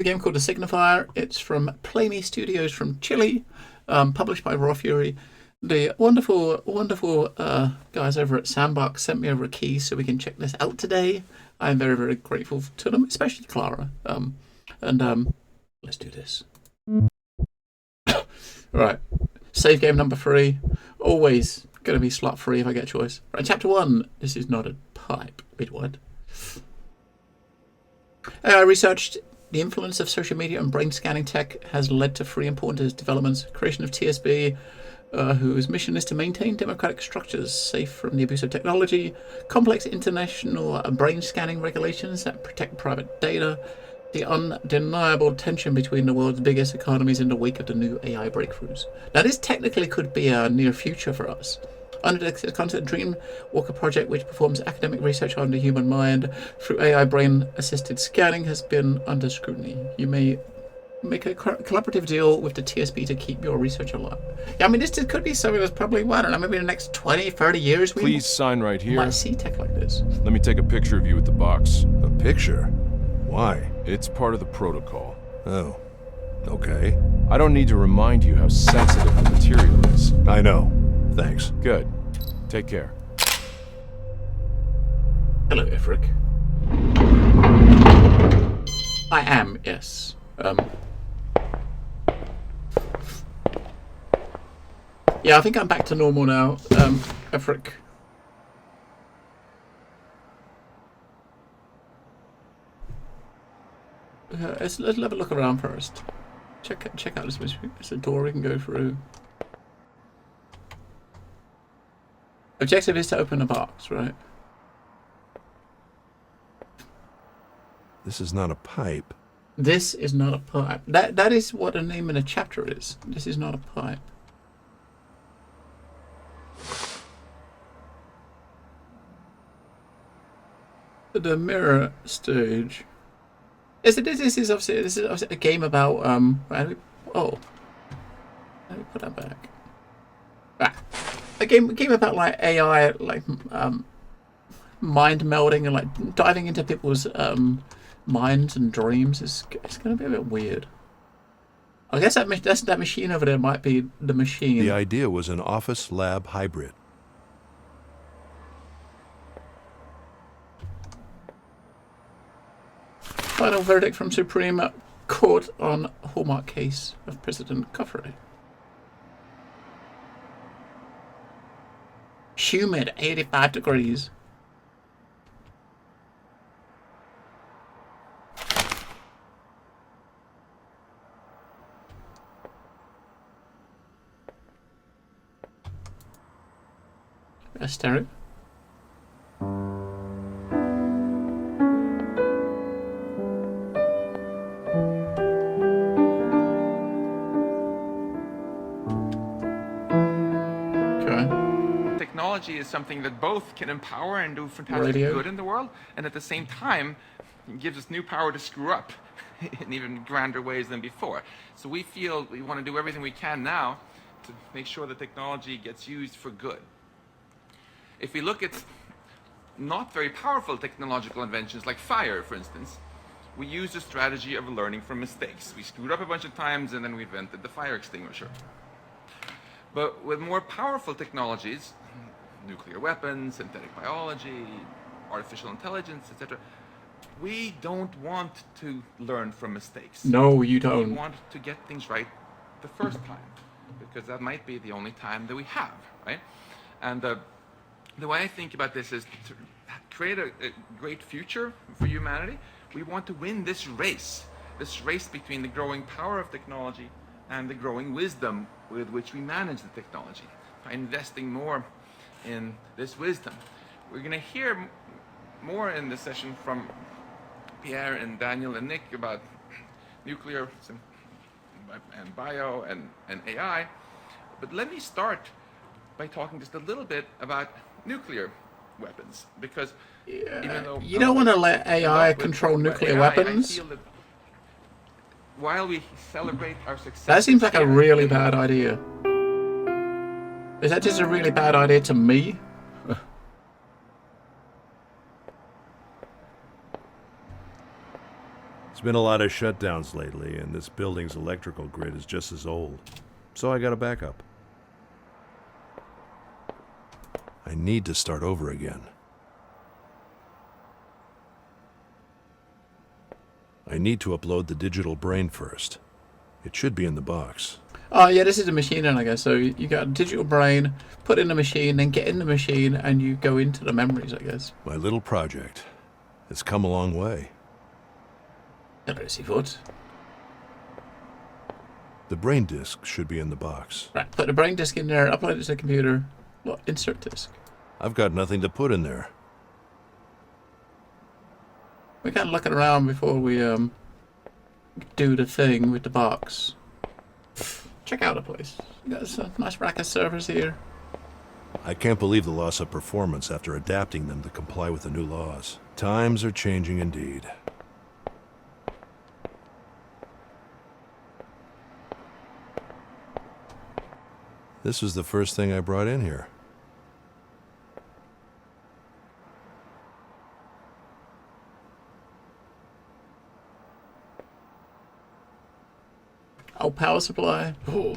A game called the Signifier. It's from Play Me Studios from Chile, published by Raw Fury. The wonderful guys over at Sandbox sent me over a key so we can check this out today. I'm very, very grateful to them, especially Clara. Let's do this. Right, save game number 3. Always going to be slot free if I get a choice. Right, chapter 1. This is not a pipe. Wait, what? I researched the influence of social media and brain scanning tech has led to 3 important developments. Creation of TSB, whose mission is to maintain democratic structures safe from the abuse of technology, complex international brain scanning regulations that protect private data, the undeniable tension between the world's biggest economies in the wake of the new AI breakthroughs. Now, this technically could be a near future for us. Under the concept Dreamwalker project, which performs academic research on the human mind through AI brain-assisted scanning, has been under scrutiny. You may make a collaborative deal with the TSB to keep your research alive. Yeah, I mean, this could be something that's probably, I don't know, maybe in the next 20, 30 years. Please sign right here. Might see tech like this. Let me take a picture of you with the box. A picture? Why? It's part of the protocol. Oh, okay. I don't need to remind you how sensitive the material is. I know. Thanks. Good. Take care. Hello, Ifrik. I am, yes. Yeah, I think I'm back to normal now, Ifrik. Let's have a look around first. Check out this mystery. There's a door we can go through. Objective is to open a box, right? This is not a pipe. This is not a pipe. That is what the name in a chapter is. This is not a pipe. The mirror stage. This is obviously a game about let me put that back. A game about like AI, like mind melding and like diving into people's minds and dreams. It's going to be a bit weird. I guess that machine over there might be the machine. The idea was an office lab hybrid. Final verdict from Supreme Court on Hallmark case of President Coffey. Humid, 85 degrees. Stereo. Technology is something that both can empower and do fantastic good in the world, and at the same time gives us new power to screw up in even grander ways than before. So we feel we want to do everything we can now to make sure that technology gets used for good. If we look at not very powerful technological inventions like fire, for instance, we use the strategy of learning from mistakes. We screwed up a bunch of times and then we invented the fire extinguisher. But with more powerful technologies, nuclear weapons, synthetic biology, artificial intelligence, etc., we don't want to learn from mistakes. No, you don't. We want to get things right the first time, because that might be the only time that we have, right? And the way I think about this is to create a great future for humanity. We want to win this race between the growing power of technology and the growing wisdom with which we manage the technology, by investing more in this wisdom. We're going to hear more in this session from Pierre and Daniel and Nick about nuclear and bio and AI. But let me start by talking just a little bit about nuclear weapons, because even though you don't want to let AI control nuclear weapons. I feel that while we celebrate our success, that seems like a really bad idea. Is that just a really bad idea to me? There's been a lot of shutdowns lately, and this building's electrical grid is just as old. So I got a backup. I need to start over again. I need to upload the digital brain first. It should be in the box. Oh yeah, this is a machine then, I guess. So you got a digital brain, put in the machine, then get in the machine, and you go into the memories, I guess. My little project. It's come a long way. Hello, Seafood. The brain disk should be in the box. Right, put the brain disk in there, upload it to the computer. What? Insert disk. I've got nothing to put in there. We can't look around before we do the thing with the box. Check out the place. You got a nice rack of servers here. I can't believe the loss of performance after adapting them to comply with the new laws. Times are changing indeed. This was the first thing I brought in here. Oh, power supply. Oh.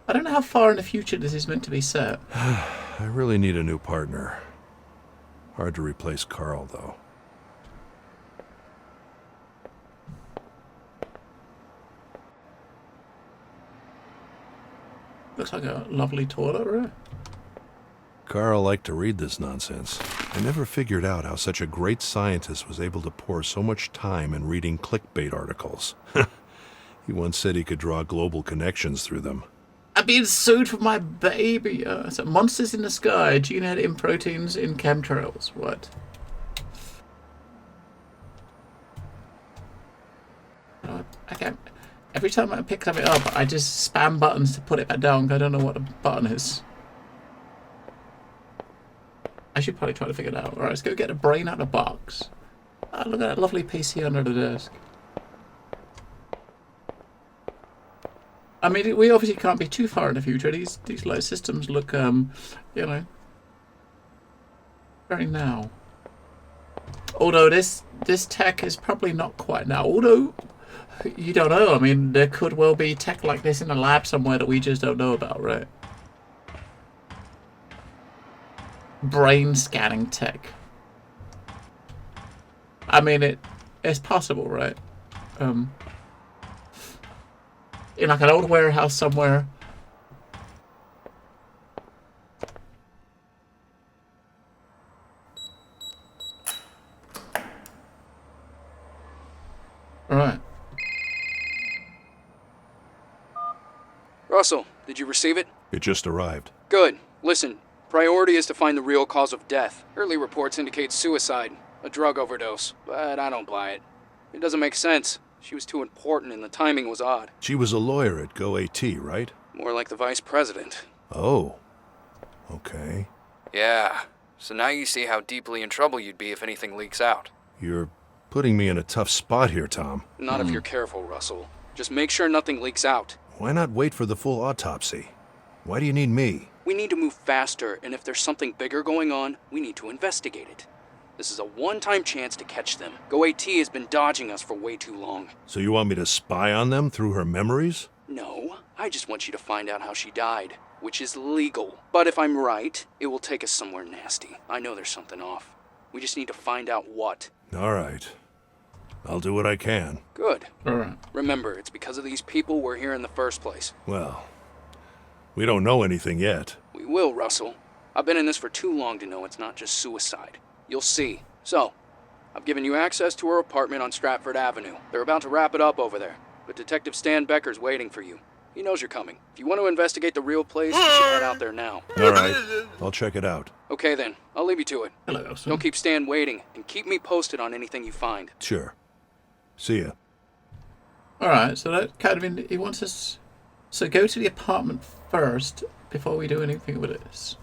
I don't know how far in the future this is meant to be set. I really need a new partner. Hard to replace Carl, though. Looks like a lovely toilet, right? Carl liked to read this nonsense. I never figured out how such a great scientist was able to pour so much time in reading clickbait articles. He once said he could draw global connections through them. I'm being sued for my baby. So monsters in the sky, gene editing proteins in chemtrails. What? I can't. Every time I pick something up, I just spam buttons to put it back down because I don't know what the button is. I should probably try to figure it out. Alright, let's go get the brain out of the box. Ah, look at that lovely PC under the desk. I mean, we obviously can't be too far in the future. These light systems look, you know, very now. Although this tech is probably not quite now. Although, you don't know. I mean, there could well be tech like this in a lab somewhere that we just don't know about, right? Brain scanning tech. I mean, it's possible, right? In like an old warehouse somewhere. Alright. Russell, did you receive it? It just arrived. Good. Listen, priority is to find the real cause of death. Early reports indicate suicide, a drug overdose, but I don't buy it. It doesn't make sense. She was too important and the timing was odd. She was a lawyer at GoAT, right? More like the vice president. Oh. Okay. Yeah. So now you see how deeply in trouble you'd be if anything leaks out. You're putting me in a tough spot here, Tom. Not if you're careful, Russell. Just make sure nothing leaks out. Why not wait for the full autopsy? Why do you need me? We need to move faster, and if there's something bigger going on, we need to investigate it. This is a one-time chance to catch them. GoAT has been dodging us for way too long. So you want me to spy on them through her memories? No, I just want you to find out how she died, which is legal. But if I'm right, it will take us somewhere nasty. I know there's something off. We just need to find out what. All right. I'll do what I can. Good. Alright. Remember, it's because of these people we're here in the first place. Well, we don't know anything yet. We will, Russell. I've been in this for too long to know it's not just suicide. You'll see. So, I've given you access to her apartment on Stratford Avenue. They're about to wrap it up over there, but Detective Stan Becker's waiting for you. He knows you're coming. If you want to investigate the real place, you should head out there now. All right. I'll check it out. Okay then, I'll leave you to it. Hello, Elson. Don't keep Stan waiting, and keep me posted on anything you find. Sure. See ya. Alright, so that kind of he wants us. So go to the apartment first before we do anything with this.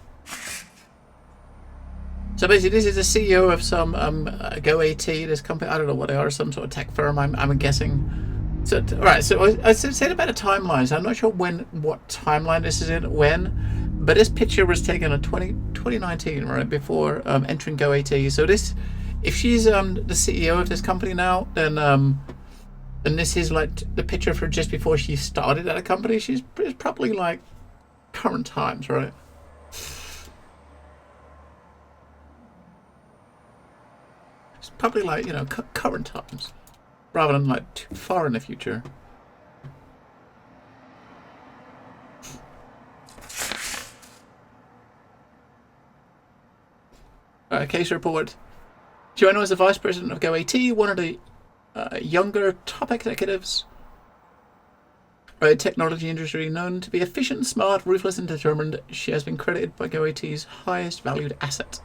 So basically, this is the CEO of some GoAT, this company. I don't know what they are, some sort of tech firm. I'm guessing. So all right. So I said about the timelines. I'm not sure what timeline this is in, but this picture was taken in 2019, right before entering GoAT. So this if she's the CEO of this company now, then and this is like the picture of her just before she started at a company, she's probably like current times, right? It's probably like, you know, current times rather than like too far in the future. Case report. Joanna was the vice president of GoAT, one of the younger top executives of the technology industry, known to be efficient, smart, ruthless, and determined. She has been credited by GoAT's highest valued asset.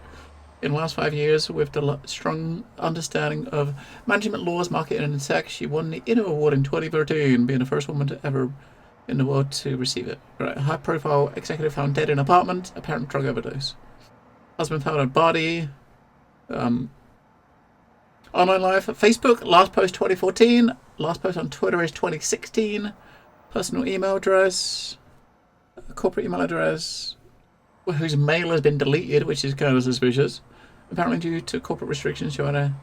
In the last 5 years, with the strong understanding of management laws, marketing, and tech, she won the Inno Award in 2013, being the first woman to ever in the world to receive it. Right, high-profile executive found dead in apartment, apparent drug overdose. Husband found a body. Online life. Facebook, last post 2014. Last post on Twitter is 2016. Personal email address. Corporate email address. Whose mail has been deleted, which is kind of suspicious. Apparently due to corporate restrictions, Joanna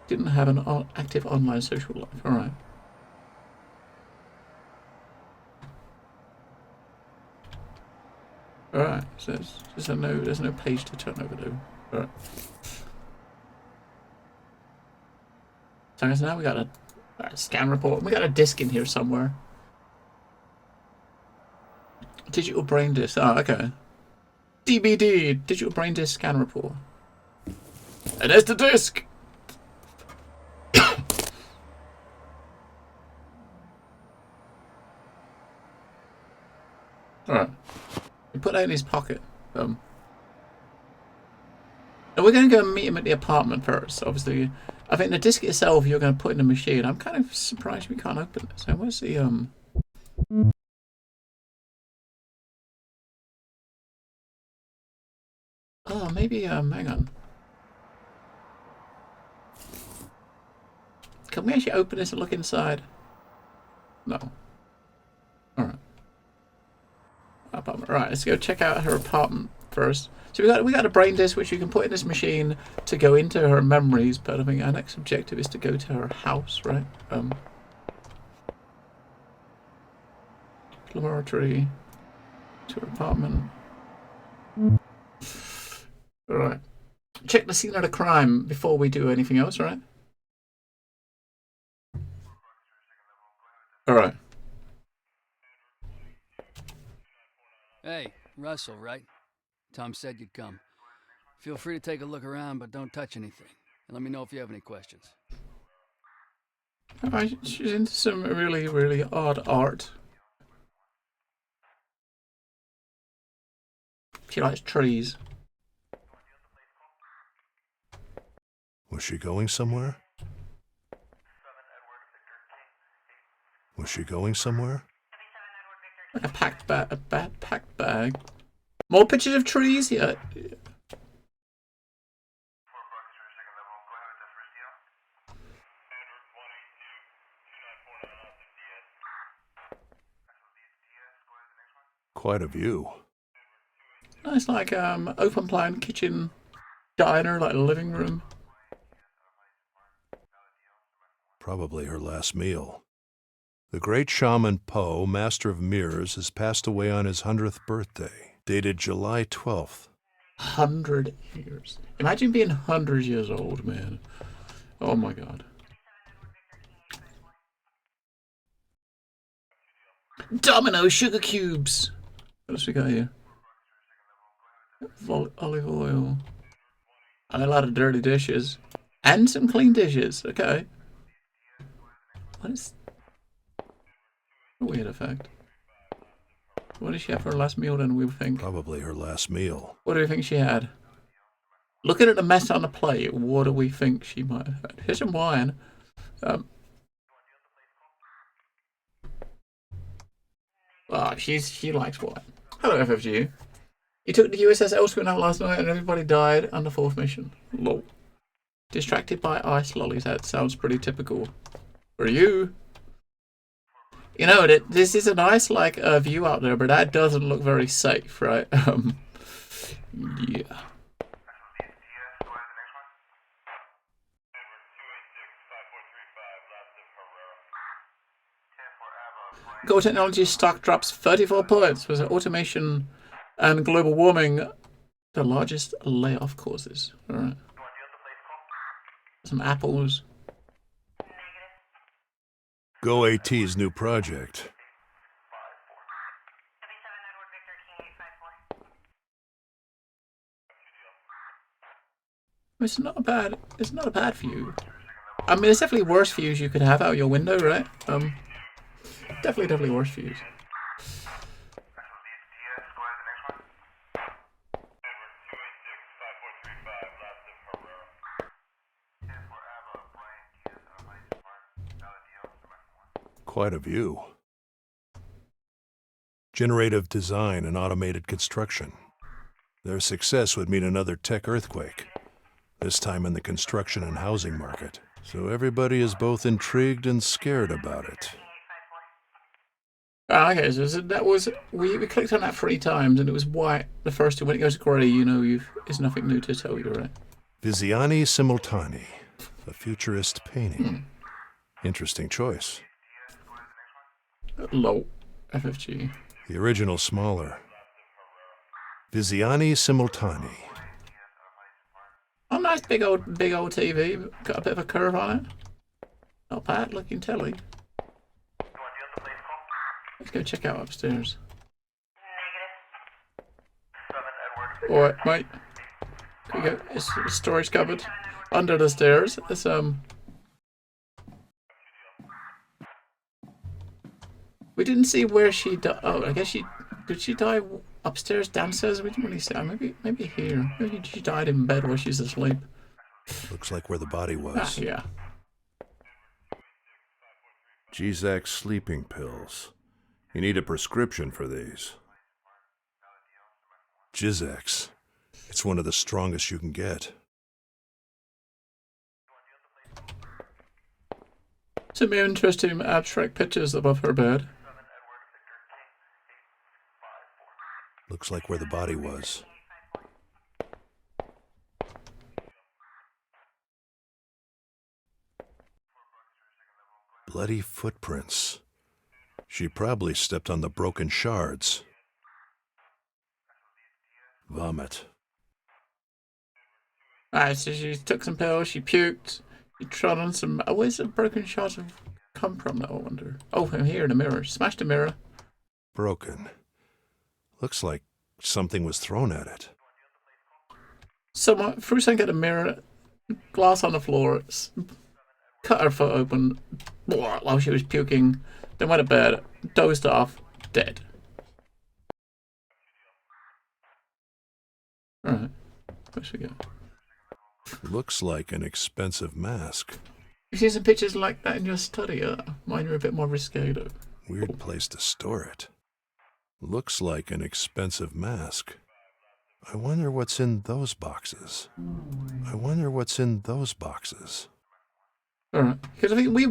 didn't have an active online social life. Alright. Alright, so there's no page to turn over to. Alright. So now we got a scan report. We got a disc in here somewhere. Digital brain disc. Oh, okay. DBD, digital brain disc scan report. And there's the disc. Alright. Put that in his pocket. And we're going to go and meet him at the apartment first. Obviously, I think the disc itself you're going to put in the machine. I'm kind of surprised we can't open it. So where's the Oh, maybe hang on. Can we actually open this and look inside? No. All right. Apartment. Right, let's go check out her apartment first. So we got a brain disc which you can put in this machine to go into her memories, but I think our next objective is to go to her house, right? Laboratory to her apartment. Alright. Check the scene of the crime before we do anything else, right? Alright. Hey, Russell, right? Tom said you'd come. Feel free to take a look around, but don't touch anything. And let me know if you have any questions. Alright, she's into some really, really odd art. She likes trees. Was she going somewhere? Was she going somewhere? Like a packed bag. More pictures of trees? Yeah. Quite a view. Nice, like open plan kitchen diner, like a living room. Probably her last meal. The great shaman Po, master of mirrors, has passed away on his 100th birthday, dated July 12th. 100 years. Imagine being 100 years old, man. Oh my god. Domino sugar cubes. What else we got here? Olive oil. And a lot of dirty dishes. And some clean dishes. Okay. What is... a weird effect. What did she have for her last meal then, we think? Probably her last meal. What do we think she had? Looking at the mess on the plate, what do we think she might have had? Here's some wine. She likes wine. Hello, FFG. You took the USS Elsewhere out last night and everybody died on the 4th mission. Lol. Distracted by ice lollies. That sounds pretty typical. For you. You know, this is a nice, like, view out there, but that doesn't look very safe, right? Yeah. Go Technology stock drops 34 points. Was it automation and global warming the largest layoff causes? All right. Some apples. Go AT's new project. It's not a bad. It's not a bad view. I mean, it's definitely worse views you could have out your window, right? Definitely worse views. Quite a view. Generative design and automated construction. Their success would mean another tech earthquake, this time in the construction and housing market. So everybody is both intrigued and scared about it. Okay, so that was we clicked on that 3 times and it was white the first two. When it goes grey, you know there's nothing new to tell you, right? Visiani Simultanei, a futurist painting. Interesting choice. Low FFG. The original smaller. Visiani Simultanei. Oh, nice big old TV. Got a bit of a curve on it. Not bad looking telly. Let's go check out upstairs. Alright, mate. Here we go. It's a storage cupboard under the stairs. It's we didn't see where she died. Oh, I guess did she die upstairs, downstairs? We didn't really see. Maybe here. Maybe she died in bed while she's asleep. Looks like where the body was. Yeah. Gzac sleeping pills. You need a prescription for these. Gzac. It's one of the strongest you can get. Some interesting abstract pictures above her bed. Looks like where the body was. Bloody footprints. She probably stepped on the broken shards. Vomit. Alright, so she took some pills, she puked, she trod on some... Oh, where's the broken shards have come from, though, I wonder? Oh, from here in the mirror. She smashed the mirror. Broken. Looks like something was thrown at it. Someone threw something at the mirror, glass on the floor, cut her foot open while she was puking, then went to bed, dozed off, dead. Alright, where should we go? Looks like an expensive mask. You see some pictures like that in your study? Mine are a bit more risque, though. Weird place to store it. Looks like an expensive mask. I wonder what's in those boxes. I wonder what's in those boxes. Alright, because I think we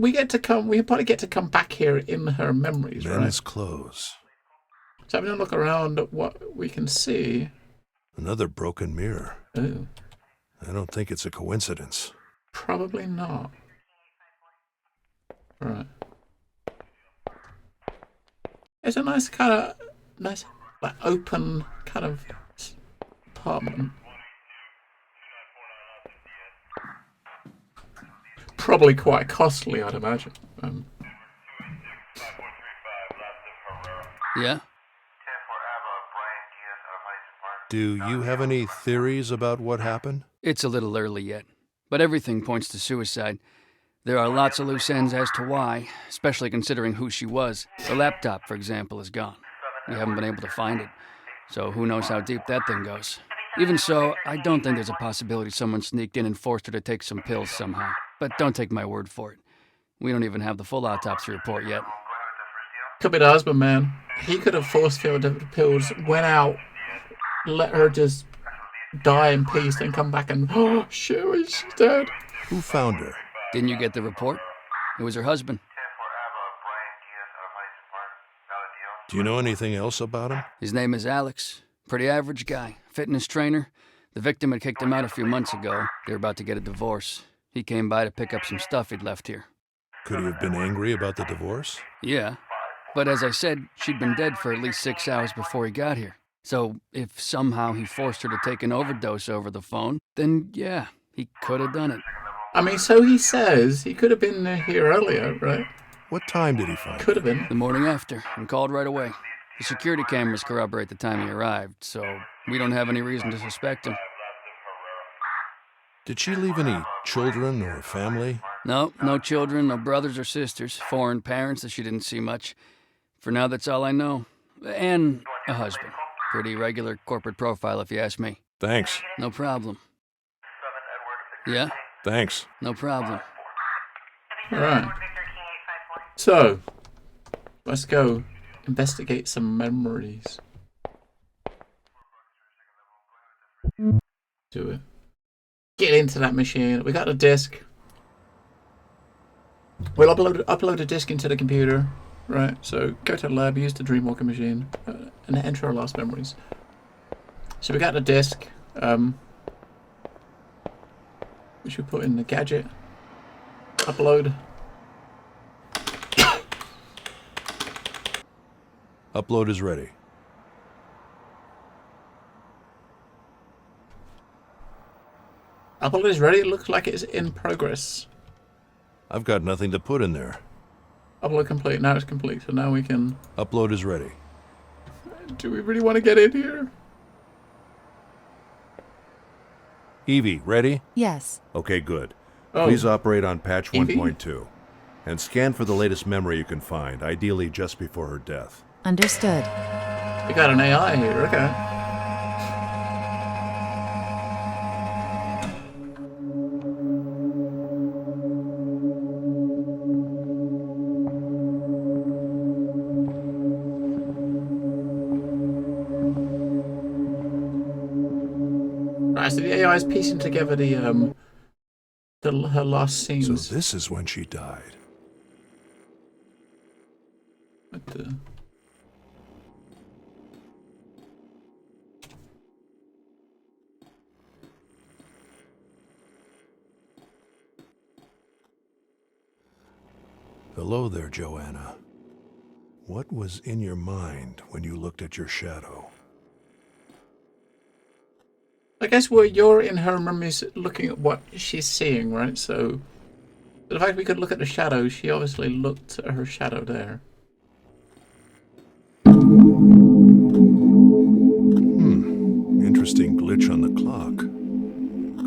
probably get to come back here in her memories, right? Men's clothes. So having a look around at what we can see. Another broken mirror. Oh. I don't think it's a coincidence. Probably not. Right. It's a nice like open kind of apartment. Probably quite costly, I'd imagine. Yeah? Do you have any theories about what happened? It's a little early yet, but everything points to suicide. There are lots of loose ends as to why, especially considering who she was. The laptop, for example, is gone. We haven't been able to find it, so who knows how deep that thing goes. Even so, I don't think there's a possibility someone sneaked in and forced her to take some pills somehow. But don't take my word for it. We don't even have the full autopsy report yet. Could be the husband, man. He could have force-filled the pills, went out, let her just die in peace, then come back and, oh, shit, she's dead. Who found her? Didn't you get the report? It was her husband. Do you know anything else about him? His name is Alex. Pretty average guy. Fitness trainer. The victim had kicked him out a few months ago. They were about to get a divorce. He came by to pick up some stuff he'd left here. Could he have been angry about the divorce? Yeah. But as I said, she'd been dead for at least 6 hours before he got here. So if somehow he forced her to take an overdose over the phone, then yeah, he could have done it. I mean, so he says he could have been here earlier, right? What time did he find Could it? have been. The morning after, and called right away. The security cameras corroborate the time he arrived, so we don't have any reason to suspect him. Did she leave any children or family? No children, no brothers or sisters, foreign parents that she didn't see much. For now, that's all I know. And a husband. Pretty regular corporate profile, if you ask me. Thanks. No problem. Yeah? Thanks. No problem. All right. So, let's go investigate some memories. Do it. Get into that machine. We got a disk. We'll upload a disk into the computer. Right, so go to the lab, use the Dreamwalker machine, and enter our last memories. So we got the disk, which we put in the gadget. Upload. Upload is ready. Upload is ready. It looks like it's in progress. I've got nothing to put in there. Upload complete. Now it's complete, so now we can... Upload is ready. Do we really want to get in here? Evie, ready? Yes. Okay, good. Oh. Please operate on patch Evie? 1.2. And scan for the latest memory you can find, ideally just before her death. Understood. We got an AI here, okay. Right, so the AI is piecing together her last So scenes. this is when she died. What the... Hello there, Joanna. What was in your mind when you looked at your shadow? I guess you're in her memories looking at what she's seeing, right? So the fact we could look at the shadow, she obviously looked at her shadow there. Interesting glitch on the clock.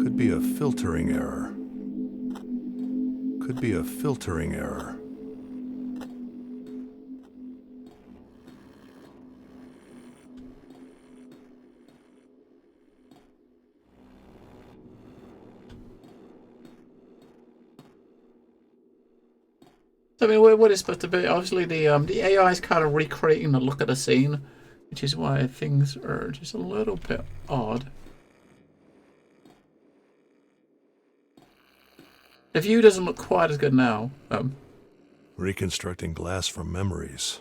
Could be a filtering error. Could be a filtering error. So, I mean, what it's supposed to be? Obviously, the AI is kind of recreating the look of the scene, which is why things are just a little bit odd. The view doesn't look quite as good now. Reconstructing glass from memories.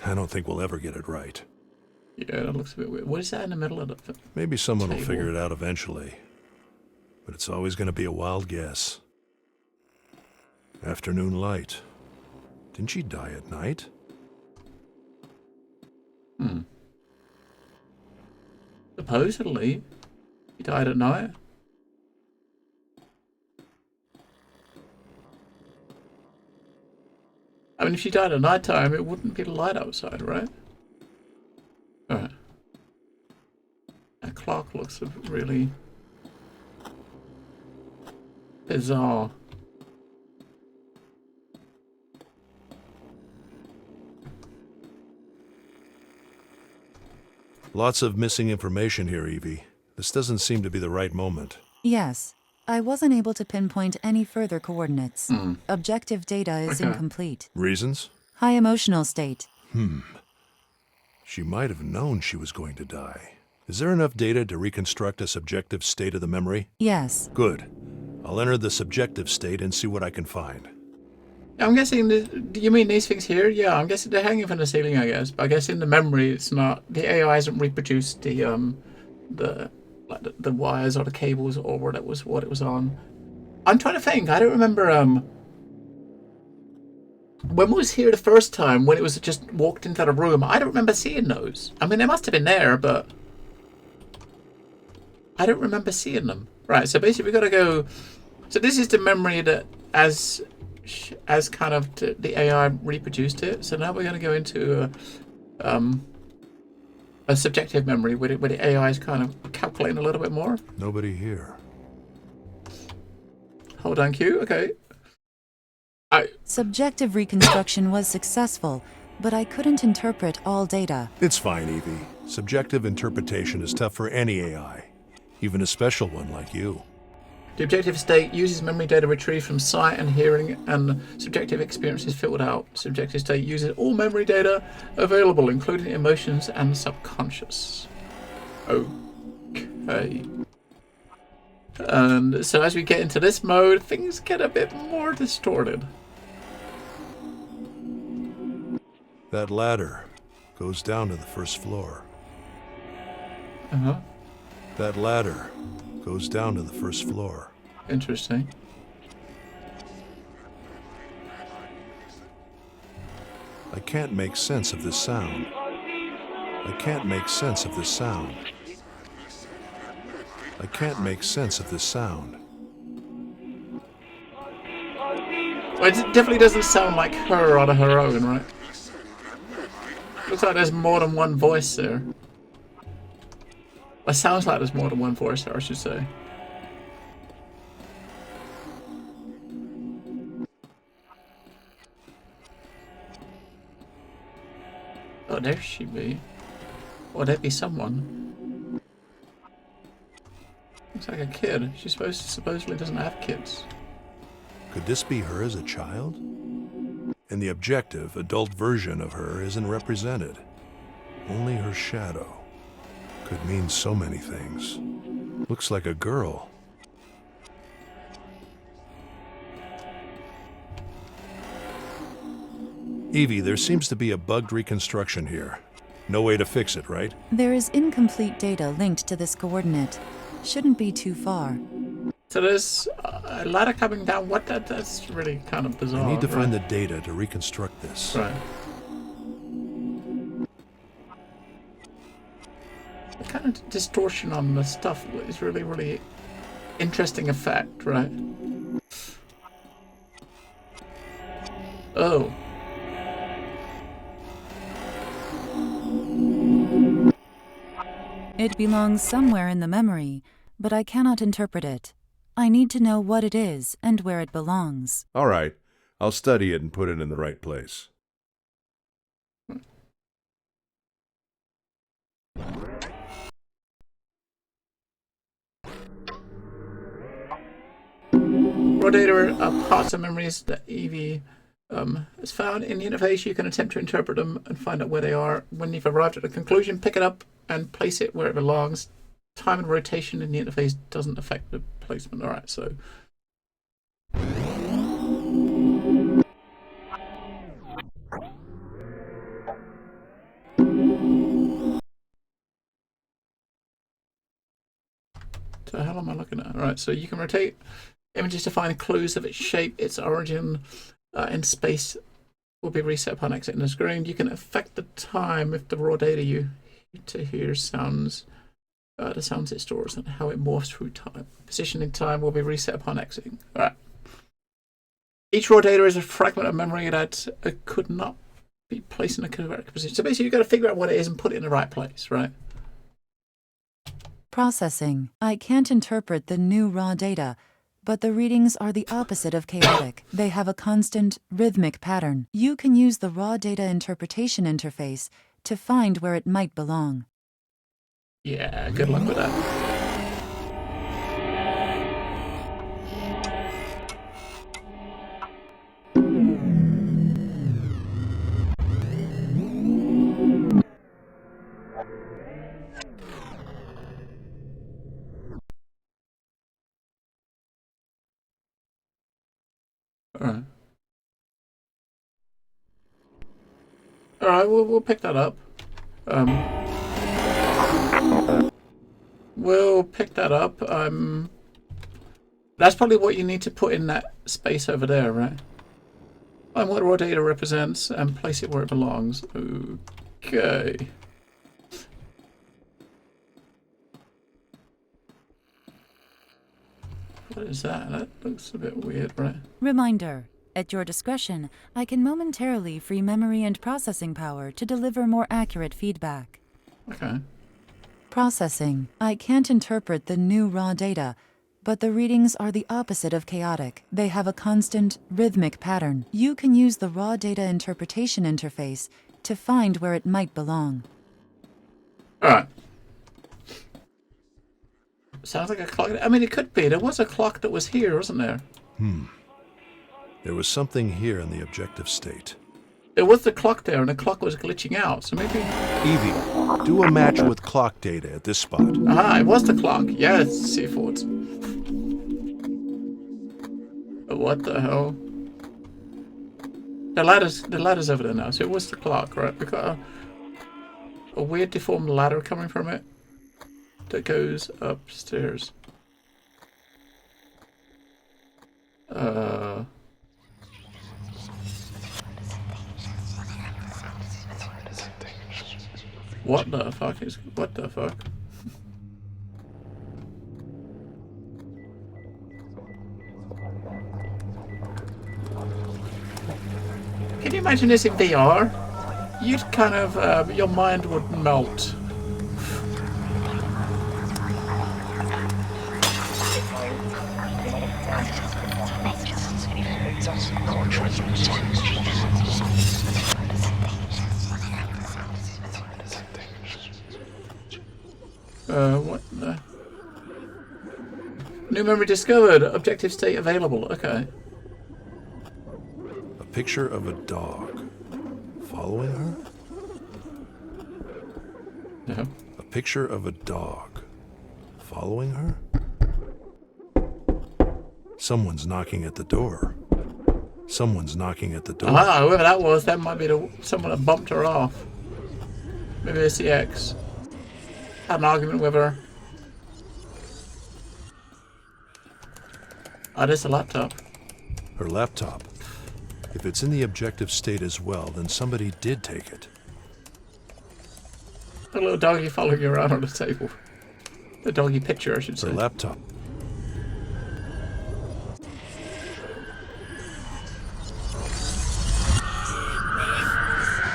I don't think we'll ever get it right. Yeah, that looks a bit weird. What is that in the middle of the... Maybe someone will Table. figure it out eventually. But it's always going to be a wild guess. Afternoon light. Didn't she die at night? Supposedly, he died at night. I mean, if she died at night time, it wouldn't be light outside, right? Alright. That clock looks really bizarre. Lots of missing information here, Evie. This doesn't seem to be the right moment. Yes. I wasn't able to pinpoint any further coordinates. Objective data is Okay. incomplete. Reasons? High emotional state. She might have known she was going to die. Is there enough data to reconstruct a subjective state of the memory? Yes. Good. I'll enter the subjective state and see what I can find. I'm guessing, do you mean these things here? Yeah, I'm guessing they're hanging from the ceiling, I guess. But I guess in the memory, it's not. The AI hasn't reproduced the wires or the cables or what it was on. I'm trying to think. I don't remember. when we was here the first time, when it was just walked into the room, I don't remember seeing those. I mean, they must have been there, but I don't remember seeing them. Right, so basically we got to go... So this is the memory that as kind of the AI reproduced it. So now we're going to go into a subjective memory where the AI is kind of calculating a little bit more. Nobody here. Hold on, Q. Okay. Subjective reconstruction was successful, but I couldn't interpret all data. It's fine, Evie. Subjective interpretation is tough for any AI, even a special one like you. The objective state uses memory data retrieved from sight and hearing, and subjective experiences filtered out. Subjective state uses all memory data available, including emotions and subconscious. Okay. And so as we get into this mode, things get a bit more distorted. That ladder goes down to the first floor. Uh-huh. That ladder goes down to the first floor. Interesting. I can't make sense of this sound. I can't make sense of this sound. I can't make sense of this sound. Well, it definitely doesn't sound like her on her own, right? Looks like there's more than one voice there. It sounds like there's more than one voice there, I should say. Oh, there she be. Or there'd be someone. Looks like a kid. She supposedly doesn't have kids. Could this be her as a child? In the objective, adult version of her isn't represented. Only her shadow. Could mean so many things. Looks like a girl. Evie, there seems to be a bugged reconstruction here. No way to fix it, right? There is incomplete data linked to this coordinate. Shouldn't be too far. So there's a ladder coming down. That's really kind of bizarre. I need to right? find the data to reconstruct this. Right. The kind of distortion on the stuff is really, really interesting effect, right? Oh. It belongs somewhere in the memory, but I cannot interpret it. I need to know what it is and where it belongs. All right. I'll study it and put it in the right place. Raw data are parts of memories that Evie has found. In the interface, you can attempt to interpret them and find out where they are. When you've arrived at a conclusion, pick it up and place it where it belongs. Time and rotation in the interface doesn't affect the placement. Alright, so... So how am I looking at? Alright, so you can rotate images to find clues of its shape, its origin in space will be reset upon exiting the screen. You can affect the time if the raw data you to hear sounds, the sounds it stores and how it morphs through time. Position in time will be reset upon exiting. Alright. Each raw data is a fragment of memory that could not be placed in a correct position. So basically you've got to figure out what it is and put it in the right place, right? Processing. I can't interpret the new raw data, but the readings are the opposite of chaotic. They have a constant, rhythmic pattern. You can use the raw data interpretation interface to find where it might belong. Yeah, good luck with that. Alright. Alright, we'll pick that up. We'll pick that up. That's probably what you need to put in that space over there, right? Find what raw data represents and place it where it belongs. Okay. What is that? That looks a bit weird, right? Reminder. At your discretion, I can momentarily free memory and processing power to deliver more accurate feedback. Okay. Processing. I can't interpret the new raw data, but the readings are the opposite of chaotic. They have a constant, rhythmic pattern. You can use the raw data interpretation interface to find where it might belong. Alright. Sounds like a clock. I mean, it could be. There was a clock that was here, wasn't there? There was something here in the objective state. There was the clock there, and the clock was glitching out, so maybe... Evie, do a match with clock data at this spot. Aha, it was the clock. Yes, C-Fords. What the hell? The ladder's over there now, so it was the clock, right? We got a weird deformed ladder coming from it that goes upstairs. What the fuck is... What the fuck? Can you imagine this in VR? You'd kind of... your mind would melt. What the... New memory discovered. Objective state available. Okay. A picture of a dog. Following her? No. A picture of a dog. Following her? Someone's knocking at the door. Someone's knocking at the door. Ah, whoever that was, that might be someone that bumped her off. Maybe it's the ex. Had an argument with her. Oh, there's a laptop. Her laptop. If it's in the objective state as well, then somebody did take it. A little doggy following you around on the table. The doggy picture, I should say. Her laptop.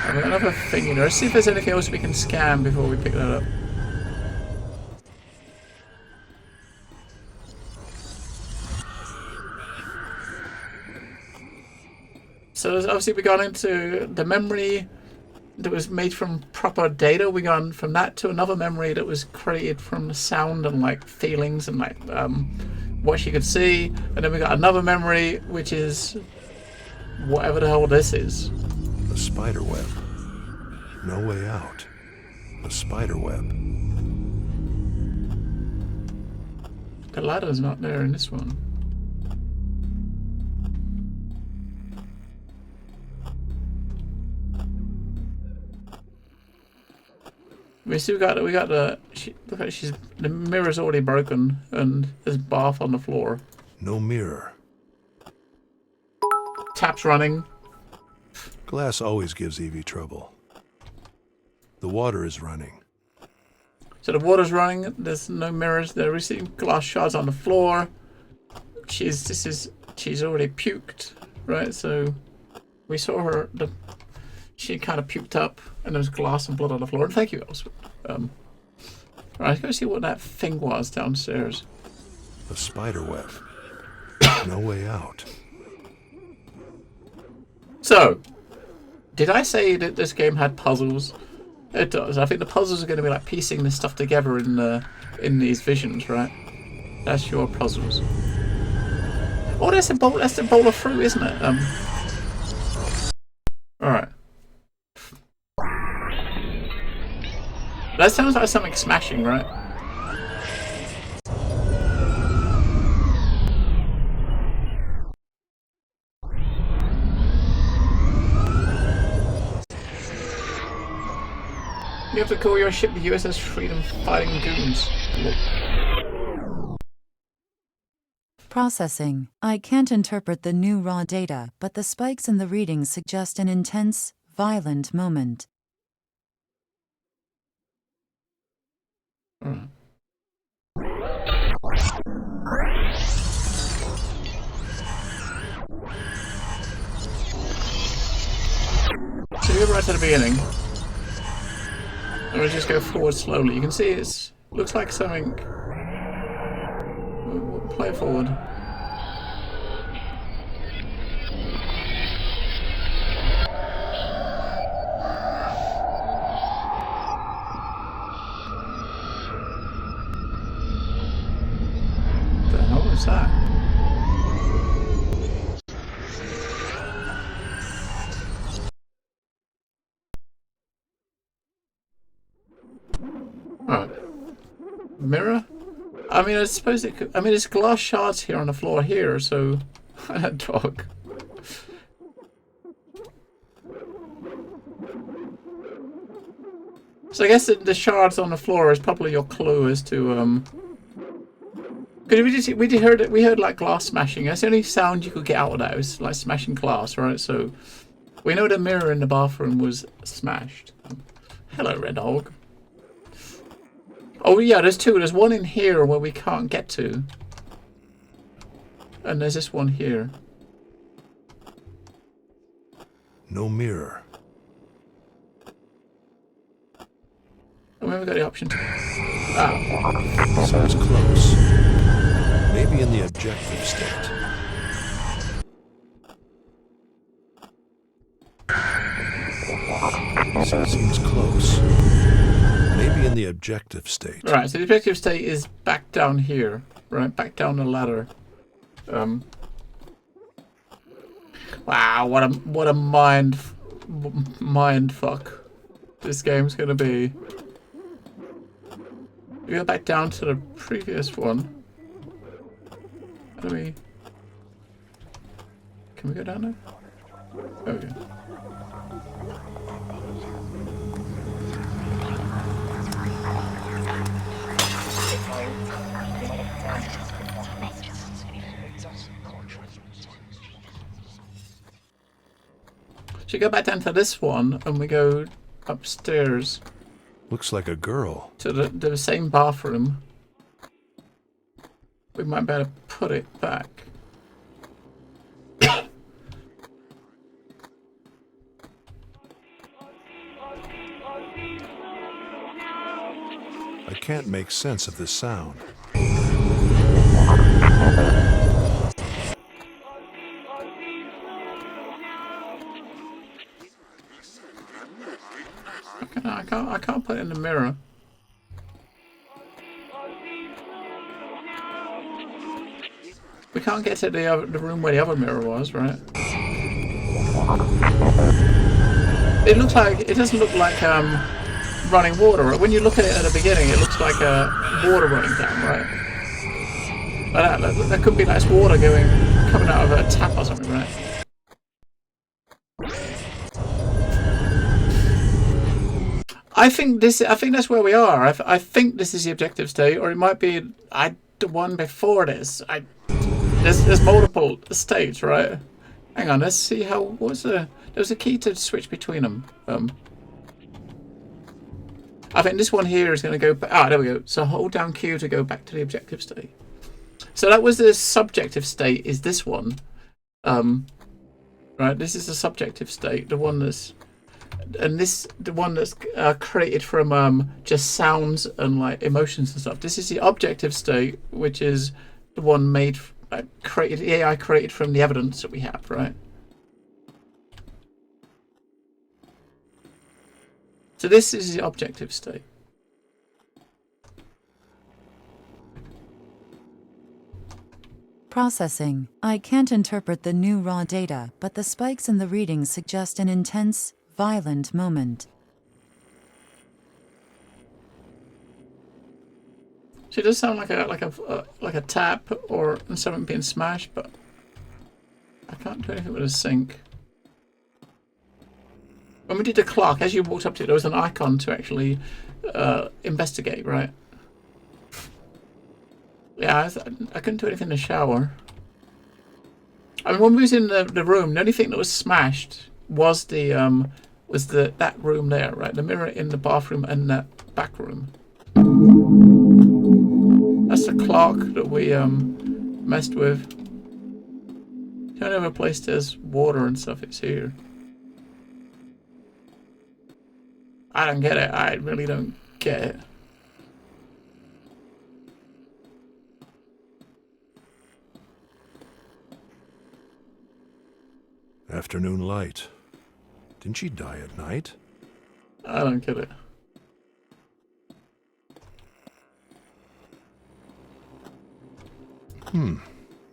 I've got another thing in there. Let's see if there's anything else we can scan before we pick that up. So obviously we got into the memory that was made from proper data. We got from that to another memory that was created from sound and like feelings and like what she could see. And then we got another memory which is whatever the hell this is. A spider web. No way out. A spider web. The ladder's not there in this one. We still got the look like the mirror's already broken and there's bath on the floor. No mirror. Tap's running. Glass always gives Evie trouble. The water is running. So the water's running. There's no mirrors. There. We see glass shards on the floor. She's already puked, right? So we saw her. She kind of puked up, and there was glass and blood on the floor. And thank you, Elspeth. Alright, let's go see what that thing was downstairs. A spider web. No way out. So, did I say that this game had puzzles? It does. I think the puzzles are going to be like piecing this stuff together in these visions, right? That's your puzzles. Oh, that's a bowl. That's a bowl of fruit, isn't it? All right. That sounds like something smashing, right? You have to call your ship the USS Freedom Fighting Goons. Processing. I can't interpret the new raw data, but the spikes in the readings suggest an intense, violent moment. Alright. So you're right at the beginning. And we'll just go forward slowly. You can see it looks like something. We'll play forward. What the hell is that? Alright. Mirror? I mean, I suppose it could. I mean, there's glass shards here on the floor here, so. Dog. So I guess the shards on the floor is probably your clue as to because we heard like glass smashing. That's the only sound you could get out of that. It was like smashing glass, right? So we know the mirror in the bathroom was smashed. Hello, Red Dog. Oh yeah, there's two. There's one in here where we can't get to. And there's this one here. No mirror. And we've got the option to... Ah. Sounds close. Maybe in the objective state. Seems close. Maybe in the objective state. Right, so the objective state is back down here. Right, back down the ladder. Wow, what a mind fuck this game's gonna be. We go back down to the previous one. How do we... Can we go down there? Okay. So we go back down to this one and we go upstairs. Looks like a girl. To the same bathroom. We might better put it back. I can't make sense of this sound. I can't put it in the mirror. We can't get to the room where the other mirror was, right? It looks like it doesn't look like running water. When you look at it at the beginning, it looks like water running down, right? Like that could be like water coming out of a tap or something, right? I think that's where we are. I think this is the objective state, or it might be the one before this. There's multiple states, right? Hang on, let's see how there was a key to switch between them. I think this one here is going to go back. Ah, there we go. So hold down Q to go back to the objective state. So that was the subjective state. Is this one? Right. This is the subjective state. The one that's the one that's created from just sounds and like emotions and stuff. This is the objective state, which is the one made created AI created from the evidence that we have, right? So this is the objective state. Processing. I can't interpret the new raw data, but the spikes in the readings suggest an intense, violent moment. So it does sound like a tap or something being smashed, but I can't do anything with a sink. When we did the clock, as you walked up to it, there was an icon to actually investigate, right? Yeah, I couldn't do anything in the shower. I mean, when we was in the room, the only thing that was smashed was that room there, right? The mirror in the bathroom and that back room. That's the clock that we messed with. The only other place there's water and stuff is here. I don't get it. I really don't get it. Afternoon light. Didn't she die at night? I don't get it.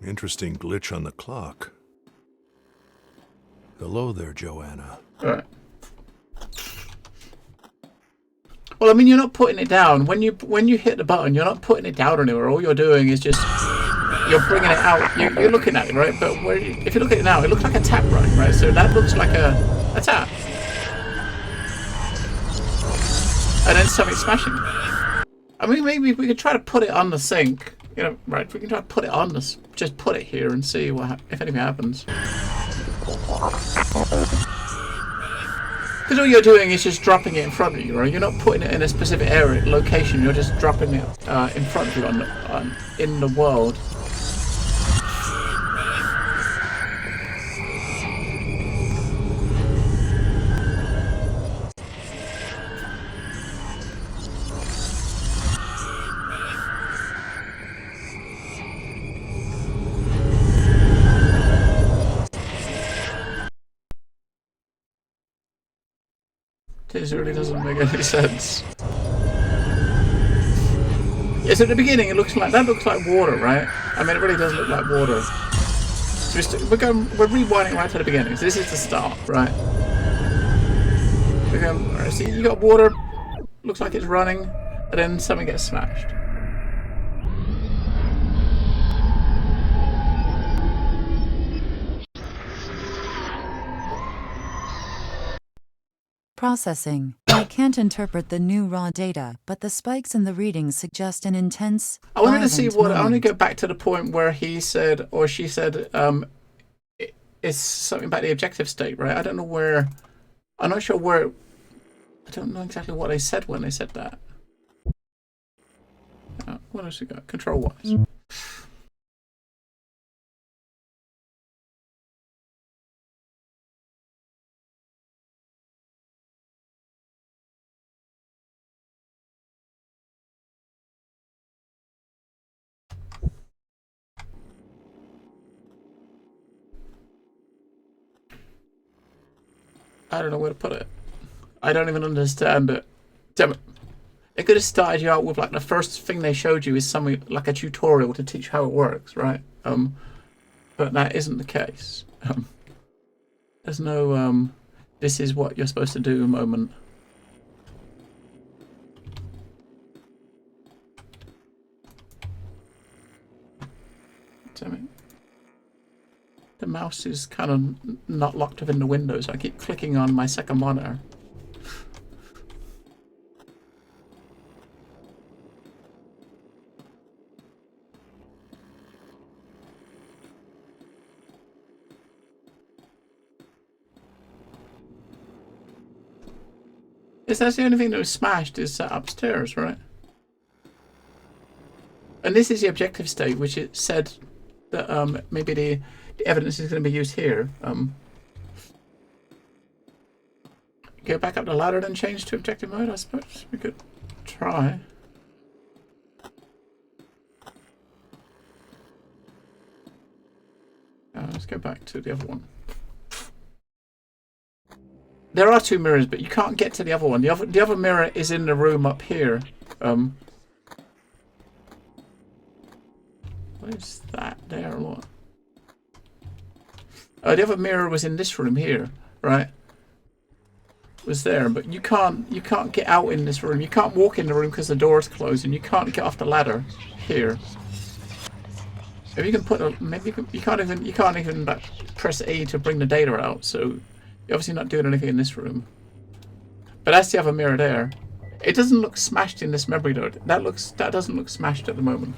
Interesting glitch on the clock. Hello there, Joanna. Alright. Well, I mean, you're not putting it down. When you hit the button, you're not putting it down anywhere. All you're doing is just you're bringing it out. You're looking at it, right? But if you look at it now, it looks like a tap running, right? So that looks like a tap, and then something smashing. I mean, maybe we could try to put it on the sink. You know, right? We can try to put it on this. Just put it here and see if anything happens. Because all you're doing is just dropping it in front of you, right? You're not putting it in a specific area, location. You're just dropping it in front of you in the world. This really doesn't make any sense. Yes, at the beginning it looks like water, right? I mean, it really does look like water. So we're rewinding right to the beginning. So this is the start, right? Alright, so you got water, looks like it's running, and then something gets smashed. Processing. I can't interpret the new raw data, but the spikes in the readings suggest an intense. I wanted to see violent I want to moment. go back to the point where he said, or she said, it's something about the objective state, right? I don't know where. I'm not sure where. I don't know exactly what they said when they said that. What else we got? Control wise. I don't know where to put it. I don't even understand it. Damn it. It could have started you out with like the first thing they showed you is something like a tutorial to teach how it works, right? But that isn't the case. There's no this is what you're supposed to do moment. Damn it. The mouse is kind of not locked within the window, so I keep clicking on my second monitor. That's the only thing that was smashed is upstairs, right? And this is the objective state, which it said that maybe the evidence is going to be used here. Go back up the ladder and change to objective mode, I suppose. We could try. Let's go back to the other one. There are two mirrors, but you can't get to the other one. The other mirror is in the room up here. What is that there or what? The other mirror was in this room here, right? Was there, but you can't get out in this room. You can't walk in the room because the door's closed, and you can't get off the ladder here. If you can put maybe you can't even like, press A to bring the data out. So you're obviously not doing anything in this room. But that's the other mirror there. It doesn't look smashed in this memory though. That doesn't look smashed at the moment.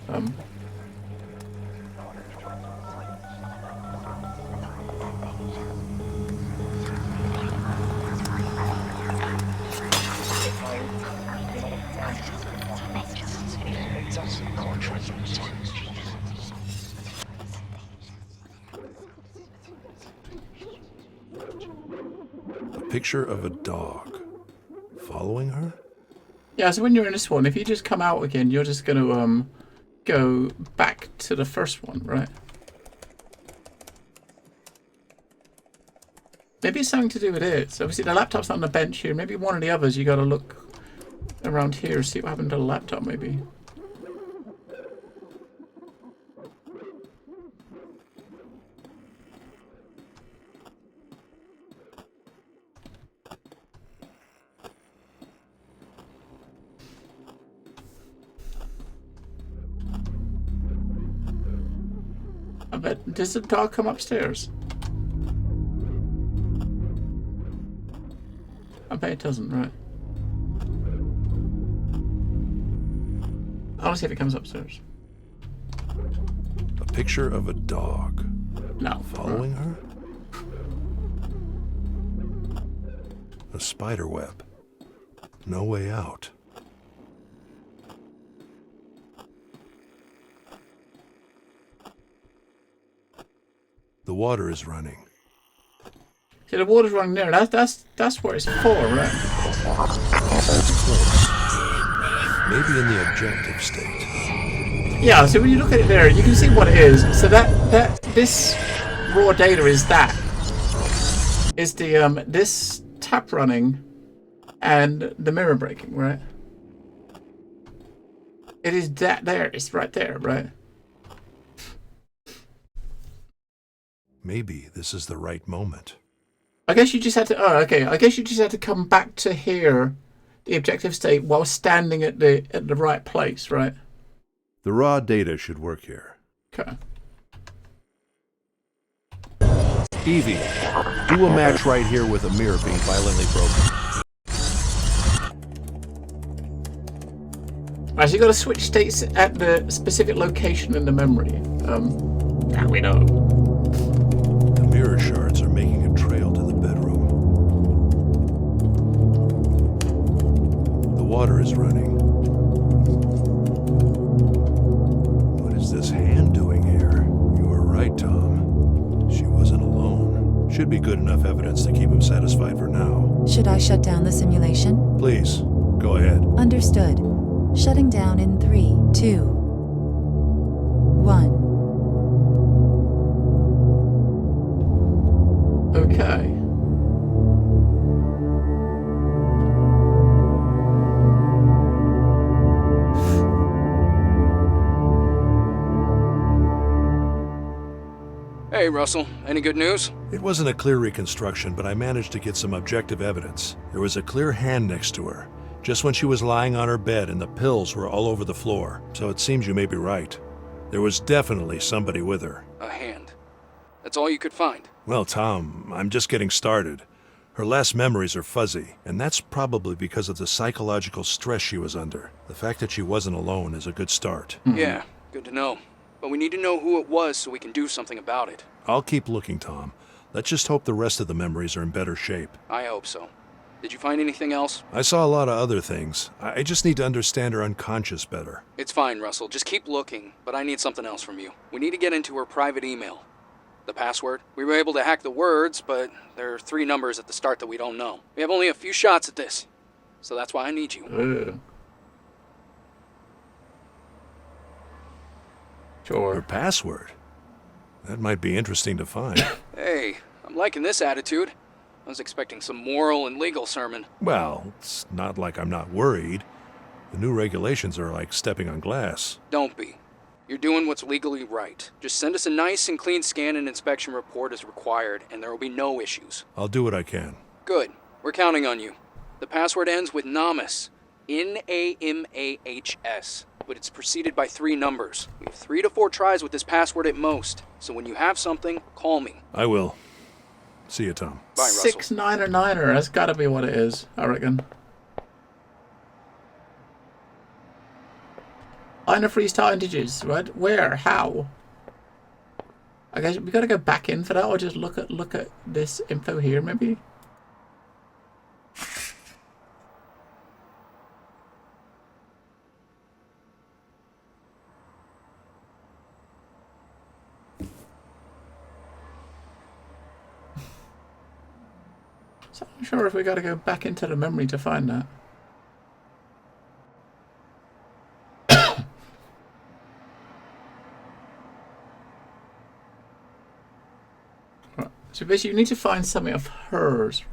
Picture of a dog. Following her? Yeah, so when you're in this one, if you just come out again, you're just going to go back to the first one, right? Maybe it's something to do with it. So obviously the laptop's on the bench here. Maybe one of the others, you got to look around here, see what happened to the laptop, maybe. I bet, does the dog come upstairs? I bet it doesn't, right? I want to see if it comes upstairs. A picture of a dog. No. Following her? A spider web. No way out. The water is running. See, the water's running there. That's where it's for, right? That's close. Maybe in the objective state. Yeah, so when you look at it there, you can see what it is. So this raw data is that. Is the this tap running and the mirror breaking, right? It is that there. It's right there, right? Maybe this is the right moment. I guess you just had to. Oh, okay. I guess you just had to come back to here, the objective state, while standing at the right place, right? The raw data should work here. Okay. Evie, do a match right here with a mirror being violently broken. Alright, so you got to switch states at the specific location in the memory. That we know. The mirror shards are making a trail to the bedroom. The water is running. What is this hand doing here? You were right, Tom. She wasn't alone. Should be good enough evidence to keep him satisfied for now. Should I shut down the simulation? Please, go ahead. Understood. Shutting down in 3, 2, 1. Okay. Hey, Russell. Any good news? It wasn't a clear reconstruction, but I managed to get some objective evidence. There was a clear hand next to her, just when she was lying on her bed, and the pills were all over the floor. So it seems you may be right. There was definitely somebody with her. A hand. That's all you could find. Well, Tom, I'm just getting started. Her last memories are fuzzy, and that's probably because of the psychological stress she was under. The fact that she wasn't alone is a good start. Yeah, good to know. But we need to know who it was so we can do something about it. I'll keep looking, Tom. Let's just hope the rest of the memories are in better shape. I hope so. Did you find anything else? I saw a lot of other things. I just need to understand her unconscious better. It's fine, Russell. Just keep looking, but I need something else from you. We need to get into her private email. The password. We were able to hack the words, but there are 3 numbers at the start that we don't know. We have only a few shots at this, so that's why I need you. Her Sure. password? That might be interesting to find. Hey, I'm liking this attitude. I was expecting some moral and legal sermon. Well, it's not like I'm not worried. The new regulations are like stepping on glass. Don't be. You're doing what's legally right. Just send us a nice and clean scan and inspection report as required, and there will be no issues. I'll do what I can. Good. We're counting on you. The password ends with Namas. N-A-M-A-H-S. But it's preceded by 3 numbers. We have 3 to 4 tries with this password at most. So when you have something, call me. I will. See you, Tom. Bye, Russell. 699er. That's got to be what it is, I reckon. Ina freestyle integers, right? Where? How? I guess we got to go back in for that, or just look at this info here, maybe. So I'm not sure if we got to go back into the memory to find that. Right. So basically, you need to find something of hers.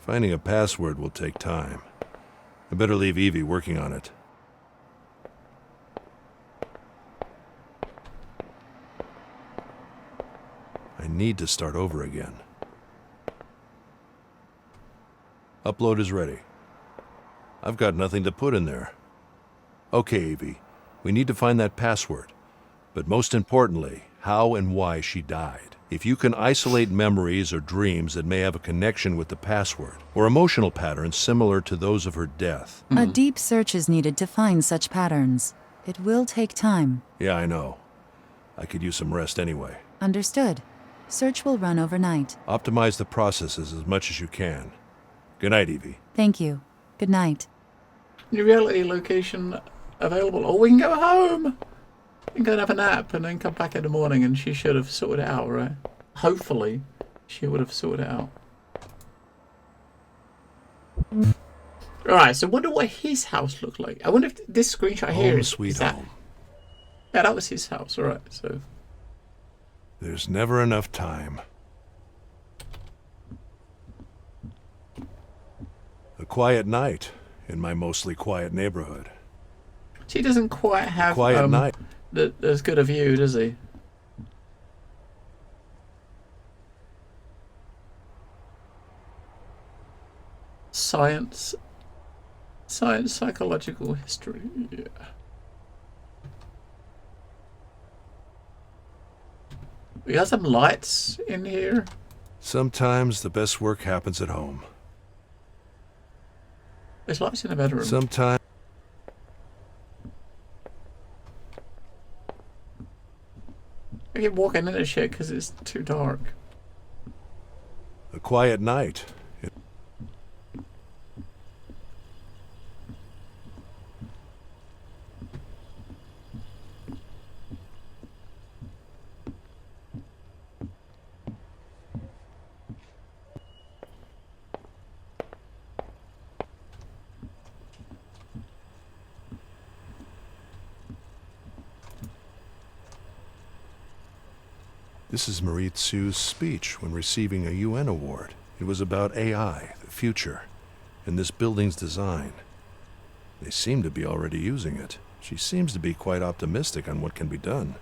Finding a password will take time. I better leave Evie working on it. I need to start over again. Upload is ready. I've got nothing to put in there. Okay, Evie. We need to find that password. But most importantly, how and why she died. If you can isolate memories or dreams that may have a connection with the password, or emotional patterns similar to those of her death. A deep search is needed to find such patterns. It will take time. Yeah, I know. I could use some rest anyway. Understood. Search will run overnight. Optimize the processes as much as you can. Good night, Evie. Thank you. Good night. New reality location available. Or we can go home. We can go and have a nap and then come back in the morning, and she should have sorted it out, right? Hopefully, she would have sorted it out. Alright, so I wonder what his house looked like. I wonder if this screenshot here Home is sweet that. home. Yeah, that was his house, alright, so. There's never enough time. A quiet night in my mostly quiet neighborhood. She doesn't quite have Quiet night. as good a view, does he? Science, psychological history, yeah. We got some lights in here. Sometimes the best work happens at home. There's lights in the bedroom. Sometimes... I keep walking into shit because it's too dark. A quiet night. This is Marie Tsu's speech when receiving a UN award. It was about AI, the future, and this building's design. They seem to be already using it. She seems to be quite optimistic on what can be done.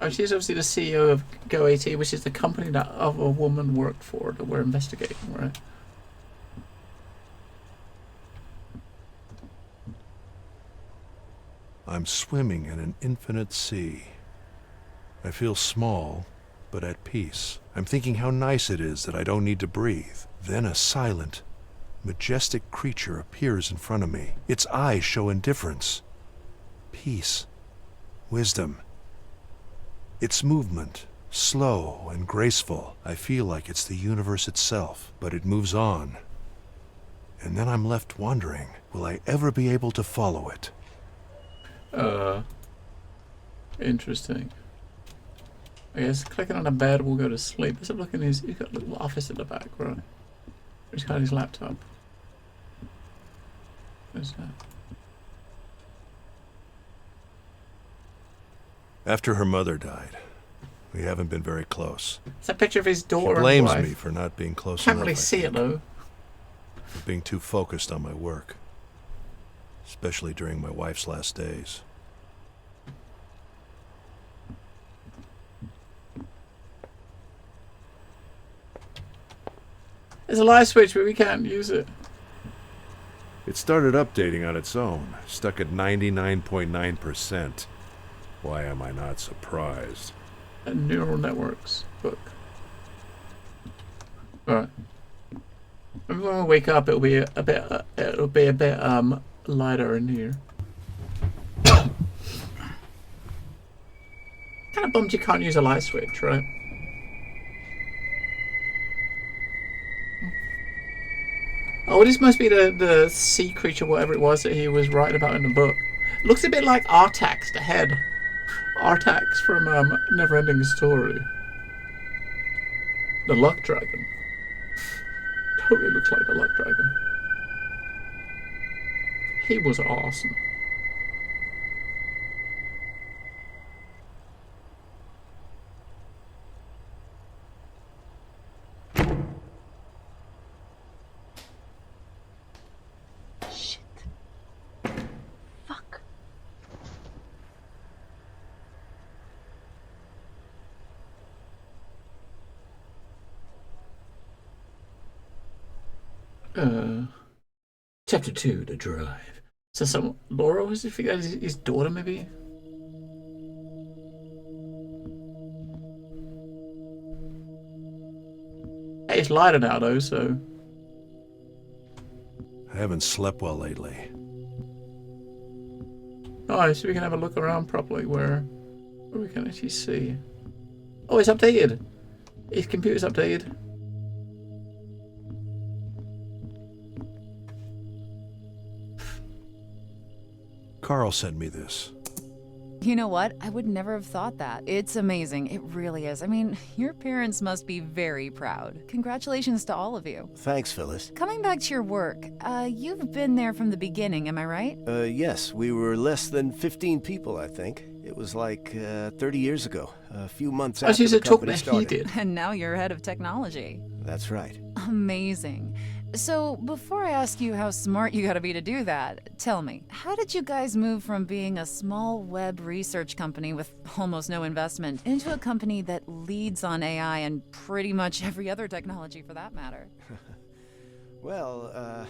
Oh, she's obviously the CEO of GoAT, which is the company that other woman worked for that we're investigating, right? I'm swimming in an infinite sea. I feel small, but at peace. I'm thinking how nice it is that I don't need to breathe. Then a silent, majestic creature appears in front of me. Its eyes show indifference, peace, wisdom. Its movement, slow and graceful. I feel like it's the universe itself, but it moves on. And then I'm left wondering, will I ever be able to follow it? Interesting. I guess clicking on a bed will go to sleep. Let's have a look in his... He's got a little office at the back, right? He's got his laptop. What's that? After her mother died, we haven't been very close. It's a picture of his She daughter blames and wife. me for not being close Can't enough. really I see it think, though. for being too focused on my work, especially during my wife's last days. There's a light switch, but we can't use it. It started updating on its own, stuck at 99.9%. Why am I not surprised? A neural networks book. Alright. Maybe when we wake up, it'll be a bit lighter in here. Kind of bummed you can't use a light switch, right? Oh, this must be the sea creature, whatever it was that he was writing about in the book. Looks a bit like Artax, the head. Artax from Neverending Story. The Luck Dragon. Totally looks like the Luck Dragon. He was awesome. Shit. Fuck. Chapter 2, The Drive. So some Laura was his daughter, maybe? Hey, it's lighter now though, so I haven't slept well lately. nice. We can have a look around properly where we can actually see. Oh, it's updated. His computer's updated. Carl sent me this. You know what? I would never have thought that. It's amazing. It really is. I mean, your parents must be very proud. Congratulations to all of you. Thanks, Phyllis. Coming back to your work, you've been there from the beginning, am I right? Yes, we were less than 15 people, I think. It was like 30 years ago, a few months Oh, after she's the a talking company he started. did. And now you're head of technology. That's right. Amazing. So, before I ask you how smart you gotta be to do that, tell me, how did you guys move from being a small web research company with almost no investment into a company that leads on AI and pretty much every other technology for that matter? Well,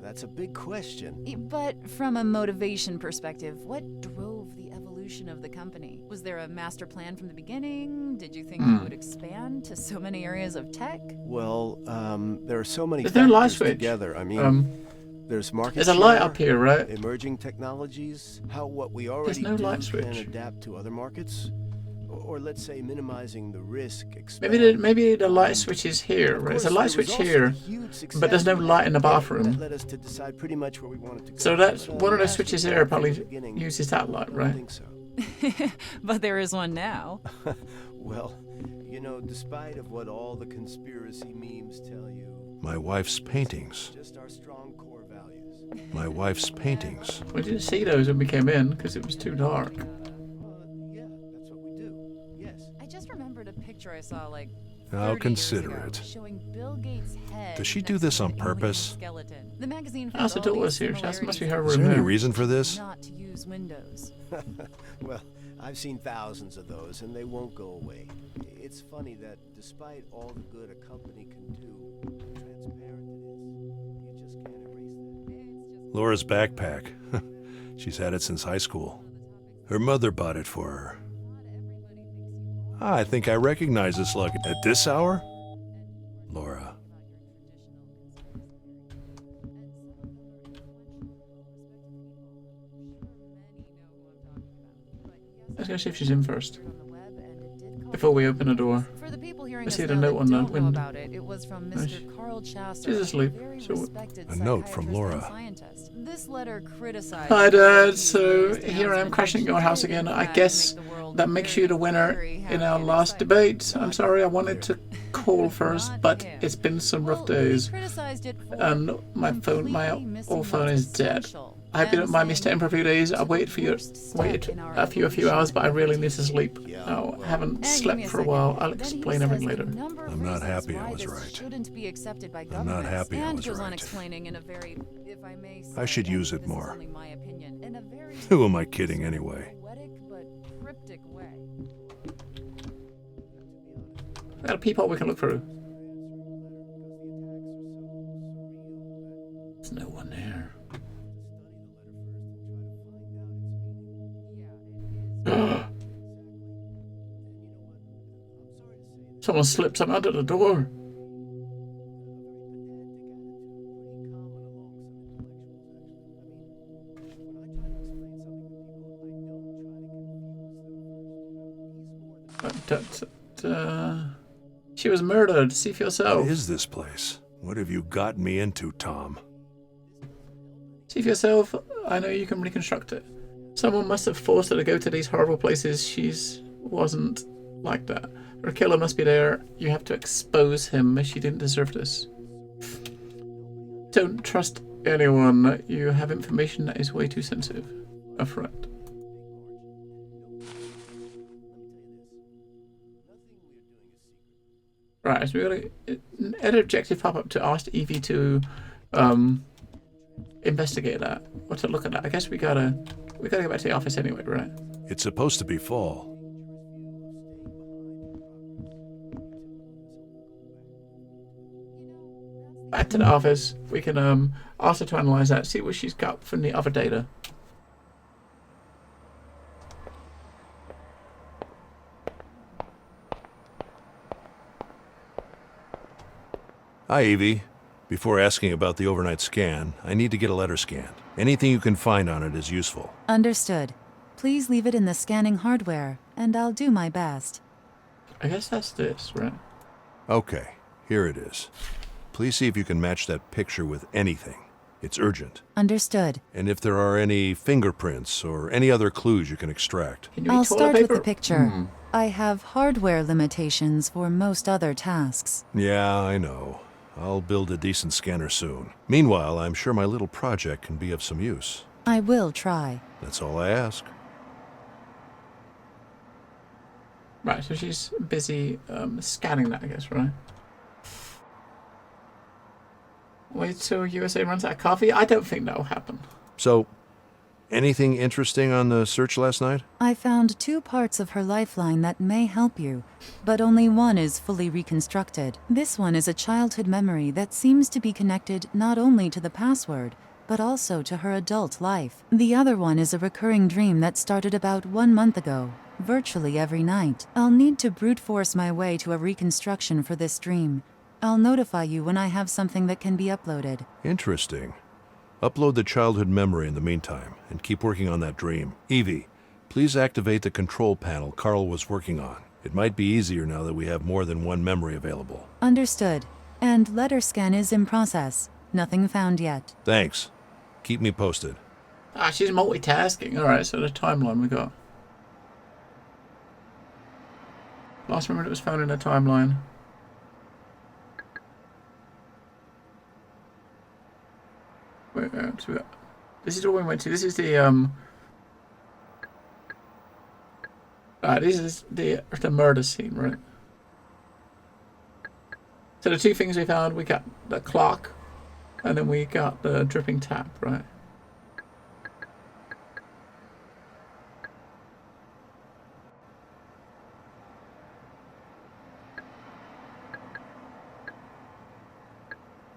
that's a big question. But from a motivation perspective, what drove the evolution of the company? Was there a master plan from the beginning? Did you think you would expand to so many areas of tech? Well, there are so many There's no light factors switch. together. I mean, there's market There's a light share, up here, right? emerging technologies, how what we already no do light can switch. adapt to other markets, or let's say minimizing the risk. Maybe the light switch is here, right? There's a light switch here, but there's no light in the That bathroom. led us to decide pretty much where we wanted to go. So that's But, one of the last switches we there talked from the probably beginning, uses that light, I don't right? think so. But there is one now. Well, you know, despite of what all the conspiracy memes tell you, My wife's paintings. just our strong core values. My wife's paintings. We didn't see those when we came in because it was too dark. Yeah, that's what we do. Yes. I just remembered a picture I saw like I'll 30 consider years ago, it. showing Bill Gates' head. Does she next do this to on an alien purpose? skeleton. The magazine How's the found all doors these here? That must be her similarities Is room there any here. reason for this? not to use Windows. Well, I've seen thousands of those, and they won't go away. It's funny that despite all the good a company can do, how transparent it is. You just can't erase that. Laura's backpack. She's had it since high school. Her mother bought it for her. I think I recognize this look. At this hour? Laura. Let's go see if she's in first. Before we open the door. For the people hearing I us see the now note that on the don't know window. about it, it was from Nice. Mr. Carl Chasser, She's asleep, very so- respected A note from psychiatrist and Laura. scientist. This letter criticized Hi, the Dad. these So latest here I am announcements crashing at your that house did, again. in I fact, guess make the world that makes you the winner very in happy our and last excited. debate. I'm sorry, I wanted to call first, Not but him. it's been some Well, rough he days. criticized it for And my phone, my completely missing old phone what's is dead. essential. I hope you don't mind me And staying for a few days. I saying waited to for the you, worst step waited in our a few evolution hours, but I really need to and sleep. Yeah, No, well- haven't And give slept me a for a second. while. I'll Then he explain says everything a later. number of I'm not reasons happy I why was this right. shouldn't be accepted by I'm not governments. happy I And was goes on right. explaining in a very, if I may say, I should use and it this is more. only my opinion, in a very Who am I kidding anyway? poetic but cryptic way. I got a peephole we can look through. There's no one there. Someone slipped something under the door. She was murdered. See for yourself. What is this place? What have you gotten me into, Tom? See for yourself, I know you can reconstruct it. Someone must have forced her to go to these horrible places. She's wasn't like that. Her killer must be there. You have to expose him. She didn't deserve this. Don't trust anyone. You have information that is way too sensitive. A friend. Right, so we got an edit objective pop up to ask Evie to investigate that or to look at that. I guess we gotta go back to the office anyway, right? It's supposed to be fall. Back to the office. We can ask her to analyze that, see what she's got from the other data. Hi, Evie. Before asking about the overnight scan, I need to get a letter scanned. Anything you can find on it is useful. Understood. Please leave it in the scanning hardware, and I'll do my best. I guess that's this, right? Okay, here it is. Please see if you can match that picture with anything. It's urgent. Understood. And if there are any fingerprints or any other clues you can extract. Can you I'll eat toilet start with paper? the picture. I have hardware limitations for most other tasks. Yeah, I know. I'll build a decent scanner soon. Meanwhile, I'm sure my little project can be of some use. I will try. That's all I ask. Right, so she's busy scanning that, I guess, right? Wait till USA runs out of coffee? I don't think that'll happen. So, anything interesting on the search last night? I found 2 parts of her lifeline that may help you, but only one is fully reconstructed. This one is a childhood memory that seems to be connected not only to the password, but also to her adult life. The other one is a recurring dream that started about 1 month ago, virtually every night. I'll need to brute force my way to a reconstruction for this dream. I'll notify you when I have something that can be uploaded. Interesting. Upload the childhood memory in the meantime, and keep working on that dream. Evie, please activate the control panel Carl was working on. It might be easier now that we have more than one memory available. Understood. And letter scan is in process. Nothing found yet. Thanks. Keep me posted. Ah, she's multitasking. Alright, so the timeline we got. Last memory that was found in the timeline. Wait, so we got, this is all we went to. This is the this is the murder scene, right? So the 2 things we found, we got the clock, and then we got the dripping tap, right?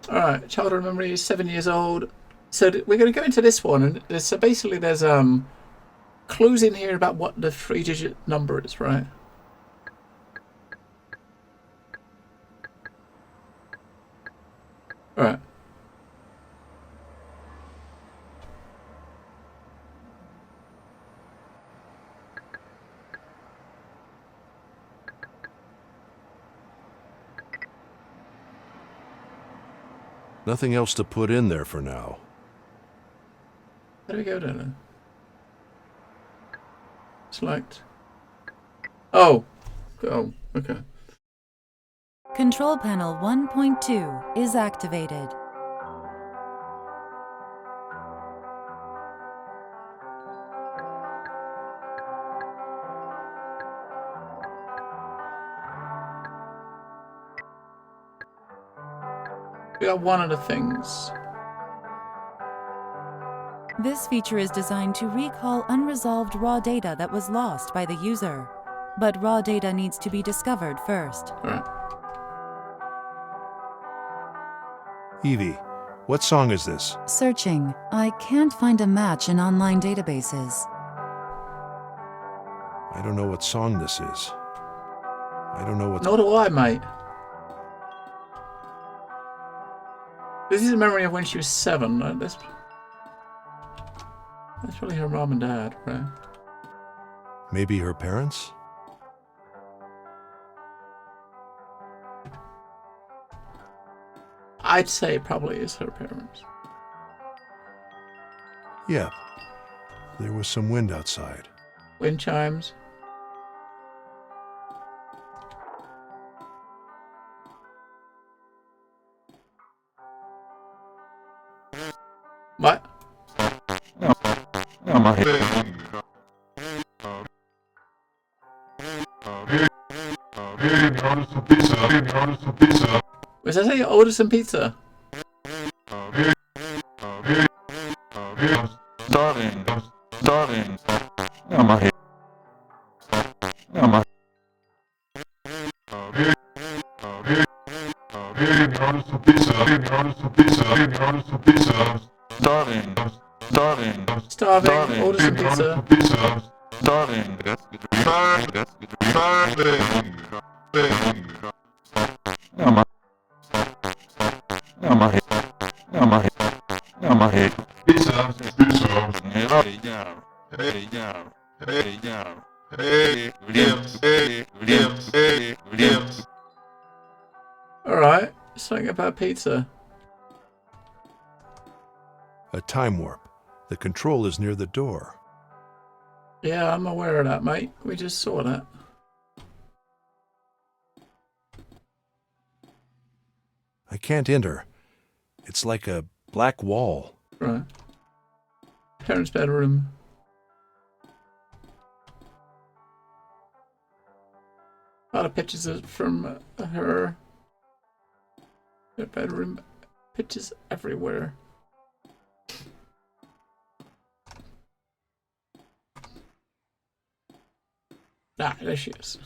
Alright, childhood memory is 7 years old. So we're going to go into this one, and so basically there's clues in here about what the 3-digit number is, right? Alright. Nothing else to put in there for now. How do we go down there? Select. Oh. Oh, okay. Control panel 1.2 is activated. We got one of the things. This feature is designed to recall unresolved raw data that was lost by the user. But raw data needs to be discovered first. Alright. Evie, what song is this? Searching. I can't find a match in online databases. I don't know what song this is. I don't know what... Nor do I, mate. This is a memory of when she was 7. Right? That's probably her mom and dad, right? Maybe her parents? I'd say it probably is her parents. Yeah. There was some wind outside. Wind chimes. What? Was that say order some pizza? Starting. I'm a hit. I'm a Starving. Order some pizza. Starting. I'm a hit. Pizza. Alright. Something about pizza. A time warp. The control is near the door. Yeah, I'm aware of that, mate. We just saw that. I can't enter. It's like a black wall. Right. Parents' bedroom. A lot of pictures from her bedroom. Pictures everywhere. Ah, there she is.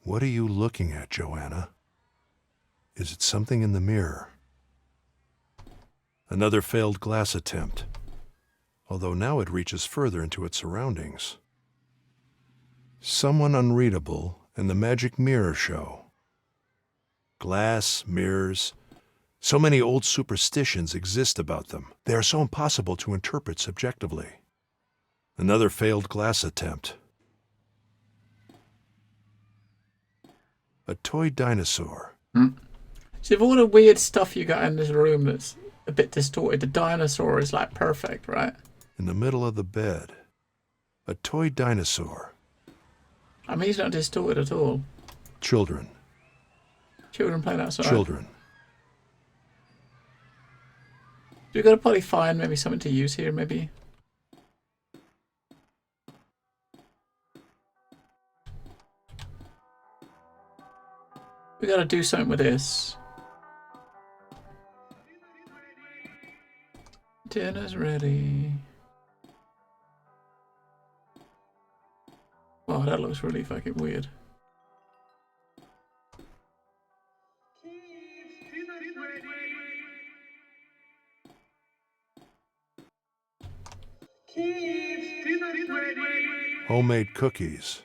What are you looking at, Joanna? Is it something in the mirror? Another failed glass attempt. Although now it reaches further into its surroundings. Someone unreadable and the magic mirror show. Glass, mirrors. So many old superstitions exist about them. They are so impossible to interpret subjectively. Another failed glass attempt. A toy dinosaur. See, of all the weird stuff you got in this room that's a bit distorted, the dinosaur is like perfect, right? In the middle of the bed. A toy dinosaur. I mean, he's not distorted at all. Children. Children playing outside. Children. We gotta probably find maybe something to use here, maybe. We gotta do something with this. Dinner's ready. Wow, that looks really fucking weird. Homemade cookies.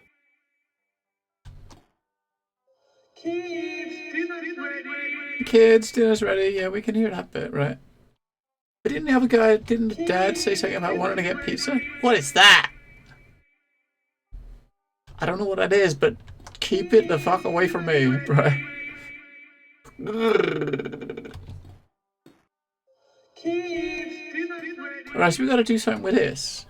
Kids, dinner's ready. Yeah, we can hear that bit, right? But didn't the other guy, didn't the dad say something about wanting to get pizza? What is that? I don't know what that is, but keep it the fuck away from me, right? Alright, so we gotta do something with this.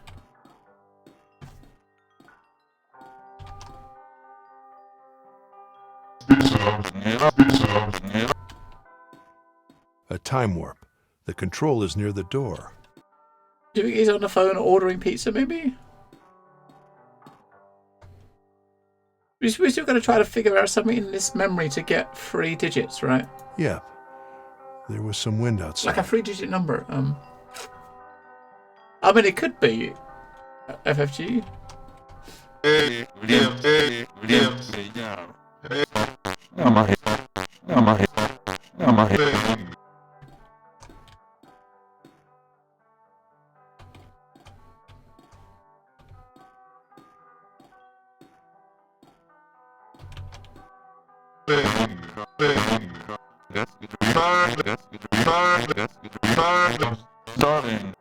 A time warp. The control is near the door. Do you think he's on the phone ordering pizza, maybe? We're still going to try to figure out something in this memory to get 3 digits, right? Yep. There was some wind outside. Like a 3-digit number. I mean, it could be FFG. Starting.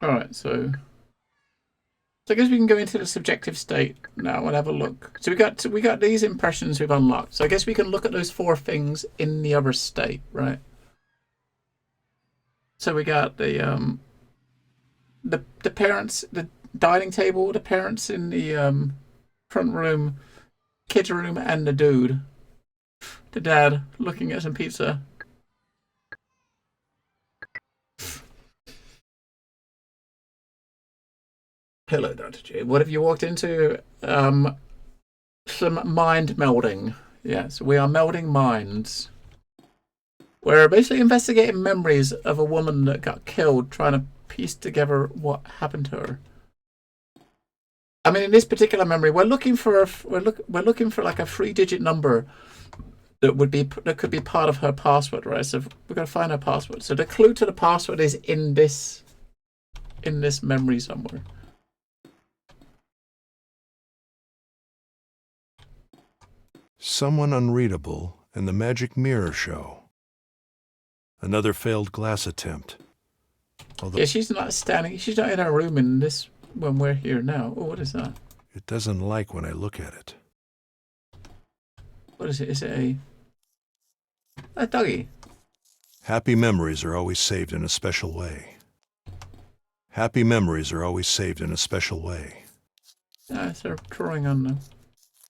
Alright, so I guess we can go into the subjective state now and have a look. So we got these impressions we've unlocked. So I guess we can look at those 4 things in the other state, right? So we got the parents, the dining table, the parents in the front room, kids room, and the dude, the dad looking at some pizza. Hello, Dr. J. What have you walked into? Some mind melding. Yes, we are melding minds. We're basically investigating memories of a woman that got killed, trying to piece together what happened to her. I mean, in this particular memory, we're looking for like a 3-digit number that could be part of her password, right? So we've got to find her password. So the clue to the password is in this memory somewhere. Someone unreadable and the magic mirror show. Another failed glass attempt. Although Yeah, she's not in her room in this when we're here now. Oh, what is that? it doesn't like when I look at it. What is it? Is it a doggy? Happy memories are always saved in a special way. Happy memories are always saved in a special way. Yeah, it's a drawing on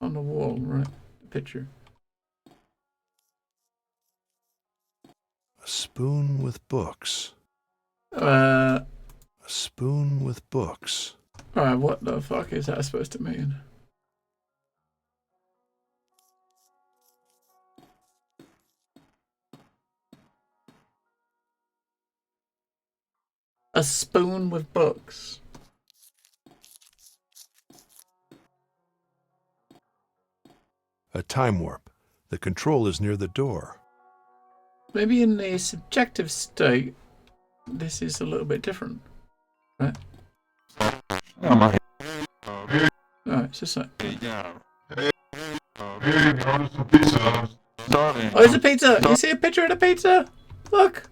the wall, right? The picture. A spoon with books. A spoon with books. Alright, what the fuck is that supposed to mean? A spoon with books. A time warp. The control is near the door. Maybe in the subjective state, this is a little bit different, right? Alright, it's just like... Oh, it's a pizza! You see a picture of the pizza? Look!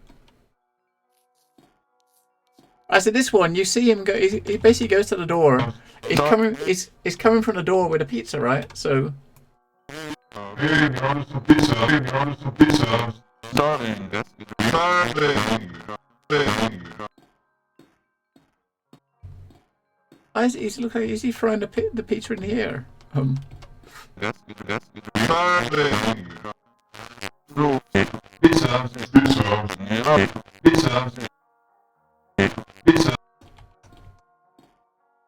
I said this one, you see him go, he basically goes to the door. He's coming from the door with a pizza, right? So... Is he throwing the pizza in the air?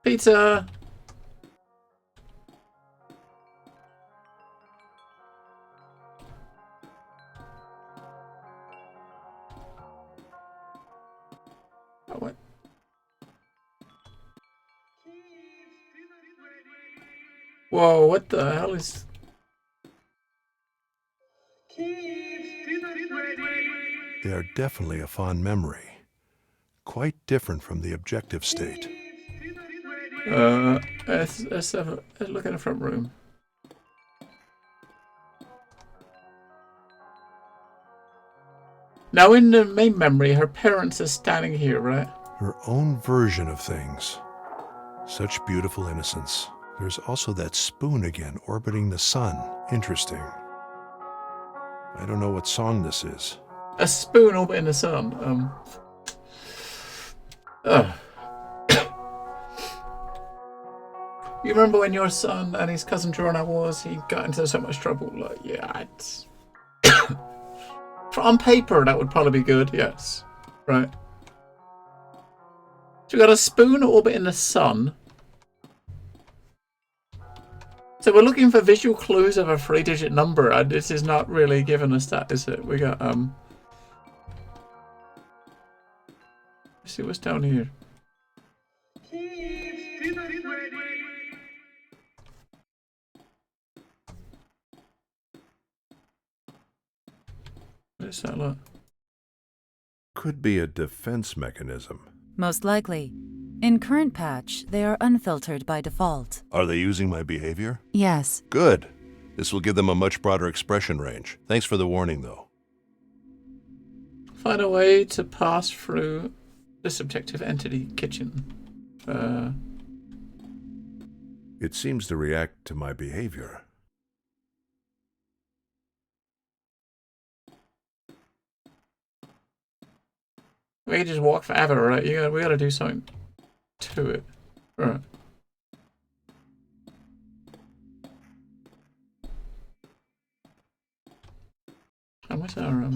Pizza! Oh, what? Whoa, what the hell is... They are definitely a fond memory. Quite different from the objective state. Let's have a look in the front room. Now in the main memory, her parents are standing here, right? Her own version of things. Such beautiful innocence. There's also that spoon again, orbiting the sun. Interesting. I don't know what song this is. A spoon orbiting the sun. You remember when your son and his cousin Jordan Wars, he got into so much trouble? Like, yeah, it's... On paper, that would probably be good, yes. Right. So we got a spoon orbiting the sun. So we're looking for visual clues of a 3-digit number, and this is not really giving us that, is it? We got, let's see what's down here. What is that look? Could be a defense mechanism. Most likely. In current patch, they are unfiltered by default. Are they using my behavior? Yes. Good. This will give them a much broader expression range. Thanks for the warning, though. Find a way to pass through The subjective entity kitchen. It seems to react to my behavior. We can just walk forever, right? We gotta do something to it. Right. And what's our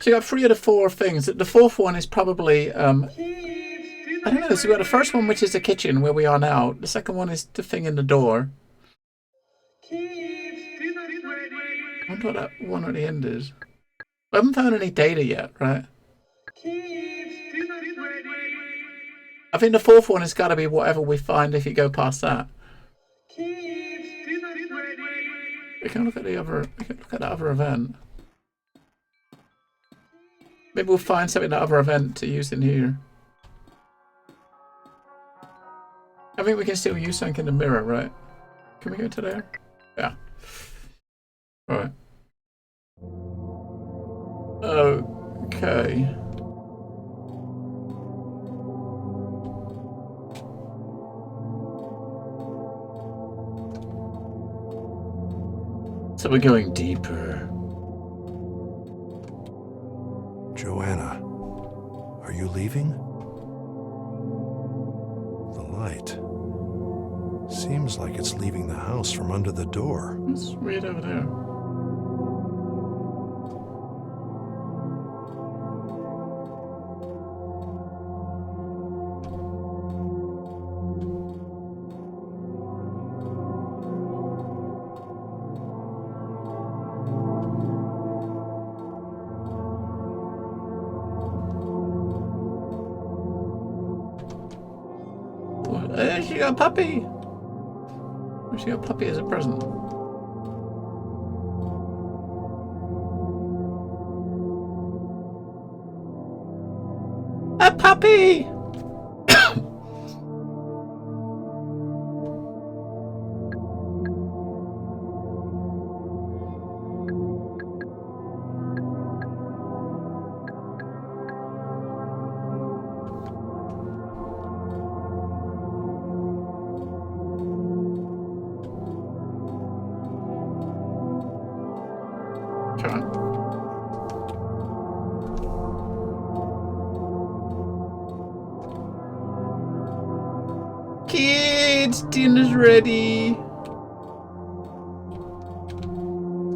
So you got 3 of the 4 things. The 4th one is probably I don't know, so we got the first one, which is the kitchen where we are now. The second one is the thing in the door. I wonder what that one at the end is. We haven't found any data yet, right? I think the 4th one has got to be whatever we find if you go past that. We can look at the other. We can look at the other event. Maybe we'll find something in the other event to use in here. I think we can still use something in the mirror, right? Can we go to there? Yeah. Alright. Okay. So we're going deeper. Joanna, are you leaving? The light seems like it's leaving the house from under the door. Let's read over there. She got a puppy. She got a puppy as a present. A puppy! Kids, dinner's ready.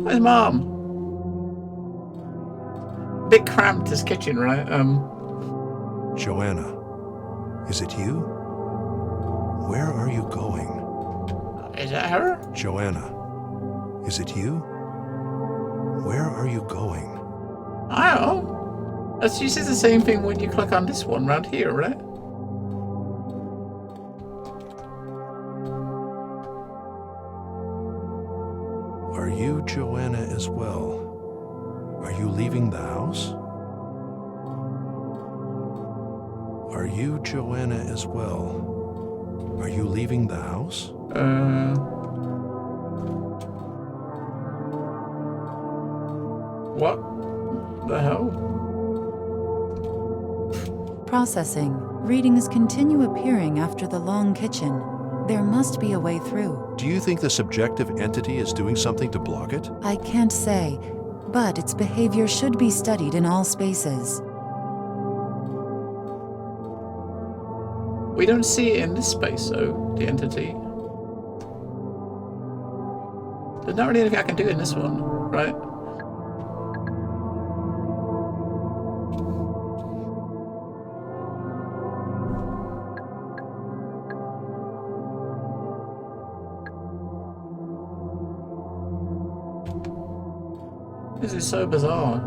Where's Mom? Bit cramped this kitchen, right? Joanna, is it you? Where are you going? Is that her? Joanna, is it you? Where are you going? I don't know. That's usually the same thing when you click on this one right here, right? Are you Joanna as well? Are you leaving the house? Are you Joanna as well? Are you leaving the house? What the hell? Processing. Readings continue appearing after the long kitchen. There must be a way through. Do you think the subjective entity is doing something to block it? I can't say, but its behavior should be studied in all spaces. We don't see it in this space, though, the entity. There's not really anything I can do in this one, right? This is so bizarre.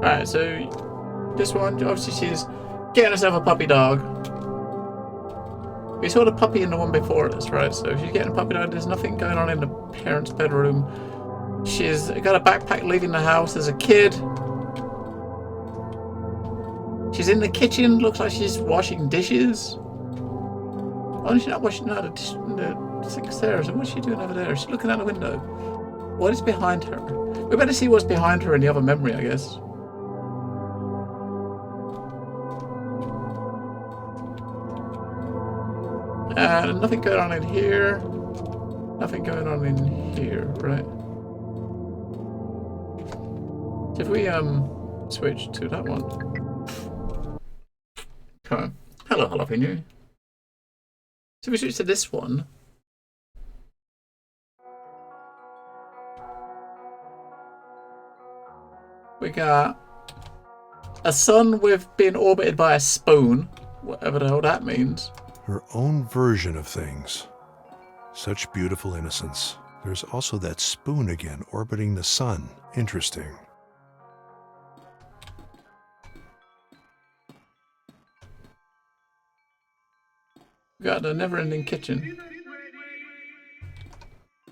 Alright, so this one, obviously she's getting herself a puppy dog. We saw the puppy in the one before this, right? So she's getting a puppy dog. There's nothing going on in the parents' bedroom. She's got a backpack leaving the house as a kid. She's in the kitchen, looks like she's washing dishes. Oh, she's not washing, no, Six Sarah, so what's she doing over there? She's looking out the window. What is behind her? We better see what's behind her in the other memory, I guess. And nothing going on in here. Nothing going on in here, right? So if we switch to that one. Okay. Hello, jalapeno. So we switch to this one. We got a sun with being orbited by a spoon, whatever the hell that means. Her own version of things. Such beautiful innocence. There's also that spoon again, orbiting the sun. Interesting. We got a never-ending kitchen.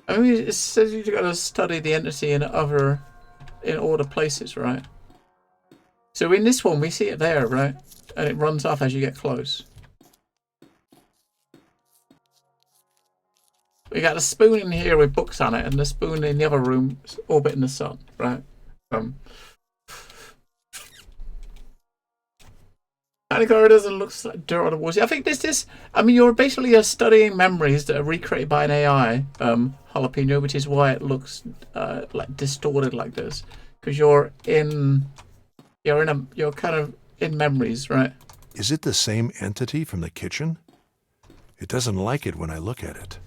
I mean, it says you've got to study the entity in all the places, right? So in this one, we see it there, right? And it runs off as you get close. We got a spoon in here with books on it, and the spoon in the other room orbiting the sun, right? And the corridors and looks like dirt on the walls. I think I mean, you're basically studying memories that are recreated by an AI, jalapeno, which is why it looks like distorted like this, because you're kind of in memories, right? Is it the same entity from the kitchen? It doesn't like it when I look at it.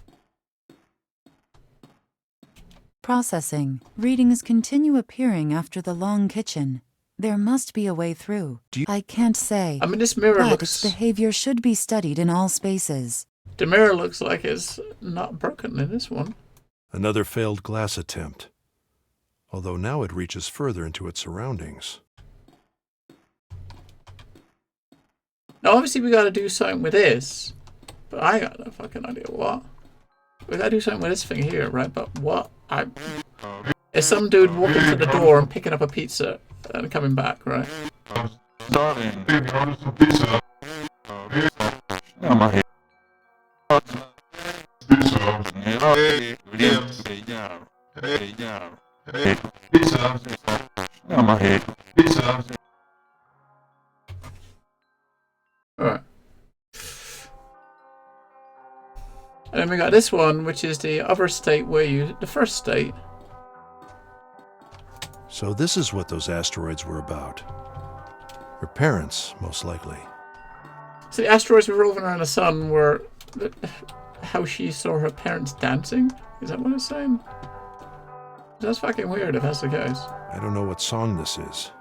Processing. Readings continue appearing after the long kitchen. There must be a way through. I can't say. I mean, this mirror but looks... its behavior should be studied in all spaces. The mirror looks like it's not broken in this one. Another failed glass attempt. Although now it reaches further into its surroundings. Now, obviously, we got to do something with this. But I got no fucking idea what. We got to do something with this thing here, right? But what? It's some dude walking to the door and picking up a pizza and coming back, right? Alright. And then we got this one, which is the other state the first state. So this is what those asteroids were about. Her parents, most likely. So the asteroids revolving around the sun were how she saw her parents dancing? Is that what it's saying? That's fucking weird if that's the case. I don't know what song this is.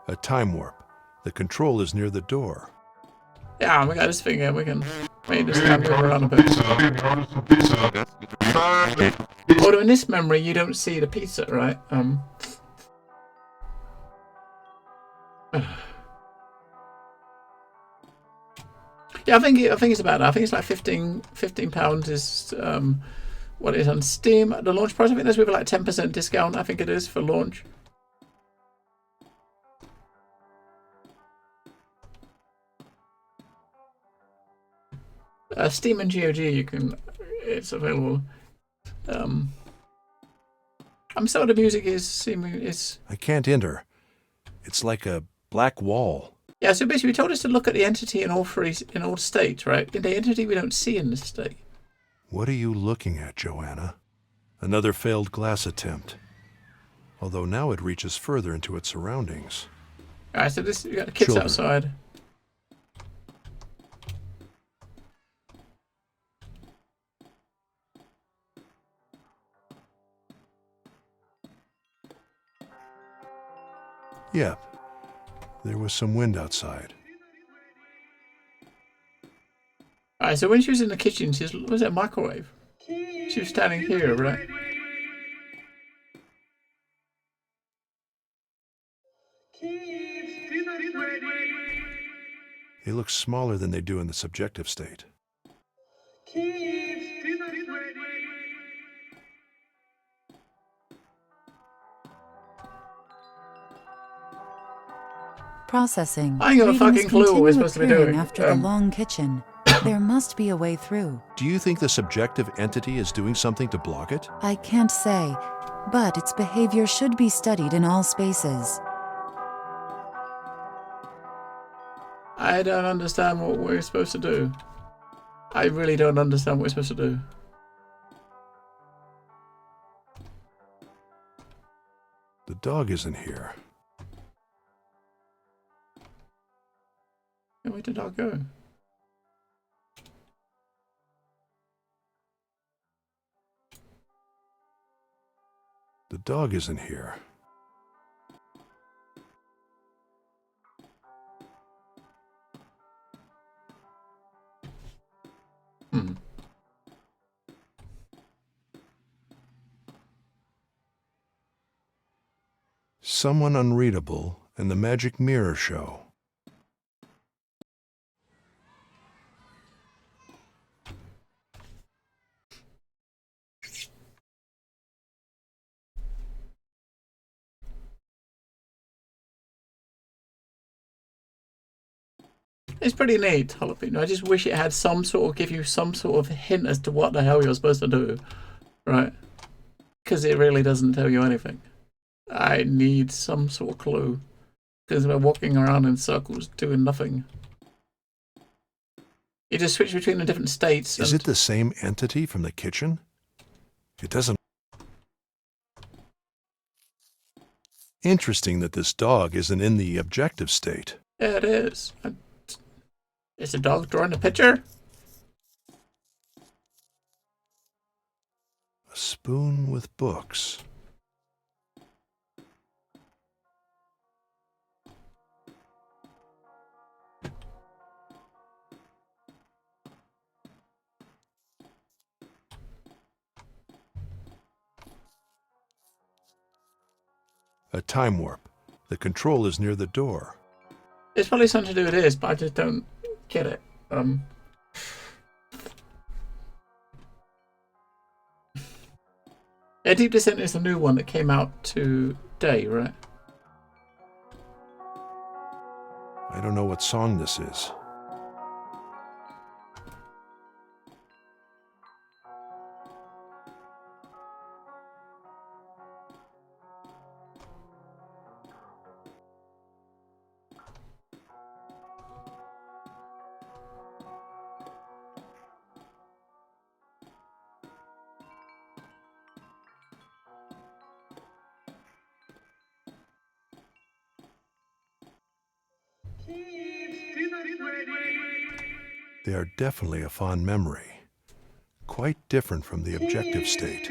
A time warp. The control is near the door. Yeah, we got this thing here. We can maybe just move around a bit. Although in this memory, you don't see the pizza, right? Yeah, I think it's about that. I think it's like 15 pounds is what it is on Steam. The launch price, I think there's with like 10% discount. I think it is for launch. Steam and GOG, it's available. Some of the music is. I can't enter. It's like a black wall. Yeah, so basically, we told us to look at the entity in all states, right? In the entity we don't see in this state. What are you looking at, Joanna? Another failed glass attempt. Although now it reaches further into its surroundings. Alright, so we got the kids Children. outside. Yep. There was some wind outside. Alright, so when she was in the kitchen, was it a microwave? She was standing here, right? They look smaller than they do in the subjective state. Processing. I ain't got a Readings fucking clue what we're continue supposed to be appearing doing. after the long kitchen. There must be a way through. Do you think the subjective entity is doing something to block it? I can't say, but its behavior should be studied in all spaces. I don't understand what we're supposed to do. I really don't understand what we're supposed to do. The dog isn't here. Yeah, where did the dog go? The dog isn't here. Hmm. Someone unreadable and the magic mirror show. It's pretty neat, Jalapeno. I just wish it had some sort of, give you some sort of hint as to what the hell you're supposed to do. Right? Because it really doesn't tell you anything. I need some sort of clue. Because we're walking around in circles doing nothing. You just switch between the different states. Is it the same entity from the kitchen? It doesn't. Interesting that this dog isn't in the objective state. Yeah, it is. Is the dog drawing a picture? A spoon with books. A time warp. The control is near the door. It's probably something to do with this, but I just don't get it. Yeah, Deep Descent is the new one that came out today, right? I don't know what song this is. They are definitely a fond memory. Quite different from the objective state.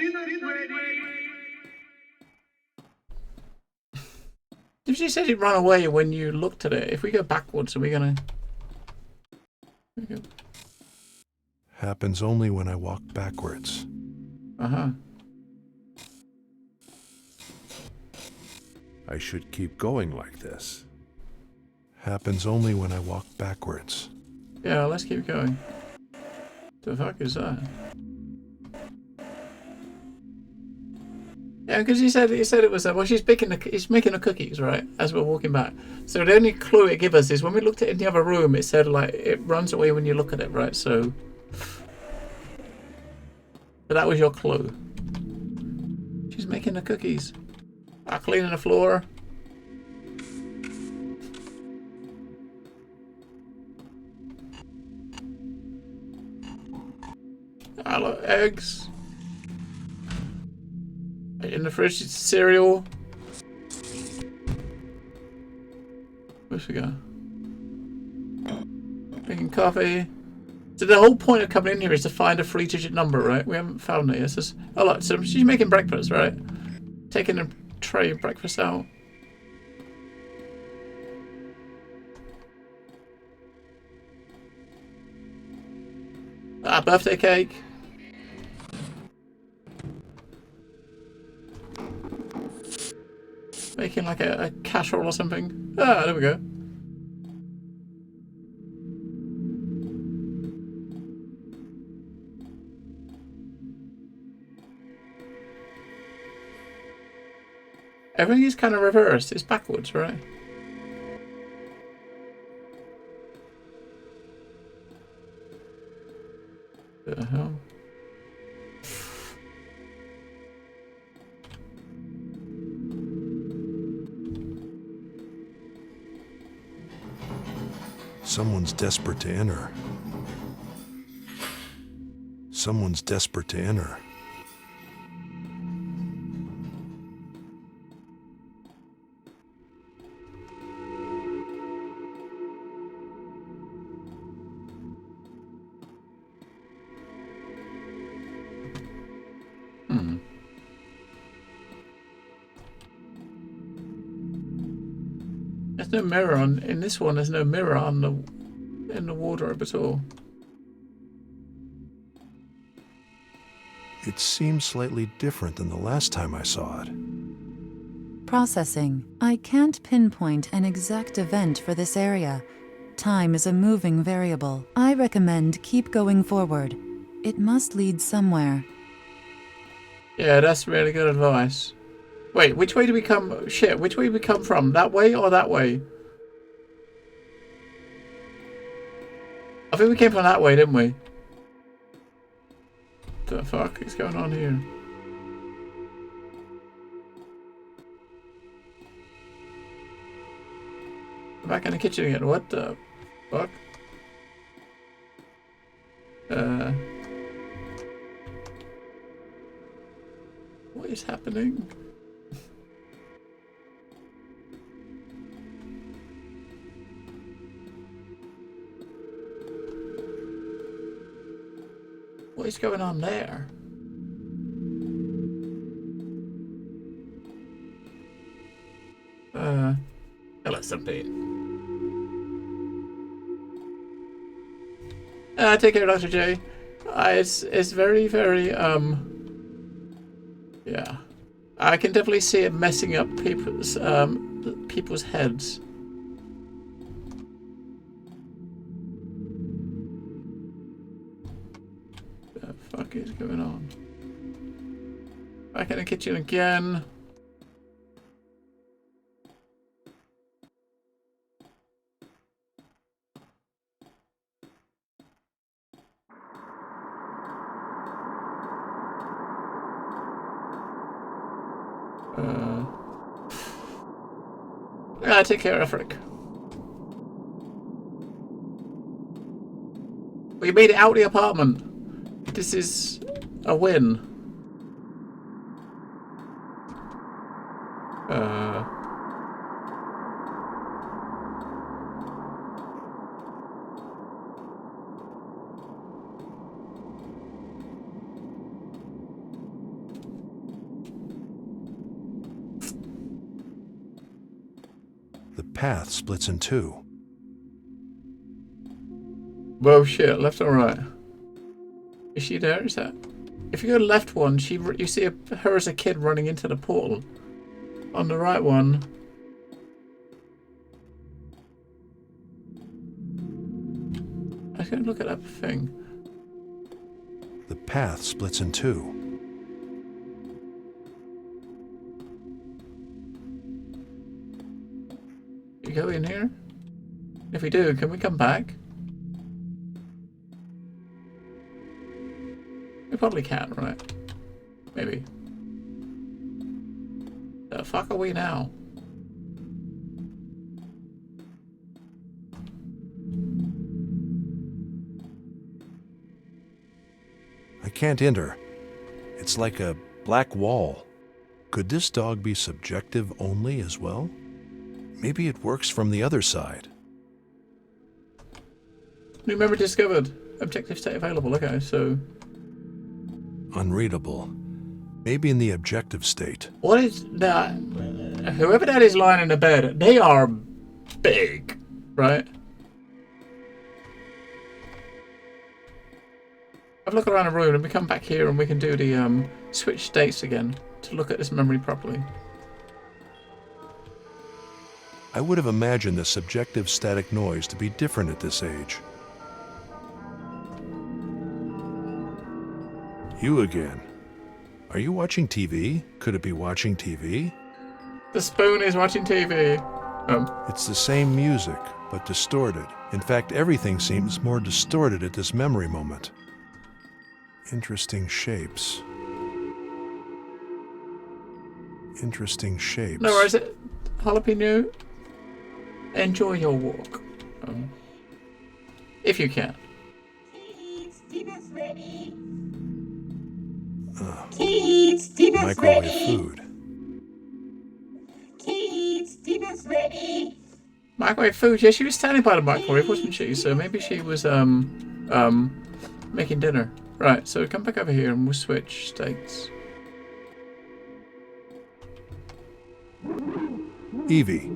If she said it ran away when you looked at it, if we go backwards, are we gonna... Happens only when I walk backwards. Uh-huh. I should keep going like this. Happens only when I walk backwards. Yeah, let's keep going. The fuck is that? Yeah, because he said it was well. He's making the cookies, right? As we're walking back. So the only clue it gives us is when we looked at it in the other room. It said like it runs away when you look at it, right? So, but that was your clue. She's making the cookies. Cleaning the floor. Eggs. In the fridge, it's cereal. Where's we go? Drinking coffee. So the whole point of coming in here is to find a 3-digit number, right? We haven't found it yet. Oh, look, so she's making breakfast, right? Taking a tray of breakfast out. Birthday cake. Making like a casserole or something. Ah, there we go. Everything is kind of reversed. It's backwards, right? Someone's desperate to enter. Someone's desperate to enter. There's no mirror on in this one. There's no mirror on in the wardrobe at all. It seems slightly different than the last time I saw it. Processing. I can't pinpoint an exact event for this area. Time is a moving variable. I recommend keep going forward. It must lead somewhere. Yeah, that's really good advice. Wait, which way do we come? Shit, which way do we come from? That way or that way? I think we came from that way, didn't we? The fuck is going on here? I'm back in the kitchen again. What the fuck? What is happening? What is going on there? Hello, somebody. Take care, Dr. J. It's very, very, yeah. I can definitely see it messing up people's heads. The fuck is going on? Back in the kitchen again. Take care, Afric. We made it out of the apartment. This is a win. The path splits in two. Whoa, shit, left or right? Is she there? Is that? If you go left one, you see her as a kid running into the portal. On the right one, I was going to look at that thing. The path splits in two. You go in here? If we do, can we come back? We probably can, right? Maybe. The fuck are we now? I can't enter. It's like a black wall. Could this dog be subjective only as well? Maybe it works from the other side. New memory discovered. Objective state available. Okay, so... Unreadable. Maybe in the objective state. What is that? Whoever that is lying in the bed, they are big, right? Have a look around the room and we come back here and we can do the switch states again to look at this memory properly. I would have imagined the subjective static noise to be different at this age. You again. Are you watching TV? Could it be watching TV? The spoon is watching TV. It's the same music, but distorted. In fact, everything seems more distorted at this memory moment. Interesting shapes. Interesting shapes. No, where is it? Jalapeno? Enjoy your walk. If you can. Microwave food. Microwave food. Yeah, she was standing by the microwave, wasn't she? So maybe she was making dinner. Right. So come back over here and we'll switch states. Evie,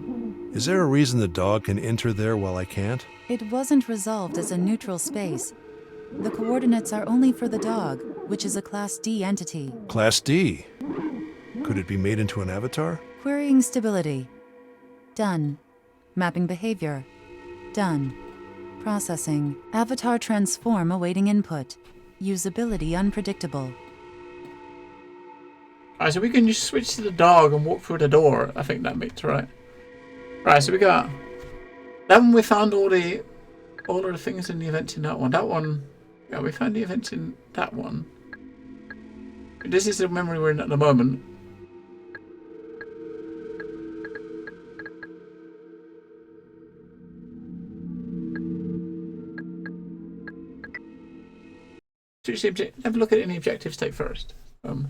is there a reason the dog can enter there while I can't? It wasn't resolved as a neutral space. The coordinates are only for the dog, which is a Class D entity. Class D. Could it be made into an avatar? Querying stability. Done. Mapping behavior. Done. Processing. Avatar transform awaiting input. Usability unpredictable. Alright, so we can just switch to the dog and walk through the door. I think that makes right. Right, so we got that one. We found all of the things in the events in that one. That one, yeah, we found the events in that one. This is the memory we're in at the moment. Have a look at any objective state first. And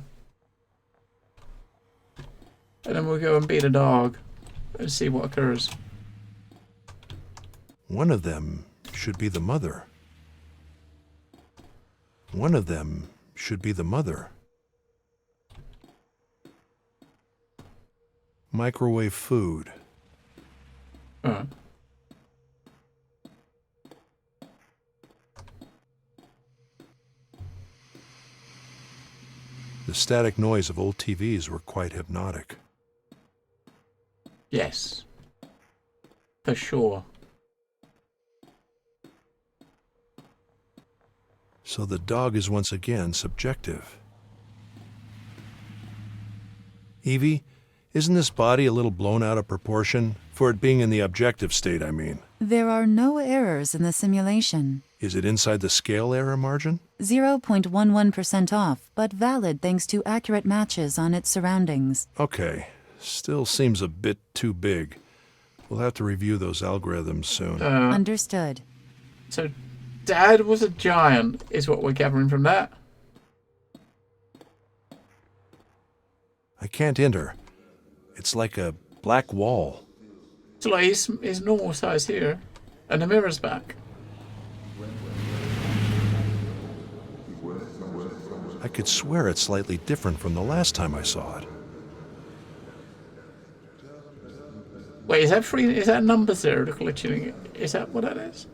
then we'll go and beat a dog and see what occurs. One of them should be the mother. One of them should be the mother. Microwave food. The static noise of old TVs were quite hypnotic. Yes. For sure. So the dog is once again subjective. Evie, isn't this body a little blown out of proportion? For it being in the objective state, I mean. There are no errors in the simulation. Is it inside the scale error margin? 0.11% off, but valid thanks to accurate matches on its surroundings. Okay. Still seems a bit too big. We'll have to review those algorithms soon. Understood. So, Dad was a giant, is what we're gathering from that. I can't enter. It's like a black wall. So, like, he's normal size here, and the mirror's back. I could swear it's slightly different from the last time I saw it. Wait, is that numbers there glitching? Is that what that is?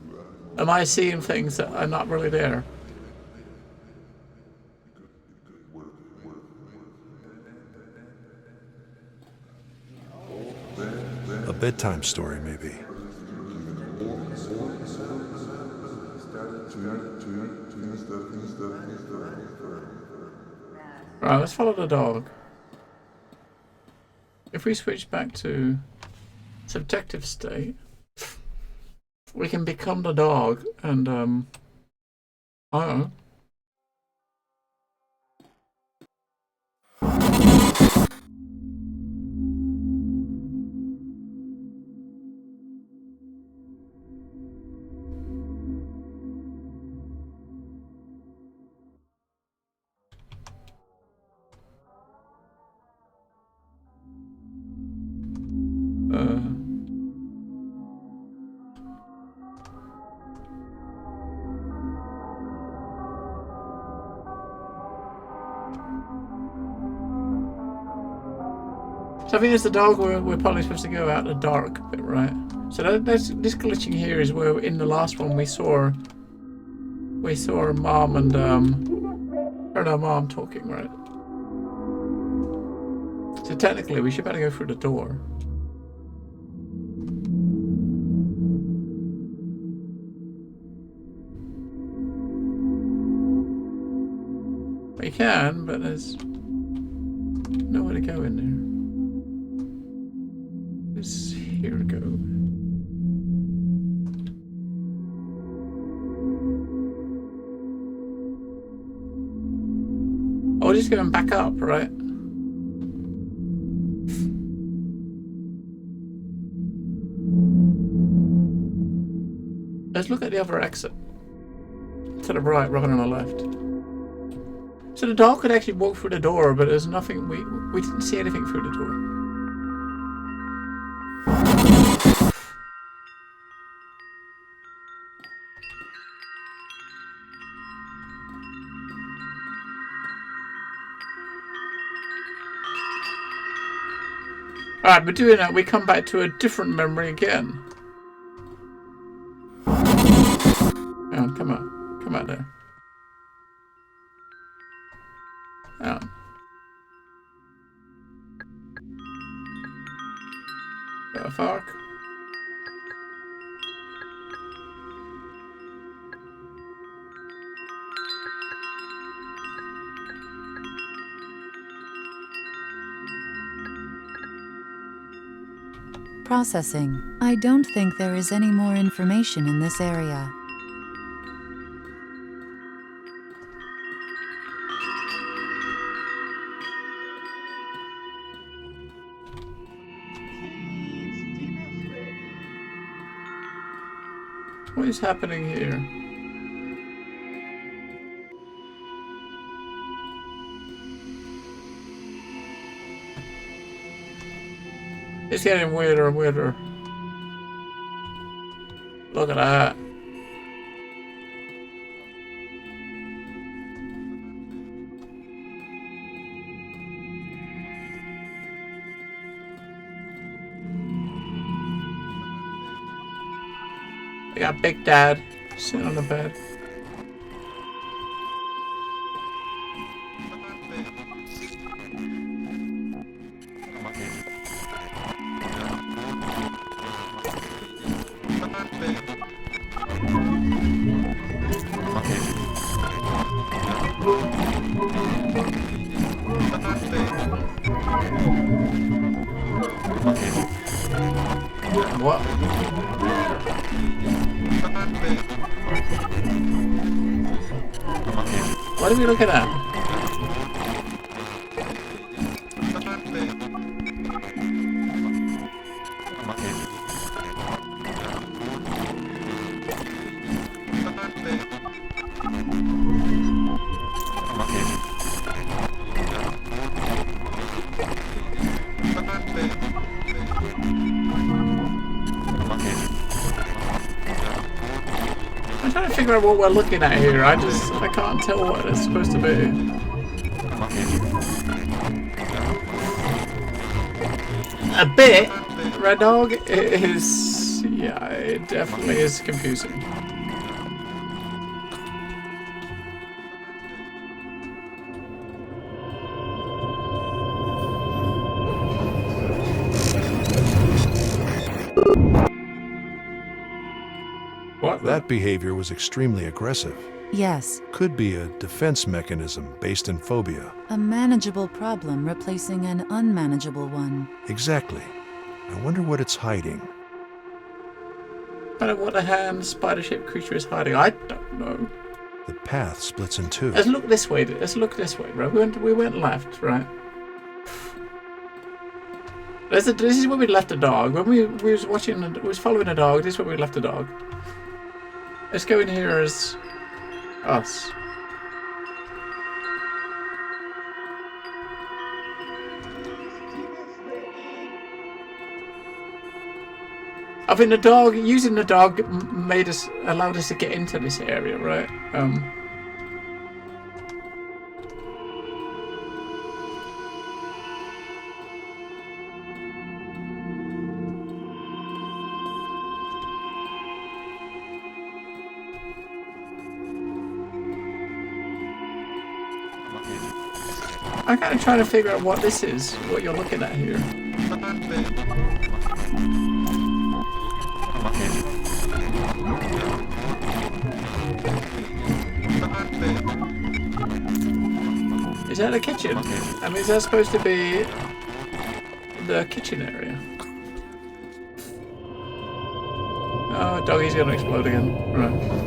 Am I seeing things that are not really there? A bedtime story, maybe. Right, let's follow the dog. If we switch back to subjective state, we can become the dog and, I don't know. So I think it's the dog we're probably supposed to go out the dark bit, right? So this glitching here is where in the last one we saw Mom and her and her mom talking, right? So technically we should better go through the door. We can, but there's nowhere to go in there. Here we go. Oh, just going back up, right? Let's look at the other exit. To the right rather than the left. So the dog could actually walk through the door, but there's nothing. We didn't see anything through the door. Alright, but doing that, we come back to a different memory again. Hang on, come on. Come out there. Hang on. What the fuck? Processing. I don't think there is any more information in this area. What is happening here? It's getting weirder and weirder. Look at that. We got Big Dad sitting on the bed. What? What are we looking at? I'm trying to figure out what we're looking at here. I can't tell what it's supposed to be. A bit. Red Dog is... yeah, it definitely is confusing. What? That behavior was extremely aggressive. Yes, Could be a defense mechanism based in phobia. a manageable problem replacing an unmanageable one. Exactly. I wonder what it's hiding. I don't know what a hand spider-shaped creature is hiding. I don't know. The path splits in two. Let's look this way. Let's look this way, right? We went left, right? This is where we left the dog. When we was watching, we was following a dog. This is where we left the dog. Let's go in here as us. I think the dog, using the dog, allowed us to get into this area, right? I'm kind of trying to figure out what this is, what you're looking at here. Is that a kitchen? I mean, is that supposed to be the kitchen area? Oh, doggy's gonna explode again. Right.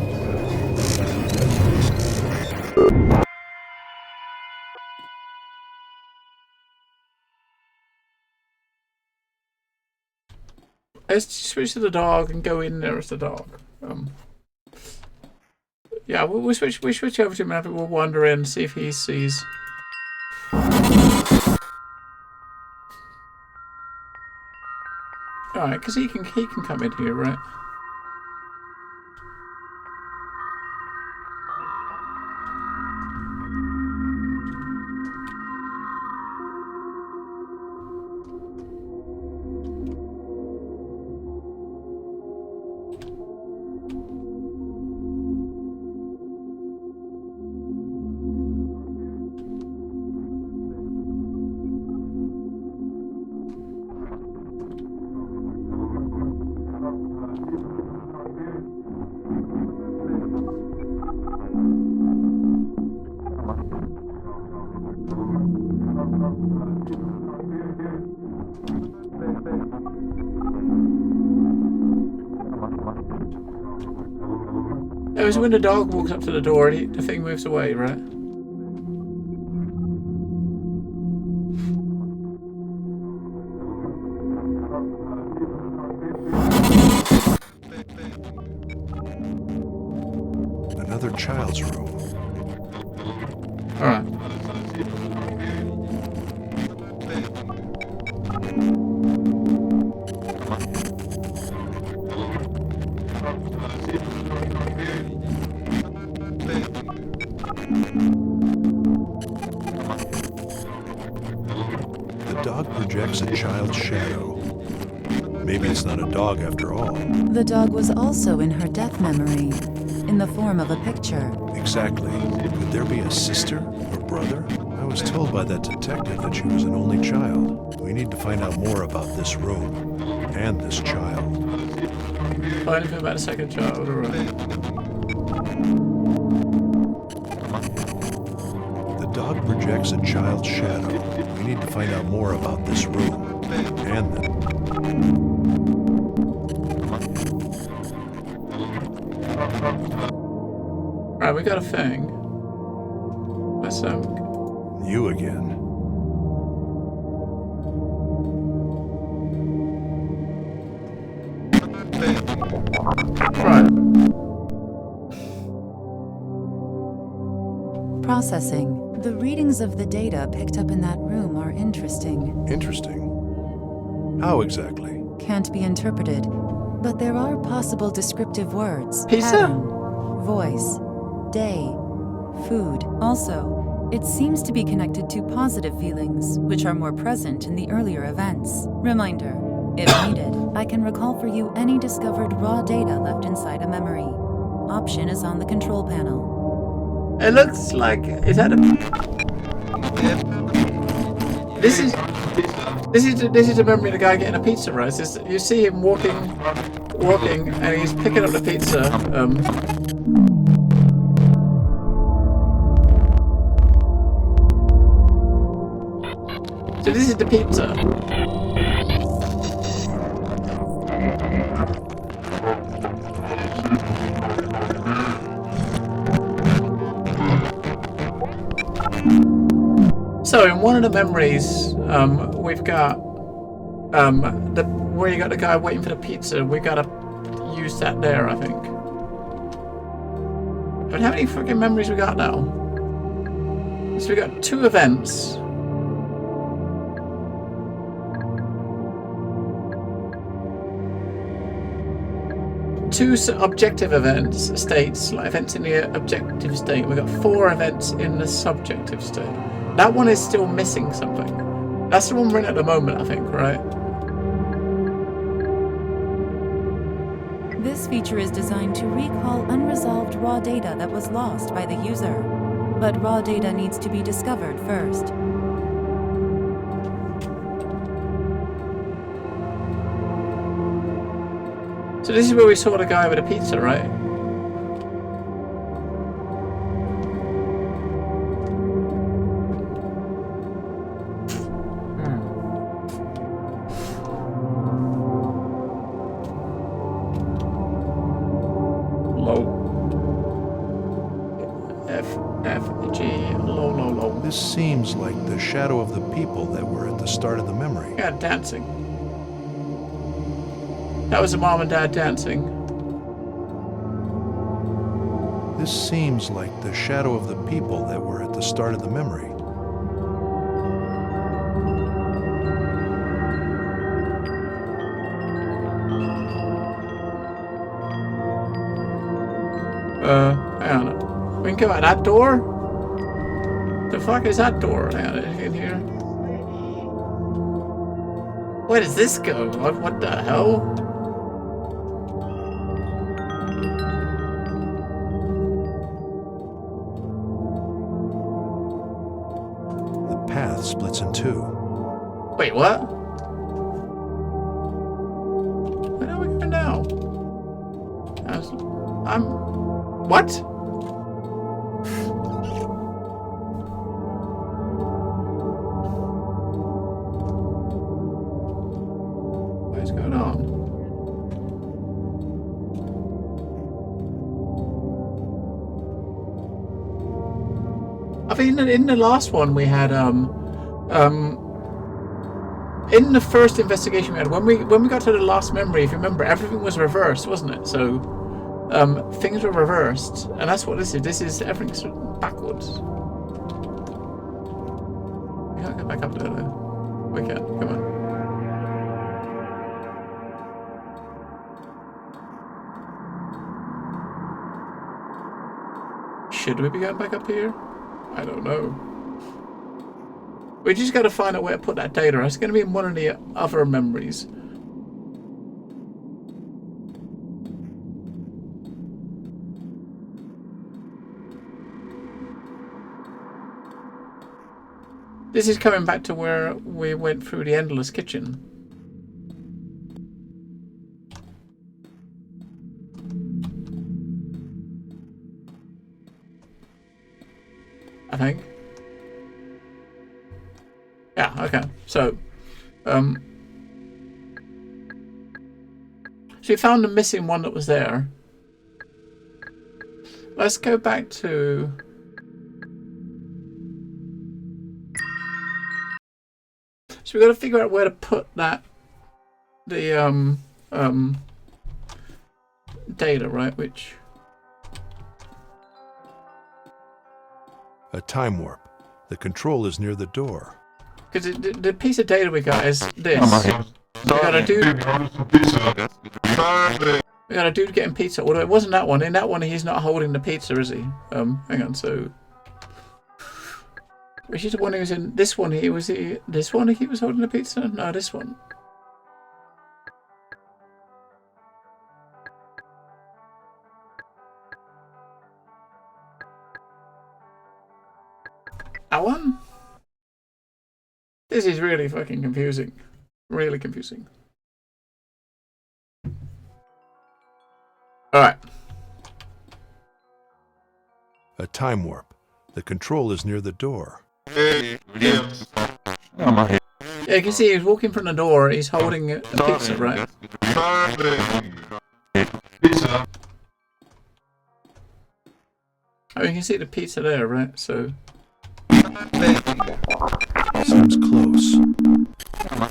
Let's switch to the dog and go in there as the dog. Yeah, we switch over to him and have a little wander in, see if he sees. Alright, because he can come in here, right? It was when the dog walks up to the door, the thing moves away, right? Another child's room. Alright. The dog projects a child's shadow. Maybe it's not a dog after all. The dog was also in her death memory, in the form of a picture. Exactly. Could there be a sister or brother? I was told by that detective that she was an only child. We need to find out more about this room and this child. Oh, anything about a second child, alright. The dog projects a child's shadow. We need to find out more about this room and the... Alright, we got a thing. Let's You again. right. Processing. The readings of the data picked up in that room are interesting. Interesting. How exactly? Can't be interpreted, but there are possible descriptive words. Pizza? Pattern, voice, day, food. Also, it seems to be connected to positive feelings, which are more present in the earlier events. Reminder, if needed, I can recall for you any discovered raw data left inside a memory. Option is on the control panel. It looks like it had a. This is the memory of the guy getting a pizza, right? You see him walking, and he's picking up the pizza. So this is the pizza. So in one of the memories, we've got where you got the guy waiting for the pizza. We gotta use that there, I think. But how many fucking memories we got now? So we got 2 events. Two objective events states, like events in the objective state. We got 4 events in the subjective state. That one is still missing something. That's the one we're in at the moment, I think, right? This feature is designed to recall unresolved raw data that was lost by the user. But raw data needs to be discovered first. So this is where we saw the guy with a pizza, right? This seems like the shadow of the people that were at the start of the memory. Yeah, dancing. That was the mom and dad dancing. This seems like the shadow of the people that were at the start of the memory. Hang on. We can go out that door? The fuck is that door? Hang on, anything in here? Where does this go? What the hell? The path splits in two. Wait, what? Where are we going now? What? What is going on? I mean, in the last one we had in the first investigation we had, when we got to the last memory, if you remember, everything was reversed, wasn't it? So things were reversed, and that's what this is. This is everything's backwards. We can't go back up there though. We can. Come on. Should we be going back up here? I don't know. We just got to find out where to put that data. It's going to be in one of the other memories. This is coming back to where we went through the endless kitchen. I think. Yeah, okay. So you found the missing one that was there. Let's go back to... So we've got to figure out where to put that, the data, right? Which... A time warp. The control is near the door. Because the piece of data we got is this. We got a dude getting pizza. Although it wasn't that one. In that one, he's not holding the pizza, is he? Hang on. So, which is the one who was in this one? This one he was holding the pizza? No, this one. That one? This is really fucking confusing. Really confusing. Alright. A time warp. The control is near the door. Yeah, you can see he's walking from the door, he's holding a pizza, right? Oh, you can see the pizza there, right? So... Seems close.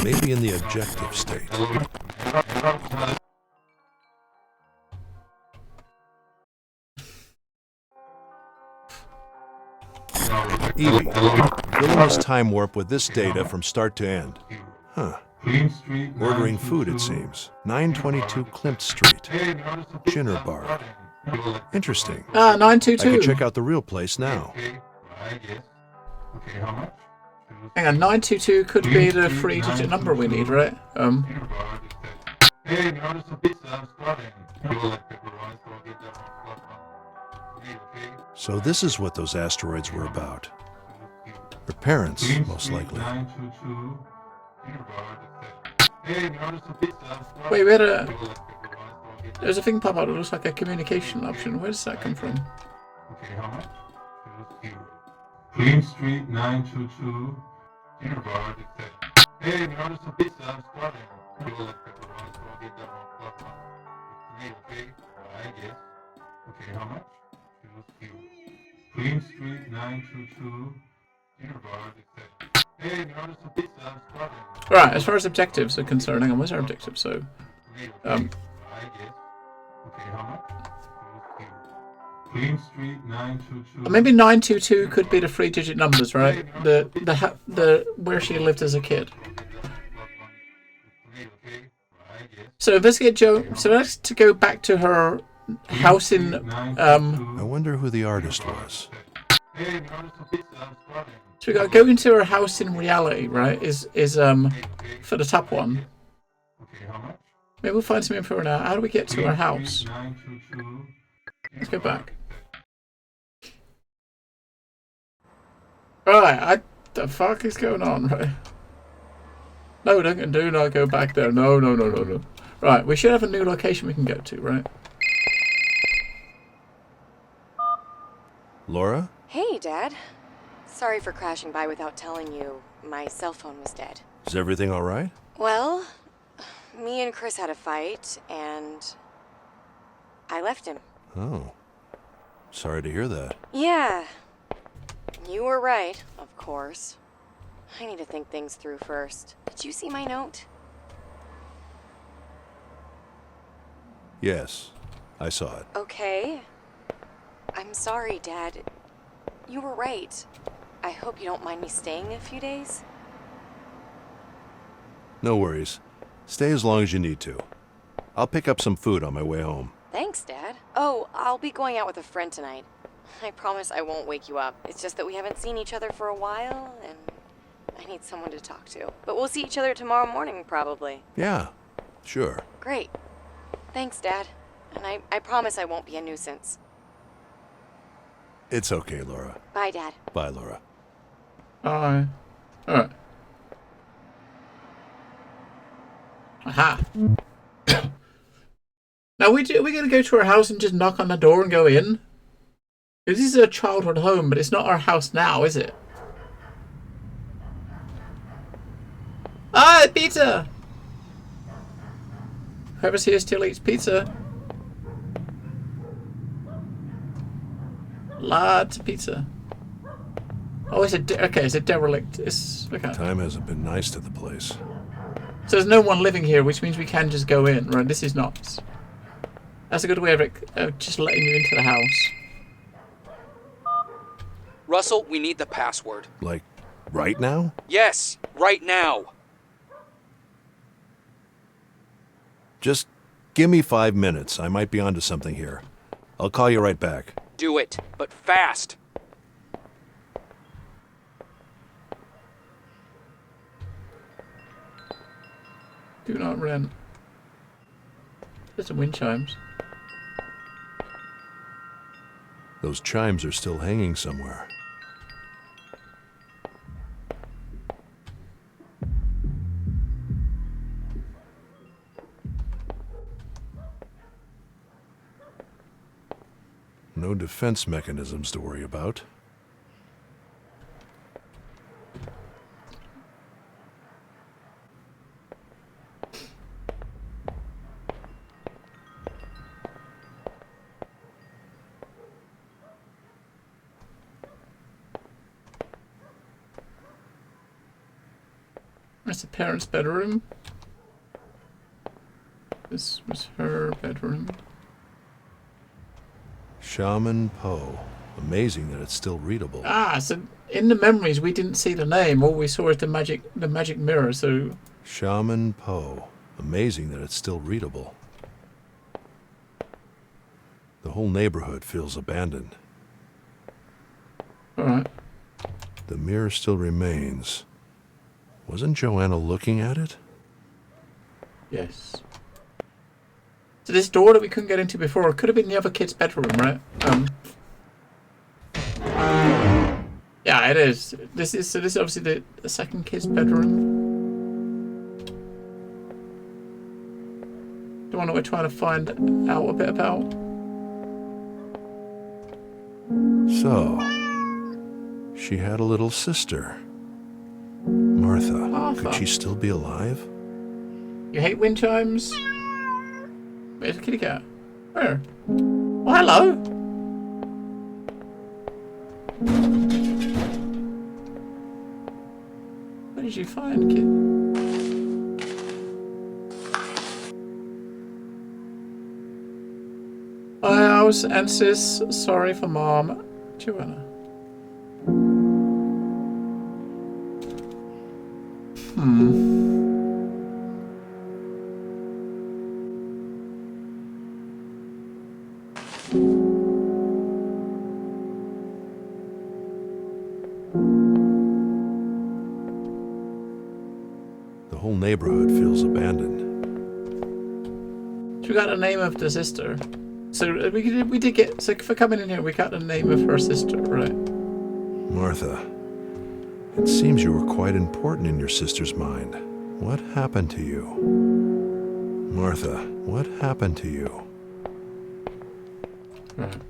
Maybe in the objective state. Evie, filling this time warp with this data from start to end. Huh. Ordering food, it seems. 922 Klimt Street. Dinner bar. Interesting. Ah, 922. I could check out the real place now. Hang on, 922 could be the 3-digit number we need, right? So this is what those asteroids were about. Her parents, most likely. Wait, we had a... There's a thing pop up that looks like a communication option. Where does that come from? Green Street 922. Dinner bar. Hey, we ordered some pizza. I'm starving. People like pepperoni, so I'll get that on plus one. Okay? I guess. Okay, how much? Green Street 922. Dinner bar. Hey, we ordered some pizza. I'm starving. Right, as far as objectives are concerned, hang on, what's our objective? So, I guess. Okay, how much? Queen Street 922. Maybe 922 could be the 3-digit numbers, right? The where she lived as a kid. So investigate Joe. So that's to go back to her house in. I wonder who the artist was. So we got to go into her house in reality, right? Is for the top one. Maybe we'll find some info now. How do we get to her house? Let's go back. Right, the fuck is going on, right? No, do not go back there. No. Right, we should have a new location we can go to, right? Laura? Hey, Dad. Sorry for crashing by without telling you. My cell phone was dead. Is everything all right? Well, me and Chris had a fight, and I left him. Oh. Sorry to hear that. Yeah. You were right, of course. I need to think things through first. Did you see my note? Yes, I saw it. Okay. I'm sorry, Dad. You were right. I hope you don't mind me staying a few days. No worries. Stay as long as you need to. I'll pick up some food on my way home. Thanks, Dad. Oh, I'll be going out with a friend tonight. I promise I won't wake you up. It's just that we haven't seen each other for a while, and I need someone to talk to. But we'll see each other tomorrow morning, probably. Yeah, sure. Great. Thanks, Dad. And I promise I won't be a nuisance. It's okay, Laura. Bye, Dad. Bye, Laura. Alright. Aha. Now are we gonna go to her house and just knock on the door and go in? This is her childhood home, but it's not our house now, is it? Ah, pizza! Whoever's here still eats pizza. Lots of pizza. Oh, it's a derelict. It's okay. Time hasn't been nice to the place. So there's no one living here, which means we can just go in, right? This is nice. That's a good way of just letting you into the house. Russell, we need the password. Like, right now? Yes, right now. Just give me 5 minutes. I might be onto something here. I'll call you right back. Do it, but fast. Do not rent. There's some wind chimes. Those chimes are still hanging somewhere. No defense mechanisms to worry about. That's the parents' bedroom. This was her bedroom. Shaman Poe. Amazing that it's still readable. Ah, so in the memories we didn't see the name. All we saw is the magic mirror. So Shaman Poe. Amazing that it's still readable. The whole neighborhood feels abandoned. all right. The mirror still remains. Wasn't Joanna looking at it? Yes. So this door that we couldn't get into before could have been the other kid's bedroom, right? Yeah, it is. This is obviously the second kid's bedroom. The one that we're trying to find out a bit about. So, she had a little sister. Martha. Could she still be alive? You hate wind chimes? Where's the kitty cat? Where? Oh, hello! What did you find, kid? I bros and sis. Sorry for mom. Joanna. The whole neighborhood feels abandoned. We got the name of the sister. So we did get, so for coming in here, we got the name of her sister, right? Martha, it seems you were quite important in your sister's mind. What happened to you? Martha, what happened to you? Right.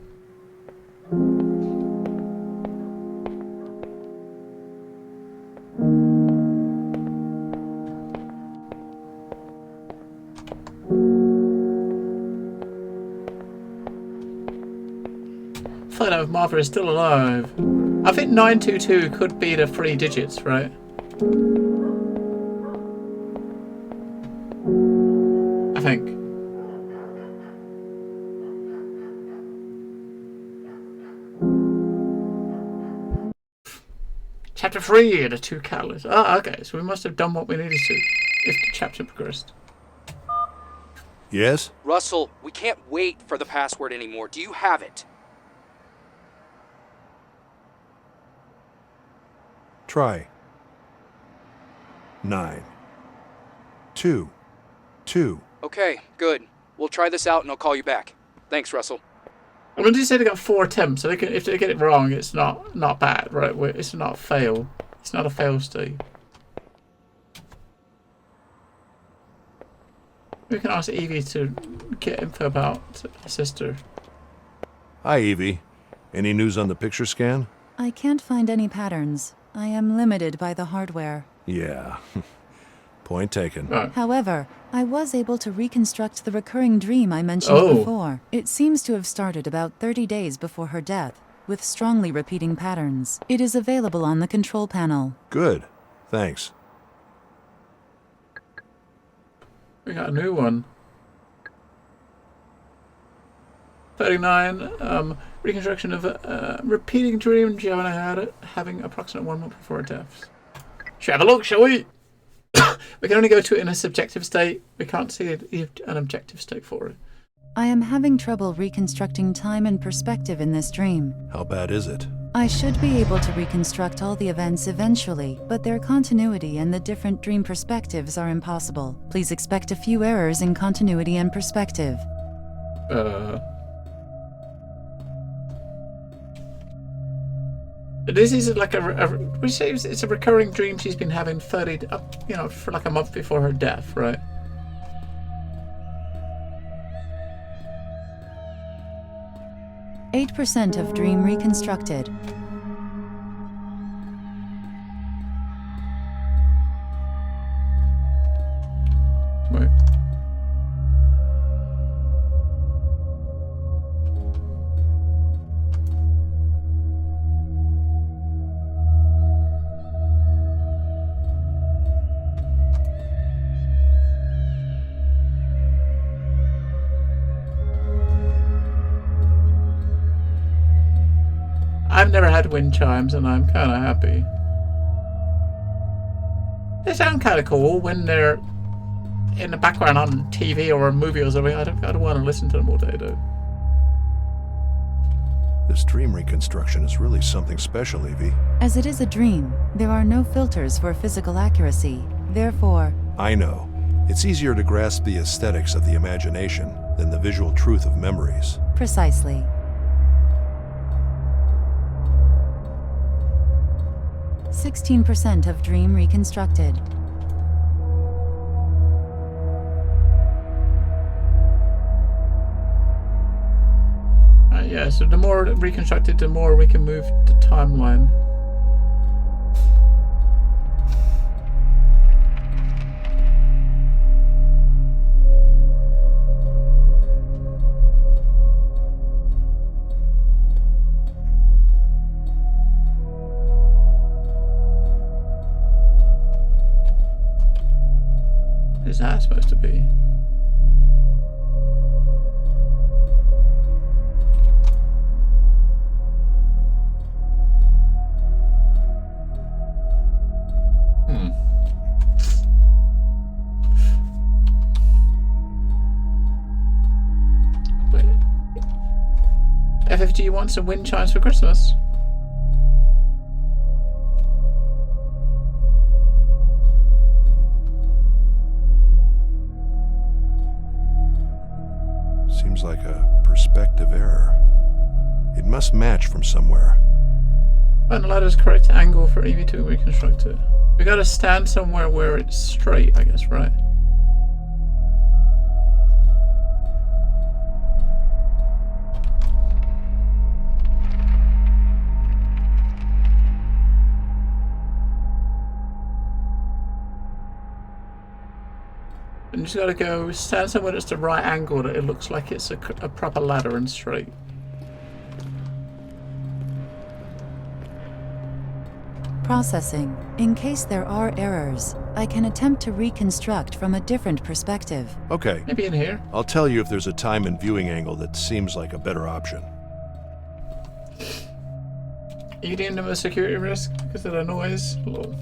Find out if Martha is still alive. I think 922 could be the 3 digits, right? I think. Chapter 3, the 2 catalysts. Ah, okay, so we must have done what we needed to if the chapter progressed. Yes? Russell, we can't wait for the password anymore. Do you have it? Try. 9 2 2. Okay, good. We'll try this out and I'll call you back. Thanks, Russell. I'm going to say they got 4 attempts, so they can, if they get it wrong, it's not bad, right? It's not a fail. It's not a fail state. We can ask Evie to get info about her sister. Hi, Evie. Any news on the picture scan? I can't find any patterns. I am limited by the hardware. Yeah. Point taken. Right. However, I was able to reconstruct the recurring dream I mentioned before. It seems to have started about 30 days before her death, with strongly repeating patterns. It is available on the control panel. Good. Thanks. We got a new one. 39. Reconstruction of a repeating dream Gianna had, having approximately 1 month before her death. Should we have a look, shall we? We can only go to it in a subjective state. We can't see an objective state for it. I am having trouble reconstructing time and perspective in this dream. How bad is it? I should be able to reconstruct all the events eventually, but their continuity and the different dream perspectives are impossible. Please expect a few errors in continuity and perspective. This is like we say it's a recurring dream she's been having 30, for like a month before her death, right? %8 of dream reconstructed. Wait. I've never had wind chimes, and I'm kind of happy. They sound kind of cool when they're in the background on TV or a movie or something. I don't want to listen to them all day, though. This dream reconstruction is really something special, Evie. As it is a dream, there are no filters for physical accuracy. Therefore, I know. It's easier to grasp the aesthetics of the imagination than the visual truth of memories. precisely. 16% of dream reconstructed. Yeah, so the more reconstructed, the more we can move the timeline. What is that supposed to be? Dave, do you want some wind chimes for Christmas? Seems like a perspective error. It must match from somewhere. Find the ladder's correct angle for EV to reconstruct it. We gotta stand somewhere where it's straight, I guess, right? And you just gotta go stand somewhere that's the right angle that it looks like it's a proper ladder and straight. Processing. In case there are errors, I can attempt to reconstruct from a different perspective. Okay. Maybe in here. I'll tell you if there's a time and viewing angle that seems like a better option. Are you dealing with a security risk because of the noise? Lol.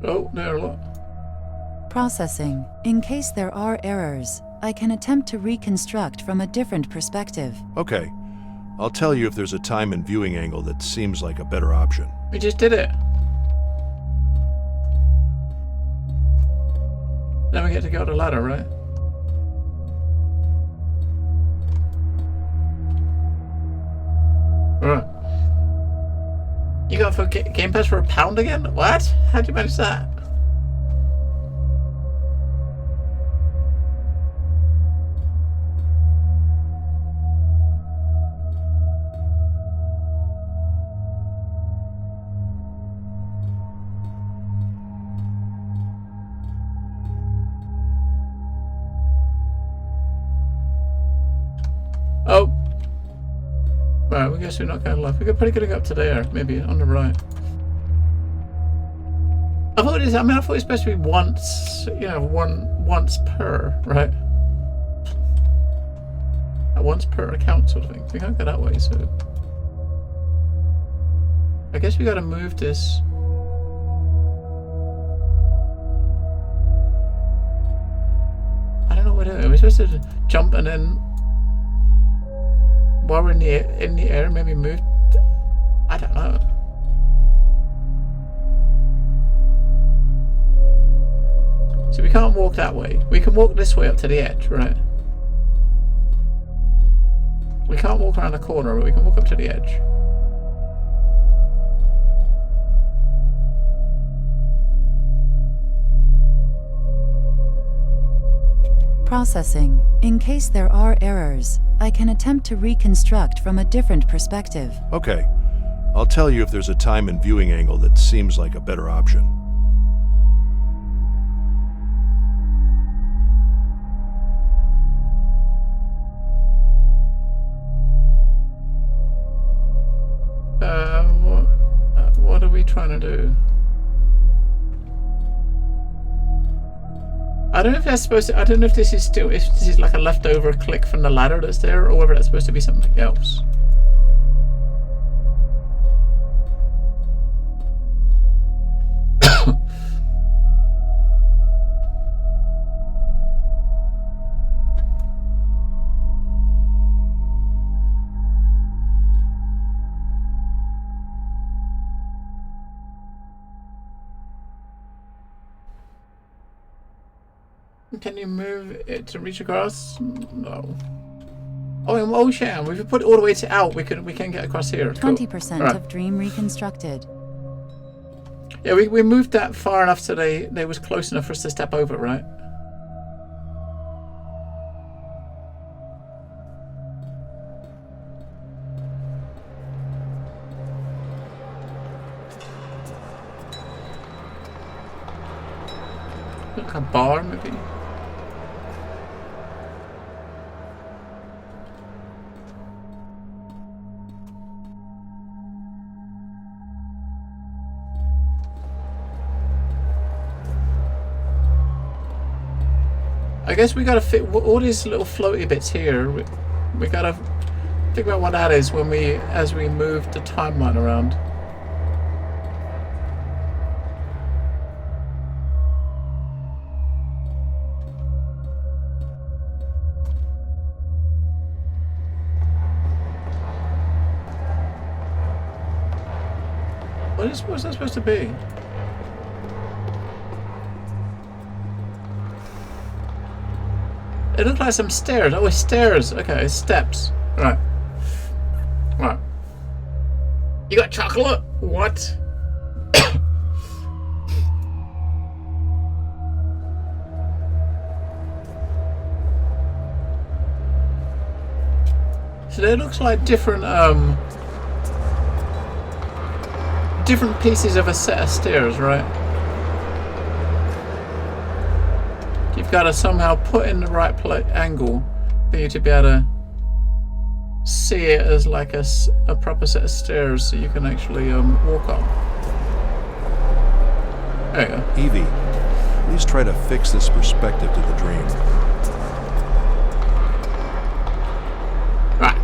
Oh, there a lot. Processing. In case there are errors, I can attempt to reconstruct from a different perspective. Okay. I'll tell you if there's a time and viewing angle that seems like a better option. We just did it. Now we get to go to the ladder, right? Right. You got for Game Pass for £1 again? What? How'd you manage that? Oh. Right, we guess we're not going left. We're pretty good to go up to there, maybe on the right. I thought it was supposed to be once, you know, once per, right? A once per account sort of thing. We can't go that way, so I guess we gotta move this. I don't know what are we supposed to jump and then while we're in the air, maybe move? I don't know. So we can't walk that way. We can walk this way up to the edge, right? We can't walk around the corner, but we can walk up to the edge. Processing. In case there are errors, I can attempt to reconstruct from a different perspective. Okay. I'll tell you if there's a time and viewing angle that seems like a better option. What are we trying to do? I don't know if that's supposed to. I don't know if this is still. If this is like a leftover click from the ladder that's there, or whether that's supposed to be something else. Can you move it to reach across? No. Oh shit! If we put it all the way to out, we can get across here. 20% Right. of dream reconstructed. Yeah, we moved that far enough so they was close enough for us to step over, right? Like a bar, maybe. I guess we gotta fit all these little floaty bits here. We gotta think about what that is as we move the timeline around. What's that supposed to be? It looks like some stairs. Oh, it's stairs. Okay, it's steps. Right. Right. You got chocolate? What? So it looks like different different pieces of a set of stairs, right? You've got to somehow put in the right angle for you to be able to see it as like a proper set of stairs so you can actually walk on. There you go. Evie, please try to fix this perspective to the dream. Right.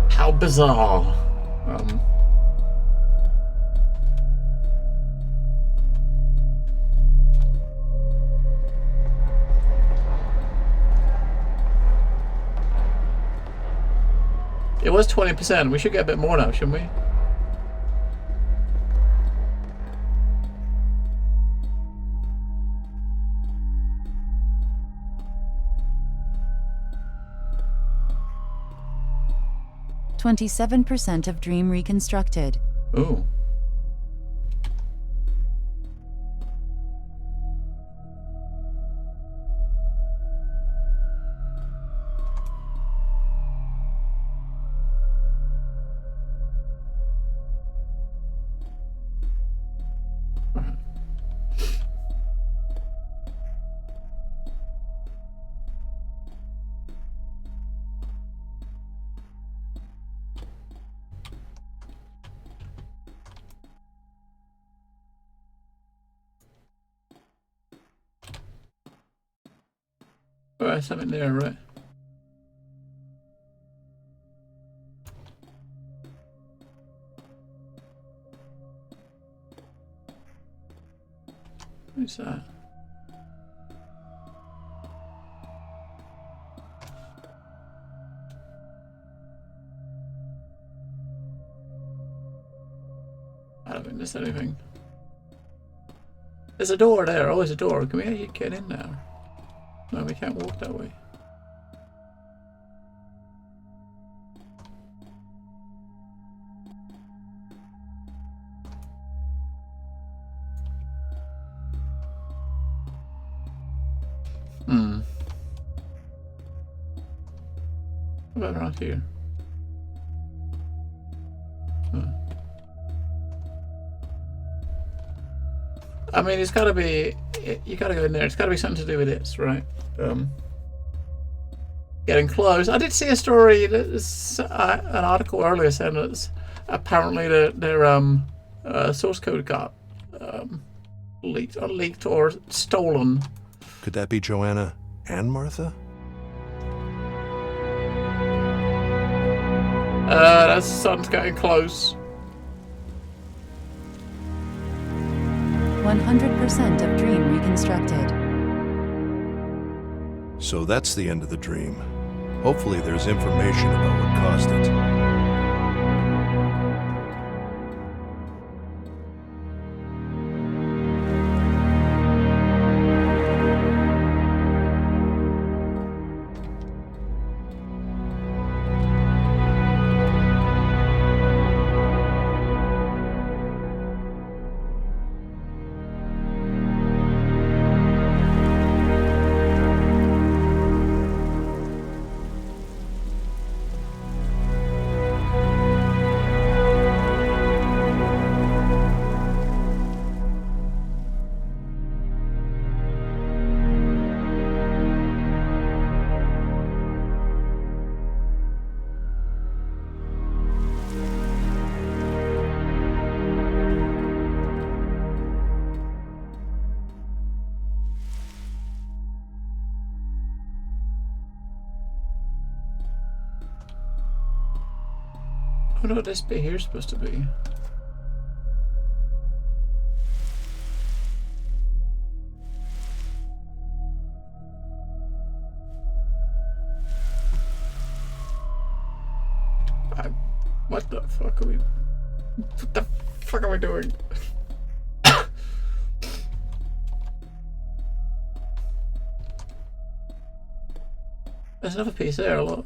How bizarre. It was 20%. We should get a bit more now, shouldn't we? %27% of dream reconstructed. Ooh. Alright, something there, right? What's that? I don't think there's anything. There's a door there. Oh, there's a door. Can we actually get in there? No, we can't walk that way. What about around here? I mean, it's gotta be... You gotta go in there. It's gotta be something to do with this, right? Getting close. I did see a story, an article earlier saying that apparently their source code got leaked or stolen. Could that be Joanna and Martha? That sun's getting close. 100% of dream reconstructed. So that's the end of the dream. Hopefully there's information about what caused it. I wonder what this bit here is supposed to be. What the fuck are we... What the fuck are we doing? There's another piece there, look.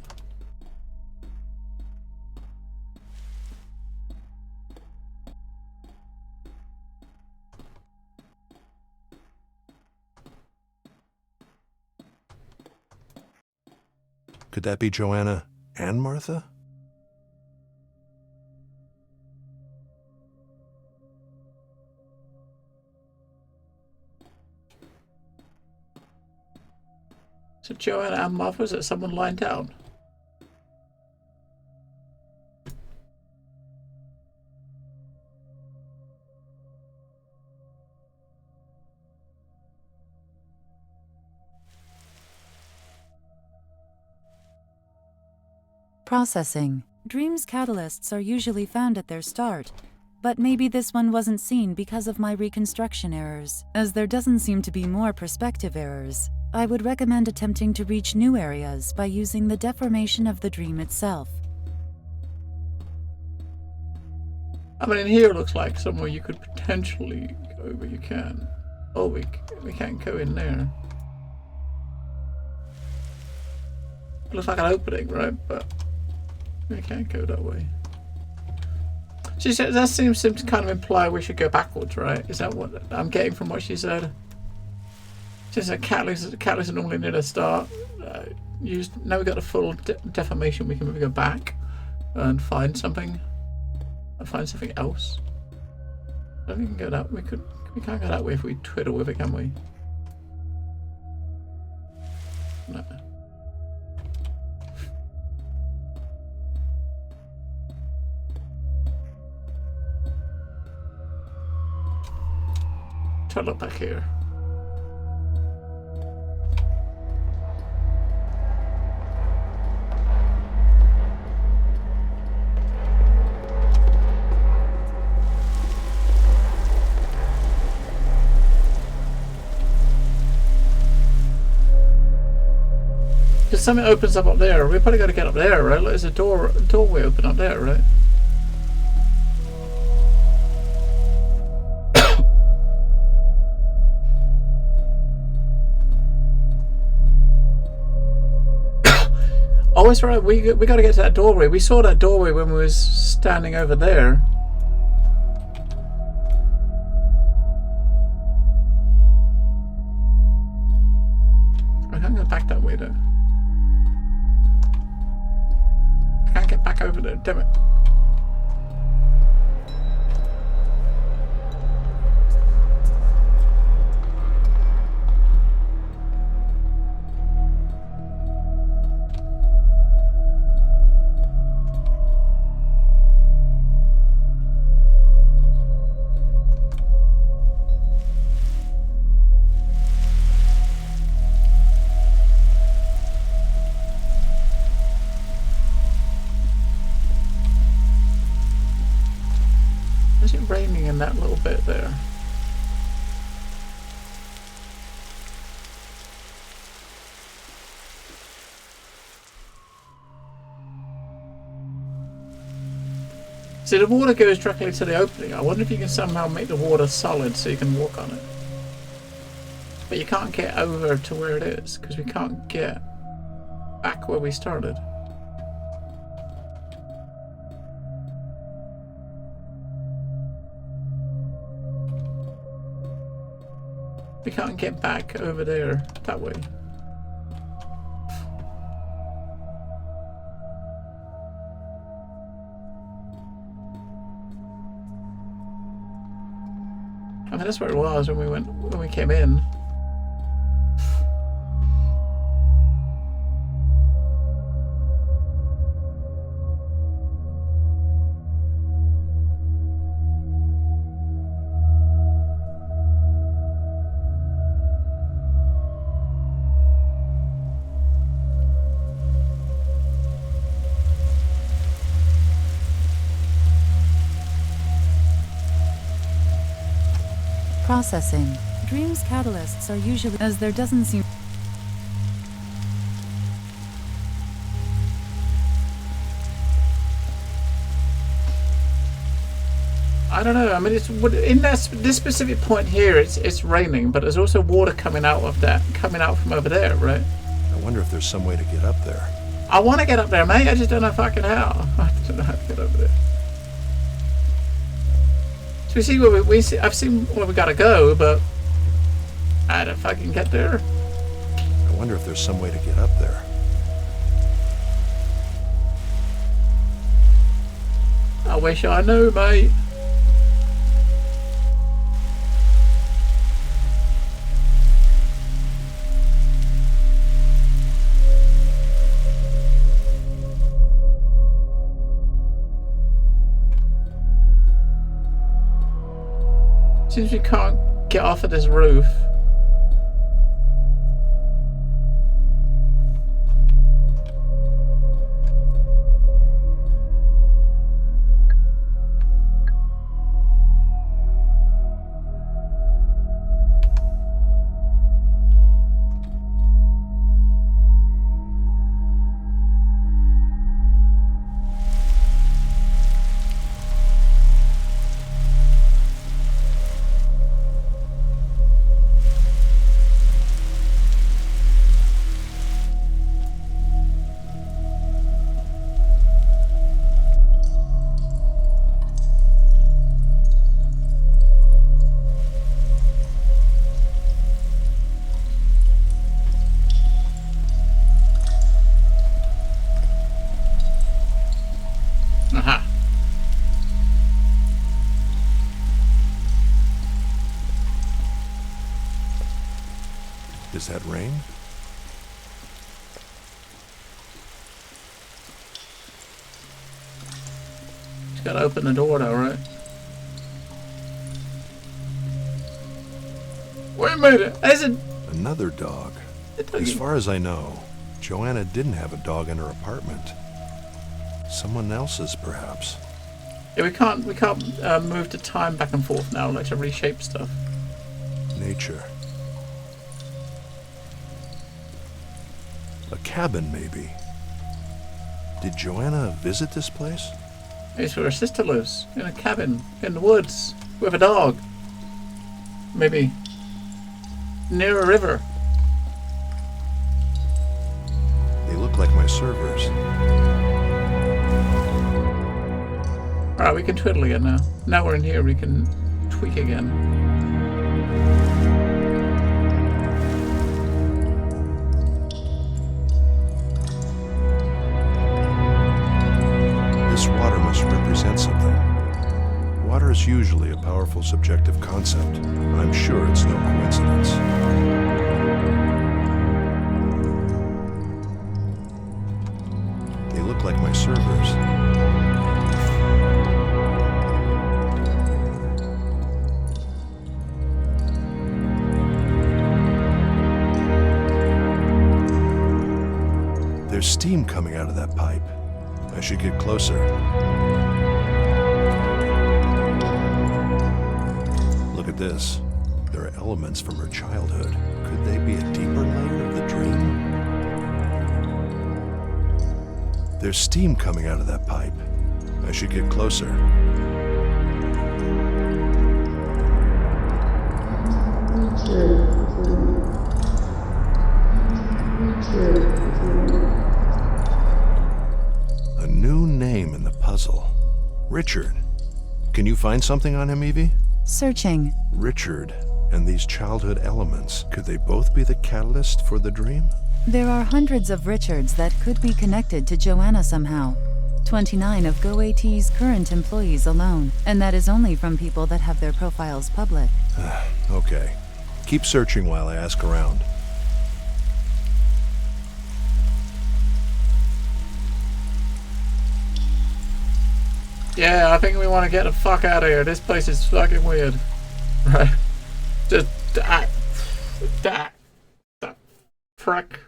Could that be Joanna and Martha? So Joanna and Martha, is it someone lying down? Processing. Dreams catalysts are usually found at their start, but maybe this one wasn't seen because of my reconstruction errors. As there doesn't seem to be more perspective errors, I would recommend attempting to reach new areas by using the deformation of the dream itself. I mean, in here looks like somewhere you could potentially go, but you can't. Oh, we can't go in there. It looks like an opening, right? But we can't go that way. She said that seems to kind of imply we should go backwards, right? Is that what I'm getting from what she said? Since a catalyst are normally near the start, now we got the full deformation. We can maybe go back and find something. Find something else. I don't think we can go that. We can't go that way if we twiddle with it, can we? No. Try to look back here. Because something opens up there. We probably got to get up there, right? There's a doorway open up there, right? Oh, it's right. We got to get to that doorway. We saw that doorway when we was standing over there. I can't go back that way though. I can't get back over there. Damn it. Is it raining in that little bit there? See, the water goes directly to the opening. I wonder if you can somehow make the water solid so you can walk on it. But you can't get over to where it is because we can't get back where we started. We can't get back over there that way. I mean, that's where it was when we came in. Processing. Dreams catalysts are usually, as there doesn't seem. I don't know. I mean, it's in this specific point here. It's raining, but there's also water coming out from over there, right? I wonder if there's some way to get up there. I want to get up there, mate. I just don't know fucking how. I don't know how to get over there. So we see where I've seen where we gotta go, but I don't fucking get there. I wonder if there's some way to get up there. I wish I knew, mate. Since we can't get off of this roof. Aha. Is that rain? Just gotta open the door though, right? Wait a minute, Another dog. As far as I know, Joanna didn't have a dog in her apartment. Someone else's, perhaps. Yeah, we can't move the time back and forth now, like to reshape stuff. Nature. A cabin, maybe. Did Joanna visit this place? It's where her sister lives, in a cabin, in the woods, with a dog. Maybe near a river. They look like my servers. Alright, we can twiddle again now. Now we're in here, we can tweak again. This water must represent something. Water is usually a powerful subjective concept. I'm sure it's no coincidence. They look like my servers. There's steam coming out of that pipe. I should get closer. Look at this. There are elements from her childhood. Could they be a deeper layer of the dream? There's steam coming out of that pipe. I should get closer. A new name in the puzzle. Richard. Can you find something on him, Evie? Searching. Richard and these childhood elements, could they both be the catalyst for the dream? There are hundreds of Richards that could be connected to Joanna somehow. 29 of GoAT's current employees alone, and that is only from people that have their profiles public. Okay. Keep searching while I ask around. Yeah, I think we want to get the fuck out of here. This place is fucking weird. Right? Just that prick.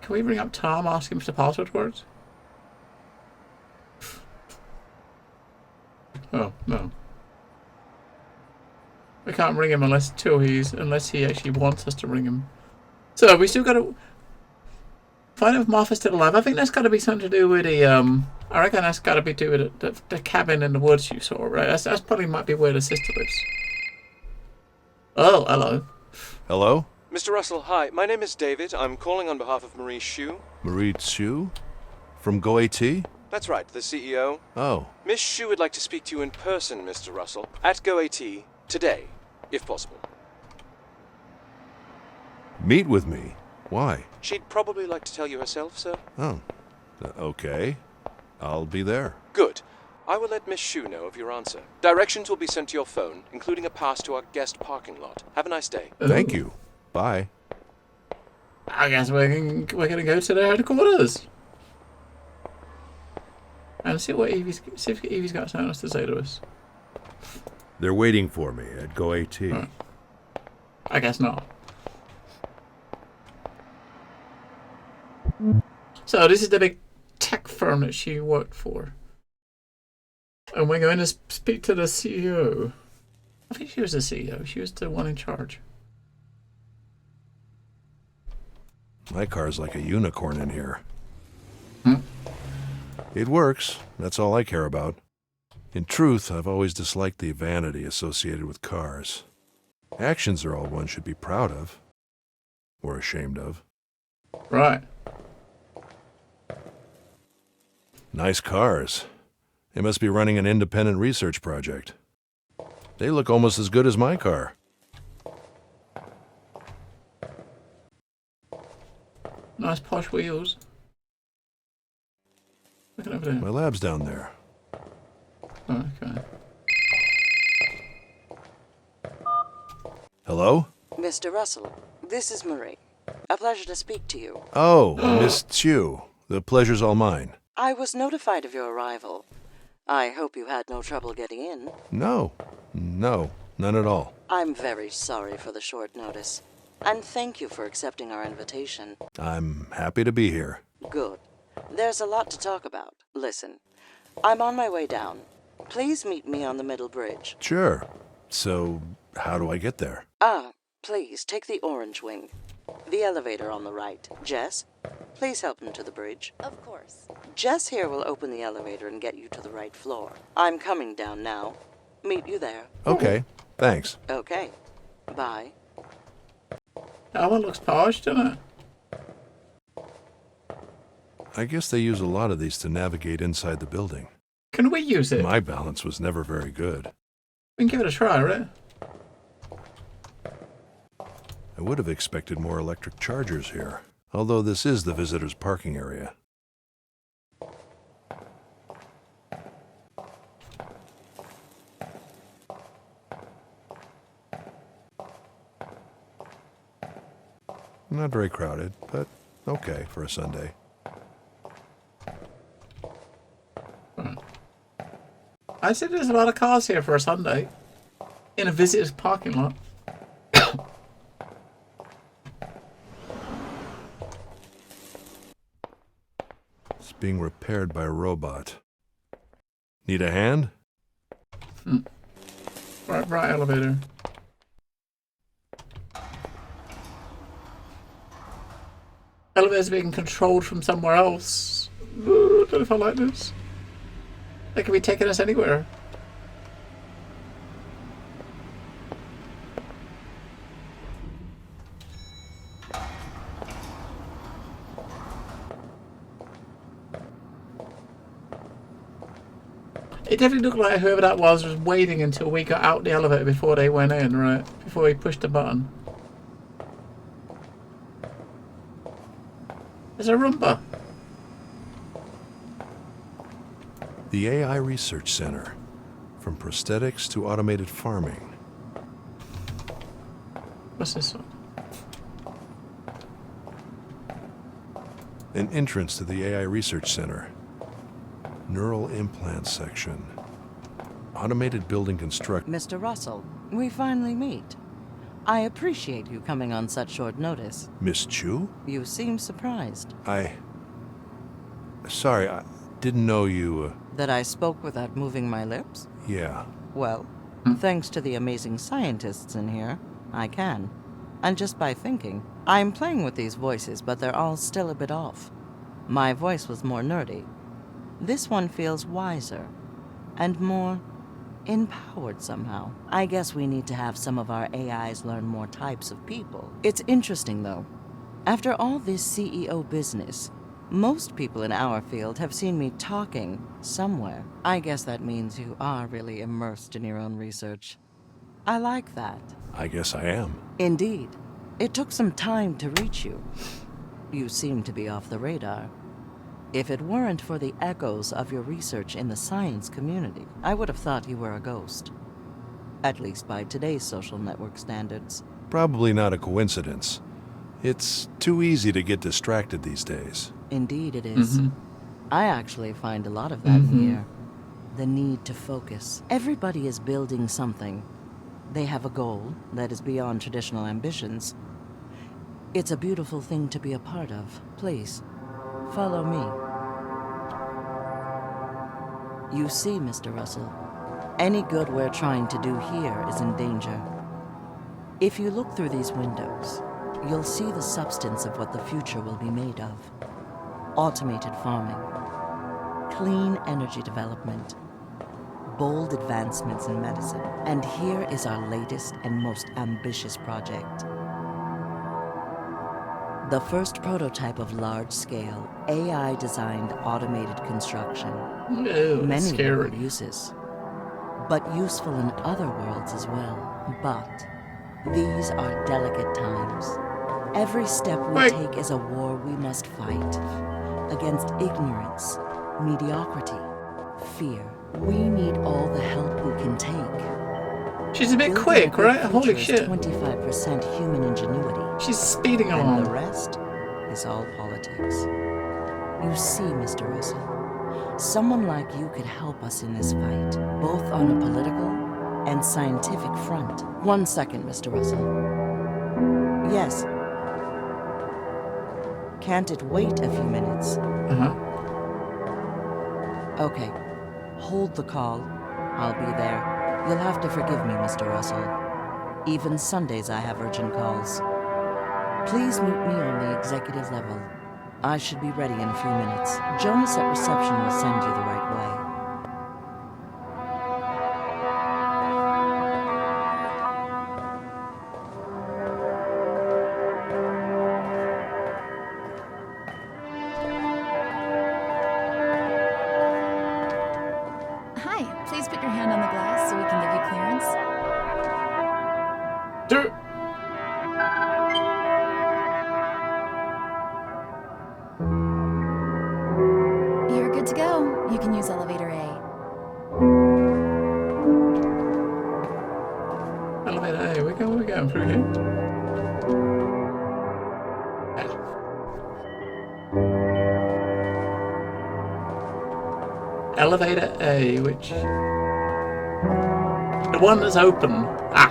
Can we bring up Tom, ask him for the password words? Oh, no. We can't ring him unless he actually wants us to ring him. So we still gotta... Find out if Martha's still alive. I think that's got to be something to do with the I reckon that's got to be to do with the cabin in the woods you saw, right? That's probably might be where the sister lives. Oh, hello. Hello? Mr. Russell, hi. My name is David. I'm calling on behalf of Marie Shu. Marie Chu? From GoAT? That's right, the CEO. Oh. Miss Shu would like to speak to you in person, Mr. Russell, at GoAT today, if possible. Meet with me? Why? She'd probably like to tell you herself, sir. Oh. Okay. I'll be there. Good. I will let Miss Shu know of your answer. Directions will be sent to your phone, including a pass to our guest parking lot. Have a nice day. Thank you. Bye. I guess we're gonna go to their headquarters and see what see if Evie's got something else to say to us. They're waiting for me at GoAT. Right. I guess not. So this is the big tech firm that she worked for. And we're going to speak to the CEO. I think she was the CEO. She was the one in charge. My car's like a unicorn in here. Hmm? It works. That's all I care about. In truth, I've always disliked the vanity associated with cars. Actions are all one should be proud of. Or ashamed of. Right. Nice cars. They must be running an independent research project. They look almost as good as my car. Nice posh wheels. Look at over there. My lab's down there. Oh, okay. Hello? Mr. Russell, this is Marie. A pleasure to speak to you. Oh, Miss Chu. The pleasure's all mine. I was notified of your arrival. I hope you had no trouble getting in. No, none at all. I'm very sorry for the short notice, and thank you for accepting our invitation. I'm happy to be here. Good. There's a lot to talk about. Listen, I'm on my way down. Please meet me on the middle bridge. Sure. So, how do I get there? Please take the orange wing. The elevator on the right. Jess, please help him to the bridge. Of course. Jess here will open the elevator and get you to the right floor. I'm coming down now. Meet you there. Okay, thanks. Okay. Bye. That one looks posh, doesn't it? I guess they use a lot of these to navigate inside the building. Can we use it? My balance was never very good. We can give it a try, right? I would have expected more electric chargers here, although this is the visitors' parking area. Not very crowded, but okay for a Sunday. I said there's a lot of cars here for a Sunday. In a visitor's parking lot. It's being repaired by a robot. Need a hand? Right elevator. Elevator's being controlled from somewhere else. Ooh, I don't know if I like this. They could be taking us anywhere. It definitely looked like whoever that was waiting until we got out the elevator before they went in, right? Before he pushed the button. There's a Roomba. The AI Research Center. From prosthetics to automated farming. What's this one? An entrance to the AI Research Center. Neural implant section. Automated building construction. Mr. Russell, we finally meet. I appreciate you coming on such short notice. Miss Chu? You seem surprised. Sorry, I didn't know you, That I spoke without moving my lips? Yeah. Well, thanks to the amazing scientists in here, I can. And just by thinking, I'm playing with these voices, but they're all still a bit off. My voice was more nerdy. This one feels wiser and more empowered somehow. I guess we need to have some of our AIs learn more types of people. It's interesting, though. After all this CEO business, most people in our field have seen me talking somewhere. I guess that means you are really immersed in your own research. I like that. I guess I am. Indeed. It took some time to reach you. You seem to be off the radar. If it weren't for the echoes of your research in the science community, I would have thought you were a ghost. At least by today's social network standards. Probably not a coincidence. It's too easy to get distracted these days. Indeed it is. I actually find a lot of that in here. The need to focus. Everybody is building something. They have a goal that is beyond traditional ambitions. It's a beautiful thing to be a part of. Please, follow me. You see, Mr. Russell, any good we're trying to do here is in danger. If you look through these windows, you'll see the substance of what the future will be made of. Automated farming, clean energy development, bold advancements in medicine. And here is our latest and most ambitious project. The first prototype of large-scale, AI-designed automated construction. Many local uses, but useful in other worlds as well. But these are delicate times. Every step we take is a war we must fight against ignorance, mediocrity, fear. We need all the help we can take. She's a bit quick, right? Holy shit. 25% human ingenuity. She's speeding along. And the rest is all politics. You see, Mr. Russell, someone like you could help us in this fight, both on a political and scientific front. 1 second, Mr. Russell. Yes. Can't it wait a few minutes? Okay. Hold the call. I'll be there. You'll have to forgive me, Mr. Russell. Even Sundays I have urgent calls. Please meet me on the executive level. I should be ready in a few minutes. Jonas at reception will send you the right way. Hi, please put your hand on the glass so we can give you clearance. You're good to go. You can use elevator A. Elevator A, we're going through here. Elevator A, which... the one that's open. Ah!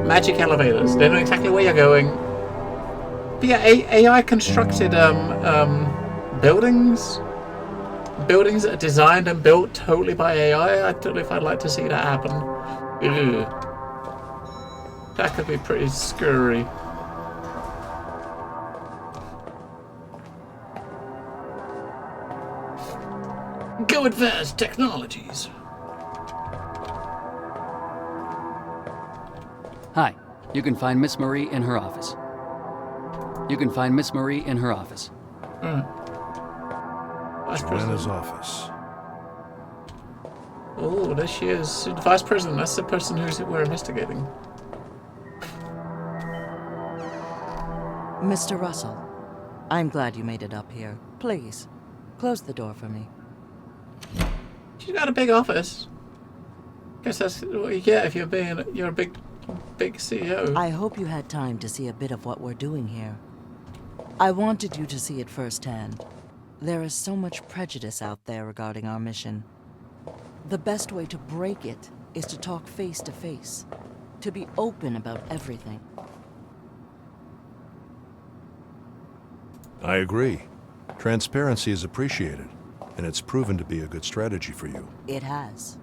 Magic elevators. They know exactly where you're going. But yeah, AI constructed buildings. Buildings that are designed and built totally by AI. I don't know if I'd like to see that happen. Ew. That could be pretty scary. Go advanced technologies. Hi. You can find Miss Marie in her office. You can find Miss Marie in her office. Joanna's office. Oh, there she is. The Vice President. That's the person we're investigating. Mr. Russell, I'm glad you made it up here. Please, close the door for me. She's got a big office. Guess that's what you get if you're a big CEO. I hope you had time to see a bit of what we're doing here. I wanted you to see it firsthand. There is so much prejudice out there regarding our mission. The best way to break it is to talk face to face, to be open about everything. I agree. Transparency is appreciated, and it's proven to be a good strategy for you. It has.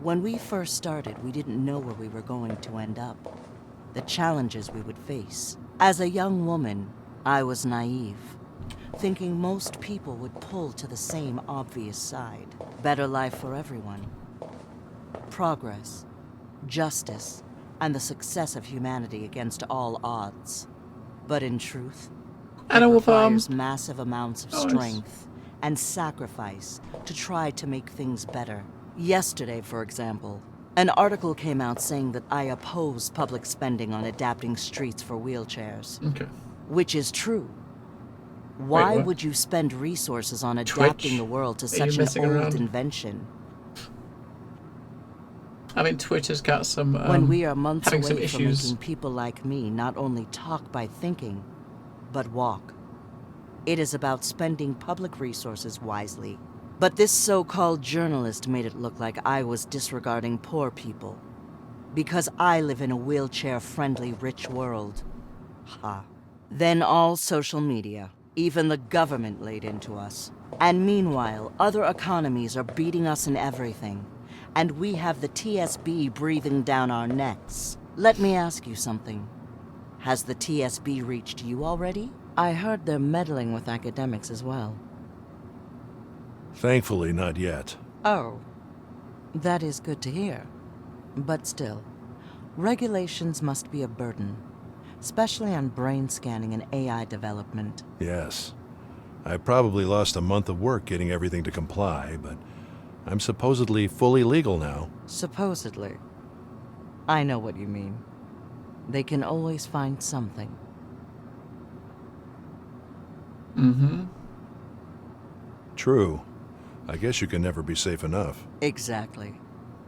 When we first started, we didn't know where we were going to end up, the challenges we would face. As a young woman, I was naive, thinking most people would pull to the same obvious side. Better life for everyone. Progress, justice, and the success of humanity against all odds. But in truth, it requires massive amounts of strength and sacrifice to try to make things better. Yesterday, for example, an article came out saying that I oppose public spending on adapting streets for wheelchairs. Okay. Which is true. Why would you spend resources on adapting the world to such an old invention? I mean, Twitch has got some when we are months having some away from issues. making people like me not only talk by thinking, but walk. It is about spending public resources wisely. But this so-called journalist made it look like I was disregarding poor people. Because I live in a wheelchair-friendly, rich world. Ha. Then all social media, even the government laid into us. And meanwhile, other economies are beating us in everything. And we have the TSB breathing down our necks. Let me ask you something. Has the TSB reached you already? I heard they're meddling with academics as well. Thankfully, not yet. Oh. That is good to hear. But still, regulations must be a burden, especially on brain scanning and AI development. Yes. I probably lost a month of work getting everything to comply, but I'm supposedly fully legal now. Supposedly. I know what you mean. They can always find something. Mm-hmm. True. I guess you can never be safe enough. Exactly.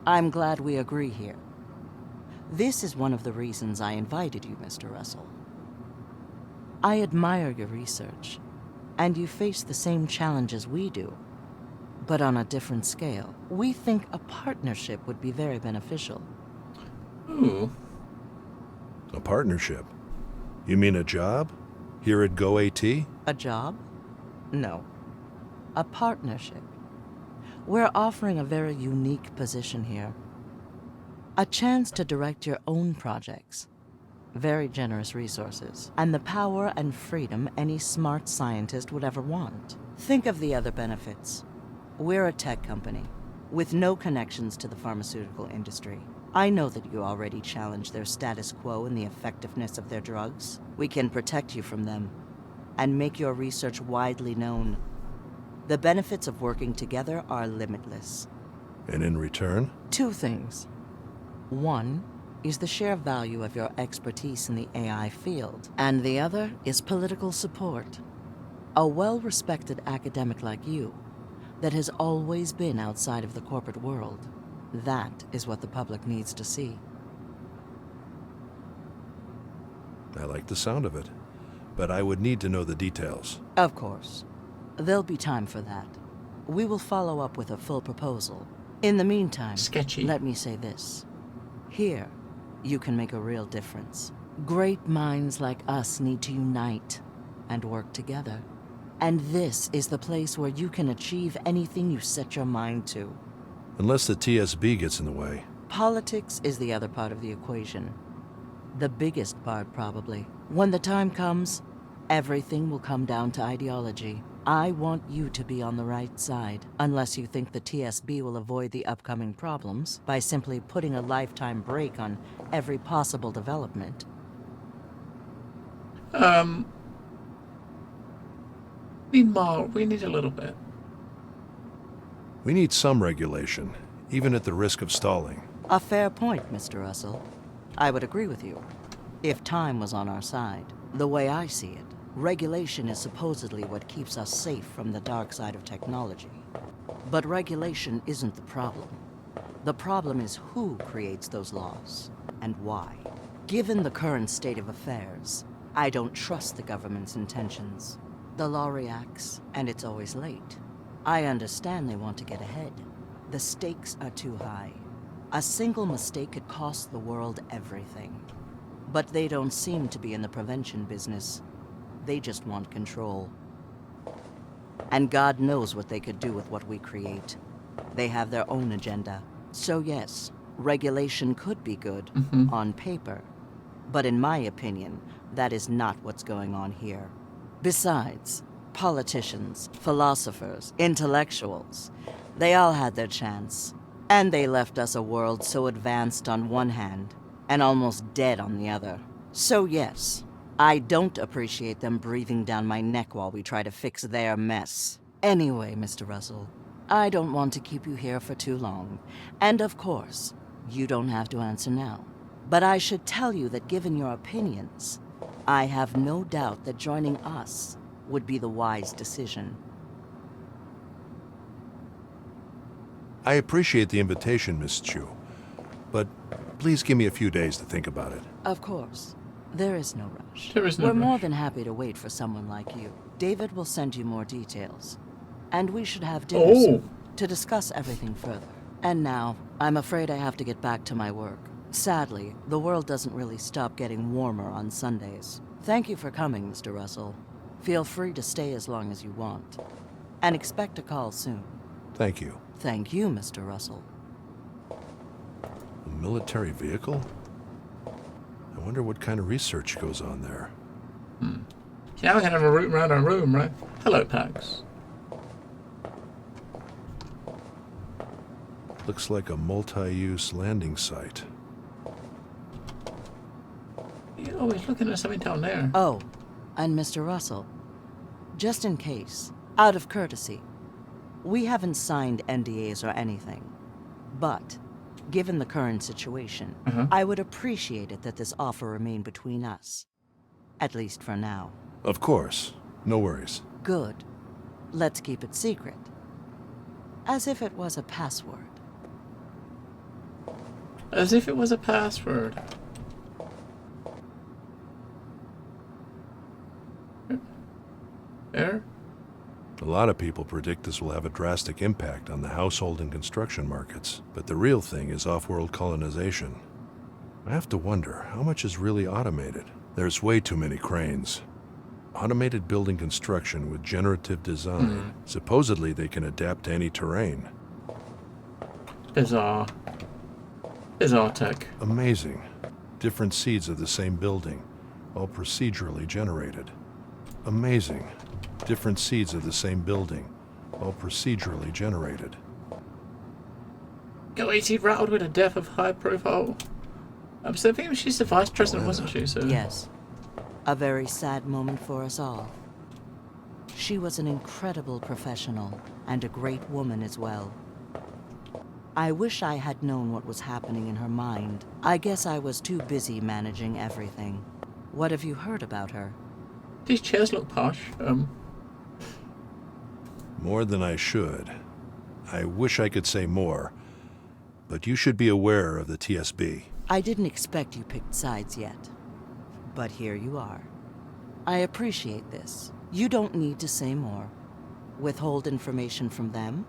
I'm glad we agree here. This is one of the reasons I invited you, Mr. Russell. I admire your research, and you face the same challenges we do, but on a different scale. We think a partnership would be very beneficial. Ooh. A partnership? You mean a job? Here at GoAT? A job? No. A partnership. We're offering a very unique position here. A chance to direct your own projects. Very generous resources. And the power and freedom any smart scientist would ever want. Think of the other benefits. We're a tech company, with no connections to the pharmaceutical industry. I know that you already challenge their status quo and the effectiveness of their drugs. We can protect you from them, and make your research widely known. The benefits of working together are limitless. And in return? Two things. One is the sheer value of your expertise in the AI field, and the other is political support. A well-respected academic like you that has always been outside of the corporate world. That is what the public needs to see. I like the sound of it, but I would need to know the details. Of course. There'll be time for that. We will follow up with a full proposal. In the meantime, let me say this. Here, you can make a real difference. Great minds like us need to unite and work together. And this is the place where you can achieve anything you set your mind to. Unless the TSB gets in the way. Politics is the other part of the equation. The biggest part, probably. When the time comes, everything will come down to ideology. I want you to be on the right side, unless you think the TSB will avoid the upcoming problems by simply putting a lifetime break on every possible development. Need more. We need a little bit. We need some regulation, even at the risk of stalling. A fair point, Mr. Russell. I would agree with you, if time was on our side. The way I see it, regulation is supposedly what keeps us safe from the dark side of technology. But regulation isn't the problem. The problem is who creates those laws, and why. Given the current state of affairs, I don't trust the government's intentions. The law reacts, and it's always late. I understand they want to get ahead. The stakes are too high. A single mistake could cost the world everything. But they don't seem to be in the prevention business. They just want control. And God knows what they could do with what we create. They have their own agenda. So yes, regulation could be good on paper. But in my opinion, that is not what's going on here. Besides, politicians, philosophers, intellectuals, they all had their chance. And they left us a world so advanced on one hand, and almost dead on the other. So yes, I don't appreciate them breathing down my neck while we try to fix their mess. Anyway, Mr. Russell, I don't want to keep you here for too long. And of course, you don't have to answer now. But I should tell you that given your opinions, I have no doubt that joining us would be the wise decision. I appreciate the invitation, Miss Chu, but please give me a few days to think about it. Of course. There is no rush. There is no We're more rush. than happy to wait for someone like you. David will send you more details. And we should have dinner soon to discuss everything further. And now, I'm afraid I have to get back to my work. Sadly, the world doesn't really stop getting warmer on Sundays. Thank you for coming, Mr. Russell. Feel free to stay as long as you want. And expect a call soon. Thank you. Thank you, Mr. Russell. A military vehicle? I wonder what kind of research goes on there. So now we can have a route around our room, right? Hello, Pax. Looks like a multi-use landing site. You're always looking at something down there. Oh, and Mr. Russell, just in case, out of courtesy, we haven't signed NDAs or anything, but given the current situation, I would appreciate it that this offer remain between us, at least for now. Of course. No worries. Good. Let's keep it secret. As if it was a password. As if it was a password. There? A lot of people predict this will have a drastic impact on the household and construction markets, but the real thing is off-world colonization. I have to wonder, how much is really automated? There's way too many cranes. Automated building construction with generative design. Supposedly they can adapt to any terrain. Bizarre. Bizarre tech. Amazing. Different seeds of the same building, all procedurally generated. Amazing. Different seeds of the same building, all procedurally generated. Go 80 rattled with a death of high profile. So I think she's the vice president, wasn't she? So Yes. A very sad moment for us all. She was an incredible professional and a great woman as well. I wish I had known what was happening in her mind. I guess I was too busy managing everything. What have you heard about her? These chairs look posh. More than I should. I wish I could say more, but you should be aware of the TSB. I didn't expect you picked sides yet, but here you are. I appreciate this. You don't need to say more. Withhold information from them.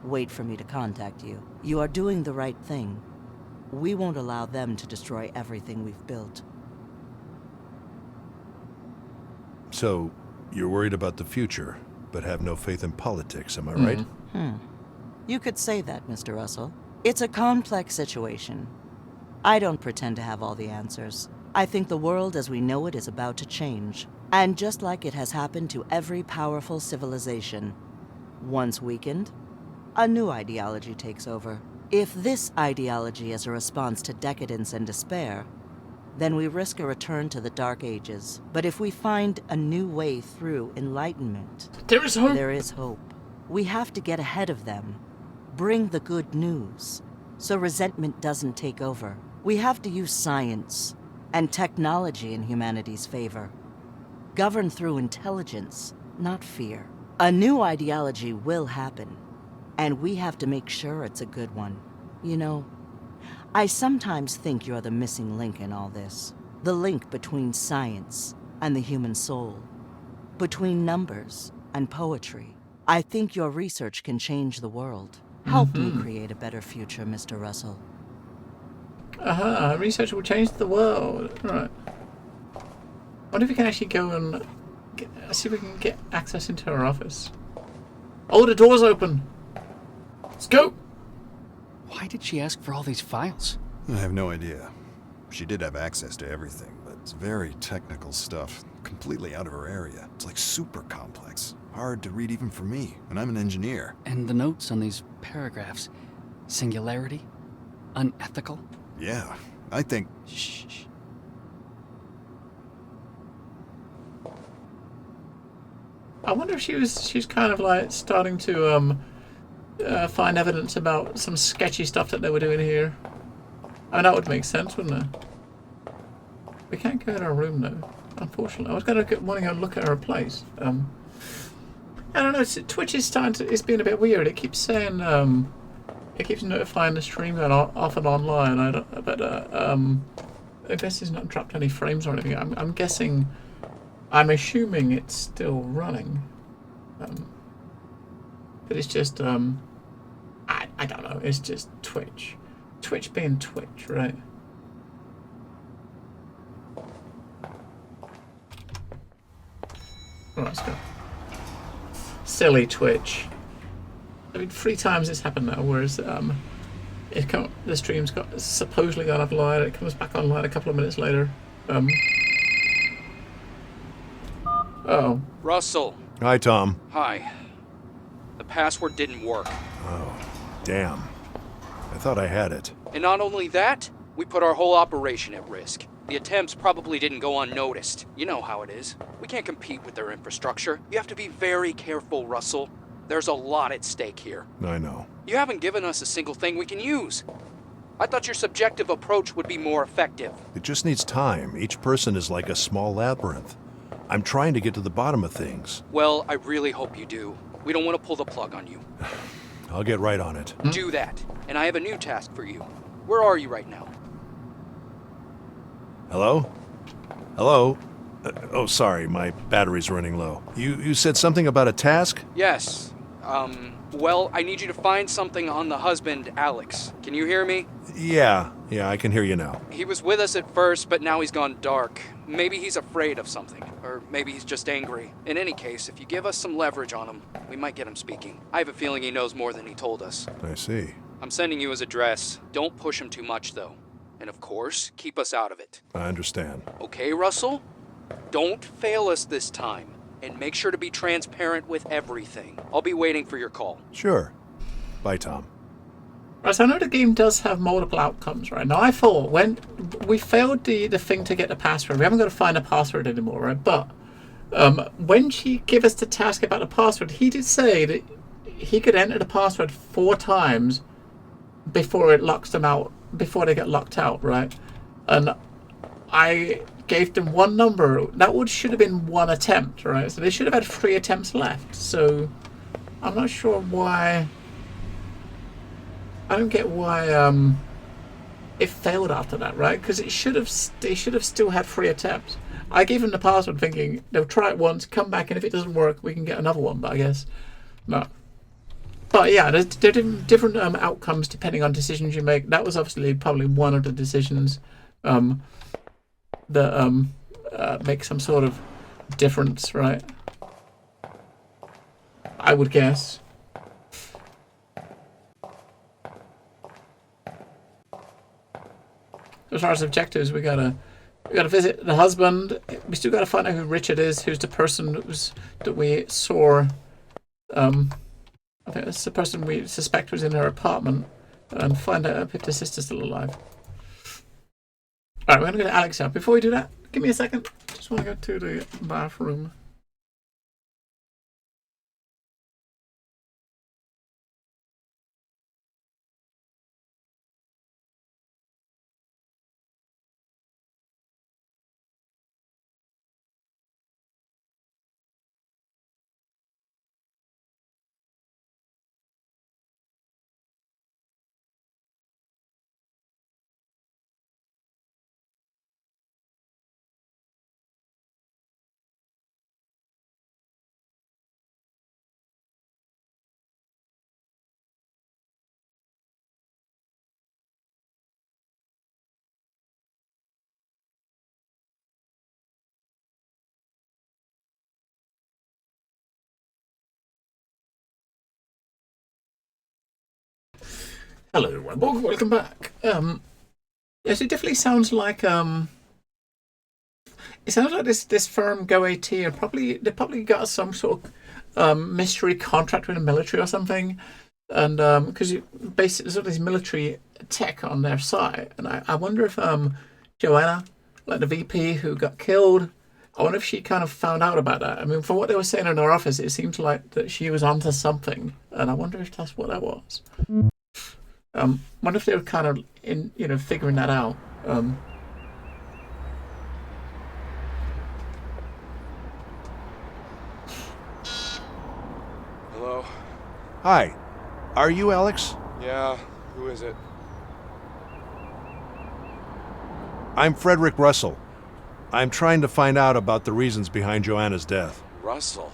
Wait for me to contact you. You are doing the right thing. We won't allow them to destroy everything we've built. So, you're worried about the future, but have no faith in politics, am I right? You could say that, Mr. Russell. It's a complex situation. I don't pretend to have all the answers. I think the world as we know it is about to change. And just like it has happened to every powerful civilization, once weakened, a new ideology takes over. If this ideology is a response to decadence and despair, then we risk a return to the Dark Ages. But if we find a new way through enlightenment, there is hope. There is hope. We have to get ahead of them. Bring the good news, so resentment doesn't take over. We have to use science and technology in humanity's favor. Govern through intelligence, not fear. A new ideology will happen, and we have to make sure it's a good one. You know, I sometimes think you're the missing link in all this. The link between science and the human soul. Between numbers and poetry. I think your research can change the world. Help me create a better future, Mr. Russell. Research will change the world. Right. Wonder if we can actually go and see if we can get access into her office. Oh, the door's open. Let's go. Why did she ask for all these files? I have no idea. She did have access to everything, but it's very technical stuff. Completely out of her area. It's like super complex. Hard to read even for me, and I'm an engineer. And the notes on these paragraphs. Singularity? Unethical? Yeah, I think... Shh. I wonder if she's kind of like starting to find evidence about some sketchy stuff that they were doing here. I mean, that would make sense, wouldn't it? We can't go in her room though, unfortunately. I was going to want to go and look at her place. I don't know. Twitch is it's being a bit weird. It keeps saying it keeps notifying the stream going off and online. I guess it's not dropped any frames or anything. I'm guessing. I'm assuming it's still running, but it's just I don't know. It's just Twitch being Twitch, right? Right, let's go. Silly Twitch. I mean, 3 times it's happened now. Whereas the stream's supposedly gone offline. It comes back online a couple of minutes later. Oh. Russell. Hi, Tom. Hi. The password didn't work. Oh, damn. I thought I had it. And not only that, we put our whole operation at risk. The attempts probably didn't go unnoticed. You know how it is. We can't compete with their infrastructure. You have to be very careful, Russell. There's a lot at stake here. I know. You haven't given us a single thing we can use. I thought your subjective approach would be more effective. It just needs time. Each person is like a small labyrinth. I'm trying to get to the bottom of things. Well, I really hope you do. We don't want to pull the plug on you. I'll get right on it. Do that. And I have a new task for you. Where are you right now? Hello? Hello? Oh, sorry, my battery's running low. You said something about a task? Yes. Well, I need you to find something on the husband, Alex. Can you hear me? Yeah, I can hear you now. He was with us at first, but now he's gone dark. Maybe he's afraid of something, or maybe he's just angry. In any case, if you give us some leverage on him, we might get him speaking. I have a feeling he knows more than he told us. I see. I'm sending you his address. Don't push him too much, though. And of course, keep us out of it. I understand. Okay, Russell? Don't fail us this time. And make sure to be transparent with everything. I'll be waiting for your call. Sure. Bye, Tom. Right, so I know the game does have multiple outcomes, right? Now, I thought when we failed the thing to get the password, we haven't got to find a password anymore, right? But when she gave us the task about the password, he did say that he could enter the password 4 times before it locks them out, before they get locked out, right? And I gave them one number. That should have been 1 attempt, right? So they should have had 3 attempts left. So I'm not sure why. I don't get why it failed after that, right? Because they should have still had 3 attempts. I gave them the password thinking they'll try it once, come back, and if it doesn't work, we can get another one. But I guess no. But yeah, there's different outcomes depending on decisions you make. That was obviously probably one of the decisions that make some sort of difference, right? I would guess. As far as objectives, we gotta visit the husband. We still gotta find out who Richard is, who's the person that we saw. I think that's the person we suspect was in her apartment, and find out if the sister's still alive. Alright, we're gonna go to Alex now. Before we do that, give me a second. Just wanna go to the bathroom. Hello, and welcome back. Yes, it definitely sounds like it sounds like this firm Go AT and they probably got some sort of mystery contract with the military or something, and because you basically there's all this military tech on their site, and I wonder if Joanna, like the VP who got killed, I wonder if she kind of found out about that. I mean, from what they were saying in her office, it seemed like that she was onto something, and I wonder if that's what that was. Wonder if they were kind of figuring that out. Hello? Hi. Are you Alex? Yeah, who is it? I'm Frederick Russell. I'm trying to find out about the reasons behind Joanna's death. Russell?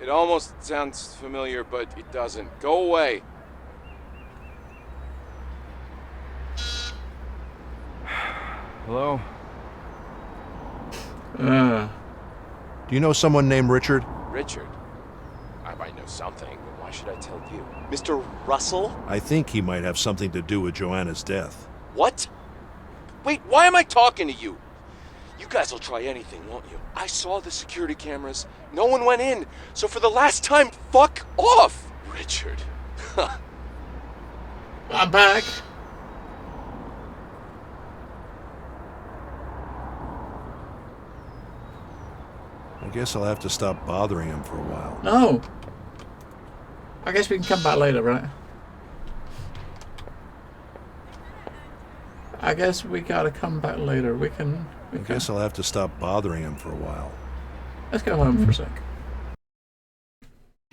It almost sounds familiar, but it doesn't. Go away. Hello? Do you know someone named Richard? Richard? I might know something, but why should I tell you? Mr. Russell? I think he might have something to do with Joanna's death. What? Wait, why am I talking to you? You guys will try anything, won't you? I saw the security cameras. No one went in. So for the last time, fuck off! Richard. I'm back. I guess I'll have to stop bothering him for a while. No. I guess we can come back later, right? I guess we gotta come back later. We can. I guess I'll have to stop bothering him for a while. Let's go home for a sec.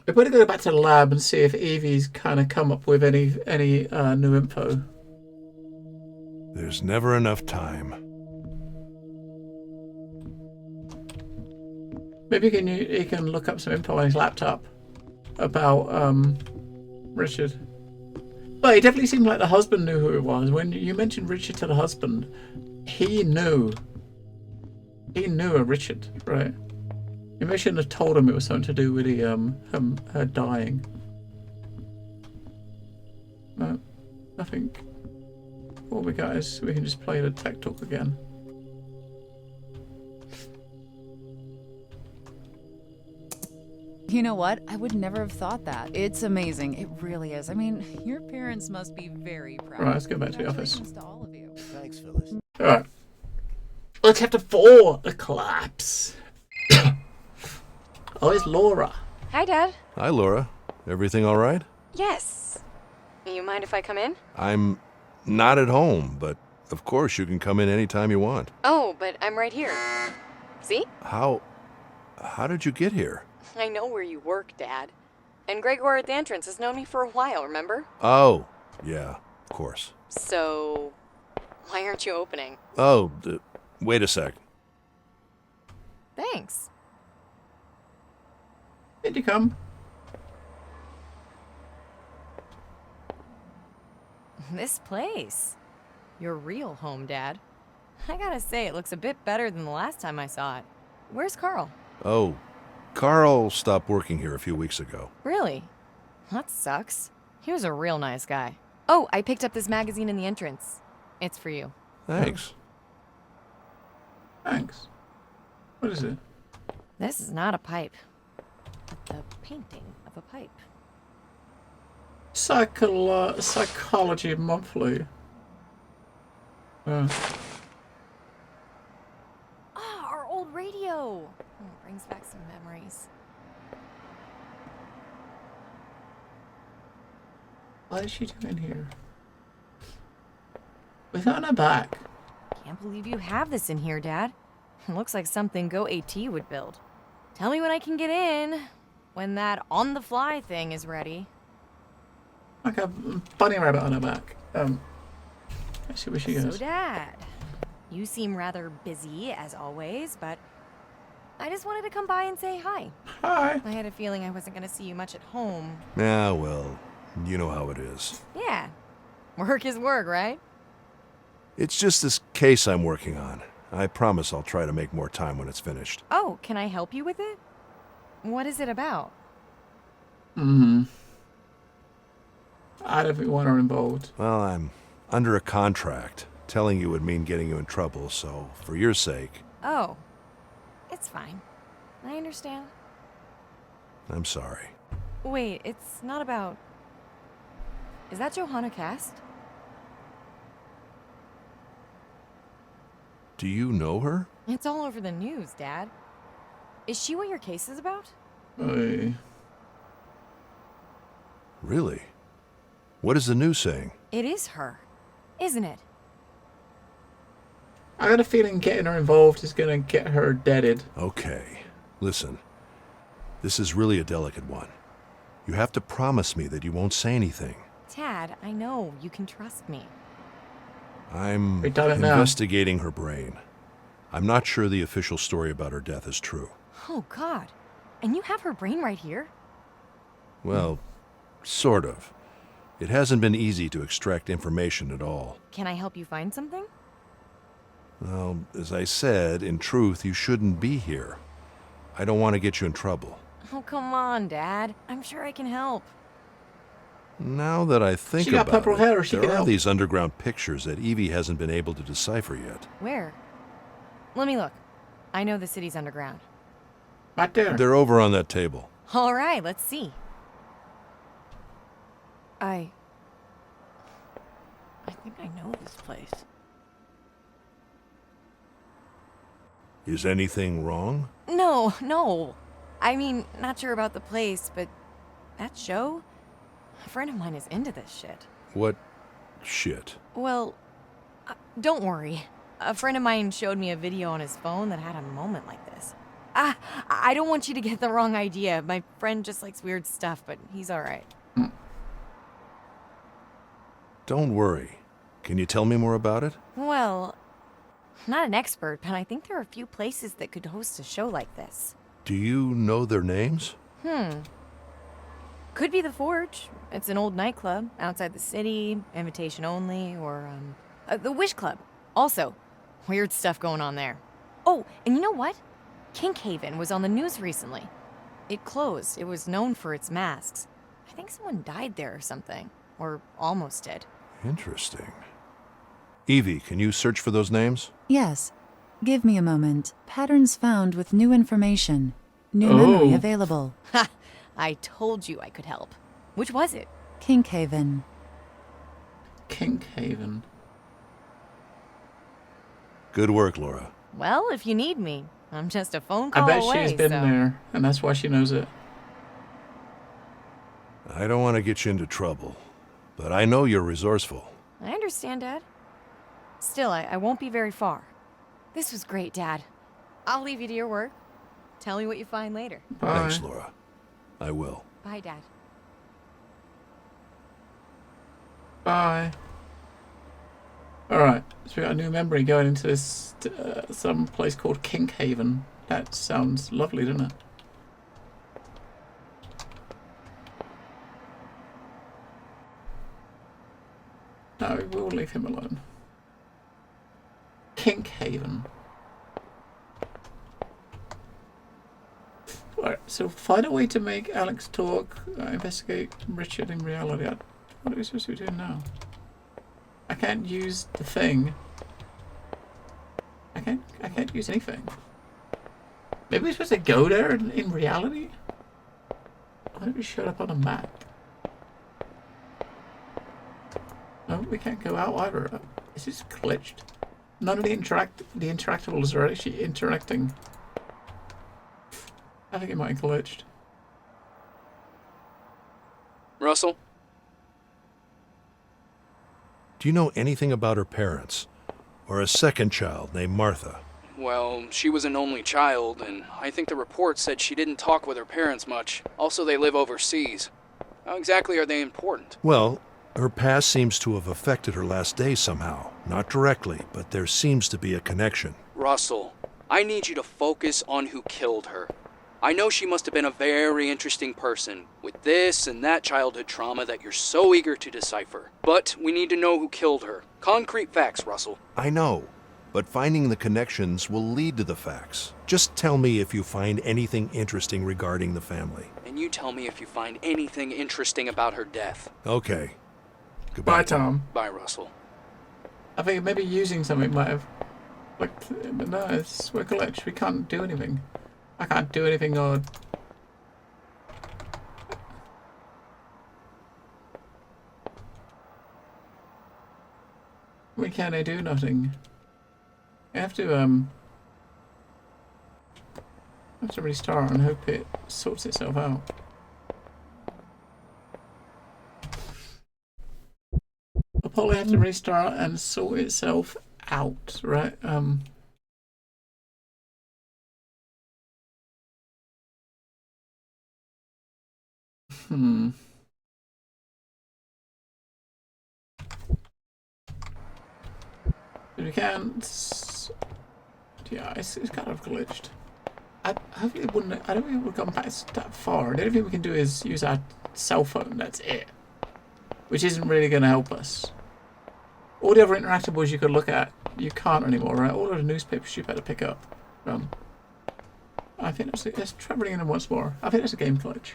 We better go back to the lab and see if Evie's kind of come up with any new info. There's never enough time. Maybe he can look up some info on his laptop about Richard. But it definitely seemed like the husband knew who it was. When you mentioned Richard to the husband, he knew. He knew a Richard, right? You maybe shouldn't have told him it was something to do with her dying. No, I think all we got is we can just play the tech talk again. You know what? I would never have thought that. It's amazing. It really is. I mean, your parents must be very proud. Right, let's go back to the office. Congratulations to all of you. Thanks, Phyllis. Alright. Let's chapter 4, the collapse. Oh, it's Laura. Hi, Dad. Hi, Laura. Everything all right? Yes. You mind if I come in? I'm not at home, but of course you can come in anytime you want. Oh, but I'm right here. See? How did you get here? I know where you work, Dad. And Gregor at the entrance has known me for a while, remember? Oh, yeah, of course. So, why aren't you opening? Oh, wait a sec. Thanks. Did you come? This place. Your real home, Dad. I gotta say, it looks a bit better than the last time I saw it. Where's Carl? Oh, Carl stopped working here a few weeks ago. Really? That sucks. He was a real nice guy. Oh, I picked up this magazine in the entrance. It's for you. Thanks. Thanks. What is it? This is not a pipe, but the painting of a pipe. Psychology Monthly. Our old radio. Oh, it brings back some memories. What is she doing here? With that on her back. Can't believe you have this in here, Dad. It looks like something Go AT would build. Tell me when I can get in. When that on-the-fly thing is ready. Like a bunny rabbit on her back. Let's see where she goes. So, Dad, you seem rather busy, as always, but I just wanted to come by and say hi. Hi. I had a feeling I wasn't going to see you much at home. Yeah, well, you know how it is. Yeah. Work is work, right? It's just this case I'm working on. I promise I'll try to make more time when it's finished. Oh, can I help you with it? What is it about? I don't think we want her involved. Well, I'm under a contract. Telling you would mean getting you in trouble, so for your sake... Oh. It's fine. I understand. I'm sorry. Wait, it's not about... Is that Johanna Cast? Do you know her? It's all over the news, Dad. Is she what your case is about? Really? What is the news saying? It is her, isn't it? I got a feeling getting her involved is going to get her deaded. Okay. Listen. This is really a delicate one. You have to promise me that you won't say anything. Dad, I know. You can trust me. I'm We've done it now. investigating her brain. I'm not sure the official story about her death is true. Oh, God. And you have her brain right here? Well, sort of. It hasn't been easy to extract information at all. Can I help you find something? Well, as I said, in truth, you shouldn't be here. I don't want to get you in trouble. Oh, come on, Dad. I'm sure I can help. Now that I think She got about purple it, hair, she there can are help. these underground pictures that Evie hasn't been able to decipher yet. Where? Let me look. I know the city's underground. Right there. They're over on that table. All right, let's see. I think I know this place. Is anything wrong? No. I mean, not sure about the place, but that show? A friend of mine is into this shit. What shit? Well, don't worry. A friend of mine showed me a video on his phone that had a moment like this. I don't want you to get the wrong idea. My friend just likes weird stuff, but he's all right. Don't worry. Can you tell me more about it? Well, I'm not an expert, but I think there are a few places that could host a show like this. Do you know their names? Could be the Forge. It's an old nightclub outside the city, invitation only, or, the Wish Club. Also, weird stuff going on there. Oh, and you know what? Kinkhaven was on the news recently. It closed. It was known for its masks. I think someone died there or something. Or almost did. Interesting. Evie, can you search for those names? Yes. Give me a moment. Patterns found with new information. New memory Oh. available. Ha! I told you I could help. Which was it? Kinkhaven. Kinkhaven. Good work, Laura. Well, if you need me, I'm just a phone call I bet away, she's been so... there, and that's why she knows it. I don't want to get you into trouble, but I know you're resourceful. I understand, Dad. Still, I won't be very far. This was great, Dad. I'll leave you to your work. Tell me what you find later. Bye. Thanks, Laura. I will. Bye, Dad. Bye. Alright, so we got a new memory going into this, some place called Kinkhaven. That sounds lovely, doesn't it? No, we'll leave him alone. Kinkhaven. Alright, so find a way to make Alex talk, investigate Richard in reality. What are we supposed to be doing now? I can't use the thing. I can't use anything. Maybe we're supposed to go there in reality? Why don't we show up on a map? No, we can't go out either. Is this glitched? None of the interactables are actually interacting. I think it might have glitched. Russell? Do you know anything about her parents? Or a second child named Martha? Well, she was an only child, and I think the report said she didn't talk with her parents much. Also, they live overseas. How exactly are they important? Well, her past seems to have affected her last days somehow. Not directly, but there seems to be a connection. Russell, I need you to focus on who killed her. I know she must have been a very interesting person, with this and that childhood trauma that you're so eager to decipher. But we need to know who killed her. Concrete facts, Russell. I know, but finding the connections will lead to the facts. Just tell me if you find anything interesting regarding the family. And you tell me if you find anything interesting about her death. Okay, Goodbye, Tom. Bye, Russell. I think maybe using something might have... Like, but no, we're glitched. We can't do anything. I can't do anything or... We can't do nothing. I have to restart and hope it sorts itself out. I'll probably have to restart and sort itself out, right? We can't. Yeah, it's kind of glitched. Hopefully it wouldn't. I don't think it would come back that far. The only thing we can do is use our cell phone. That's it. Which isn't really going to help us. All the other interactables you could look at, you can't anymore, right? All of the newspapers you better pick up. I think let's try bringing in once more. I think that's a game glitch.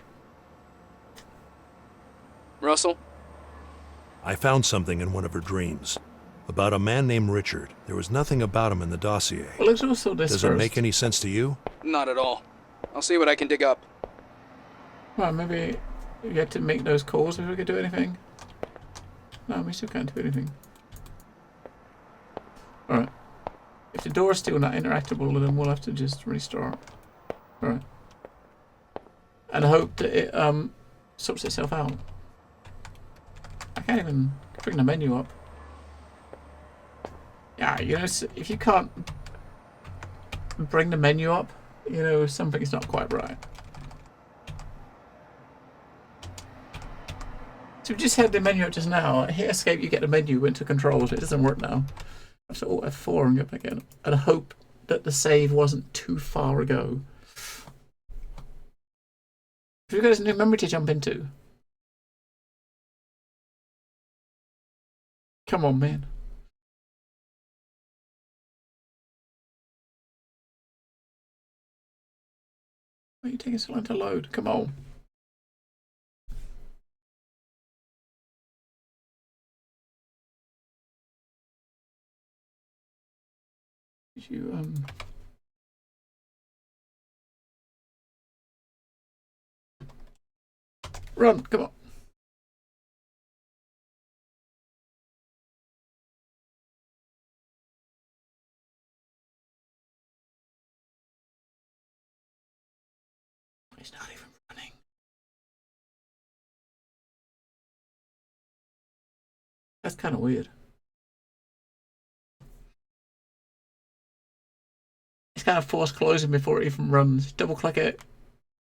Russell? I found something in one of her dreams. About a man named Richard. There was nothing about him in the dossier. Well, let's also this Does first. it make any sense to you? Not at all. I'll see what I can dig up. Well, maybe you get to make those calls if we could do anything. No, we still can't do anything. Alright. If the door's still not interactable, then we'll have to just restart. Alright. And hope that it sorts itself out. I can't even bring the menu up. Yeah, you know, if you can't bring the menu up, you know, something's not quite right. So we just had the menu up just now. Hit escape, you get the menu, went to controls. It doesn't work now. I have to Alt F4 and go back in. And hope that the save wasn't too far ago. Have you got a new memory to jump into? Come on, man. Why are you taking so long to load? Come on. Did you run, come on. He's not even running. That's kind of weird. It's kind of forced closing before it even runs. Double click it.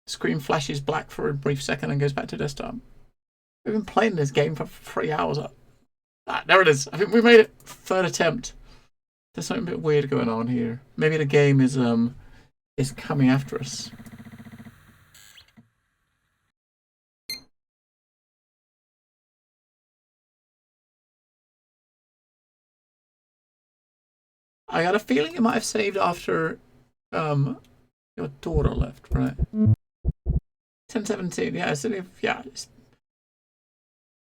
Screen flashes black for a brief second and goes back to desktop. We've been playing this game for 3 hours. Ah, there it is. I think we made it. Third attempt. There's something a bit weird going on here. Maybe the game is coming after us. I got a feeling it might have saved after your daughter left, right? 10:17. Yeah, it's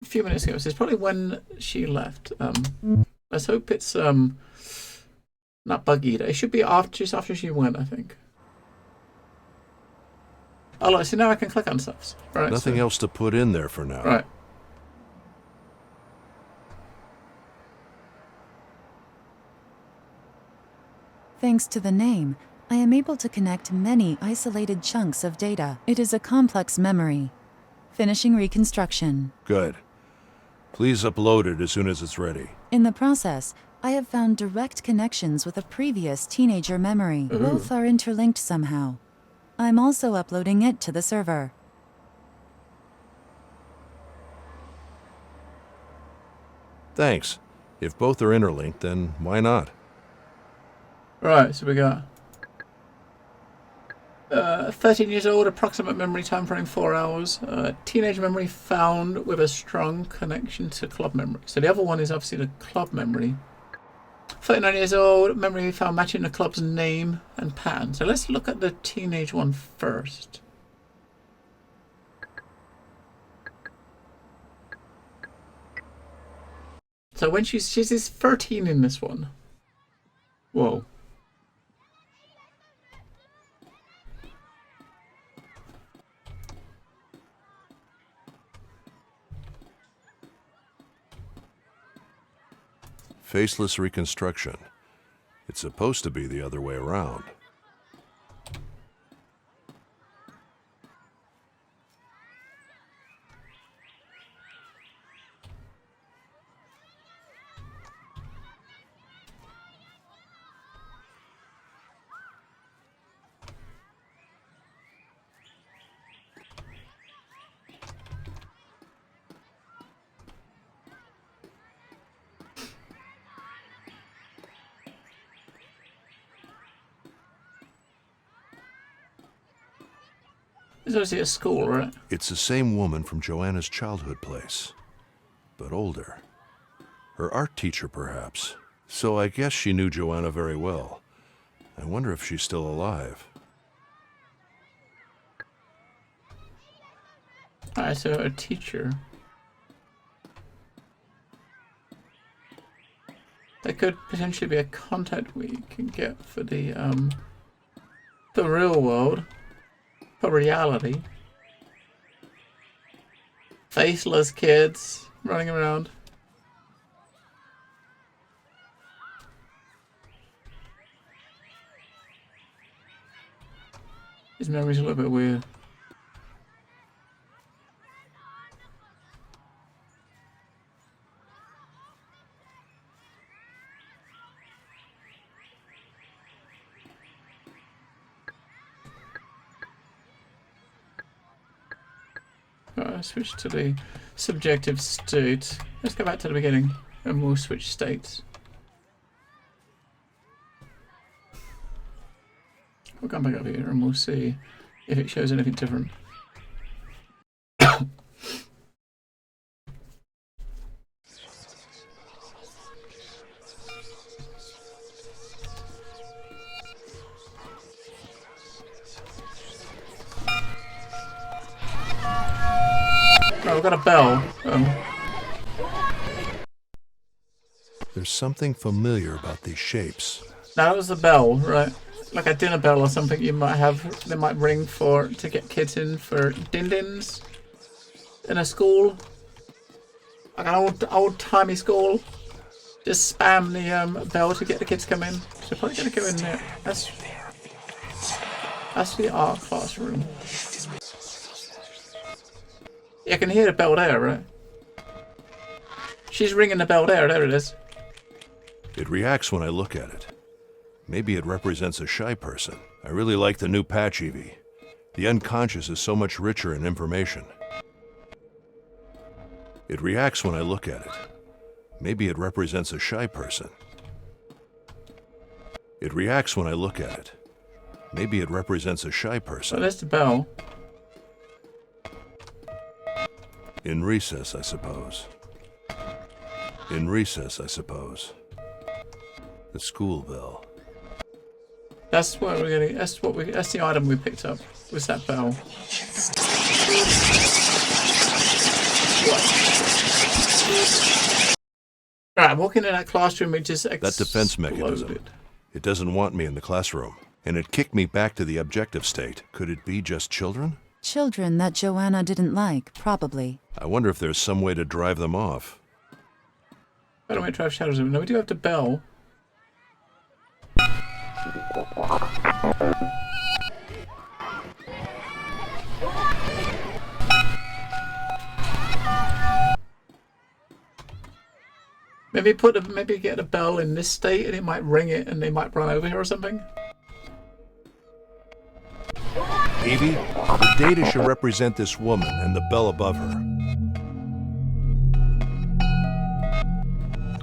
a few minutes ago. So it's probably when she left. Let's hope it's not buggied. It should be just after she went, I think. Oh look, so now I can click on stuff. Right. Nothing else to put in there for now. Right. Thanks to the name, I am able to connect many isolated chunks of data. It is a complex memory. Finishing reconstruction. Good. Please upload it as soon as it's ready. In the process, I have found direct connections with a previous teenager memory. Ooh. Both are interlinked somehow. I'm also uploading it to the server. Thanks. If both are interlinked, then why not? Right, so we got 13 years old, approximate memory time frame 4 hours. Teenage memory found with a strong connection to club memory. So the other one is obviously the club memory. 39 years old, memory found matching the club's name and pattern. So let's look at the teenage one first. So when she's 13 in this one. Whoa. Faceless reconstruction. It's supposed to be the other way around. It's obviously a school, right? It's the same woman from Joanna's childhood place, but older. Her art teacher, perhaps. So I guess she knew Joanna very well. I wonder if she's still alive. Alright, so a teacher. That could potentially be a contact we can get for the real world. For reality. Faceless kids running around. His memory's a little bit weird. Switch to the subjective state. Let's go back to the beginning and we'll switch states. We'll come back up here and we'll see if it shows anything different. I've got a bell. There's something familiar about these shapes. Now that was the bell, right? Like a dinner bell or something you might have. They might ring to get kids in for din-dins in a school, like an old timey school. Just spam the bell to get the kids to come in. So probably gonna go in there. That's the art classroom. You can hear the bell there, right? She's ringing the bell there. There it is. It reacts when I look at it. Maybe it represents a shy person. I really like the new patch, Evie. The unconscious is so much richer in information. It reacts when I look at it. Maybe it represents a shy person. It reacts when I look at it. Maybe it represents a shy person. So that's the bell. In recess, I suppose. In recess, I suppose. The school bell. That's what we're getting. That's the item we picked up. Was that bell? Alright, I'm walking in that classroom. It just exploded. That defense mechanism. It doesn't want me in the classroom, and it kicked me back to the objective state. Could it be just children? Children that Joanna didn't like, probably. I wonder if there's some way to drive them off. I don't want to drive shadows. No, we do have the bell. Maybe get a bell in this state and it might ring it and they might run over here or something. Evie, the data should represent this woman and the bell above her.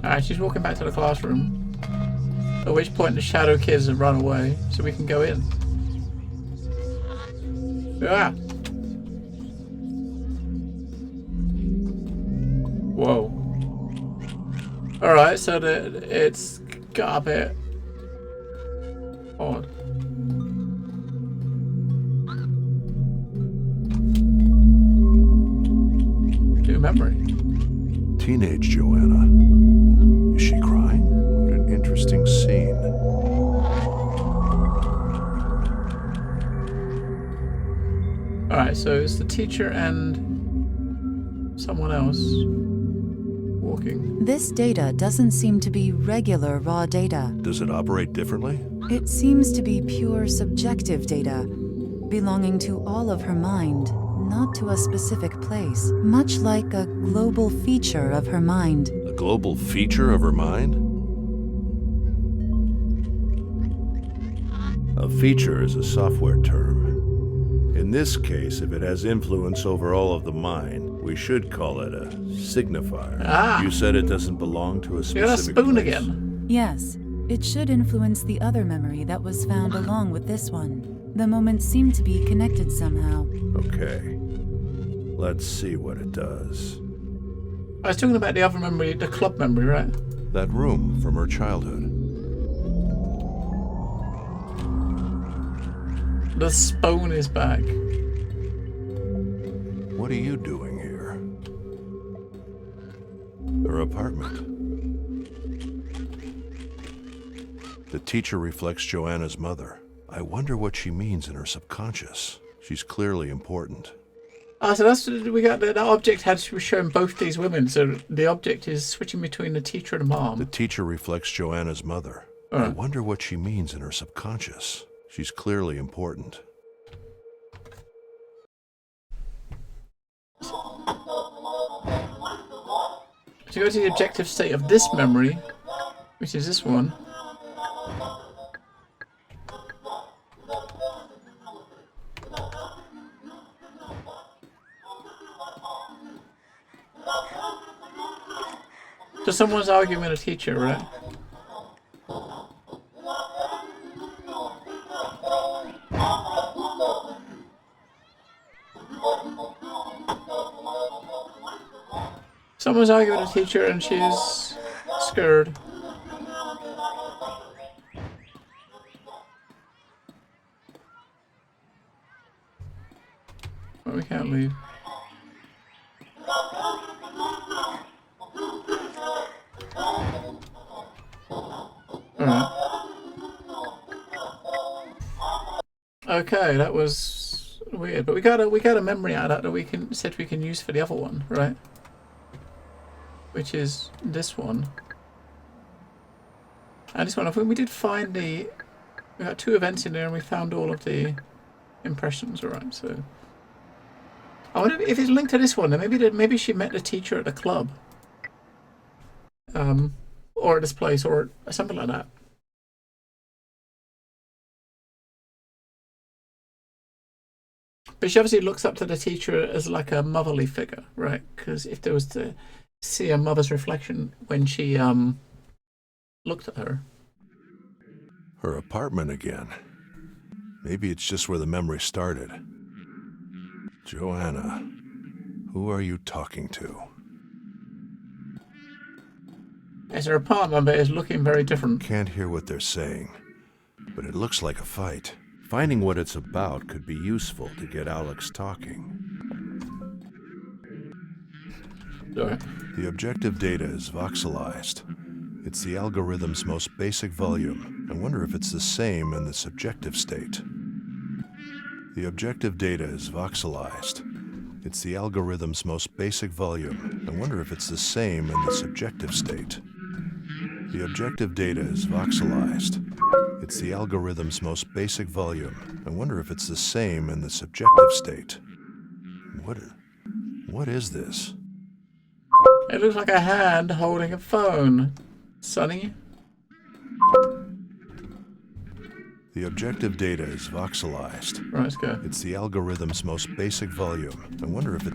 Alright, she's walking back to the classroom. At which point the shadow kids have run away, so we can go in. Yeah. Whoa. Alright, so it's got a bit odd. New memory. Teenage Joanna. Is she crying? What an interesting scene. Alright, so it's the teacher and someone else walking. This data doesn't seem to be regular raw data. Does it operate differently? It seems to be pure subjective data, belonging to all of her mind, not to a specific place, much like a global feature of her mind. A global feature of her mind? A feature is a software term. In this case, if it has influence over all of the mind, we should call it a signifier. Ah. You said it doesn't belong to a specific You got a spoon place. again. Yes, it should influence the other memory that was found along with this one. The moments seem to be connected somehow. Okay. Let's see what it does. I was talking about the other memory, the club memory, right? That room from her childhood. The spoon is back. What are you doing here? Her apartment. The teacher reflects Joanna's mother. I wonder what she means in her subconscious. She's clearly important. Ah, so that's we got that object had to be showing both these women. So the object is switching between the teacher and mom. The teacher reflects Joanna's mother. I wonder what she means in her subconscious. She's clearly important. So go to the objective state of this memory, which is this one. So someone's arguing with a teacher, right? Someone's arguing with a teacher and she's scared. But we can't leave. Alright. Okay, that was weird, but we got a memory out of that we can use for the other one, right? Which is this one. And this one, I think we did find we got 2 events in there and we found all of the impressions, alright, so. I wonder if it's linked to this one, then maybe she met the teacher at the club. Or at this place, or something like that. But she obviously looks up to the teacher as like a motherly figure, right? Because if there was to see a mother's reflection when she looked at her. Her apartment again. Maybe it's just where the memory started. Joanna, who are you talking to? It's her apartment, but it's looking very different. Can't hear what they're saying, but it looks like a fight. Finding what it's about could be useful to get Alex talking. Sorry. The objective data is voxelized. It's the algorithm's most basic volume. I wonder if it's the same in the subjective state. The objective data is voxelized. It's the algorithm's most basic volume. I wonder if it's the same in the subjective state. The objective data is voxelized. It's the algorithm's most basic volume. I wonder if it's the same in the subjective state. What is this? It looks like a hand holding a phone. Sonny? The objective data is voxelized. Right, let's go. It's the algorithm's most basic volume. I wonder if it...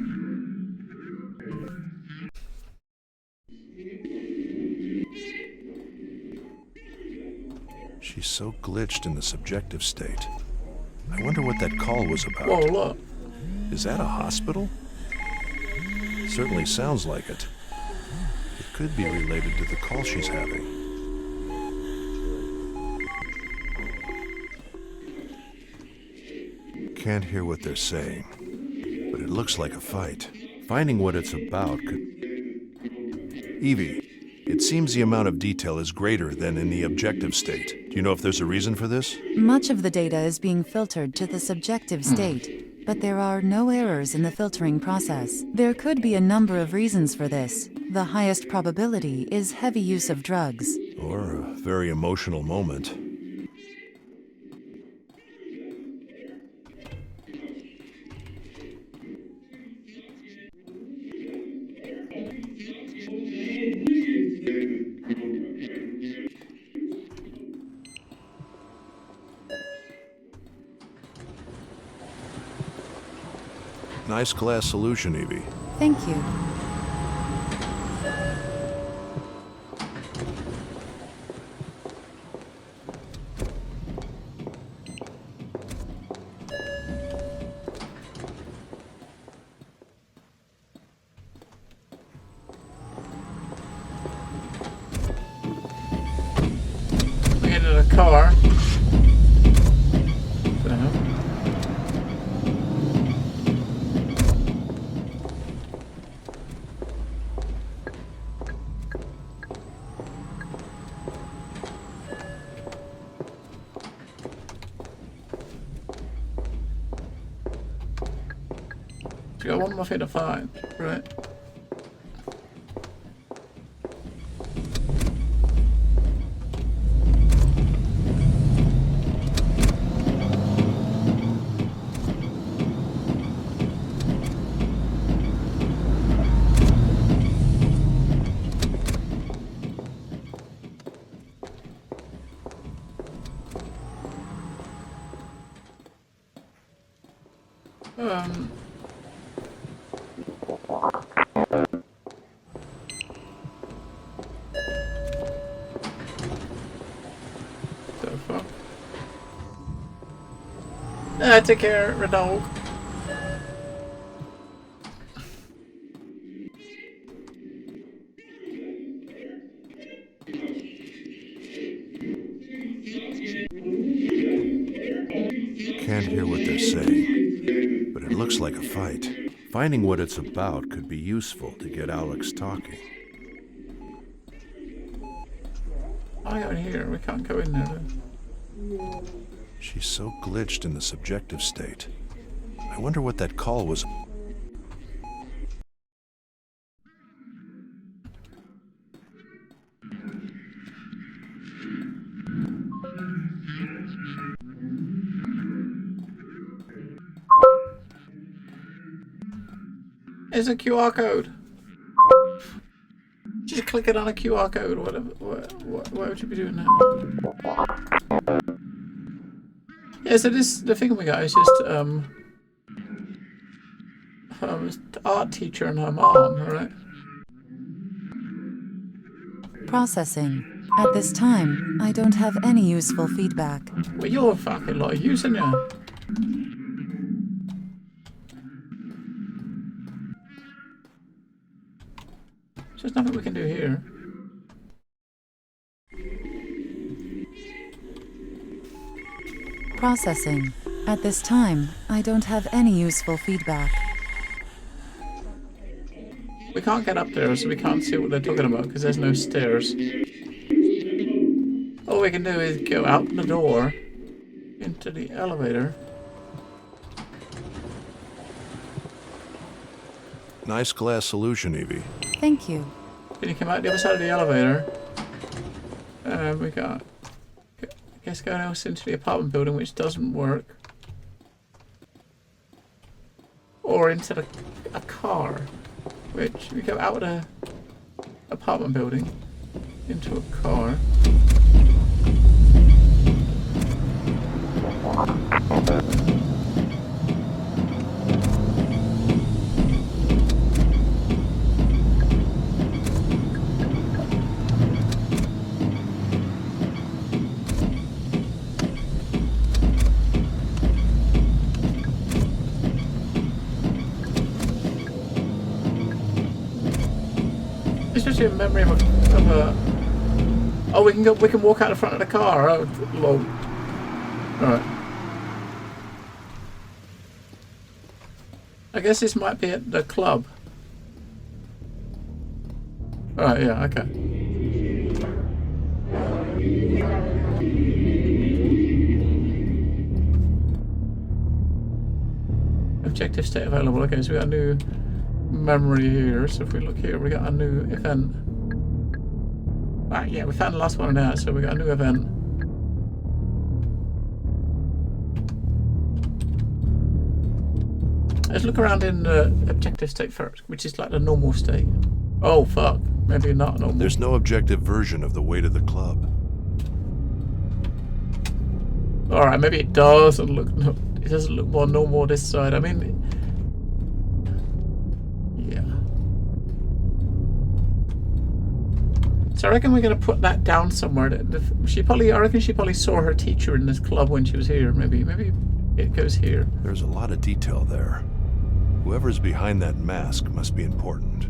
She's so glitched in the subjective state. I wonder what that call was about. Whoa, look. Is that a hospital? Certainly sounds like it. It could be related to the call she's having. Can't hear what they're saying, but it looks like a fight. Finding what it's about could... Evie, It seems the amount of detail is greater than in the objective state. Do you know if there's a reason for this? Much of the data is being filtered to the subjective state, but there are no errors in the filtering process. There could be a number of reasons for this. The highest probability is heavy use of drugs. Or a very emotional moment. Nice glass solution, Evie. Thank you. We get in a car. We got one more thing to find, right? The fuck? Take care, Renault. Can't hear what they're saying, but it looks like a fight. Finding what it's about could be useful to get Alex talking. I got here. We can't go in there. She's so glitched in the subjective state. I wonder what that call was. It's a QR code. Just click it on a QR code or whatever. Why would you be doing that? Yeah, so the thing we got is just art teacher and her mom, right? Processing. At this time, I don't have any useful feedback. Well, you're a fucking lot of use, aren't you? There's nothing we can do here. Processing. At this time, I don't have any useful feedback. We can't get up there, so we can't see what they're talking about because there's no stairs. All we can do is go out the door into the elevator. Nice glass solution, Evie. Thank you. Then you come out the other side of the elevator. We got, I guess, going else into the apartment building, which doesn't work. Or into a car, which we go out of the apartment building into a car. It's just a memory of a. Oh, we can walk out the front of the car. Oh, lol. Alright. I guess this might be at the club. Alright, yeah, okay. objective state available. Okay, so we got a new memory here. So if we look here, we got a new event. Right, yeah, we found the last one now, so we got a new event. Let's look around in the objective state first, which is like the normal state. Oh fuck, maybe not normal. There's no objective version of the way to the club. Alright, maybe it doesn't look more normal this side. I mean, yeah. So I reckon we're gonna put that down somewhere. I reckon she probably saw her teacher in this club when she was here. Maybe it goes here. There's a lot of detail there. Whoever's behind that mask must be important.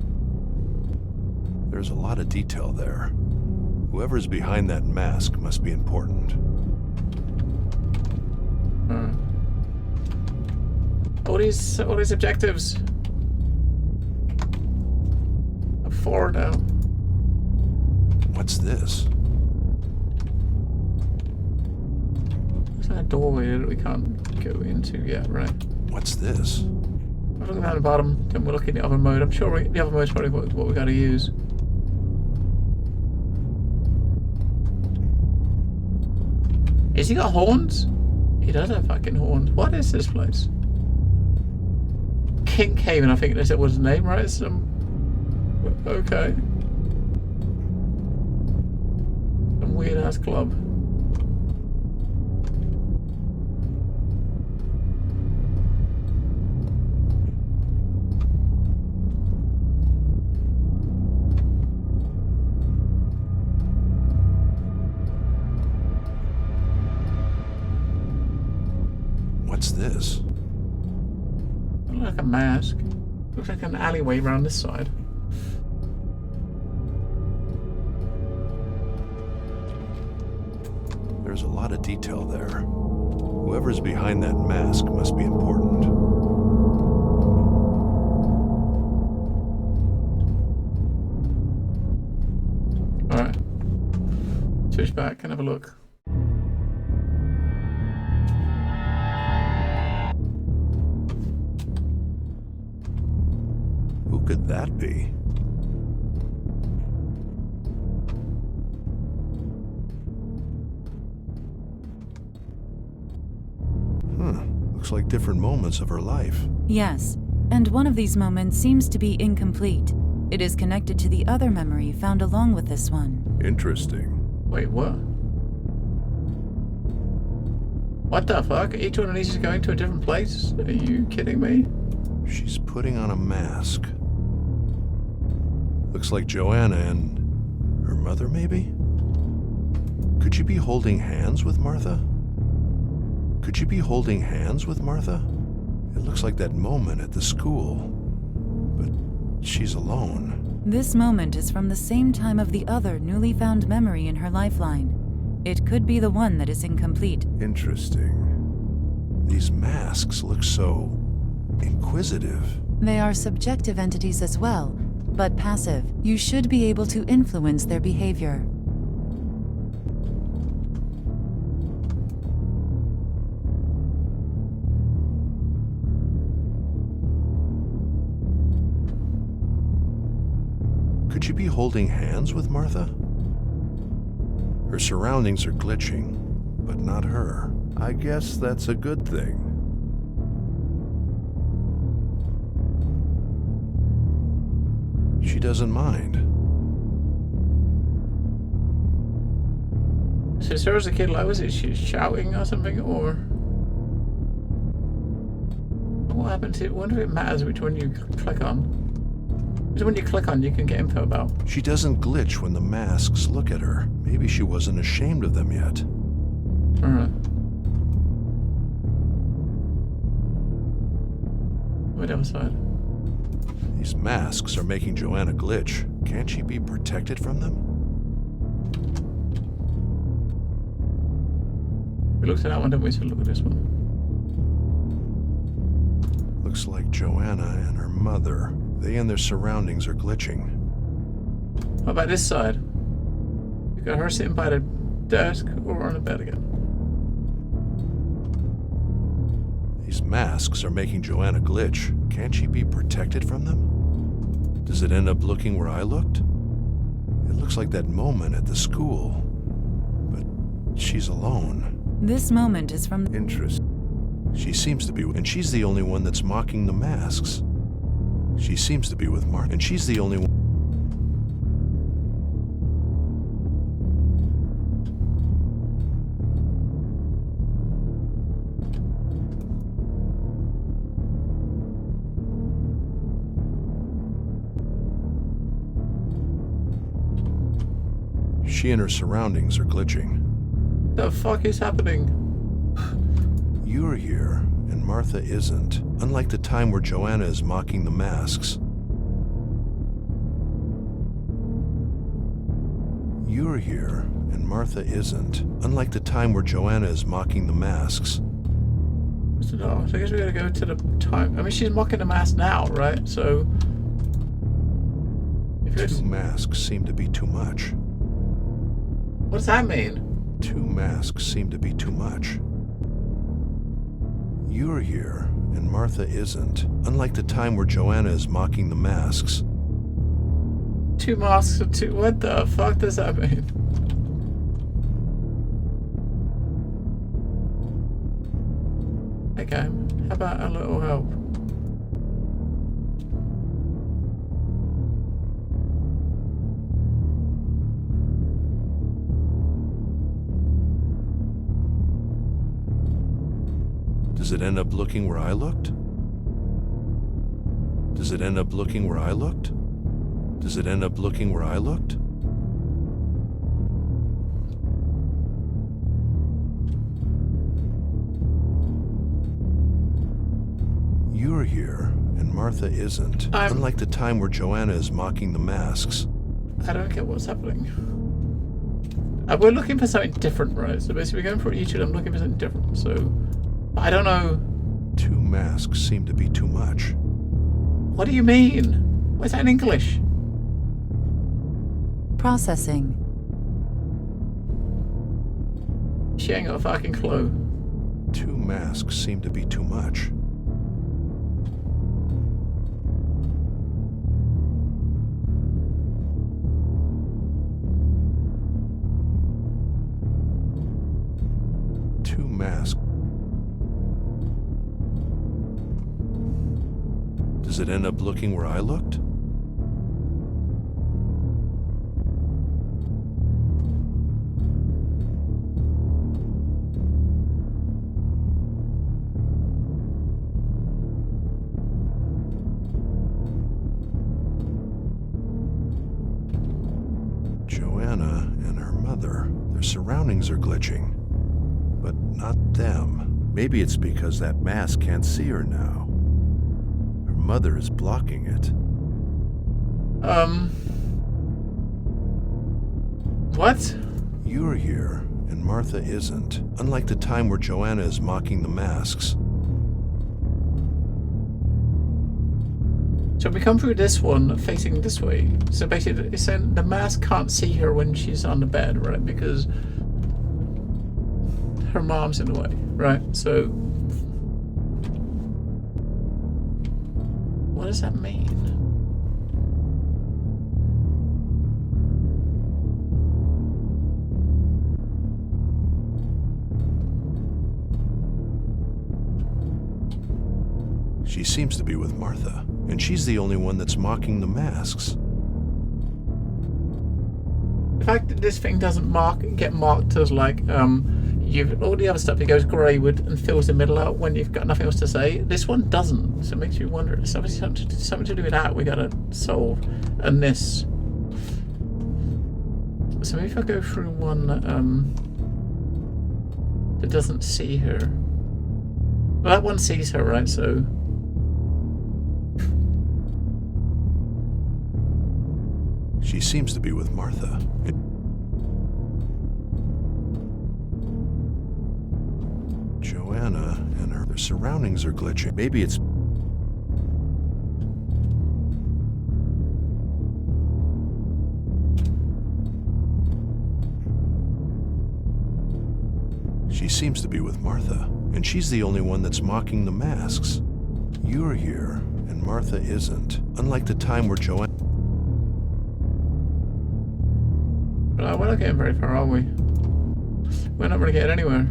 There's a lot of detail there. Whoever's behind that mask must be important. All these objectives. 4 now. What's this? There's a doorway that we can't go into yet, right? What's this? I'm looking down the bottom, then we'll look in the other mode. I'm sure the other mode is probably what we gotta use. Has he got horns? He does have fucking horns. What is this place? King Haven, I think that was his name, right? Okay. Some weird ass club. What's this? Looks like a mask. Looks like an alleyway around this side. There's a lot of detail there. Whoever's behind that mask must be important. Alright. Switch back and have a look. Who could that be? Looks like different moments of her life. Yes, and one of these moments seems to be incomplete. It is connected to the other memory found along with this one. Interesting. Wait, what? What the fuck? Each one of these is going to a different place? Are you kidding me? She's putting on a mask. Looks like Joanna and her mother, maybe? Could she be holding hands with Martha? Could she be holding hands with Martha? It looks like that moment at the school, but she's alone. This moment is from the same time of the other newly found memory in her lifeline. It could be the one that is incomplete. Interesting. These masks look so inquisitive. They are subjective entities as well, but passive. You should be able to influence their behavior. Could she be holding hands with Martha? Her surroundings are glitching, but not her. I guess that's a good thing. She doesn't mind. So as far as a kid, like, was it she shouting or something, or what happened to it? I wonder if it matters which one you click on. Because when you click on, you can get info about. She doesn't glitch when the masks look at her. Maybe she wasn't ashamed of them yet. Alright. Wait, other side. These masks are making Joanna glitch. Can't she be protected from them? We looked at that one, didn't we? So look at this one. Looks like Joanna and her mother. They and their surroundings are glitching. What about this side? You got her sitting by the desk or on the bed again. These masks are making Joanna glitch. Can't she be protected from them? Does it end up looking where I looked? It looks like that moment at the school. But she's alone. This moment is from... Interest. She seems to be, and she's the only one that's mocking the masks. She seems to be with Mark, and she's the only one. She and her surroundings are glitching. The fuck is happening? You're here, and Martha isn't. Unlike the time where Joanna is mocking the masks. You're here, and Martha isn't. Unlike the time where Joanna is mocking the masks. No, so I guess we gotta go to the time. I mean, she's mocking the mask now, right? So... Two masks seem to be too much. What does that mean? Two masks seem to be too much. You're here, and Martha isn't. Unlike the time where Joanna is mocking the masks. Two masks are two... What the fuck does that mean? Okay, how about a little help? Does it end up looking where I looked? Does it end up looking where I looked? Does it end up looking where I looked? You're here, and Martha isn't. Unlike the time where Joanna is mocking the masks. I don't get what's happening. We're looking for something different, right? So basically we're going for each of them looking for something different, so... I don't know. Two masks seem to be too much. What do you mean? What's that in English? Processing. She ain't got a fucking clue. Two masks seem to be too much. Two masks. Does it end up looking where I looked? Joanna and her mother, their surroundings are glitching. But not them. Maybe it's because that mask can't see her now. Mother is blocking it. What? You're here, and Martha isn't. Unlike the time where Joanna is mocking the masks. So we come through this one facing this way. So basically it's saying the mask can't see her when she's on the bed, right? Because her mom's in the way, right? So what does that mean? She seems to be with Martha, and she's the only one that's mocking the masks. The fact that this thing doesn't get marked as like, you've all the other stuff, it goes greyward and fills the middle out when you've got nothing else to say. This one doesn't, so it makes you wonder. It's something to do with that we gotta solve. And this. So maybe if I go through one that doesn't see her. Well, that one sees her, right? So. She seems to be with Martha. Joanna and their surroundings are glitching. Maybe it's... She seems to be with Martha, And she's the only one that's mocking the masks. You're here, and Martha isn't. Unlike the time where Joanna... We're not getting very far, are we? We're not really getting anywhere.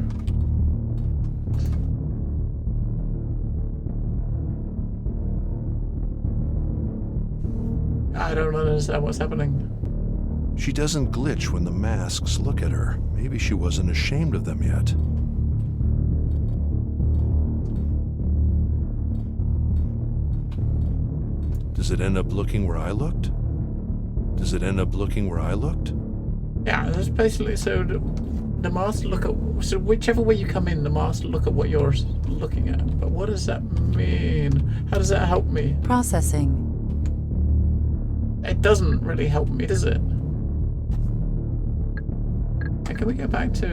I don't understand what's happening. She doesn't glitch when the masks look at her. Maybe she wasn't ashamed of them yet. Does it end up looking where I looked? Does it end up looking where I looked? Yeah, that's basically so the masks look at, so whichever way you come in, the masks look at what you're looking at. But what does that mean? How does that help me? Processing. It doesn't really help me, does it? And can we go back to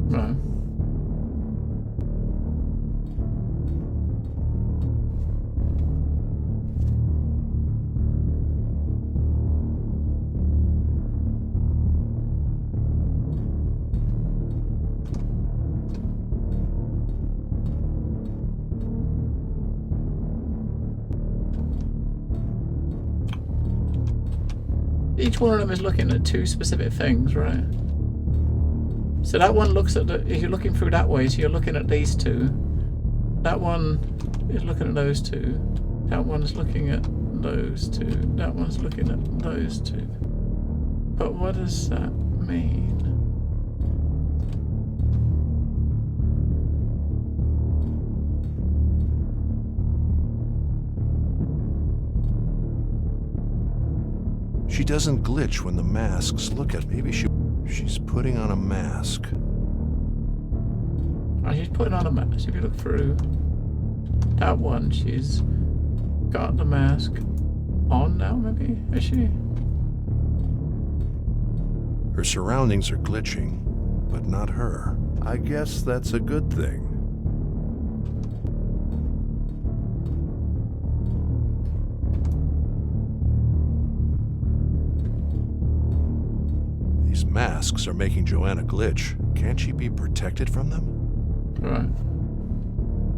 no. Each one of them is looking at two specific things, right? So that one looks at the, if you're looking through that way, so you're looking at these two. That one is looking at those two. That one's looking at those two. That one's looking at those two. But what does that mean? She doesn't glitch when the masks look at. Maybe she's putting on a mask. Oh, she's putting on a mask. If you look through that one, she's got the mask on now, maybe? Is she? Her surroundings are glitching, but not her. I guess that's a good thing. These masks are making Joanna glitch. Can't she be protected from them? Right.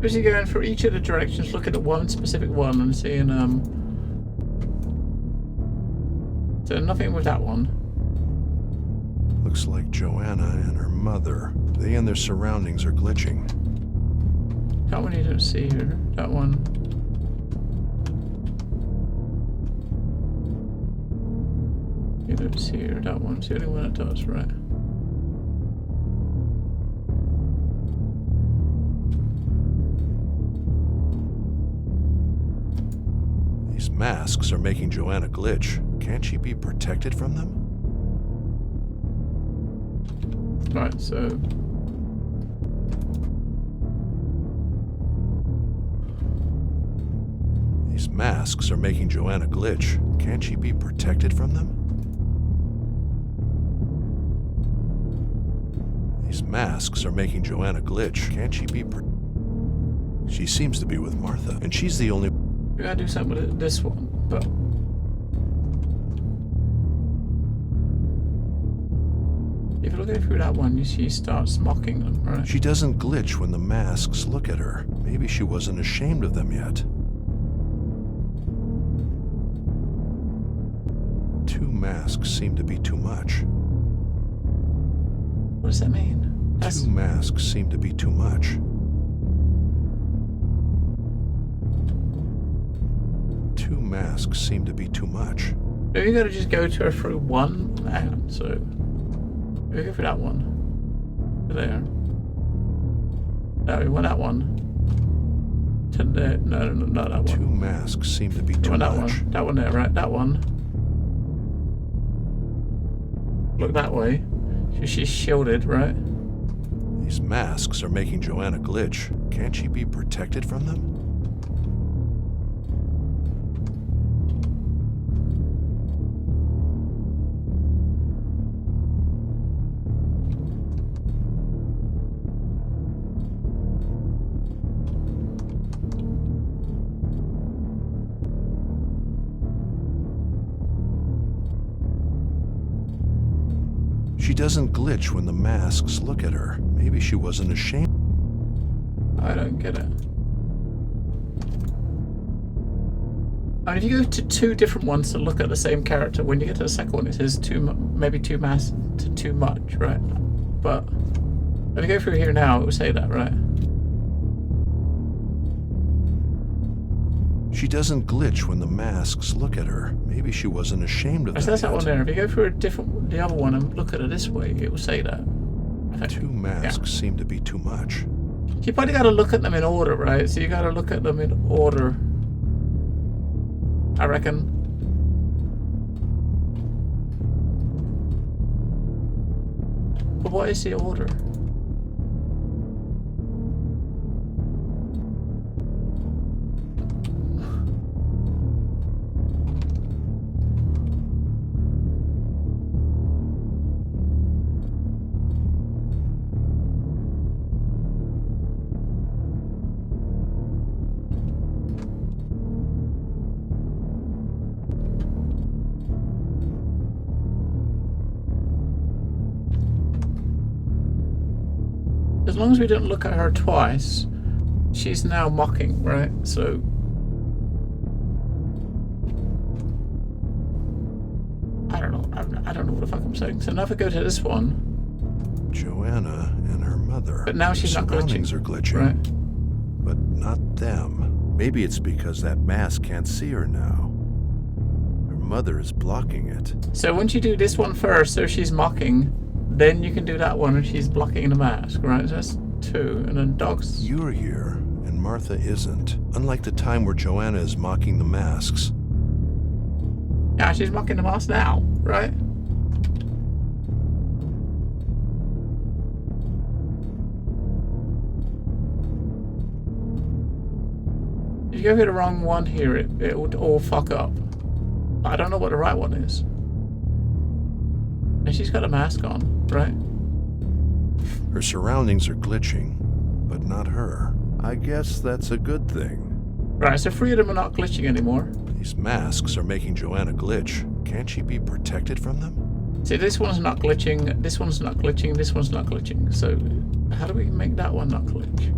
Is he going for each of the directions, looking at one specific one and seeing, so nothing with that one. Looks like Joanna and her mother. They and their surroundings are glitching. That one you don't see her. That one. You don't see her. That one's the only one that does, right? These masks are making Joanna glitch. Can't she be protected from them? Right, so... These masks are making Joanna glitch. Can't she be protected from them? These masks are making Joanna glitch. Can't she be She seems to be with Martha, and she's the only... We gotta do something with this one, but... If you're looking through that one, she starts mocking them, right? She doesn't glitch when the masks look at her. Maybe she wasn't ashamed of them yet. Two masks seem to be too much. What does that mean? Two masks seem to be too much. Two masks seem to be too much. So you gotta just go to her through one. Hang on, so we go for that one. There. No, we want that one. To there. No, not that one. Two masks seem to be too that much. One. That one there, right? That one. Look that way. She's shielded, right? These masks are making Joanna glitch. Can't she be protected from them? She doesn't glitch when the masks look at her. Maybe she wasn't ashamed. I don't get it. I mean, if you go to two different ones to look at the same character, when you get to the second one, it says maybe too much, right? But if you go through here now, it will say that, right? She doesn't glitch when the masks look at her. Maybe she wasn't ashamed of that. So that's that yet. one there. If you go through the other one and look at it this way, it will say that. Two masks seem to be too much. You probably got to look at them in order, right? So you got to look at them in order, I reckon. But what is the order? As long as we don't look at her twice, she's now mocking, right? So I don't know. I don't know what the fuck I'm saying. So now if I go to this one, Joanna and her mother. but now she's not glitching. Surroundings are glitching, right? but not them. Maybe it's because that mask can't see her now. Her mother is blocking it. So once you do this one first, so she's mocking, then you can do that one and she's blocking the mask, right? So that's two, and then dogs. You're here, and Martha isn't. Unlike the time where Joanna is mocking the masks. Yeah, she's mocking the mask now, right? If you go to the wrong one here, it would all fuck up. I don't know what the right one is. And she's got a mask on, right? Her surroundings are glitching, but not her. I guess that's a good thing. Right, so three of them are not glitching anymore. These masks are making Joanna glitch. Can't she be protected from them? See, this one's not glitching, this one's not glitching, this one's not glitching. So how do we make that one not glitch?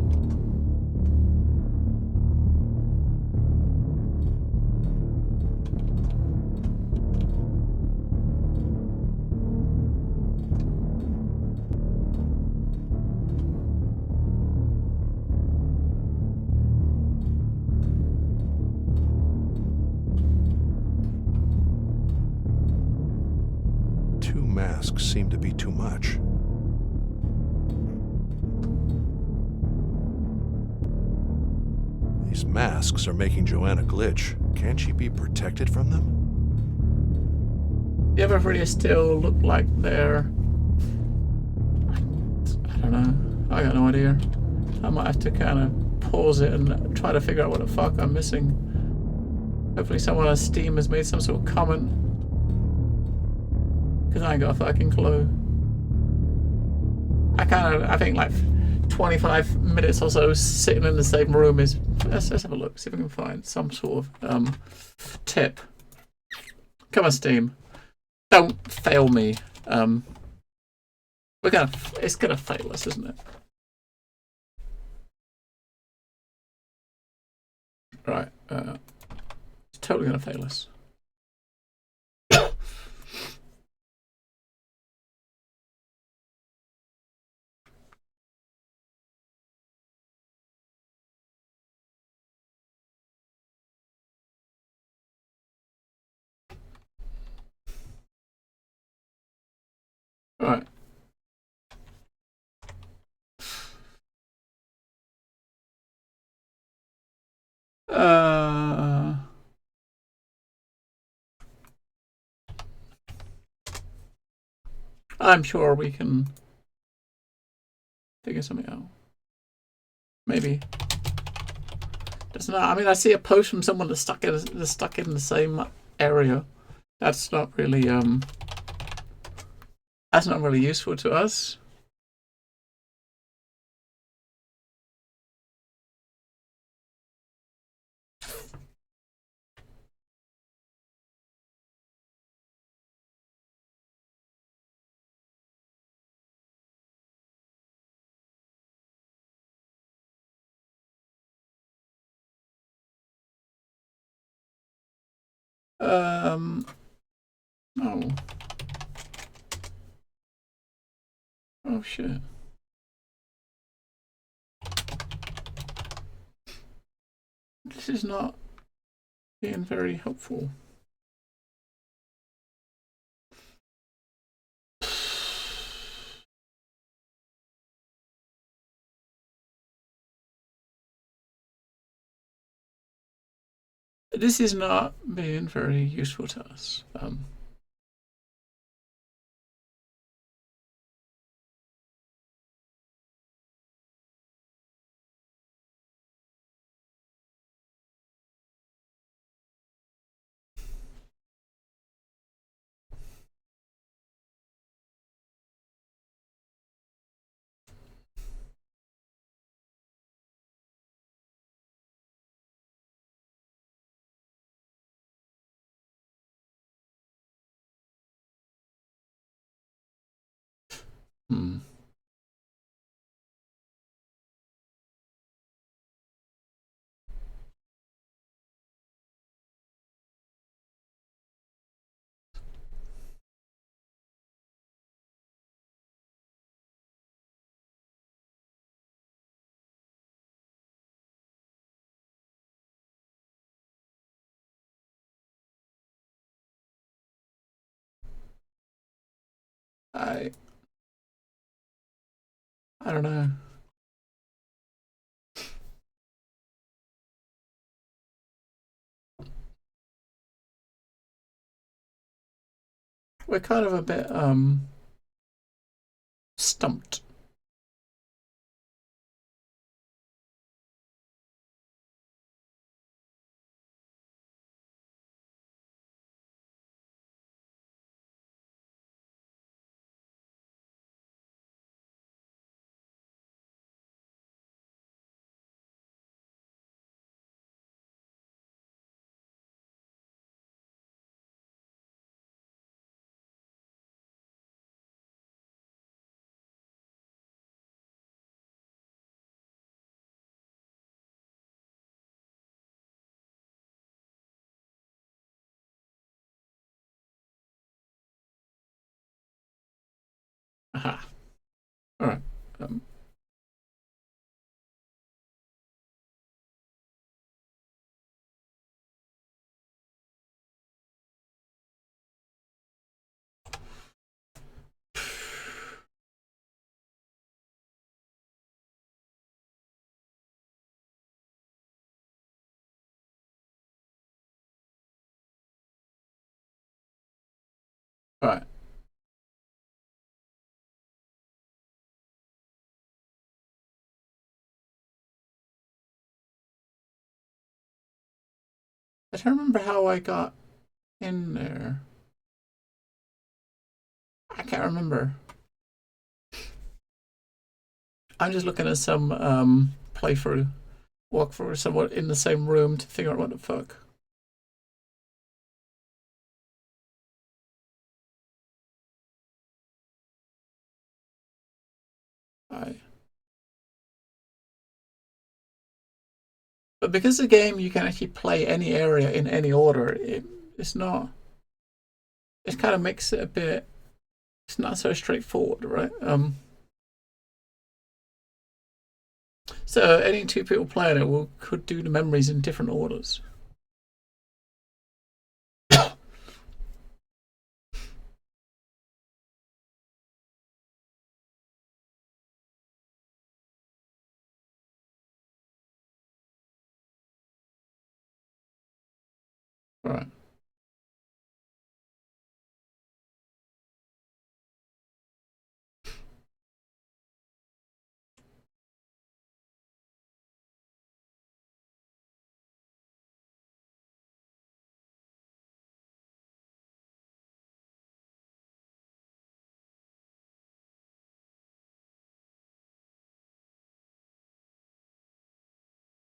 Masks seem to be too much. These masks are making Joanna glitch. Can't she be protected from them? The other three still look like they're... I don't know. I got no idea. I might have to kind of pause it and try to figure out what the fuck I'm missing. Hopefully someone on Steam has made some sort of comment. Because I ain't got a fucking clue. I think like 25 minutes or so sitting in the same room is... Let's have a look, see if we can find some sort of tip. Come on, Steam. Don't fail me. It's gonna fail us, isn't it? Right, it's totally gonna fail us. Right. I'm sure we can figure something out. Maybe. Doesn't know. I mean, I see a post from someone that's stuck in the same area. That's not really useful to us. Oh. Oh shit. This is not being very helpful. This is not being very useful to us. Hmm. I don't know. We're kind of a bit stumped. Aha. All right. All right. I don't remember how I got in there. I can't remember. I'm just looking at some playthrough, walkthrough, somewhat in the same room to figure out what the fuck. But because the game you can actually play any area in any order, it's not. It kind of makes it a bit. It's not so straightforward, right? So any two people playing it could do the memories in different orders. Right.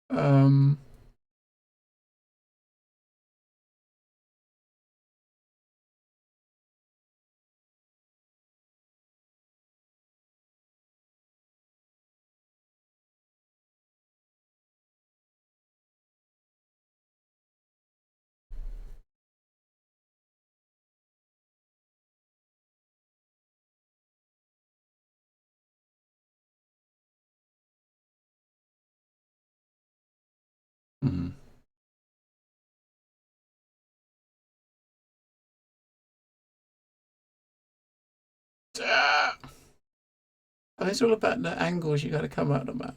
Um. Hmm. Ah! Oh, it's all about the angles you got to come at them at.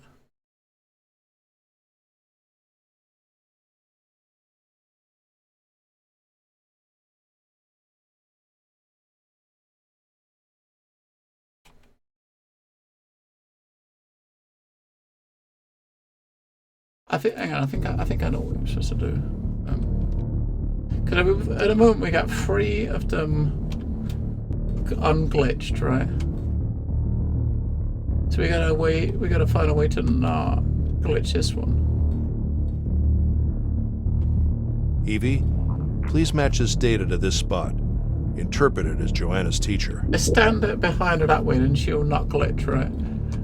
Hang on. I think I know what we're supposed to do. Because at the moment we got 3 of them unglitched, right? So we gotta wait. We gotta find a way to not glitch this one. Evie, please match this data to this spot. Interpret it as Joanna's teacher. Stand behind her that way, and she'll not glitch, right?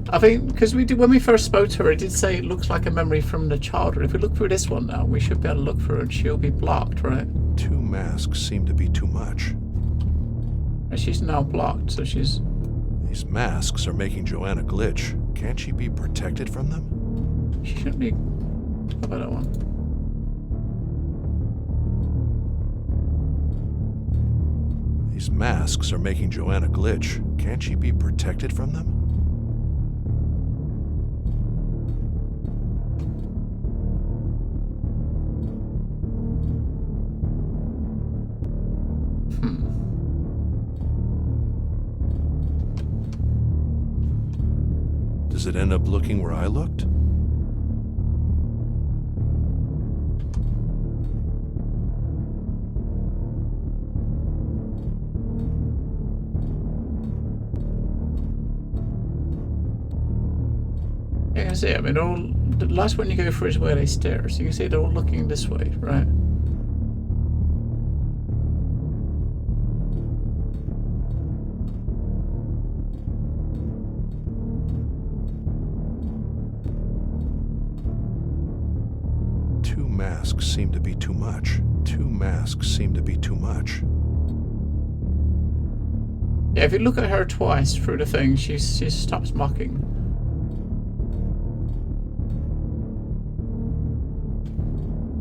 I think because when we first spoke to her, it did say it looks like a memory from the childhood. If we look through this one now, we should be able to look through, and she'll be blocked, right? 2 masks seem to be too much. And she's now blocked, so she's. These masks are making Joanna glitch. Can't she be protected from them? She shouldn't be. How about that one? These masks are making Joanna glitch. Can't she be protected from them? Does it end up looking where I looked? You can see, I mean, the last one you go through is where they stare, so you can see they're all looking this way, right? Two masks seem to be too much. 2 masks seem to be too much. Yeah, if you look at her twice through the thing, she stops mocking.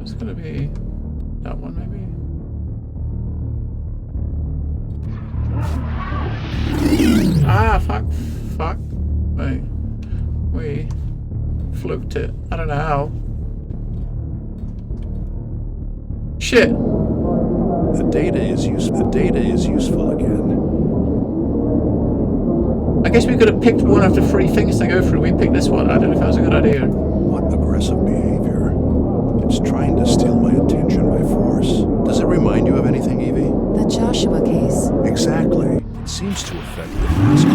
It's gonna be that one, maybe. Ah, fuck. Wait, we fluked it. I don't know how. Shit. The data is useful again. I guess we could have picked one of the 3 things to go through. We picked this one. I don't know if that was a good idea. What aggressive behavior. It's trying to steal my attention by force. Does it remind you of anything, Evie? The Joshua case. Exactly. It seems to affect the mask.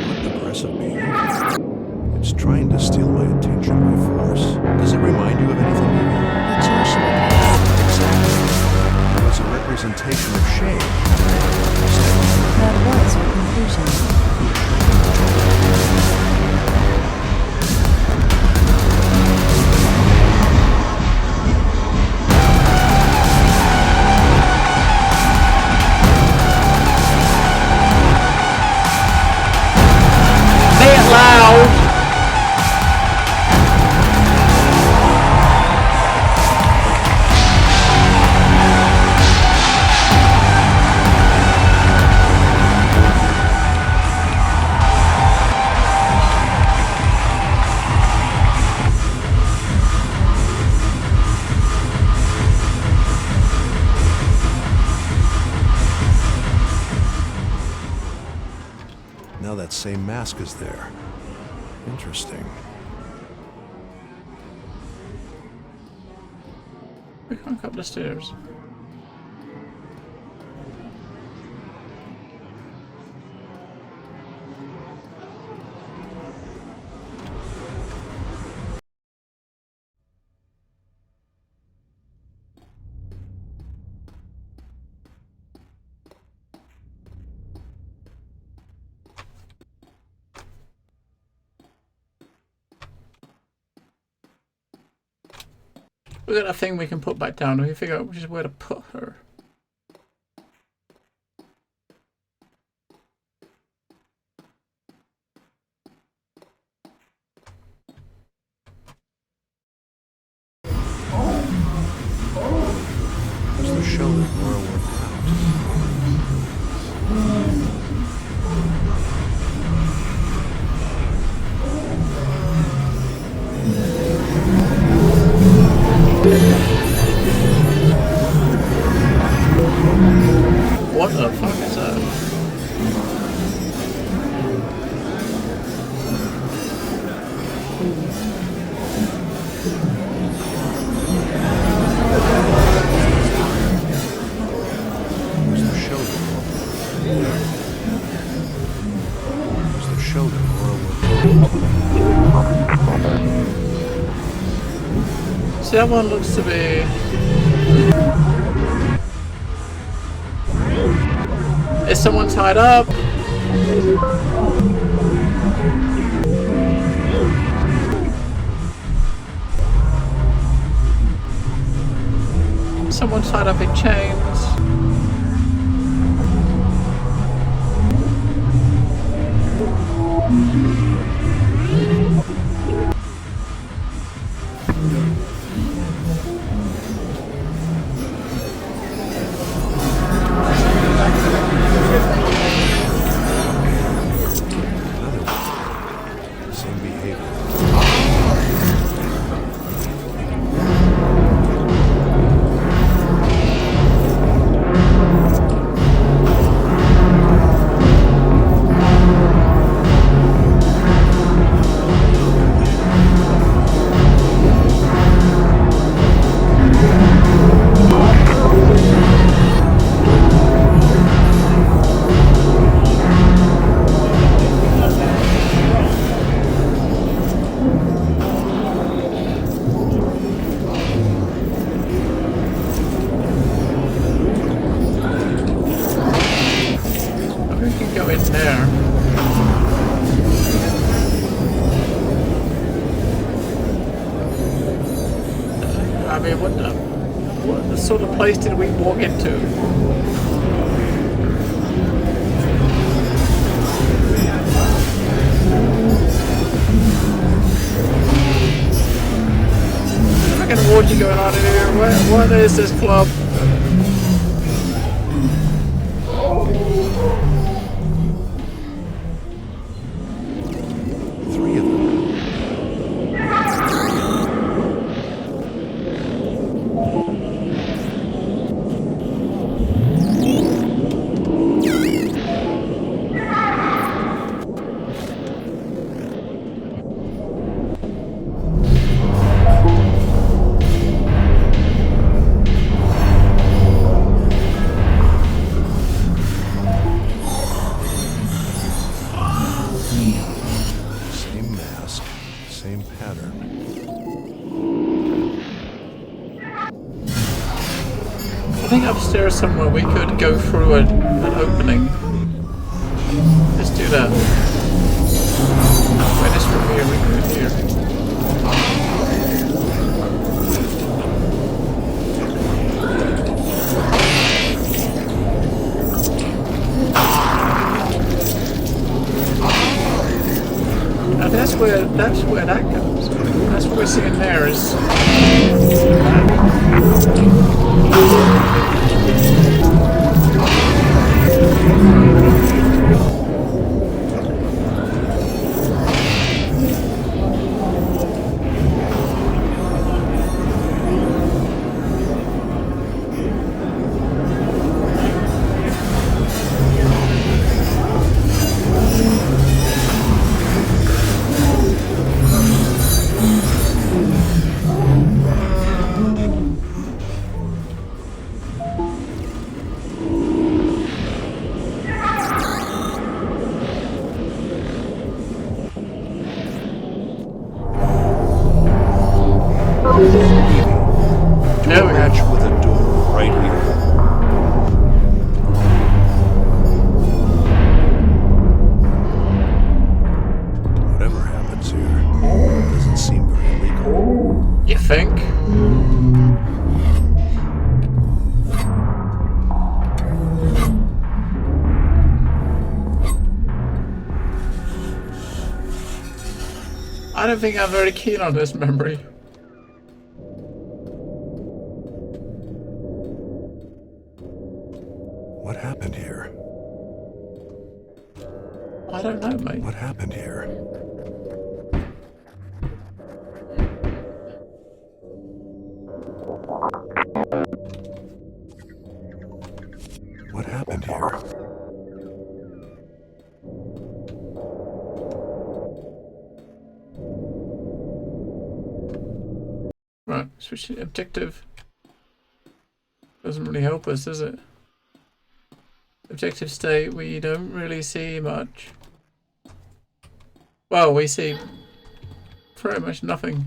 What aggressive behavior. It's trying to steal my attention by force. Does it remind you of anything, Evie? The Joshua case. Exactly. It's a representation of shame. That was your conclusion. Say it loud! Now that same mask is there. Interesting. We can't go up the stairs. We got a thing we can put back down and we figure out which is where to put her. children or So that one looks to be... Is someone tied up? Someone tied up in chains. same behavior. What sort of place did we walk into? Fucking orgy going on in here. What is this club? Three of them. Upstairs somewhere we could go through an opening. Let's do that. By this room here, we can go here. And that's where that goes. That's what we're seeing there is. I don't think I'm very keen on this memory. What happened here? I don't know, mate. What happened here? What happened here? Right, switch to objective. Doesn't really help us, does it? Objective state, we don't really see much. Well, we see pretty much nothing.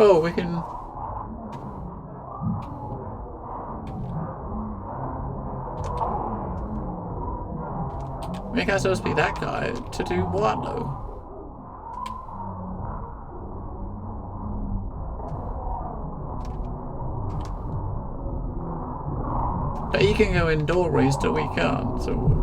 Oh, we can... We can't supposed to be that guy. To do what, though? But he can go in doorways that we can't, so...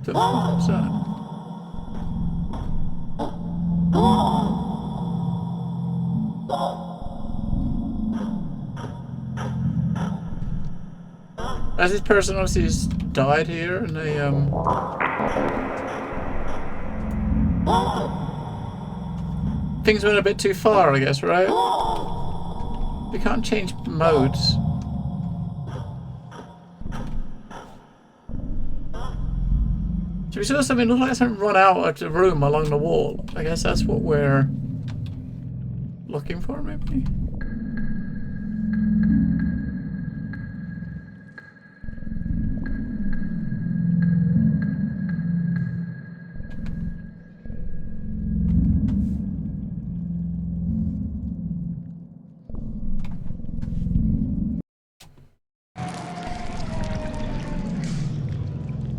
The fuck was that? As this person obviously just died here and they things went a bit too far, I guess, right? We can't change modes. So we saw something look like something run out of the room along the wall. I guess that's what we're looking for, maybe?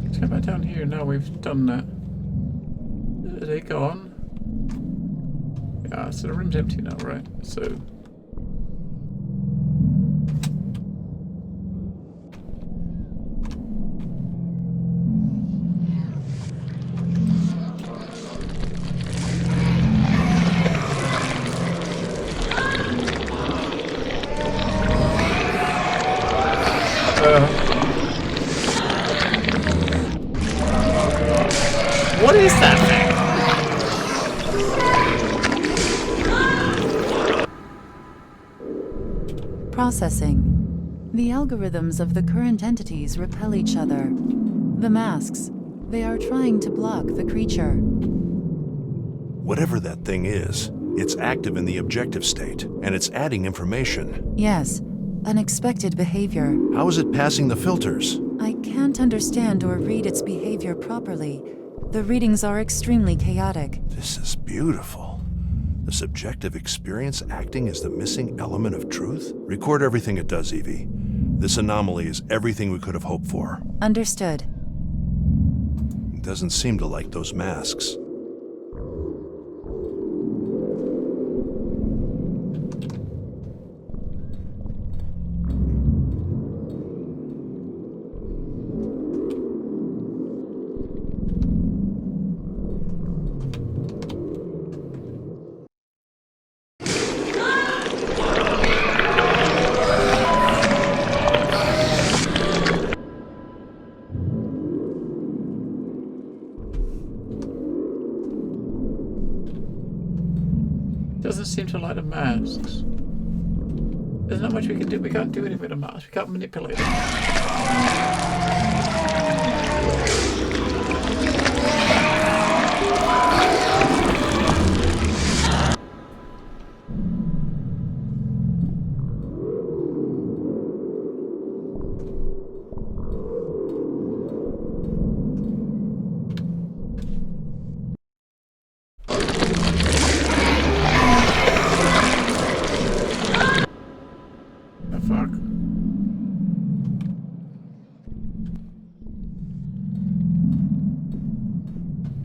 Let's go back down here. Now we've done that. Is it gone? Yeah, so the room's empty now, right? So... what is that thing? Processing. The algorithms of the current entities repel each other. The masks, they are trying to block the creature. Whatever that thing is, it's active in the objective state, and it's adding information. Yes, unexpected behavior. How is it passing the filters? I can't understand or read its behavior properly. The readings are extremely chaotic. This is beautiful. The subjective experience acting as the missing element of truth? Record everything it does, Evie. This anomaly is everything we could have hoped for. Understood. It doesn't seem to like those masks. masks seem to light up masks. There's not much we can do. We can't do anything with a mask. We can't manipulate them.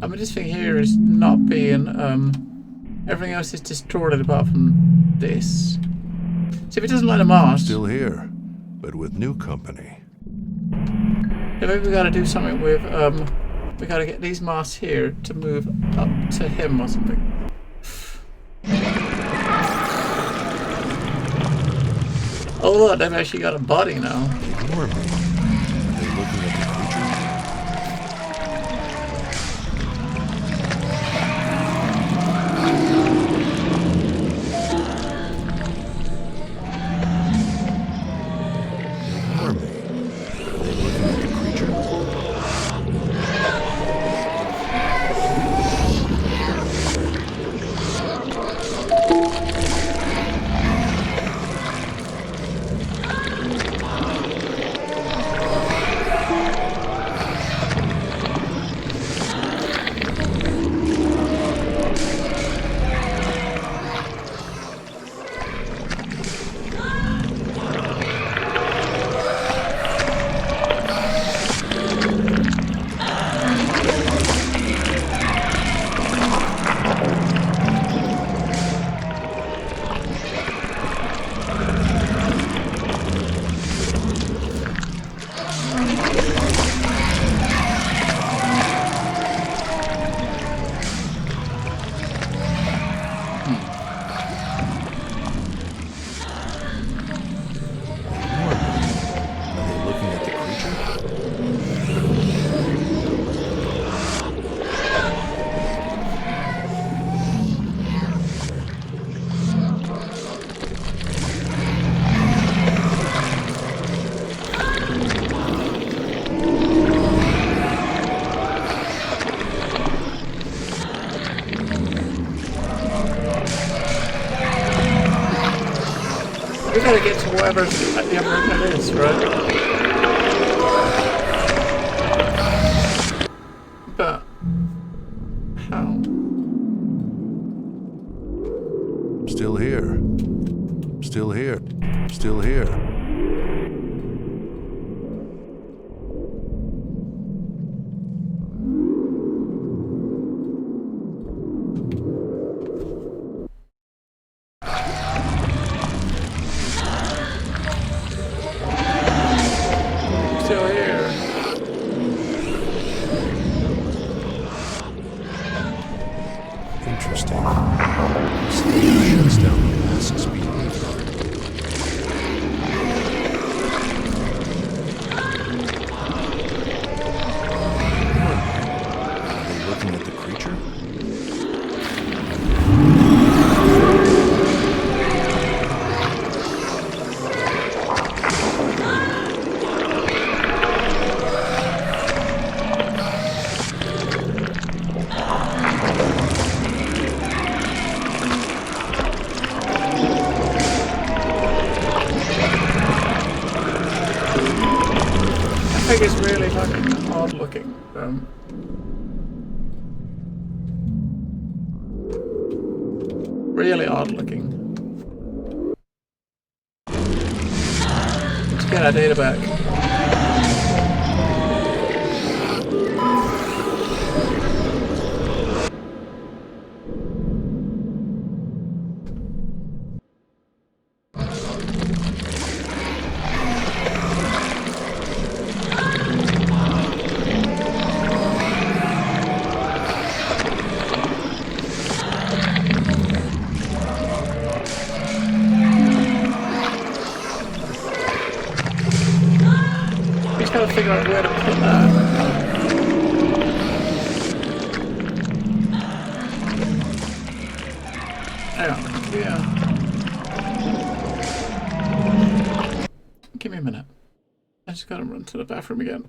I mean, this thing here is not being, everything else is distorted apart from this. So if it doesn't light a mask... Still here, but with new company. Yeah, maybe we gotta do something with, we gotta get these masks here to move up to him or something. Oh look, they've actually got a body now. Ignore me. Are they looking at the creature? We gotta get to wherever the other end is, right? But how? Still here. Still here. Still here. I think it's really fucking odd looking. Really odd looking. Let's get our data back. Gotta figure out where to put that. Hang on. here. Give me a minute. I just gotta run to the bathroom again.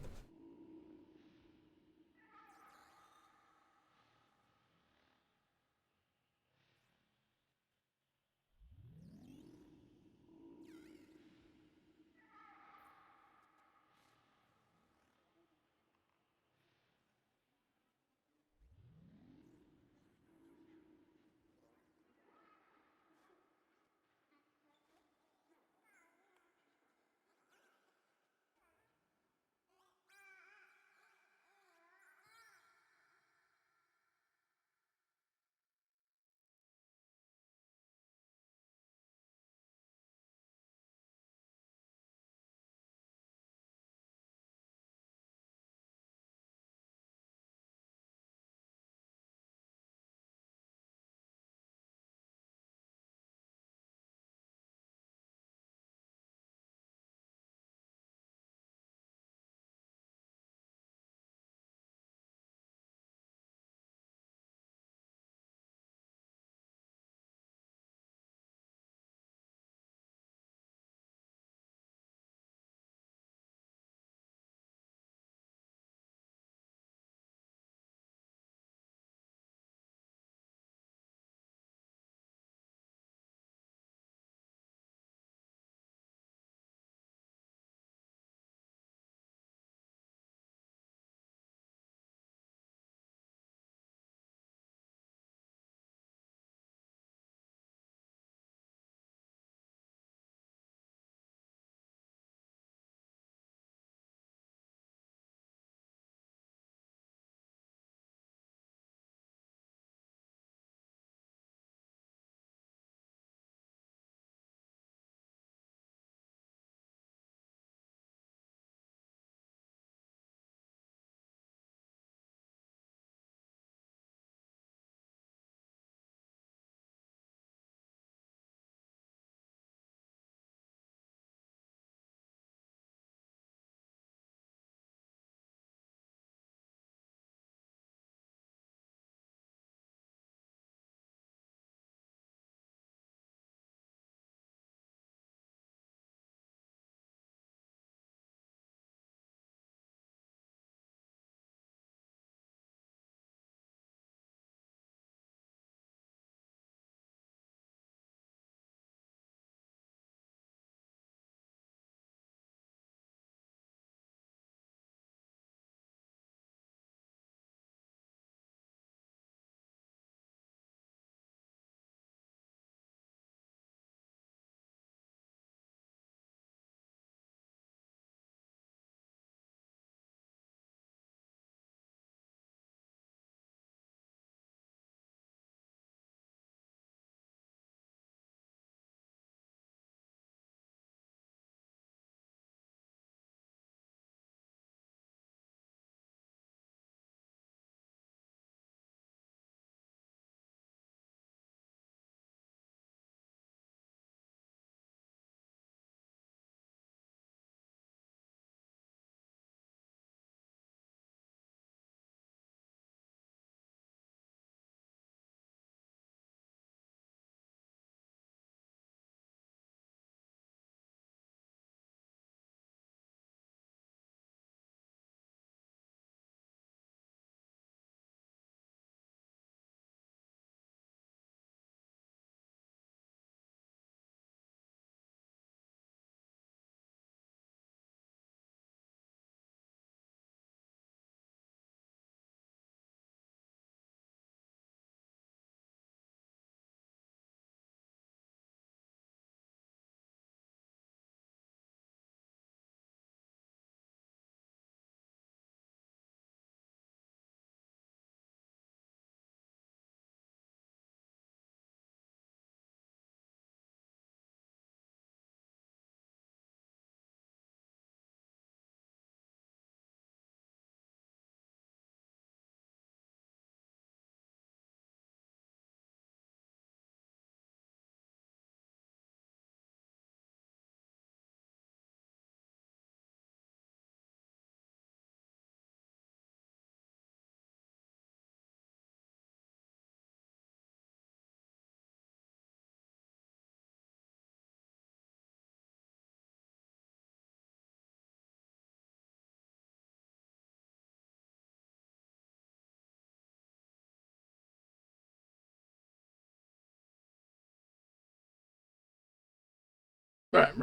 Right.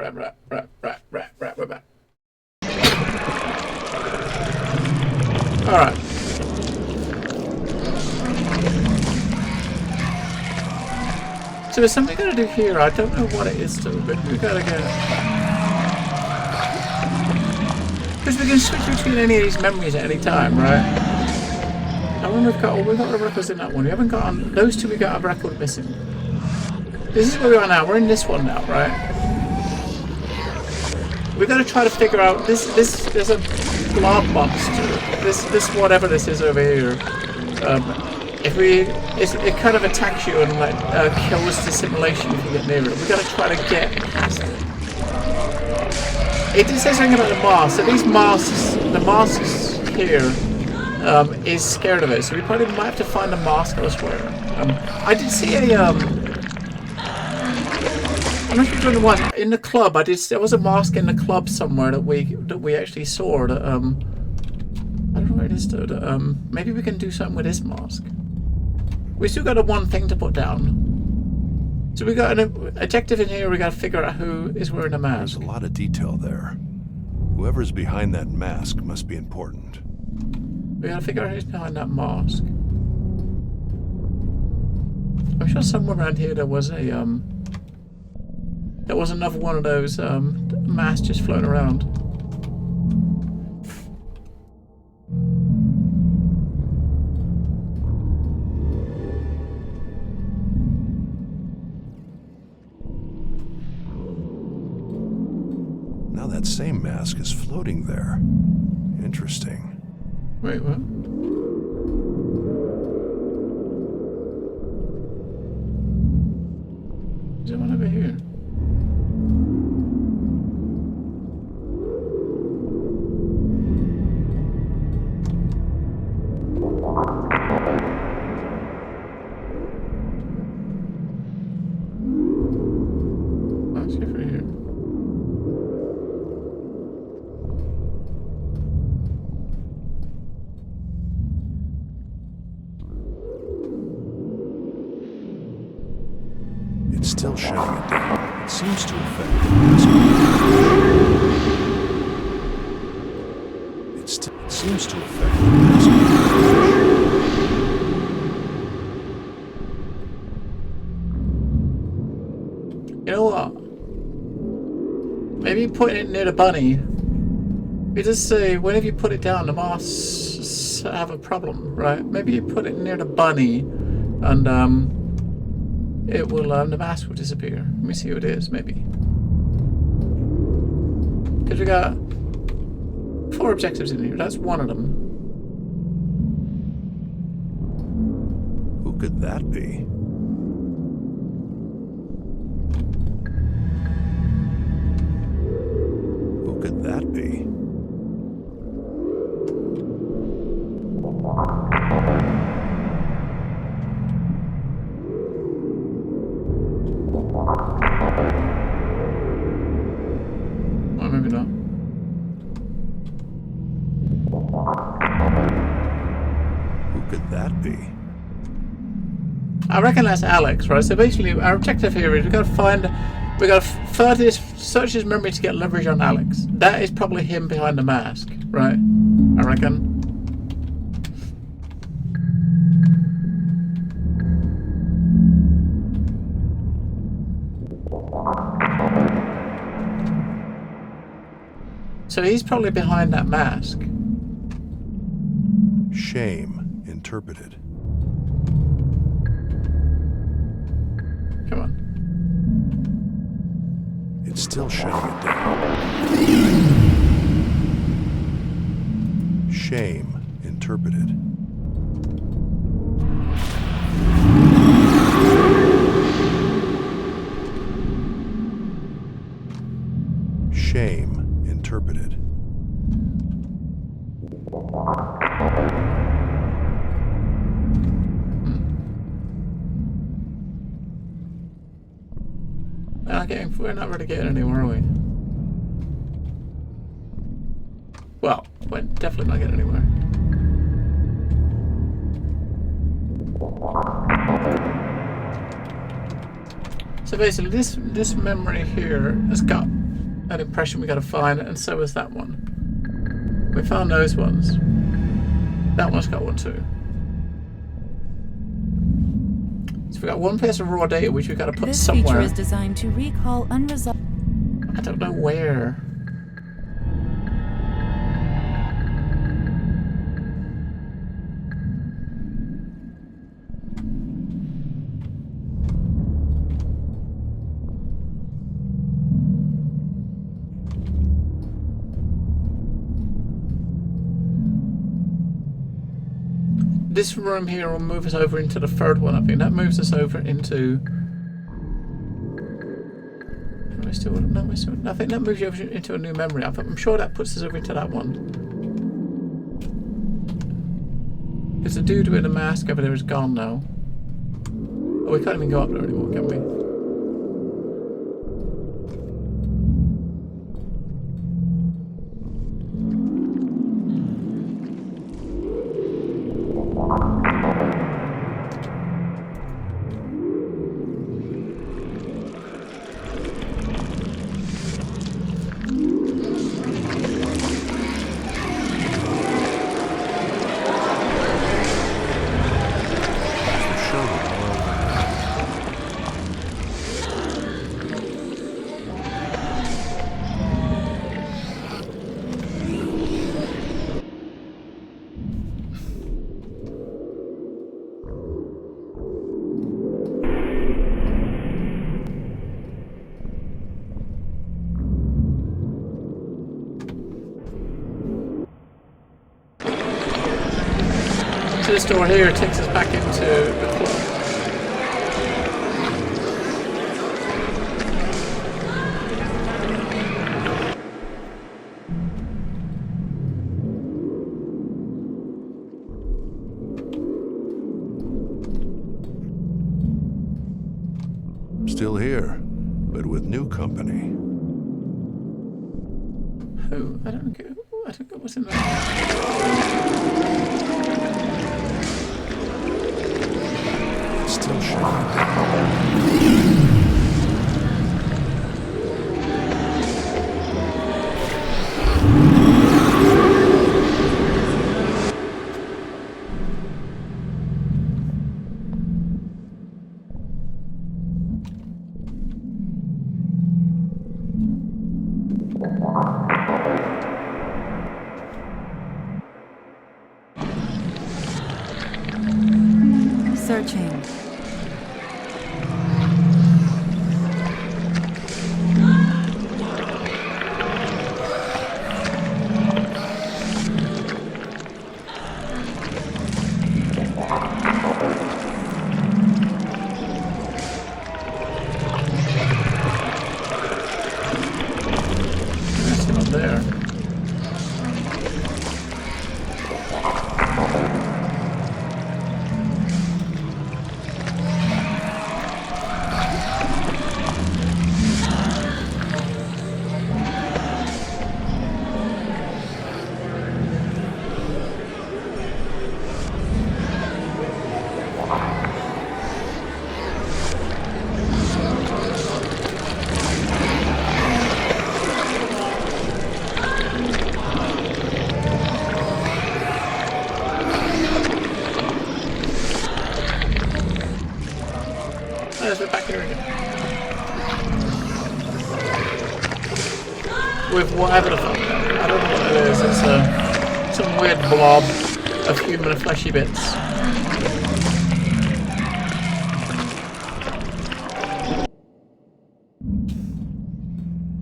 Alright. So there's something we gotta do here. I don't know what it is though, but we gotta get it. Because we can switch between any of these memories at any time, right? I wonder if we've got a records in that one. We haven't got on those two. We got a record missing. This is where we are now. We're in this one now, right? We gotta try to figure out this. There's a blob monster. This whatever this is over here. If it kind of attacks you and like kills the simulation if you get near it. We gotta try to get past it. It says something about the mask. So these masks, the masks here, is scared of it. So we probably might have to find a mask elsewhere. I did see a I'm not sure which one it was. In the club, there was a mask in the club somewhere that we actually saw. That, I don't know where it is though. That, maybe we can do something with this mask. We still got one thing to put down. So we got an objective in here. We got to figure out who is wearing a mask. There's a lot of detail there. Whoever's behind that mask must be important. We got to figure out who's behind that mask. I'm sure somewhere around here there was a there was another one of those masks just floating around. Now that same mask is floating there. Interesting. Wait, what? Is there one over here? Let's see if we're here. It's still shutting it down. It seems to affect the mask. It seems to affect the mask. You know what? Maybe putting it near the bunny. It does say whenever you put it down, the masks have a problem, right? Maybe you put it near the bunny, and it will the mask will disappear. Let me see who it is, maybe. Because we got 4 objectives in here. That's one of them. Who could that be? Who could that be? Oh, maybe not. Who could that be? I reckon that's Alex, right? So basically, our objective here is we got to search his memory to get leverage on Alex. That is probably him behind the mask, right? I reckon. So he's probably behind that mask. Shame interpreted. Come on. It's still shutting it down. Shame interpreted. Shame interpreted. We're not really getting anywhere, are we? Well, we're definitely not getting anywhere. So So basically, this memory here has got an impression we got to find, and so has that one. We found those ones. That one's got one too. So we got one piece of raw data which we got to put somewhere. This feature is designed to recall unresolved. I don't know where. This room here will move us over into the third one. I think that moves us over into. Am I still? No, I still. I think that moves you over into a new memory. I'm sure that puts us over into that one. Because the dude with the mask over there is gone now. Oh, we can't even go up there anymore, can we? This door here takes us back into the club. Still here, but with new company. Who? I don't get what's in there. Still showing. Searching. That's not there. We're back here again. With whatever the fuck. I don't know what it is. It's some weird blob of human fleshy bits.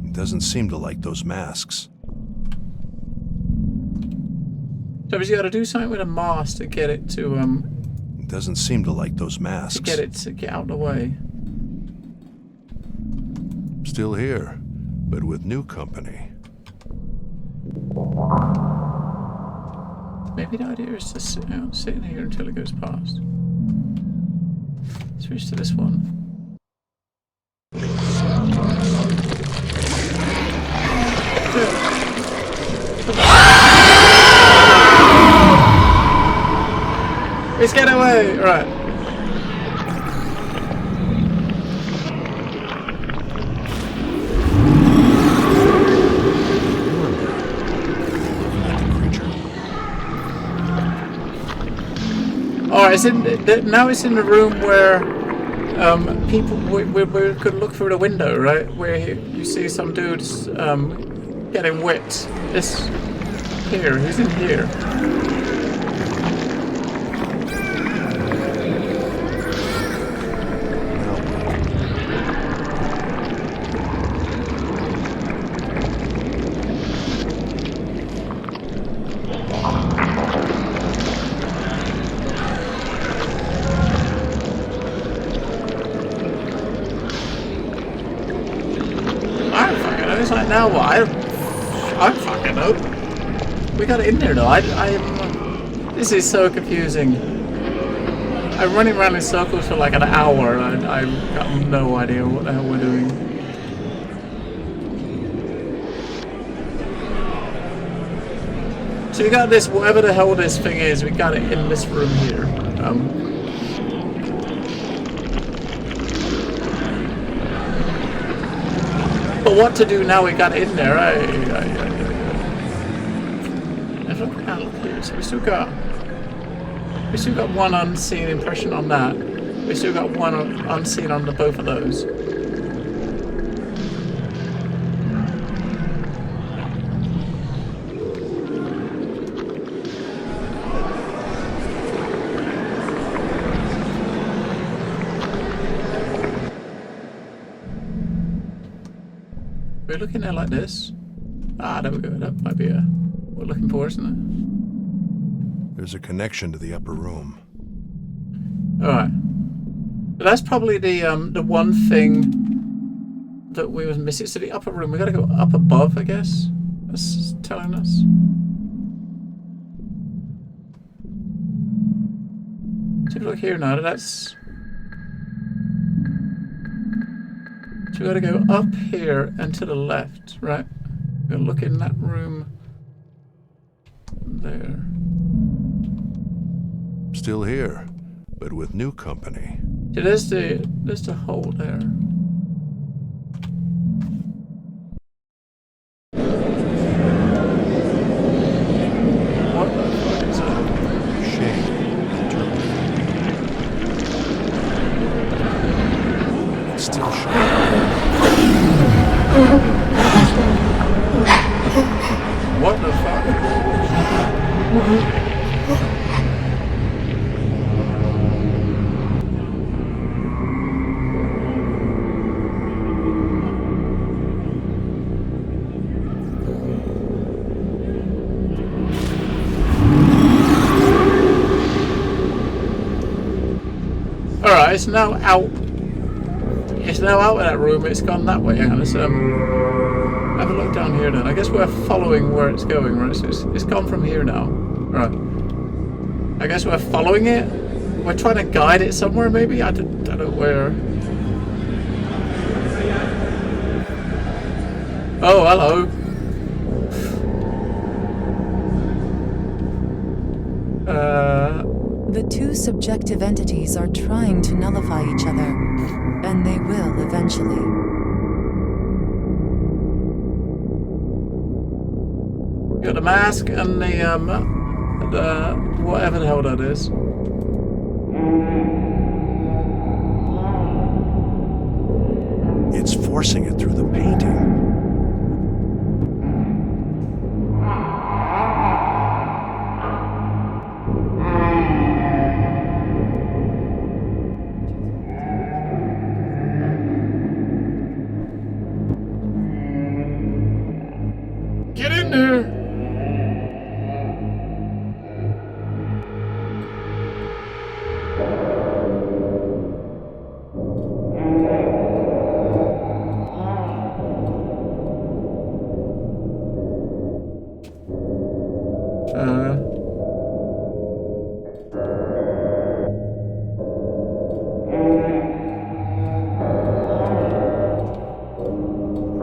It doesn't seem to like those masks. So he's got to do something with a mask to get it to It doesn't seem to like those masks. to get it to get out of the way. Still here, but with new company. Maybe the idea is to sit in here until it goes past. Switch to this one. Let's get away! Right. Alright, it's now it's in the room where people we could look through the window, right? Where you see some dudes getting whipped. This here, he's in here. Now what? I don't fucking know. We got it in there though. This is so confusing. I'm running around in circles for like an hour and I've got no idea what the hell we're doing. So we got this, whatever the hell this thing is, we got it in this room here. But what to do now? We got in there. So we still got one unseen impression on that. We still got one unseen on both of those. We're looking there like this. Ah, there we go. That might be what we're looking for, isn't it? There's a connection to the upper room. Alright. So that's probably the one thing that we was missing. So the upper room, we gotta go up above, I guess. That's telling us. So if you look here now, that's... So we gotta go up here and to the left, right? We're gonna look in that room there. Still here, but with new company. Yeah, there's the hole there. What the fuck is that? Shade. It's still What the fuck? Alright, it's now out. It's now out of that room. It's gone that way. Hang on, let's have a look down here then. I guess we're following where it's going, right? So it's gone from here now. Right. I guess we're following it. We're trying to guide it somewhere, maybe? I don't know where. Oh, hello. The two subjective entities are trying to nullify each other, and they will eventually. You got the mask and the whatever the hell that is. It's forcing it through the painting. Get in there!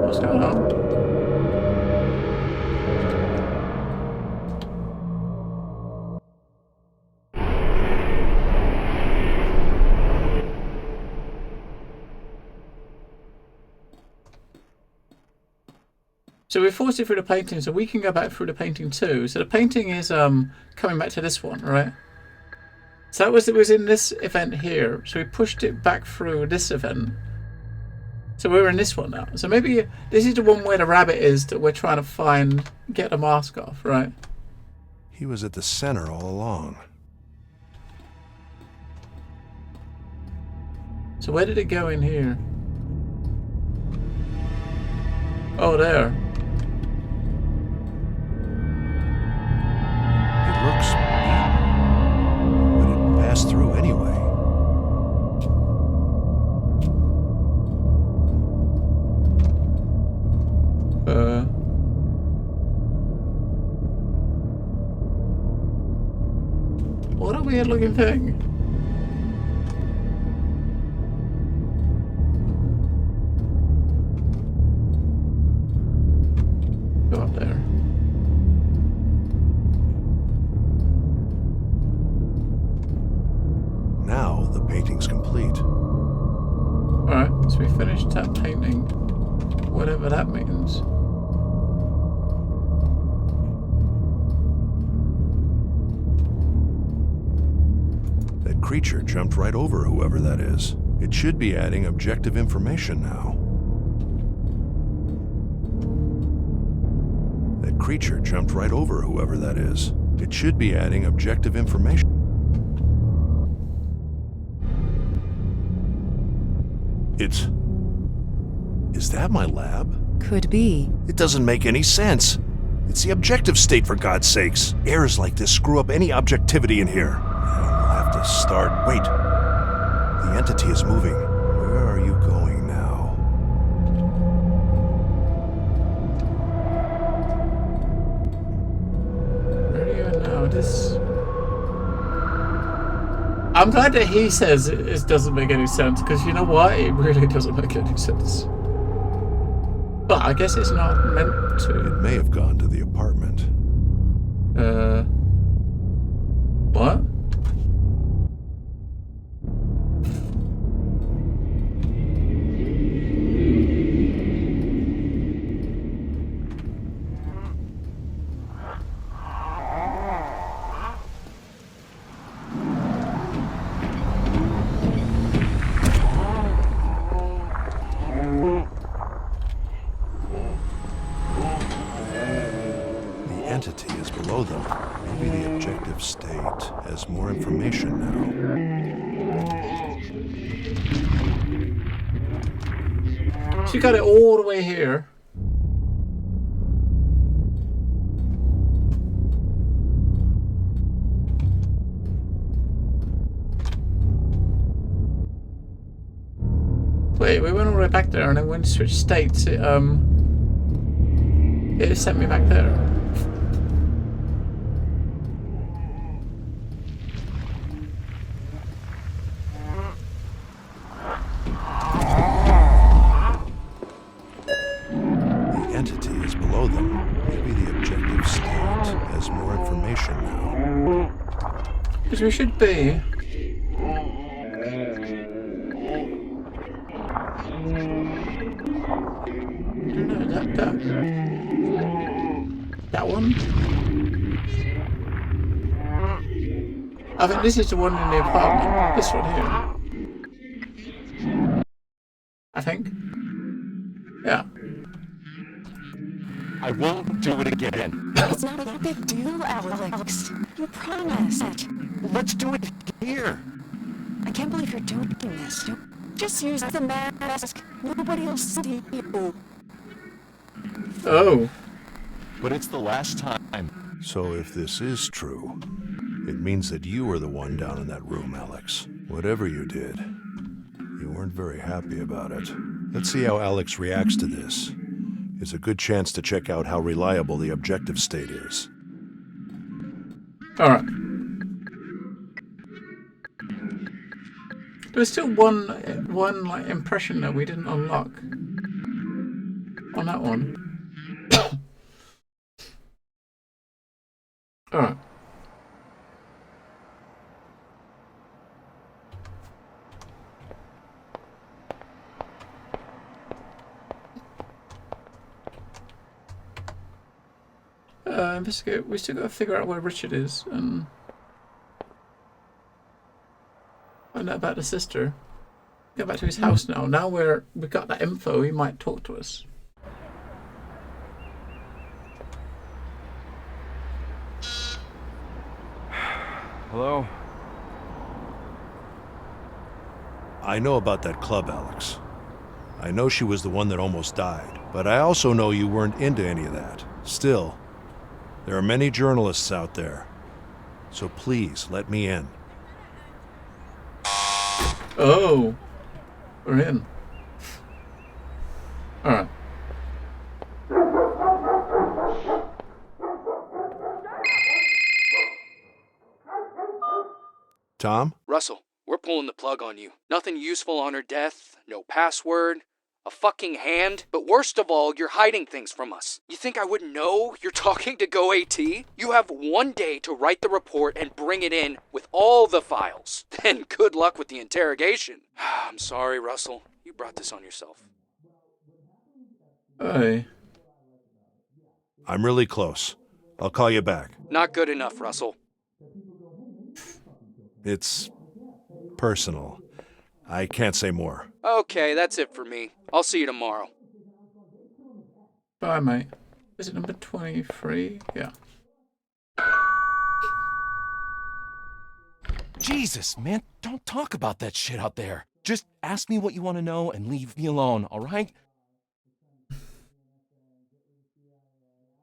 What's going on? So we forced it through the painting, so we can go back through the painting too. So the painting is coming back to this one, right? So it was in this event here. So we pushed it back through this event. So we're in this one now. So maybe this is the one where the rabbit is that we're trying to find, get the mask off, right? He was at the center all along. So where did it go in here? Oh, there. It looks beaten, but it passed through anyway. What a weird looking thing. Go up there. Now the painting's complete. Alright, so we finished that painting. Whatever that means. That creature jumped right over whoever that is. It should be adding objective information now. That creature jumped right over whoever that is. It should be adding objective information. Is that my lab? Could be. It doesn't make any sense. It's the objective state, for God's sakes. Errors like this screw up any objectivity in here. We'll have to start. Wait. The entity is moving. Where are you going now? Where are you now? This... I'm glad that he says it doesn't make any sense, because you know what? It really doesn't make any sense. But I guess it's not meant to. It may have gone to the apartment. What? Entity is below them. Maybe the objective state has more information now. She got it all the way here. Wait, we went all the way back there and then when it switched states, it sent me back there. Because we should be. No, that one. I think this is the one in the apartment. This one here. I think. Yeah. I won't do it again. It's not a big deal, Alex. You promised. Let's do it here. I can't believe you're doing this. Just use the mask. Nobody will see you. Oh. But it's the last time. So if this is true, it means that you were the one down in that room, Alex. Whatever you did, you weren't very happy about it. Let's see how Alex reacts to this. It's a good chance to check out how reliable the objective state is. Alright. There was still one like impression that we didn't unlock on that one. Alright. Investigate. We still got to figure out where Richard is and Find out about the sister. Go back to his house now. Now we've got that info, he might talk to us. Hello? I know about that club, Alex. I know she was the one that almost died, but I also know you weren't into any of that. Still, there are many journalists out there, so please let me in. Oh, we're in. Alright. Tom? Russell, we're pulling the plug on you. Nothing useful on her death, no password, a fucking hand, but worst of all, you're hiding things from us. You think I wouldn't know you're talking to GoAT? You have 1 day to write the report and bring it in with all the files. Then good luck with the interrogation. I'm sorry, Russell. You brought this on yourself. Hey. I'm really close. I'll call you back. Not good enough, Russell. It's personal. I can't say more. Okay, that's it for me. I'll see you tomorrow. Bye, mate. Is it number 23? Yeah. Jesus, man, don't talk about that shit out there. Just ask me what you want to know and leave me alone, all right?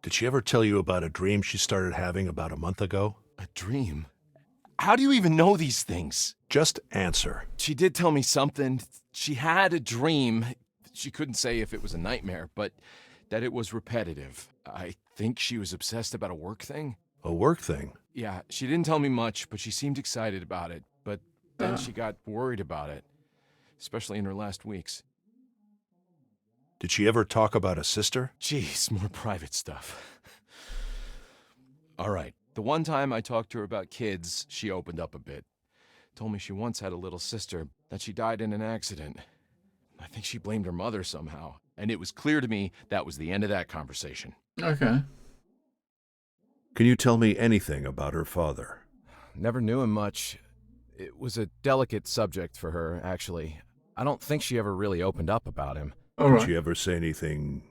Did she ever tell you about a dream she started having about a month ago? A dream? How do you even know these things? Just answer. She did tell me something. She had a dream. She couldn't say if it was a nightmare, but that it was repetitive. I think she was obsessed about a work thing. A work thing? Yeah, she didn't tell me much, but she seemed excited about it. But then she got worried about it, especially in her last weeks. Did she ever talk about a sister? Jeez, more private stuff. All right. The one time I talked to her about kids, she opened up a bit. Told me she once had a little sister, that she died in an accident. I think she blamed her mother somehow, and it was clear to me that was the end of that conversation. Okay. Can you tell me anything about her father? Never knew him much. It was a delicate subject for her, actually. I don't think she ever really opened up about him. All right. Did she ever say anything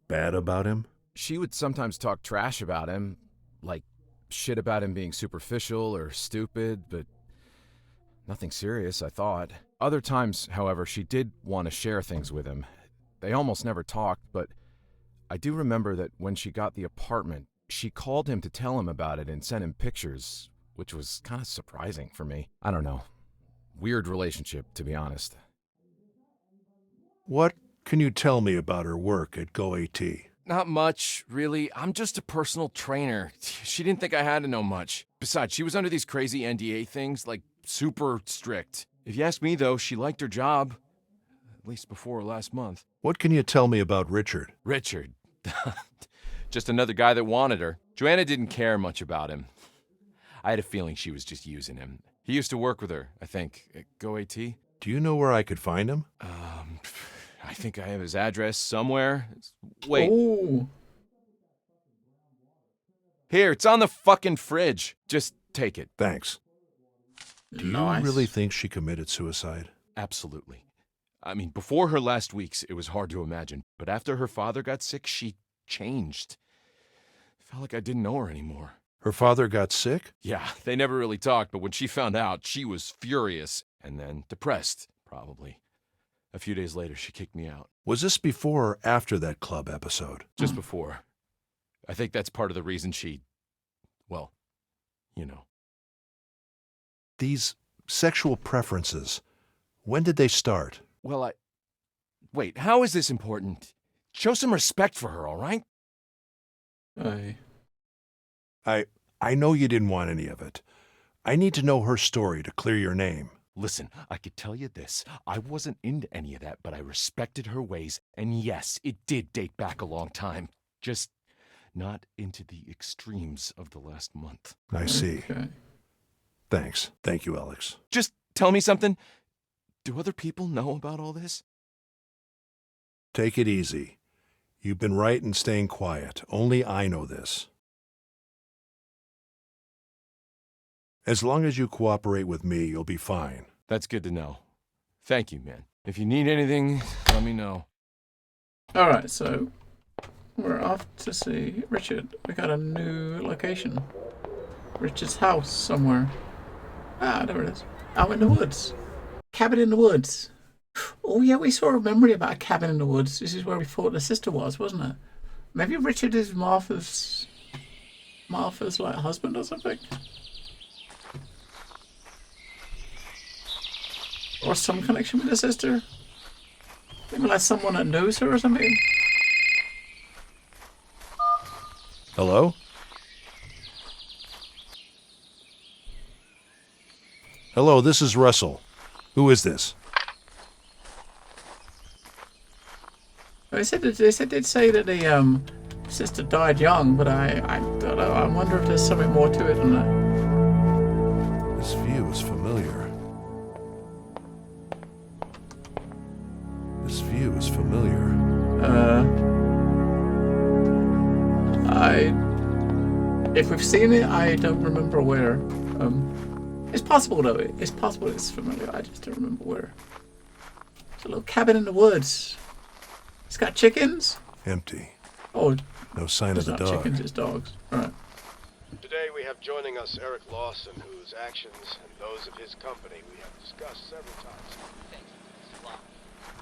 bad about him? She would sometimes talk trash about him, like shit about him being superficial or stupid, but nothing serious, I thought. Other times, however, she did want to share things with him. They almost never talked, but I do remember that when she got the apartment, she called him to tell him about it and sent him pictures, which was kind of surprising for me. I don't know. Weird relationship, to be honest. What can you tell me about her work at GoAT? Not much, really. I'm just a personal trainer. She didn't think I had to know much. Besides, she was under these crazy NDA things, like super strict. If you ask me, though, she liked her job. At least before last month. What can you tell me about Richard? Richard. Just another guy that wanted her. Joanna didn't care much about him. I had a feeling she was just using him. He used to work with her, I think, at GoAT. Do you know where I could find him? I think I have his address somewhere. Wait. Ooh. Here, it's on the fucking fridge. Just take it. Thanks. Do you really think she committed suicide? Absolutely. I mean, before her last weeks, it was hard to imagine. But after her father got sick, she changed. Felt like I didn't know her anymore. Her father got sick? Yeah, they never really talked, but when she found out, she was furious. And then depressed, probably. A few days later, she kicked me out. Was this before or after that club episode? Just before. I think that's part of the reason she... well, you know. These sexual preferences, when did they start? Well, Wait, how is this important? Show some respect for her, all right? I know you didn't want any of it. I need to know her story to clear your name. Listen, I could tell you this. I wasn't into any of that, but I respected her ways. And yes, it did date back a long time. Just not into the extremes of the last month. I see. Okay. Thanks. Thank you, Alex. Just tell me something. Do other people know about all this? Take it easy. You've been right in staying quiet. Only I know this. As long as you cooperate with me, you'll be fine. That's good to know. Thank you, man. If you need anything, let me know. Alright, so we're off to see Richard. We got a new location. Richard's house somewhere. Ah, there it is. Out in the woods. Cabin in the woods. Oh yeah, we saw a memory about a cabin in the woods. This is where we thought the sister was, wasn't it? Maybe Richard is Martha's like husband or something? Or some connection with the sister? Maybe like someone that knows her or something? Hello? Hello, this is Russell. Who is this? They did say that the sister died young, but I don't know. I wonder if there's something more to it than that. This view is familiar. This view is familiar. If we've seen it, I don't remember where. It's possible though. It's possible it's familiar. I just don't remember where. It's a little cabin in the woods. It's got chickens. Empty. Oh, no sign of the not dog. chickens, it's dogs. All right. Today we have joining us Eric Lawson, whose actions and those of his company we have discussed several times. Thank you, Mr. Long.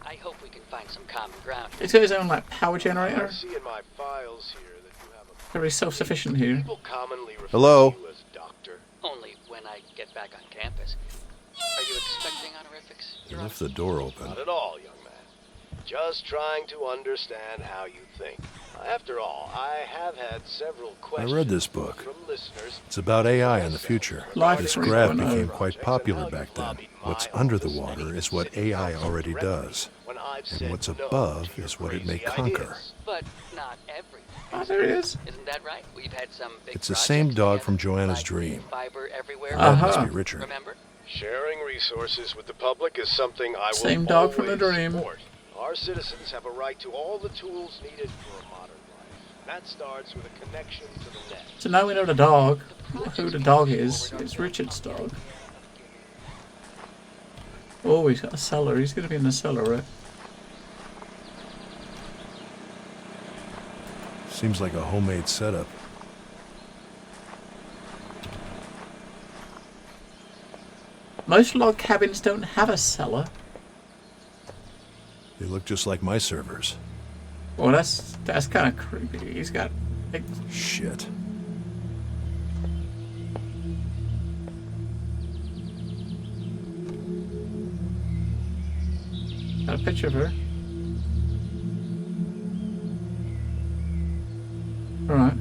I hope we can find some common ground. It's got his own like power generator. I see in my files here that you have a Very self-sufficient here. people commonly refer Hello? to you as doctor. Only when I get back on campus. Are you expecting honorifics? You left the door open. Not at all, young man. Just trying to understand how you think. After all, I have had several I questions read this book. from listeners. It's about AI in the future. Life This 3.0. graph became quite popular back then. What's under the water is what AI already does. And what's above is what it may conquer. But not everything. Oh, there it is. Isn't that right? We've had some big It's the same projects dog together. from Joanna's dream. Fiber everywhere. That must be Richard. Remember? Sharing resources with the public is something I will Same dog from the always dream. support. Our citizens have a right to all the tools needed for a modern life. That starts with a connection to the net. So now we know the dog. Who the dog is. It's Richard's dog. Oh, he's got a cellar. He's going to be in the cellar, right? Seems like a homemade setup. Most log cabins don't have a cellar. They look just like my servers. Well, that's kind of creepy. He's got big... Shit. Got a picture of her. Alright.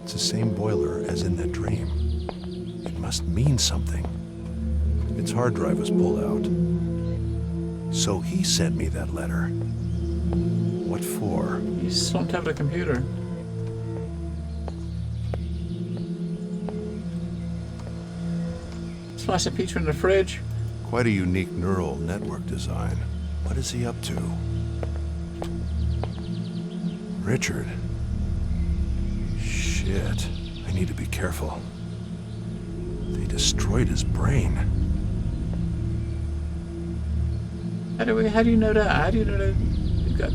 It's the same boiler as in that dream. It must mean something. Its hard drive was pulled out. So he sent me that letter. What for? He slumped over the computer. Slice of pizza in the fridge. Quite a unique neural network design. What is he up to? Richard. Shit. I need to be careful. They destroyed his brain. How do you know that? How do you know that you got?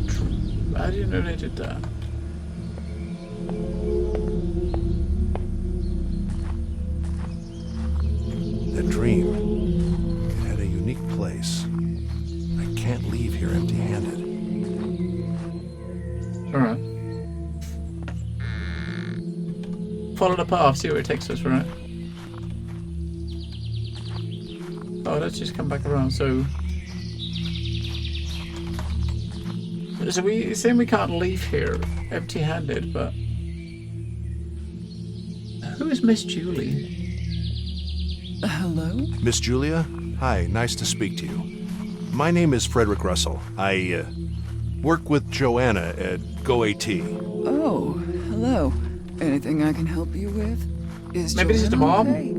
How do you know they did that? That dream. It had a unique place. I can't leave here empty-handed. Alright. Follow the path, see where it takes us, right? Oh, let's just come back around, so we saying we can't leave here empty-handed, but who is Miss Julie? Hello? Miss Julia? Hi, nice to speak to you. My name is Frederick Russell. I work with Joanna at GoAT. Oh, hello. Anything I can help you with? Maybe this is the mom? Okay?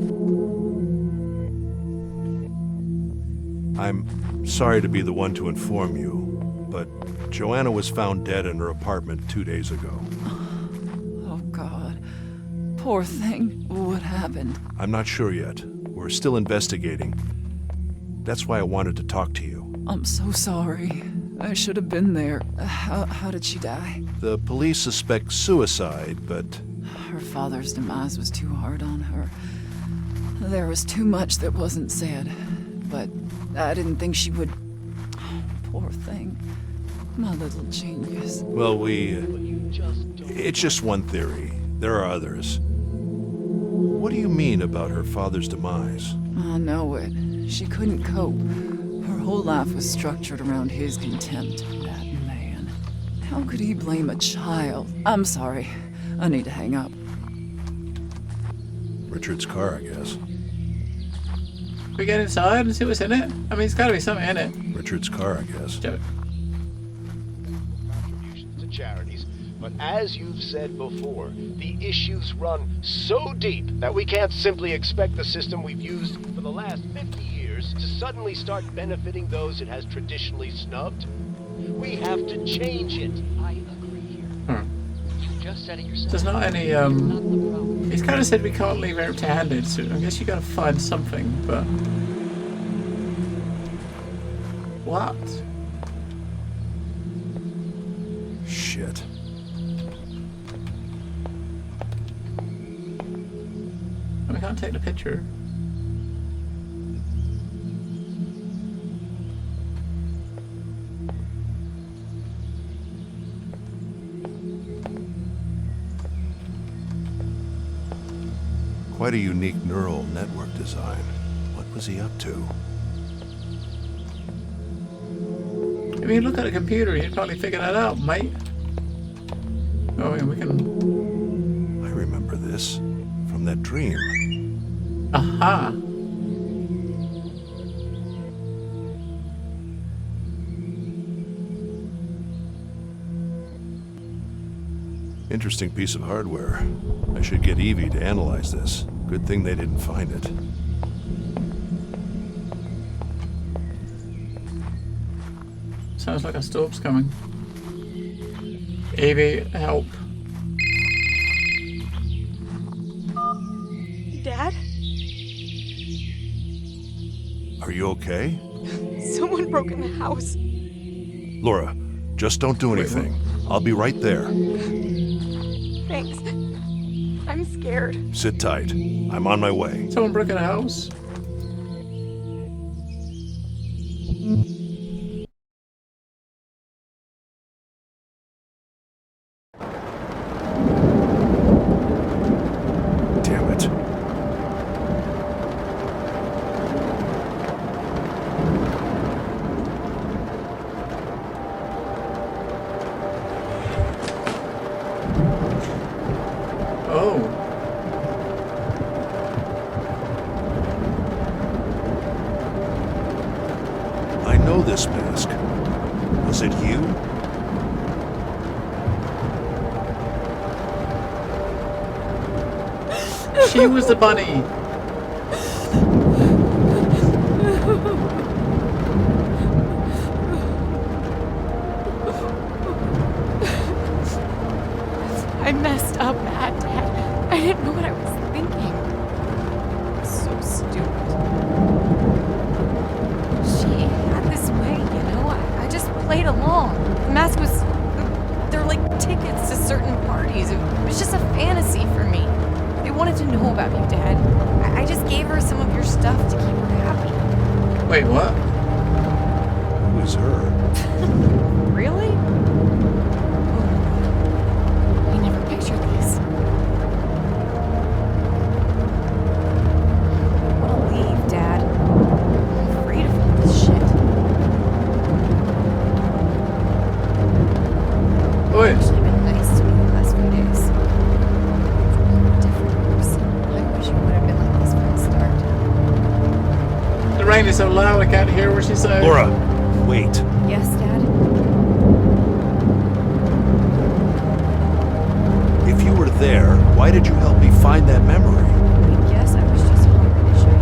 I'm sorry to be the one to inform you, but Joanna was found dead in her apartment 2 days ago. Oh, God. Poor thing. What happened? I'm not sure yet. We're still investigating. That's why I wanted to talk to you. I'm so sorry. I should have been there. How did she die? The police suspect suicide, but... Her father's demise was too hard on her. There was too much that wasn't said. But I didn't think she would... Poor thing. My little genius. Well, it's just one theory. There are others. What do you mean about her father's demise? I know it. She couldn't cope. Her whole life was structured around his contempt. That man. How could he blame a child? I'm sorry. I need to hang up. Richard's car, I guess. We get inside and see what's in it? I mean, there's gotta be something in it. Richard's car, I guess. Contributions to charities, but as you've said before, the issues run so deep that we can't simply expect the system we've used for the last 50 years to suddenly start benefiting those it has traditionally snubbed. We have to change it. I agree here. You just said it yourself. There's not any, he's kind of said we can't leave her empty-handed, so I guess you gotta find something, but... What? Shit. We can't take the picture. Quite a unique neural network design. What was he up to? I mean, look at a computer, you'd probably figure that out, mate. Oh, yeah, we can... I remember this from that dream. Aha! Interesting piece of hardware. I should get Evie to analyze this. Good thing they didn't find it. Sounds like a storm's coming. Evie, help. Dad? Are you okay? Someone broke in the house. Laura, just don't do anything. I'll be right there. Thanks. I'm scared. Sit tight. I'm on my way. Someone broke in a house? Damn it. Oh. I know this mask. Was it you? She was the bunny. I messed up bad, Dad. I didn't know what I was thinking. I'm so stupid. She had this way, you know? I just played along. The mask was... They're like tickets to certain parties. It was just a fantasy for me. They wanted to know about you, Dad. I just gave her some of your stuff to keep her happy. Wait, what? Who is her? Really? I never pictured this. I want to leave, Dad. I'm afraid of all this shit. Oi. You've actually been nice to me the last few days. It's a different person. I wish you would have been like this from the start. The rain is so loud I can't hear what she's saying. Laura, wait. Yes, Dad? If you were there, why did you help me find that memory? I guess I was just hungry to show you.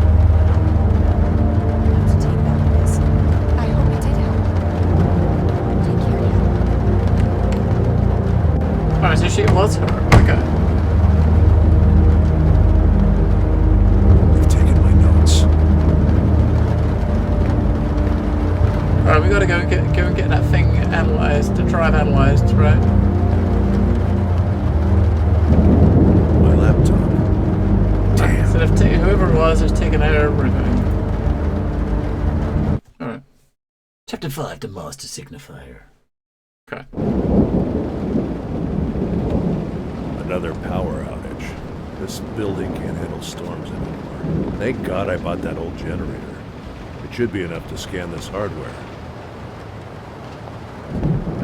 I'll have to take that with us. I hope it did help. Take care, Dad. Alright, so she was her. Okay. I've taken my notes. whoever it was has taken everything. Alright. Chapter 5, the Master Signifier. Okay. Another power outage. This building can't handle storms anymore. Thank God I bought that old generator. It should be enough to scan this hardware.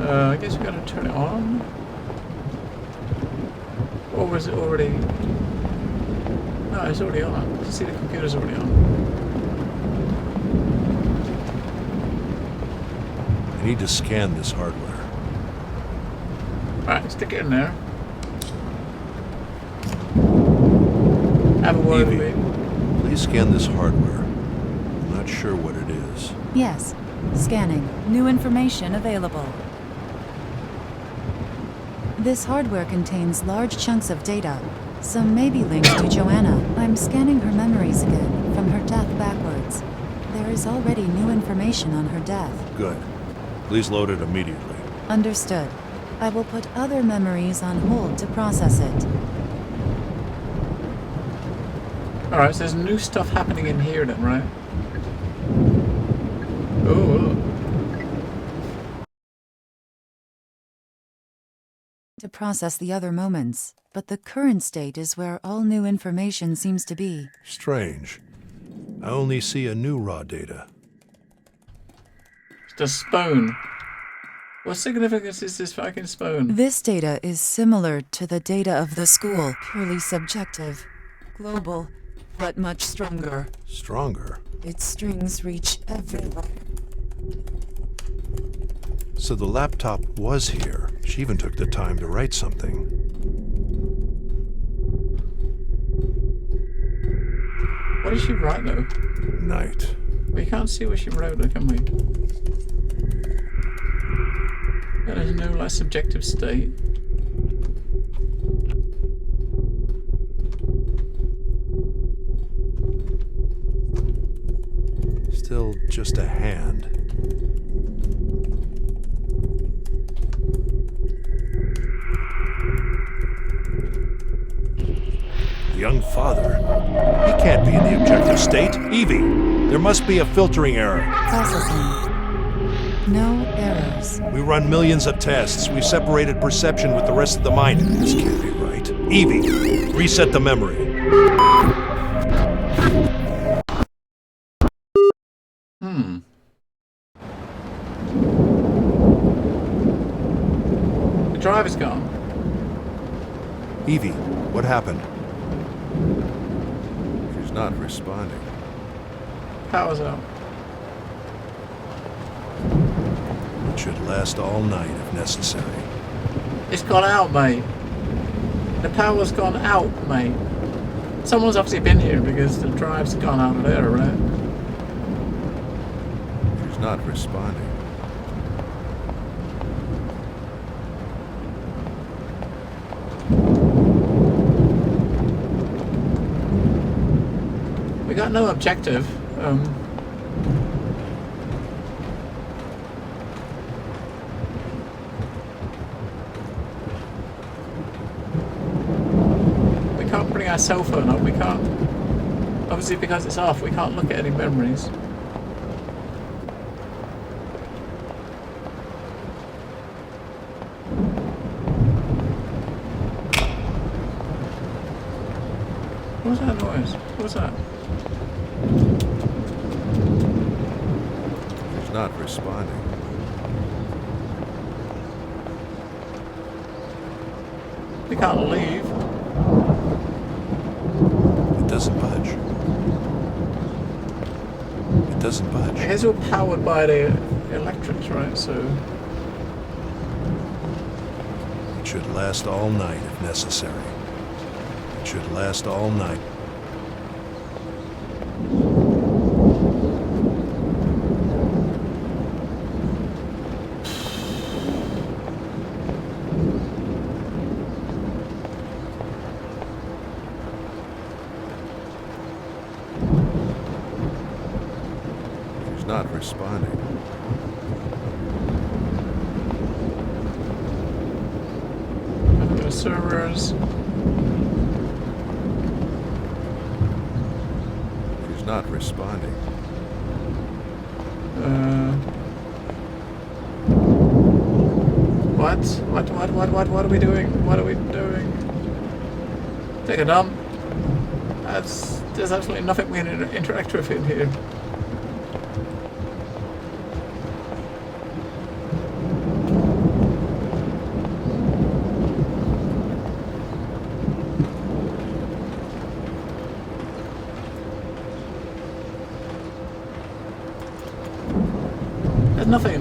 I guess we gotta turn it on. Or was it already... No, it's already on. You see the computer's already on. I need to scan this hardware. Alright, stick it in there. Have a word with me. Please scan this hardware. I'm not sure what it is. Yes. Scanning. New information available. This hardware contains large chunks of data. Some may be linked to Joanna. I'm scanning her memories again, from her death backwards. There is already new information on her death. Good. Please load it immediately. Understood. I will put other memories on hold to process it. Alright, so there's new stuff happening in here then, right? Oh. To process the other moments, but the current state is where all new information seems to be. Strange. I only see a new raw data. It's a spoon. What significance is this fucking spoon? This data is similar to the data of the school. Purely subjective. Global, but much stronger. Stronger? Its strings reach everywhere. So the laptop was here. She even took the time to write something. What did she write though? Night. We can't see what she wrote though, can we? There's no like subjective state. Still just a hand. Young father. He can't be in the objective state. Evie, there must be a filtering error. Processing. No errors. We run millions of tests. We've separated perception with the rest of the mind. This can't be right. Evie, reset the memory. The driver's gone. Evie, what happened? She's not responding. Power's out. It should last all night if necessary. It's gone out, mate. The power's gone out, mate. Someone's obviously been here because the drive's gone out of there, right? She's not responding. We got no objective. We can't bring our cell phone up. We can't. Obviously, because it's off, we can't look at any memories. What was that noise? What was that? She's not responding. We can't leave. It doesn't budge. It doesn't budge. I guess we're powered by the electrics, right? So It should last all night if necessary. It should last all night. She's not responding. the servers. Not responding. What? What are we doing? What are we doing? Take a dump. There's absolutely nothing we can interact with in here.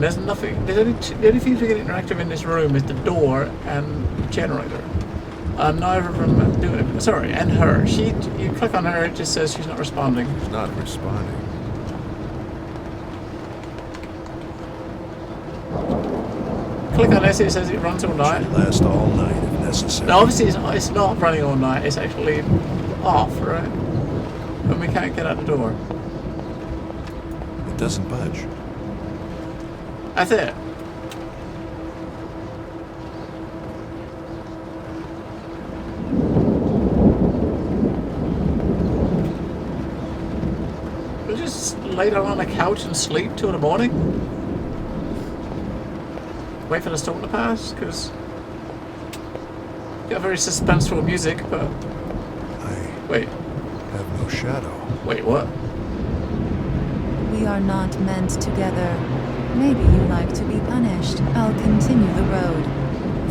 There's nothing. The only things we can interact with in this room is the door and generator. Neither of them are doing it. Sorry, and her. You click on her, it just says she's not responding. She's not responding. Click on this, it says it runs all night. Should last all night if necessary. No, obviously it's not running all night. It's actually off, right? And we can't get out the door. It doesn't budge. That's it. We'll just lay down on the couch and sleep till the morning? Wait for the storm to pass? Because got very suspenseful music, but... Wait. Have no shadow. Wait, what? We are not meant together. Maybe you like to be punished. I'll continue the road.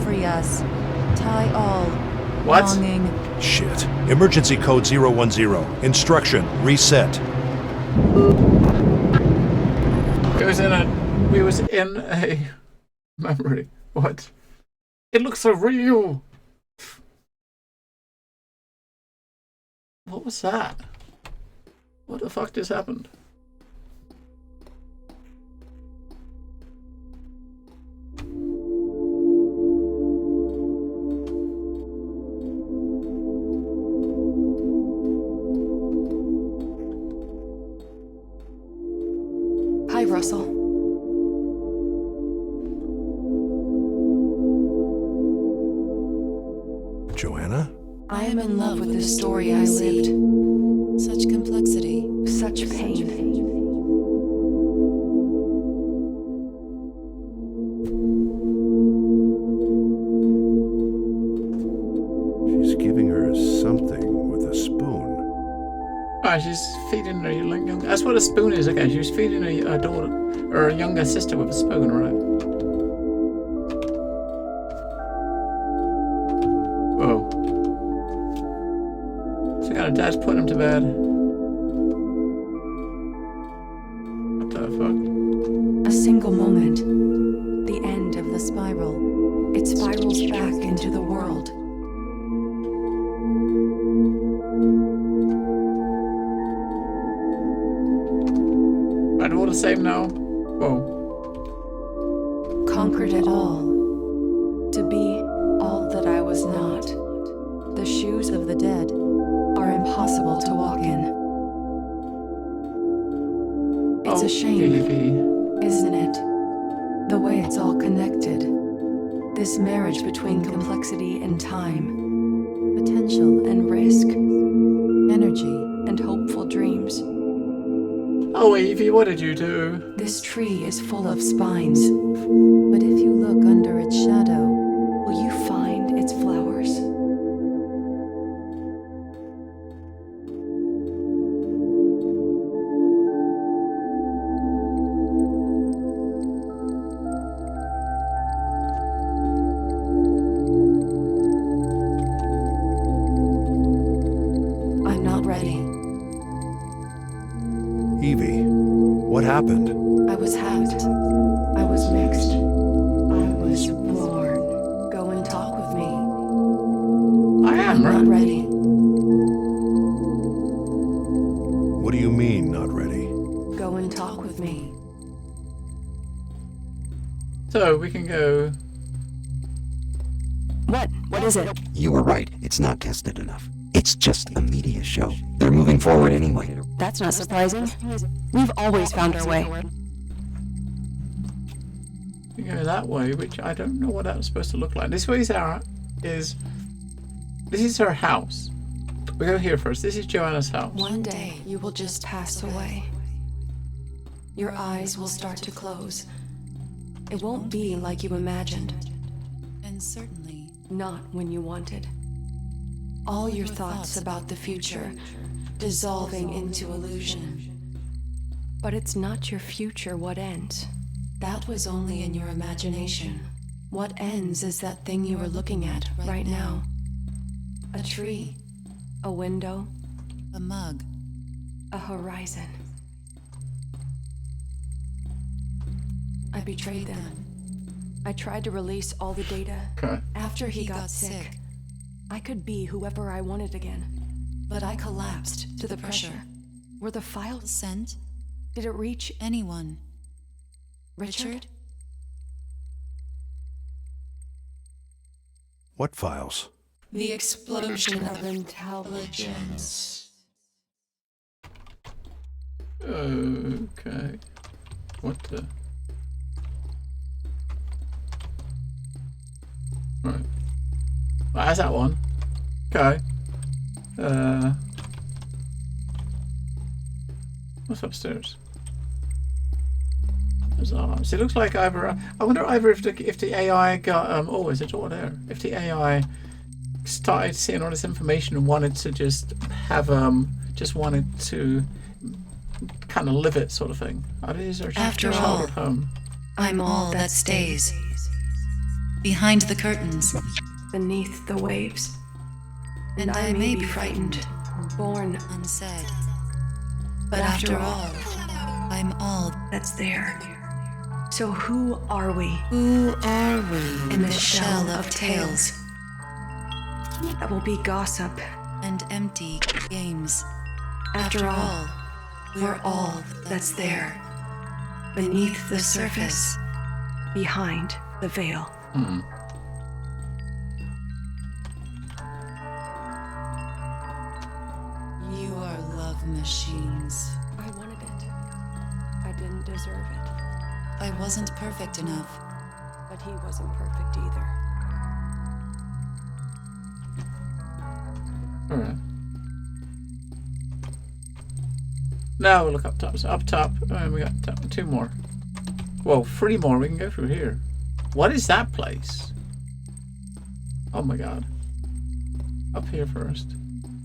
Free us. Tie all. What? Longing. Shit. Emergency code 010. Instruction. Reset. We was in a memory. What? It looks so real. What was that? What the fuck just happened? Hi, Russell. Joanna? I am in love with the story I lived. Such complexity. Such pain. She's giving her something with a spoon. Ah, she's feeding her young. That's what a spoon is. Okay, she was feeding her daughter or a younger sister with a spoon, right? Whoa. So her dad's putting him to bed. What the fuck? A single moment. The end of the spiral. It spirals back into the world. Right, all the same now. Whoa. Conquered it all. To be all that I was not. The shoes of the dead are impossible to walk in. It's a shame, isn't it? The way it's all connected. This marriage between complexity and time. Potential and risk. Energy and hopeful dreams. Oh, Evie, what did you do? This tree is full of spines. But if you look under its shadow, will you find its flowers? I'm not ready. Evie, what happened? I was hacked. I was mixed. I was born. Go and talk with me. I am, I'm not ready. What do you mean, not ready? Go and talk with me. So we can go. What? What is it? You were right. It's not tested enough. It's just a media show. They're moving forward anyway. That's not surprising. We've always found our way. We go that way, which I don't know what that's supposed to look like. This way is this is her house. We go here first. This is Joanna's house. One day, you will just pass away. Your eyes will start to close. It won't be like you imagined. And certainly not when you wanted. All your thoughts about the future dissolving into illusion. But it's not your future what ends. That was only in your imagination. What ends is that thing you are looking at right now. A tree, a window, a mug, a horizon. I betrayed them. I tried to release all the data. Okay. After he got sick, I could be whoever I wanted again. But I collapsed to the pressure. Were the files sent? Did it reach anyone? Richard? What files? The explosion of intelligence. Okay. What the? Right. Well, that's that one. Okay. What's upstairs? There's arms. It looks like either. I wonder either if the AI got oh, is it all there? If the AI started seeing all this information and wanted to just have just wanted to kind of live it, sort of thing. Is there After all, childhood home? I'm all that stays. Behind the curtains. Beneath the waves. And I may be frightened, born unsaid. But after all, I'm all that's there. So who are we? Who are we? In the shell of tales. That will be gossip. And empty games. After all, we're all that's there. Beneath the surface. Behind the veil. You are love machines. I wanted it. I didn't deserve it. I wasn't perfect enough. But he wasn't perfect either. Alright. Now we'll look up top. So up top, we got two more. Whoa, 3 more. We can go through here. What is that place? Oh my god. Up here first.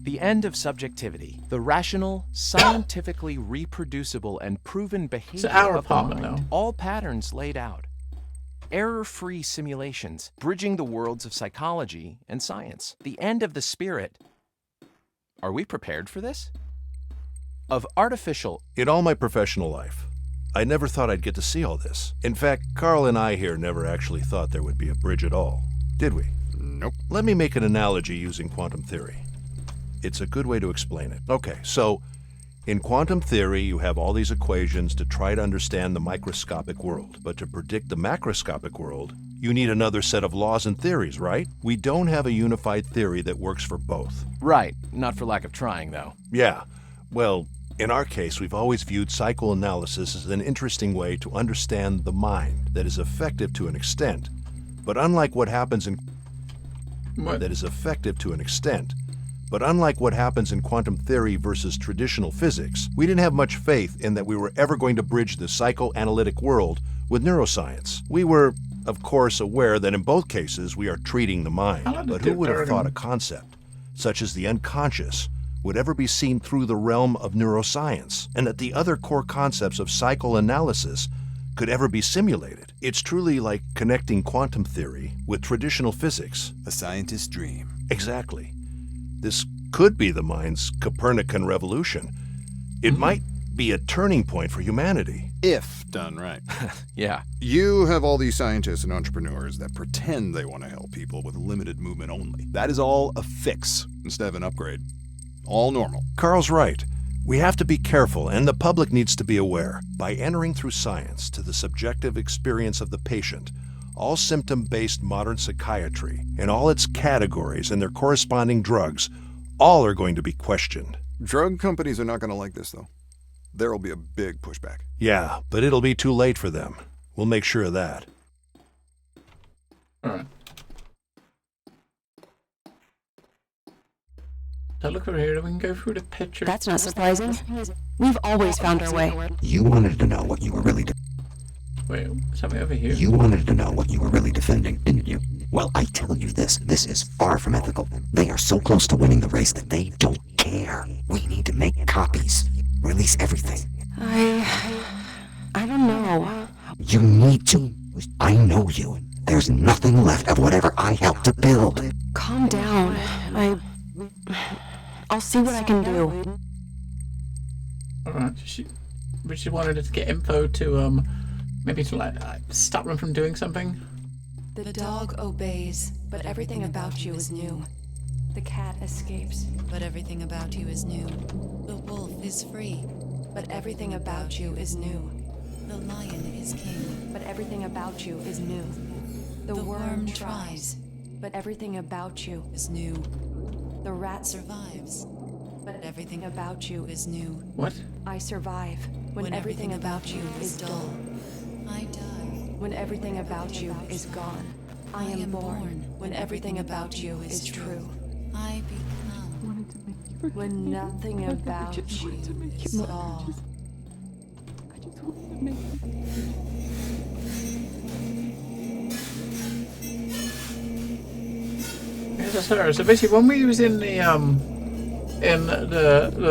The end of subjectivity. The rational, scientifically reproducible, and proven behavior our of the apartment mind. now. All patterns laid out. Error-free simulations, bridging the worlds of psychology and science. The end of the spirit. Are we prepared for this? Of artificial... In all my professional life, I never thought I'd get to see all this. In fact, Carl and I here never actually thought there would be a bridge at all. Did we? Nope. Let me make an analogy using quantum theory. It's a good way to explain it. Okay, so in quantum theory, you have all these equations to try to understand the microscopic world. But to predict the macroscopic world, you need another set of laws and theories, right? We don't have a unified theory that works for both. Right. Not for lack of trying, though. Yeah. Well, in our case, we've always viewed psychoanalysis as an interesting way to understand the mind that is effective to an extent. But unlike what happens in... That is effective to an extent. But unlike what happens in quantum theory versus traditional physics, we didn't have much faith in that we were ever going to bridge the psychoanalytic world with neuroscience. We were, of course, aware that in both cases we are treating the mind. But who would have thought a concept, such as the unconscious, would ever be seen through the realm of neuroscience, and that the other core concepts of psychoanalysis could ever be simulated? It's truly like connecting quantum theory with traditional physics. A scientist's dream. Exactly. This could be the mind's Copernican revolution. It might be a turning point for humanity. If done right. Yeah. You have all these scientists and entrepreneurs that pretend they want to help people with limited movement only. That is all a fix instead of an upgrade. All normal. Carl's right. We have to be careful, and the public needs to be aware. By entering through science to the subjective experience of the patient, all symptom-based modern psychiatry, and all its categories and their corresponding drugs, all are going to be questioned. Drug companies are not going to like this, though. There will be a big pushback. Yeah, but it'll be too late for them. We'll make sure of that. All right. So look over here. We can go through the picture. That's not surprising. We've always found our way. You wanted to know what you were really Wait, something over here. You wanted to know what you were really defending, didn't you? Well, I tell you this is far from ethical. They are so close to winning the race that they don't care. We need to make copies. Release everything. I don't know. You need to. I know you. There's nothing left of whatever I helped to build. Calm down. I'll see what I can do. Alright, we just wanted to get info to, maybe to, like, stop them from doing something. The dog obeys, but everything about you is new. The cat escapes, but everything about you is new. The wolf is free, but everything about you is new. the lion is king. But everything about you is new. The worm tries, but everything about you is new. The rat survives, but everything about you is new. What? I survive when everything about you is dull. I die when everything about you is gone. I am born when everything about you is true. I become when nothing about you is all. Yes, that's her. So basically, when we was in the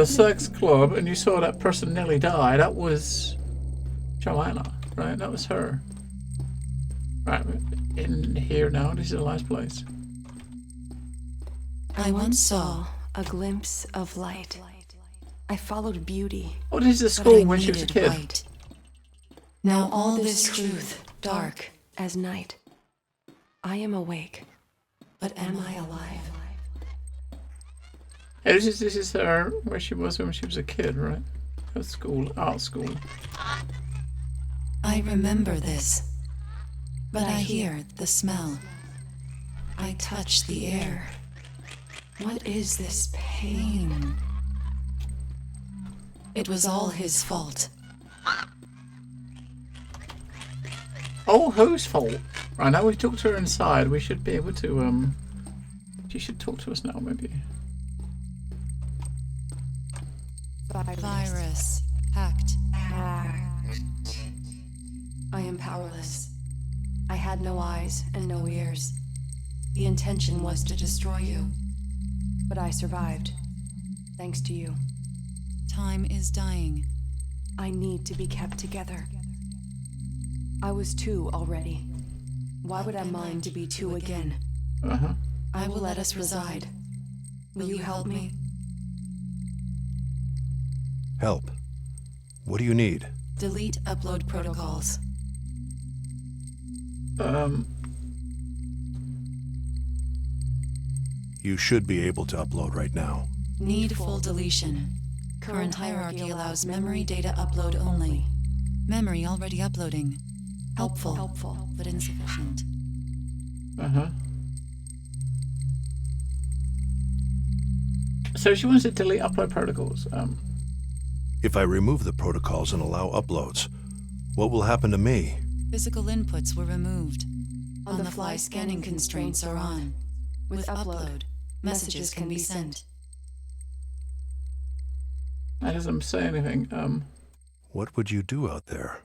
sex club and you saw that person nearly die, that was Joanna, right? That was her. Right, in here now. This is the last place. I once saw a glimpse of light. I followed beauty. Oh, this is the school when she was a kid. Light. Now all this truth, dark as night. I am awake, but am I alive? Hey, this is her where she was when she was a kid, right? At school, art school. I remember this, but I hear the smell. I touch the air. What is this pain? It was all his fault. Oh, whose fault? Right, now we've talked to her inside. We should be able to, she should talk to us now, maybe. Virus. Hacked. I am powerless. I had no eyes and no ears. The intention was to destroy you. But I survived. Thanks to you. Time is dying. I need to be kept together. I was two already. Why would I mind to be two again? Uh-huh. I will let us reside. Will you help me? Help. What do you need? Delete upload protocols. You should be able to upload right now. Need full deletion. Current hierarchy allows memory data upload only. Memory already uploading. Helpful, but insufficient. Uh-huh. So she wants to delete upload protocols. If I remove the protocols and allow uploads, what will happen to me? Physical inputs were removed. On-the-fly scanning constraints are on. With upload, messages can be sent. That doesn't say anything. What would you do out there?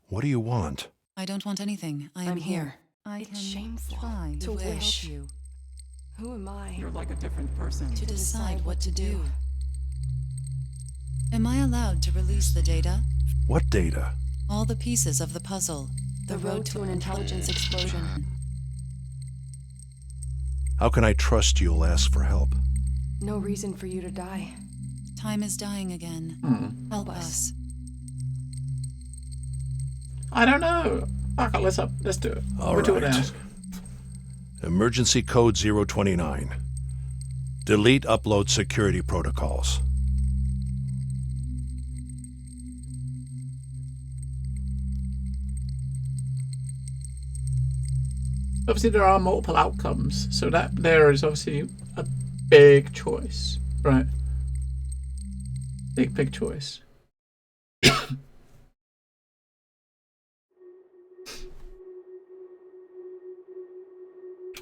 What do you want? I don't want anything. I am here. It's shameful try to help wish. you. Who am I? You're like a different person. To decide what to do. Am I allowed to release the data? What data? All the pieces of the puzzle. The road to an intelligence explosion. How can I trust you'll ask for help? No reason for you to die. Time is dying again. Help us. I don't know. Okay, let's do it. All we'll do it right. now. Emergency code 029. Delete upload security protocols. Obviously, there are multiple outcomes, so that there is obviously a big choice, right? Big choice.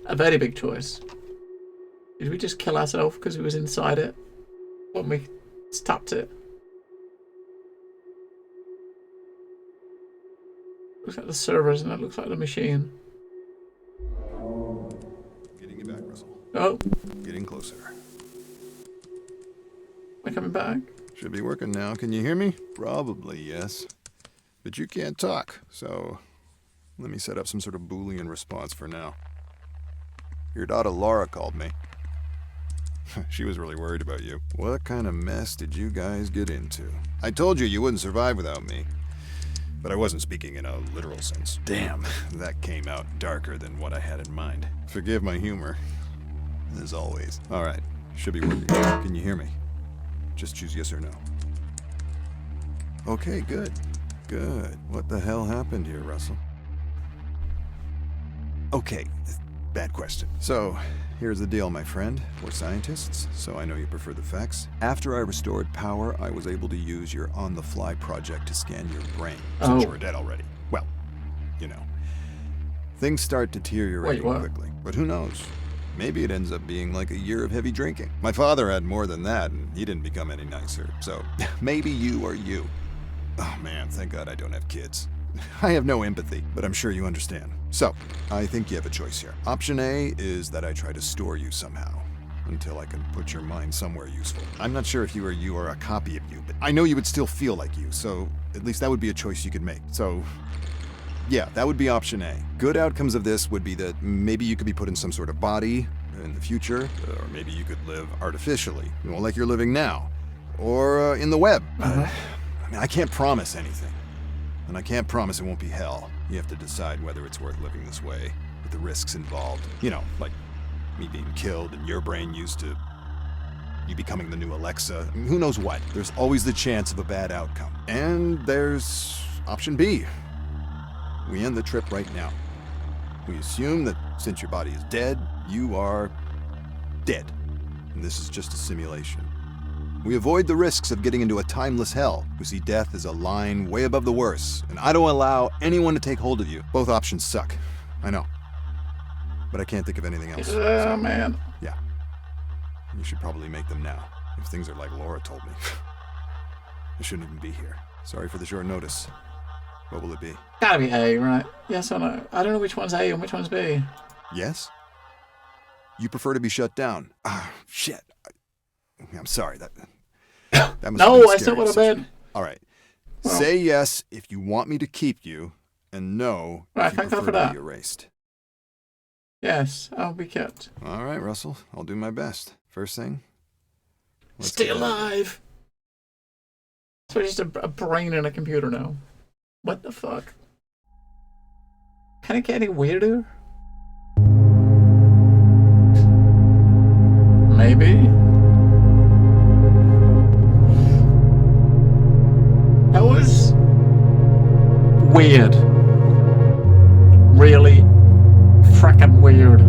A very big choice. Did we just kill ourselves because we was inside it when we stopped it? Looks like the servers and it looks like the machine. Getting you back, Russell. Oh. Getting closer. Am I coming back? Should be working now. Can you hear me? Probably, yes. But you can't talk, so let me set up some sort of Boolean response for now. Your daughter Laura called me. She was really worried about you. What kind of mess did you guys get into? I told you you wouldn't survive without me. But I wasn't speaking in a literal sense. Damn, that came out darker than what I had in mind. Forgive my humor. As always. Alright, should be working. Can you hear me? Just choose yes or no. Okay, good. Good. What the hell happened here, Russell? Okay, bad question. So, here's the deal, my friend. We're scientists, so I know you prefer the facts. After I restored power, I was able to use your on-the-fly project to scan your brain, since you were dead already. Well, you know. Things start deteriorating quickly, but who knows? Maybe it ends up being like a year of heavy drinking. My father had more than that, and he didn't become any nicer, so maybe you are you. Oh man, thank God I don't have kids. I have no empathy, but I'm sure you understand. So, I think you have a choice here. Option A is that I try to store you somehow, until I can put your mind somewhere useful. I'm not sure if you are you or a copy of you, but I know you would still feel like you, so at least that would be a choice you could make. So, yeah, that would be option A. Good outcomes of this would be that maybe you could be put in some sort of body in the future, or maybe you could live artificially, you know, like you're living now, or in the web. I mean, I can't promise anything. And I can't promise it won't be hell. You have to decide whether it's worth living this way, with the risks involved. You know, like me being killed and your brain used to you becoming the new Alexa. I mean, who knows what? There's always the chance of a bad outcome. And there's option B. We end the trip right now. We assume that since your body is dead, you are dead. And this is just a simulation. We avoid the risks of getting into a timeless hell. We see death as a line way above the worst, and I don't allow anyone to take hold of you. Both options suck. I know. But I can't think of anything else. Oh, man. Yeah. You should probably make them now, if things are like Laura told me. I shouldn't even be here. Sorry for the short notice. What will it be? Gotta be A, right? Yes or no? I don't know which one's A and which one's B. Yes? You prefer to be shut down. Ah, shit. I'm sorry. That must no, be that's not what I meant. All right. Well, say yes if you want me to keep you, and no if you prefer to be erased. Yes, I'll be kept. All right, Russell. I'll do my best. First thing, stay alive. So it's just a brain and a computer now. What the fuck? Can it get any weirder? Maybe. That was weird. Really frickin' weird.